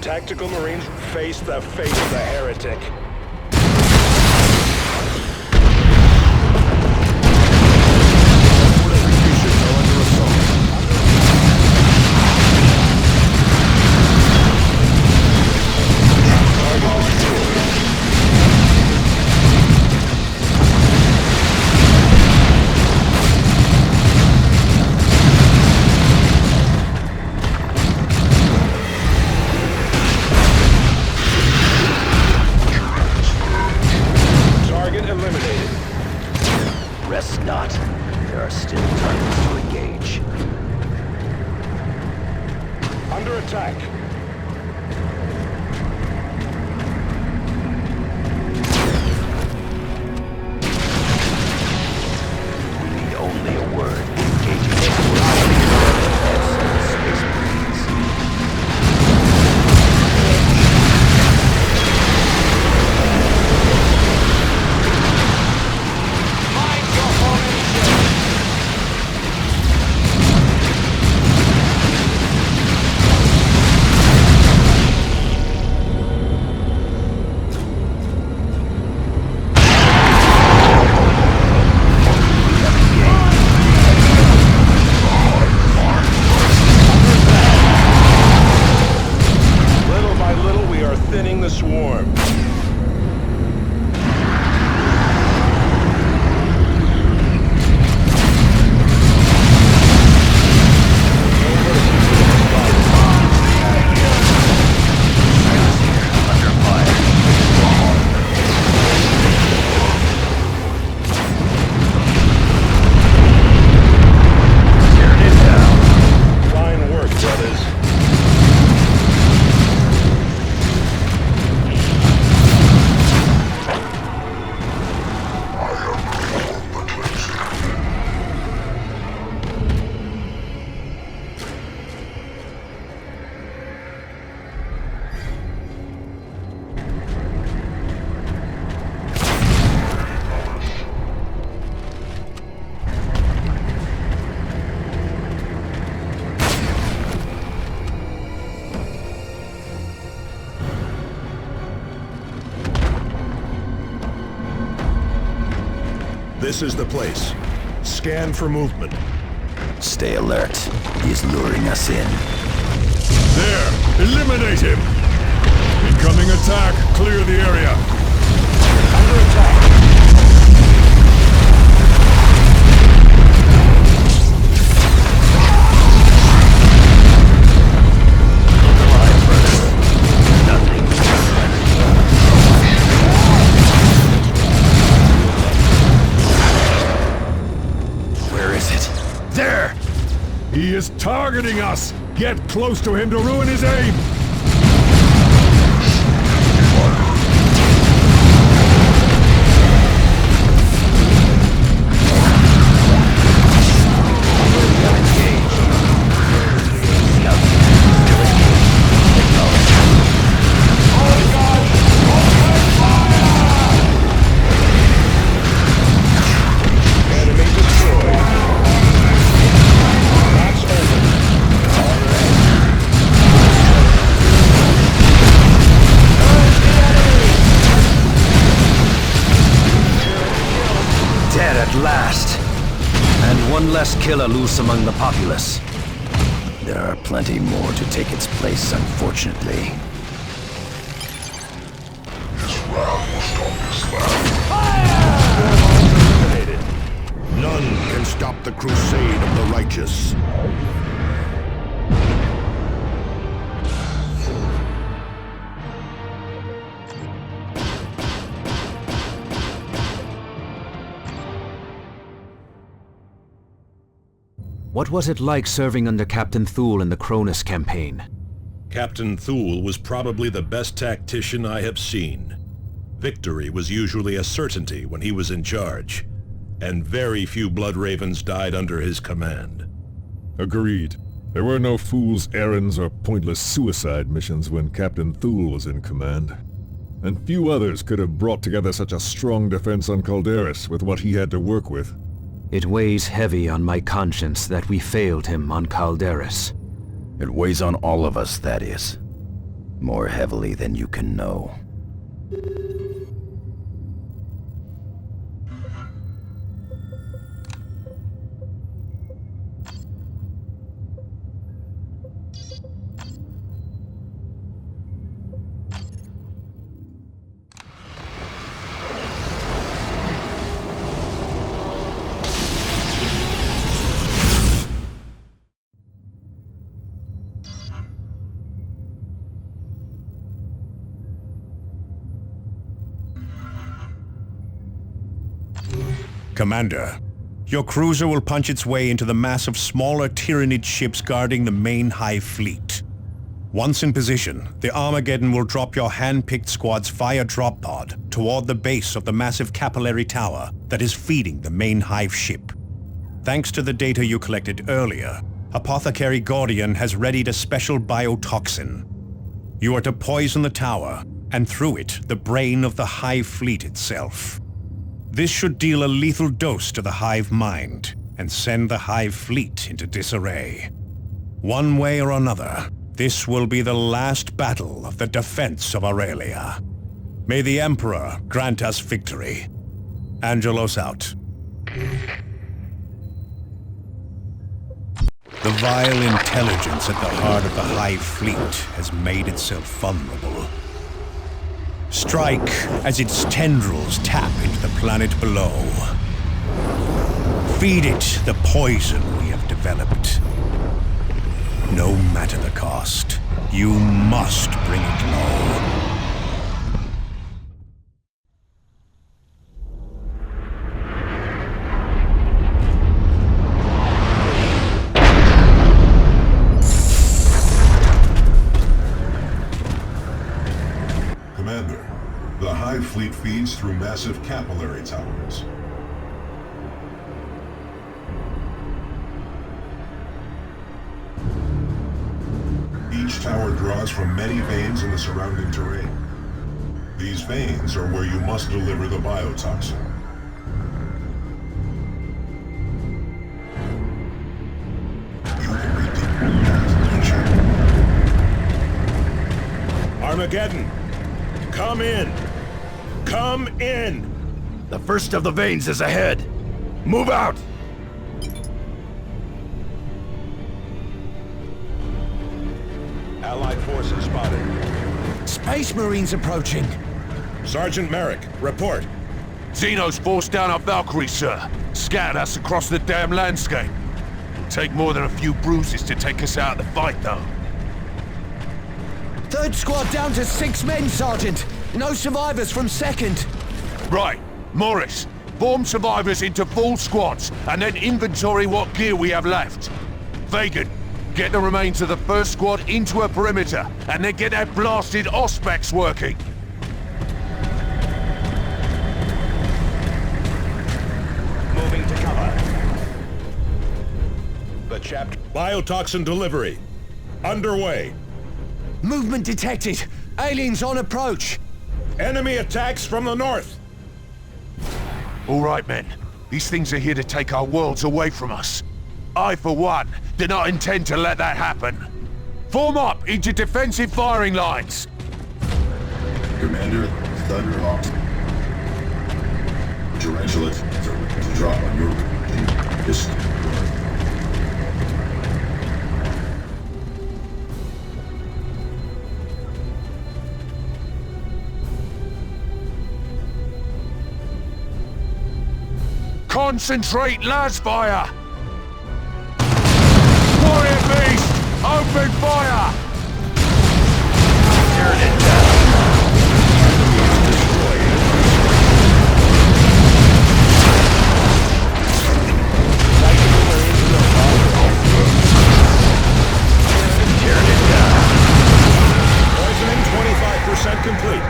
Tactical Marines face the fate of the heretic. thinning the swarm. This is the place. Scan for movement. Stay alert. He's luring us in. There! Eliminate him! Incoming attack! Clear the area! Under attack! There! He is targeting us! Get close to him to ruin his aim! Last. And one less killer loose among the populace. There are plenty more to take its place, unfortunately. This round will stop this land. Fire! None can stop the crusade of the righteous. What was it like serving under Captain Thule in the Cronus campaign? Captain Thule was probably the best tactician I have seen. Victory was usually a certainty when he was in charge, and very few Blood Ravens died under his command. Agreed. There were no fool's errands or pointless suicide missions when Captain Thule was in command. And few others could have brought together such a strong defense on Calderis with what he had to work with. It weighs heavy on my conscience that we failed him on Calderis. It weighs on all of us, that is. More heavily than you can know. Commander, your cruiser will punch its way into the mass of smaller Tyranid ships guarding the main Hive fleet. Once in position, the Armageddon will drop your hand-picked squad's fire drop pod toward the base of the massive capillary tower that is feeding the main Hive ship. Thanks to the data you collected earlier, Apothecary Gordian has readied a special biotoxin. You are to poison the tower, and through it, the brain of the Hive fleet itself. This should deal a lethal dose to the Hive mind, and send the Hive fleet into disarray. One way or another, this will be the last battle of the defense of Aurelia. May the Emperor grant us victory. Angelos out. The vile intelligence at the heart of the Hive fleet has made itself vulnerable. Strike as its tendrils tap into the planet below. Feed it the poison we have developed. No matter the cost, you must bring it low. Commander, the Hive Fleet feeds through massive capillary towers. Each tower draws from many veins in the surrounding terrain. These veins are where you must deliver the biotoxin. You can read the Armageddon! Come in! Come in! The first of the veins is ahead. Move out! Allied forces spotted. Space Marines approaching. Sergeant Merrick, report. Xenos forced down our Valkyries, sir. Scattered us across the damn landscape. It'll take more than a few bruises to take us out of the fight, though. Third squad down to 6 men, Sergeant. No survivors from second. Right. Morris, form survivors into full squads, and then inventory what gear we have left. Vagan, get the remains of the first squad into a perimeter, and then get that blasted Auspex working. Moving to cover. The chapter. Biotoxin delivery. Underway. Movement detected. Aliens on approach. Enemy attacks from the north. All right, men. These things are here to take our worlds away from us. I, for one, do not intend to let that happen. Form up into defensive firing lines. Commander, Thunderhawk. Tarantula to drop on your position. Concentrate lasfire! Warrior Beast! Open fire! Turn it down! Turn it down! Poisoning 25% complete.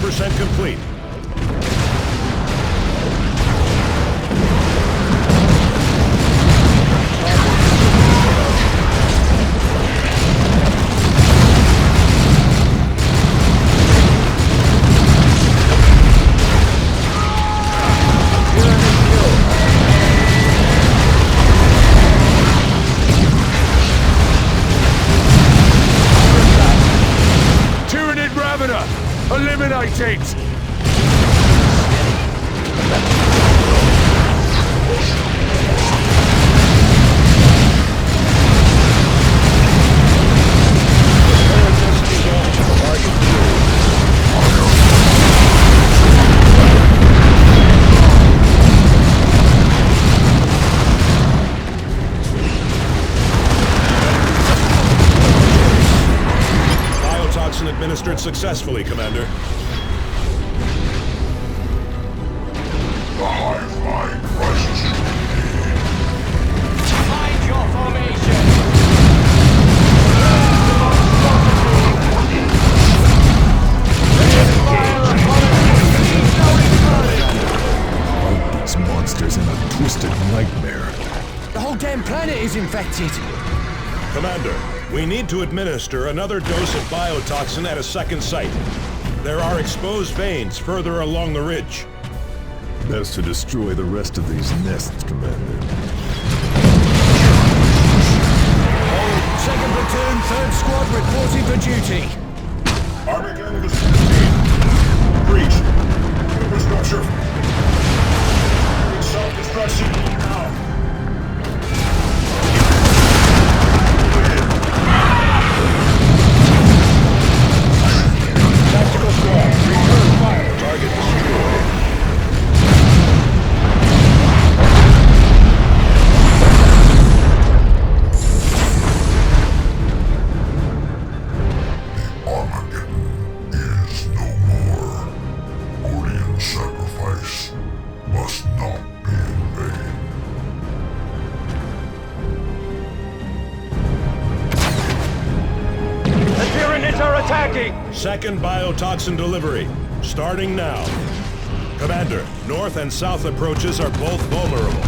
25% complete. Eliminate it! Administered successfully, Commander. The hive mind rises to Find your formation! Fight these monsters in a twisted nightmare. The whole damn planet is infected! Commander, we need to administer another dose of biotoxin at a second site. There are exposed veins further along the ridge. Best to destroy the rest of these nests, Commander. Second platoon, 3rd squad reporting for duty. Armageddon is 15. Breach. Infrastructure. Self-destruction now. Tactical squad, return fire. Target destroyed. Armageddon is no more. Gordian's sacrifice must not be in vain. The Tyranids are attacking! Second biotoxin delivery, starting now. Commander, north and south approaches are both vulnerable.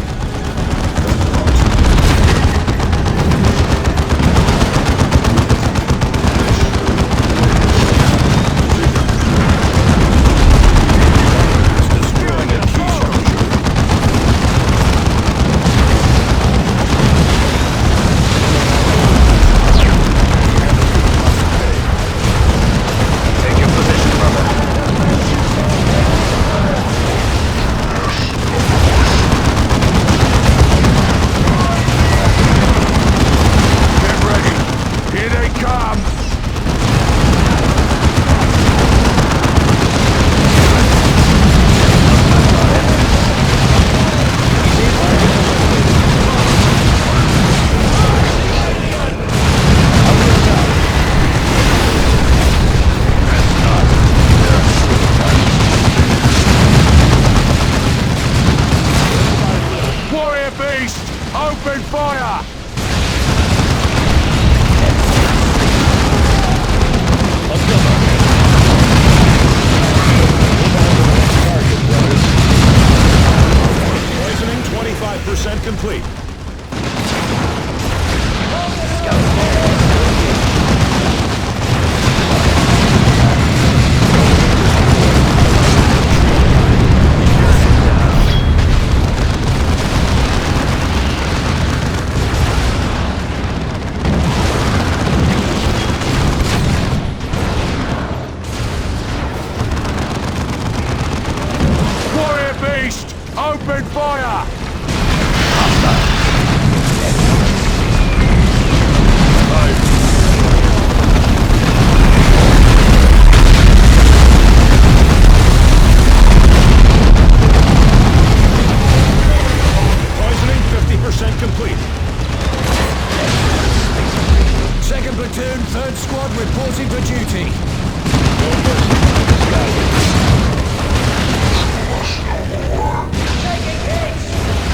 Open fire! Poisoning 25% complete. Open fire! Poisoning 50% complete. Second platoon, 3rd squad reporting for duty. Taking hits!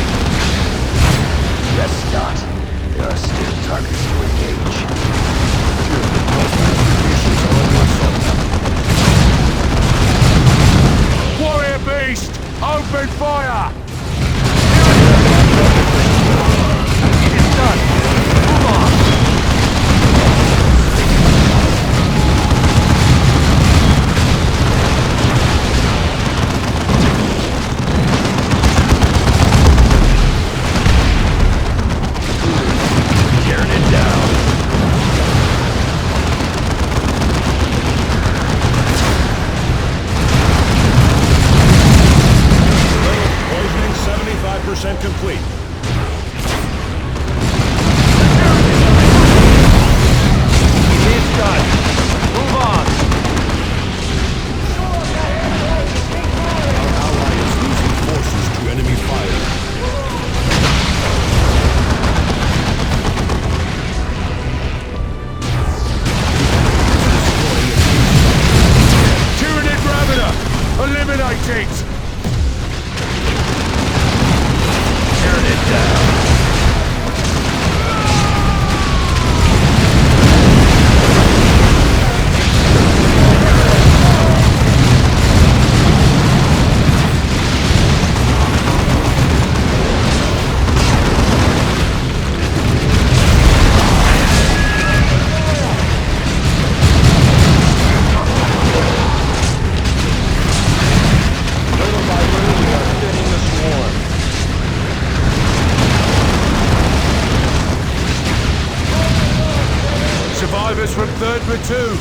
too.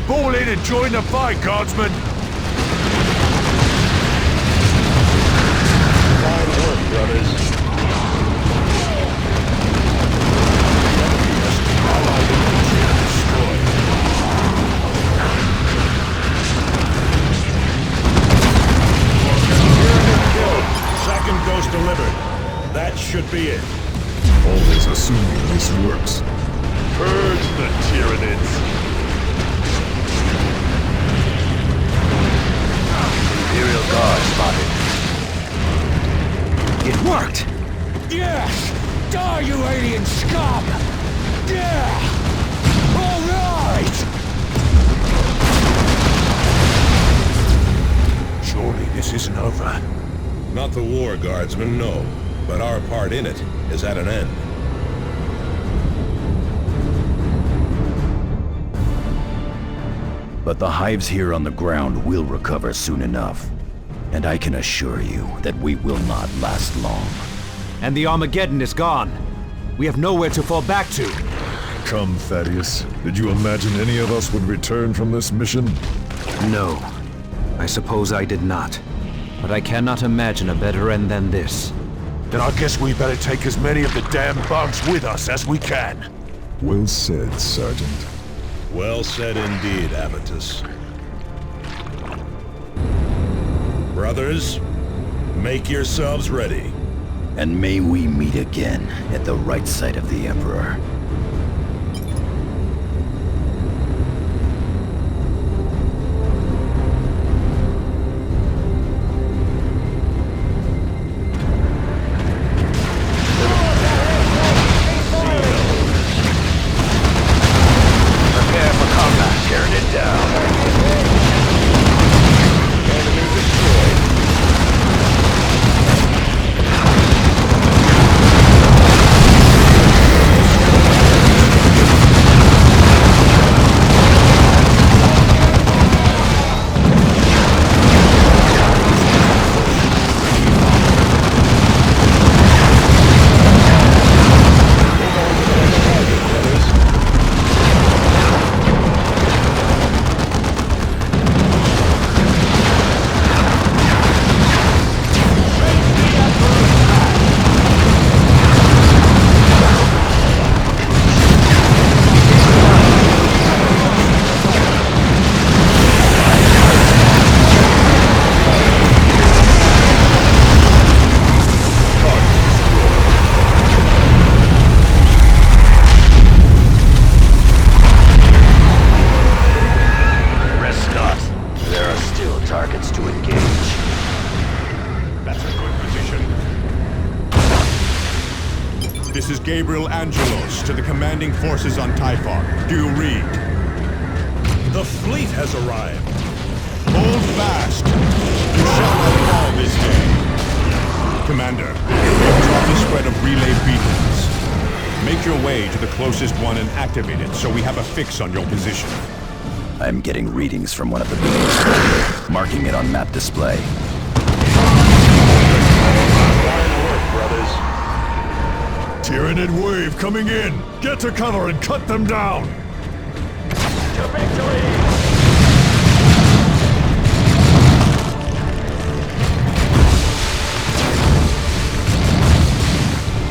Fall in and join the fight, Guardsman. Fine work, brothers. Second ghost delivered. That should be it. Always assuming this works. Purge the Tyranids. Imperial Guard spotted. It worked! Yes! Die, you alien scum! Yeah! All right! Surely this isn't over. Not the war, Guardsman, no. But our part in it is at an end. But the hives here on the ground will recover soon enough. And I can assure you that we will not last long. And the Armageddon is gone. We have nowhere to fall back to. Come, Thaddeus. Did you imagine any of us would return from this mission? No. I suppose I did not. But I cannot imagine a better end than this. Then I guess we better take as many of the damn bugs with us as we can. Well said, Sergeant. Well said indeed, Avitus. Brothers, make yourselves ready. And may we meet again at the right side of the Emperor. Gabriel Angelos to the commanding forces on Typhon. Do you read? The fleet has arrived. Hold fast. You shall not fall this day. Commander, we have dropped a spread of relay beacons. Make your way to the closest one and activate it so we have a fix on your position. I'm getting readings from one of the beacons, marking it on map display. Fine work, brothers. Tyranid wave coming in! Get to cover and cut them down! To victory!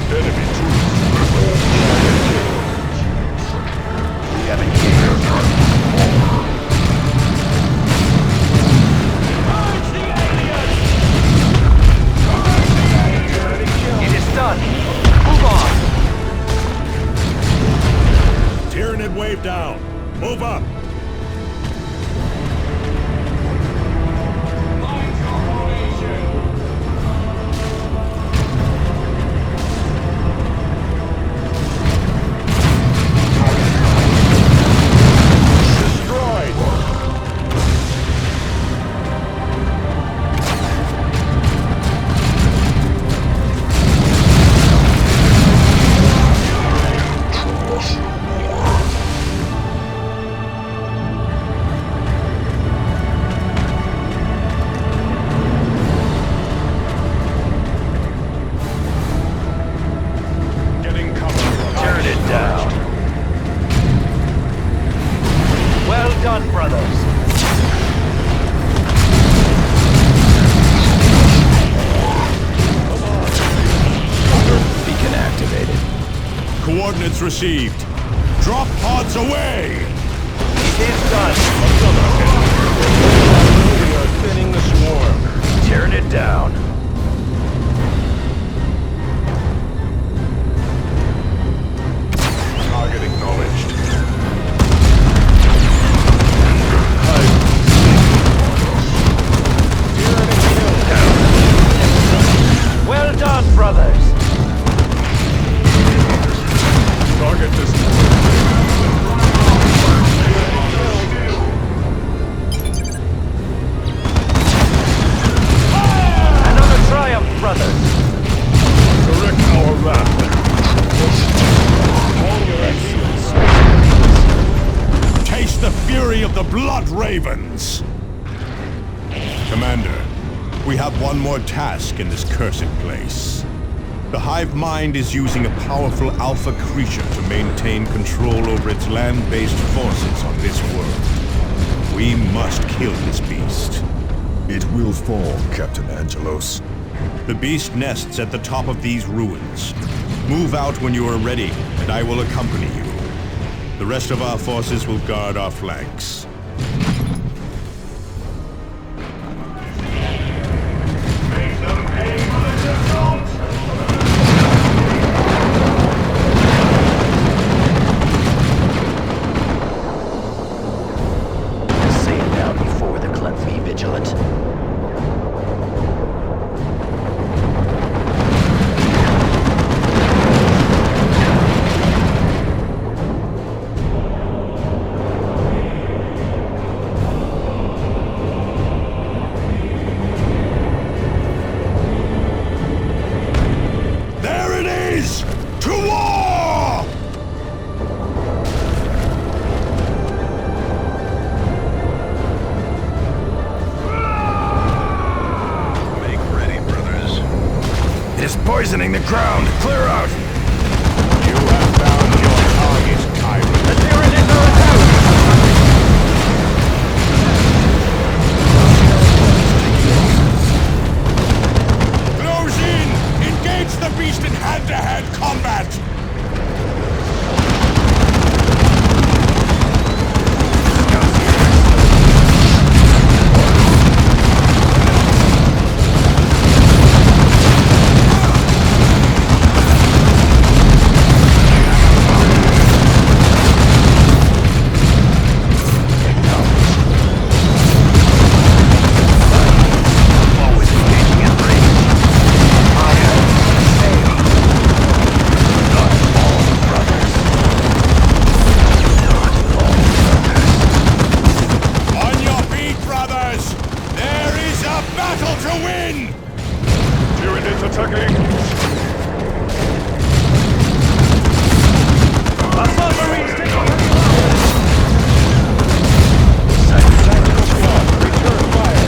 Enemy troops. We have engaged our target. It is done! Tyranid wave Orders received. Drop pods away! It is done. We are thinning the swarm. Tearing it down. Target acknowledged. Well done, brothers. Target distance. Another triumph, brothers. Correct our wrath. Taste the fury of the Blood Ravens! Commander, we have one more task in this cursed place. The Hive Mind is using a powerful alpha creature to maintain control over its land-based forces on this world. We must kill this beast. It will fall, Captain Angelos. The beast nests at the top of these ruins. Move out when you are ready, and I will accompany you. The rest of our forces will guard our flanks. Say it now before the cleanse me vigilant. There it is! To war! Make ready, brothers. It is poisoning the ground. Clear out. You have found your target, tyrant. The Tyranids are attacked! Close in! Engage the beast in hand-to-hand combat! Always engaging in range. I have failed. Not all brothers. Not all brothers. On your feet, brothers! There is a battle to win! Tyranids attacking! Assault Marines take on Tactical squad, return fire.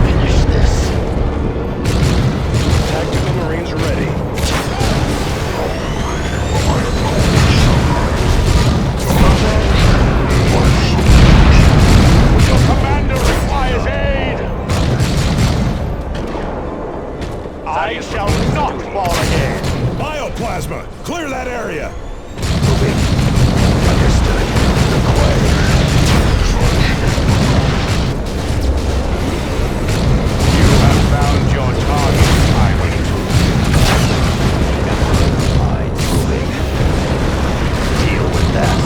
Finish this. Tactical Marines ready. Your commander requires aid! I shall not fall again. Bioplasma! Clear that area! Moving. Understood. You have found your target, tyrant. Mind moving. Deal with that.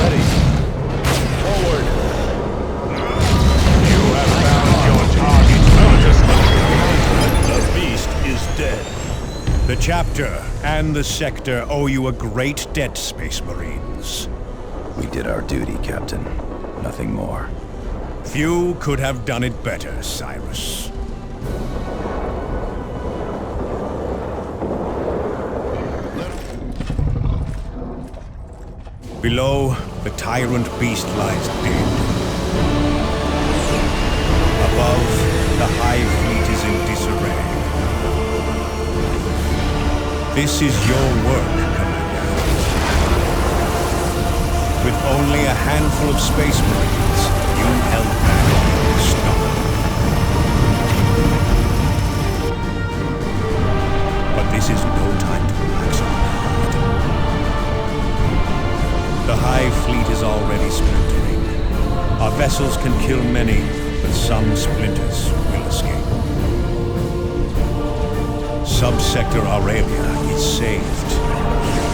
Ready. Forward. You have found your target. The beast is dead. The chapter and the sector owe you a great debt, Space Marines. We did our duty, Captain. Nothing more. Few could have done it better, Cyrus. Below, the tyrant beast lies dead. Above, the Hive fleet is in disarray. This is your work, Commander. With only a handful of Space Marines, you held back unstoppable. But this is no time to relax on guard. The Hive fleet is already splintering. Our vessels can kill many, but some splinters will escape. Subsector Arabia is saved.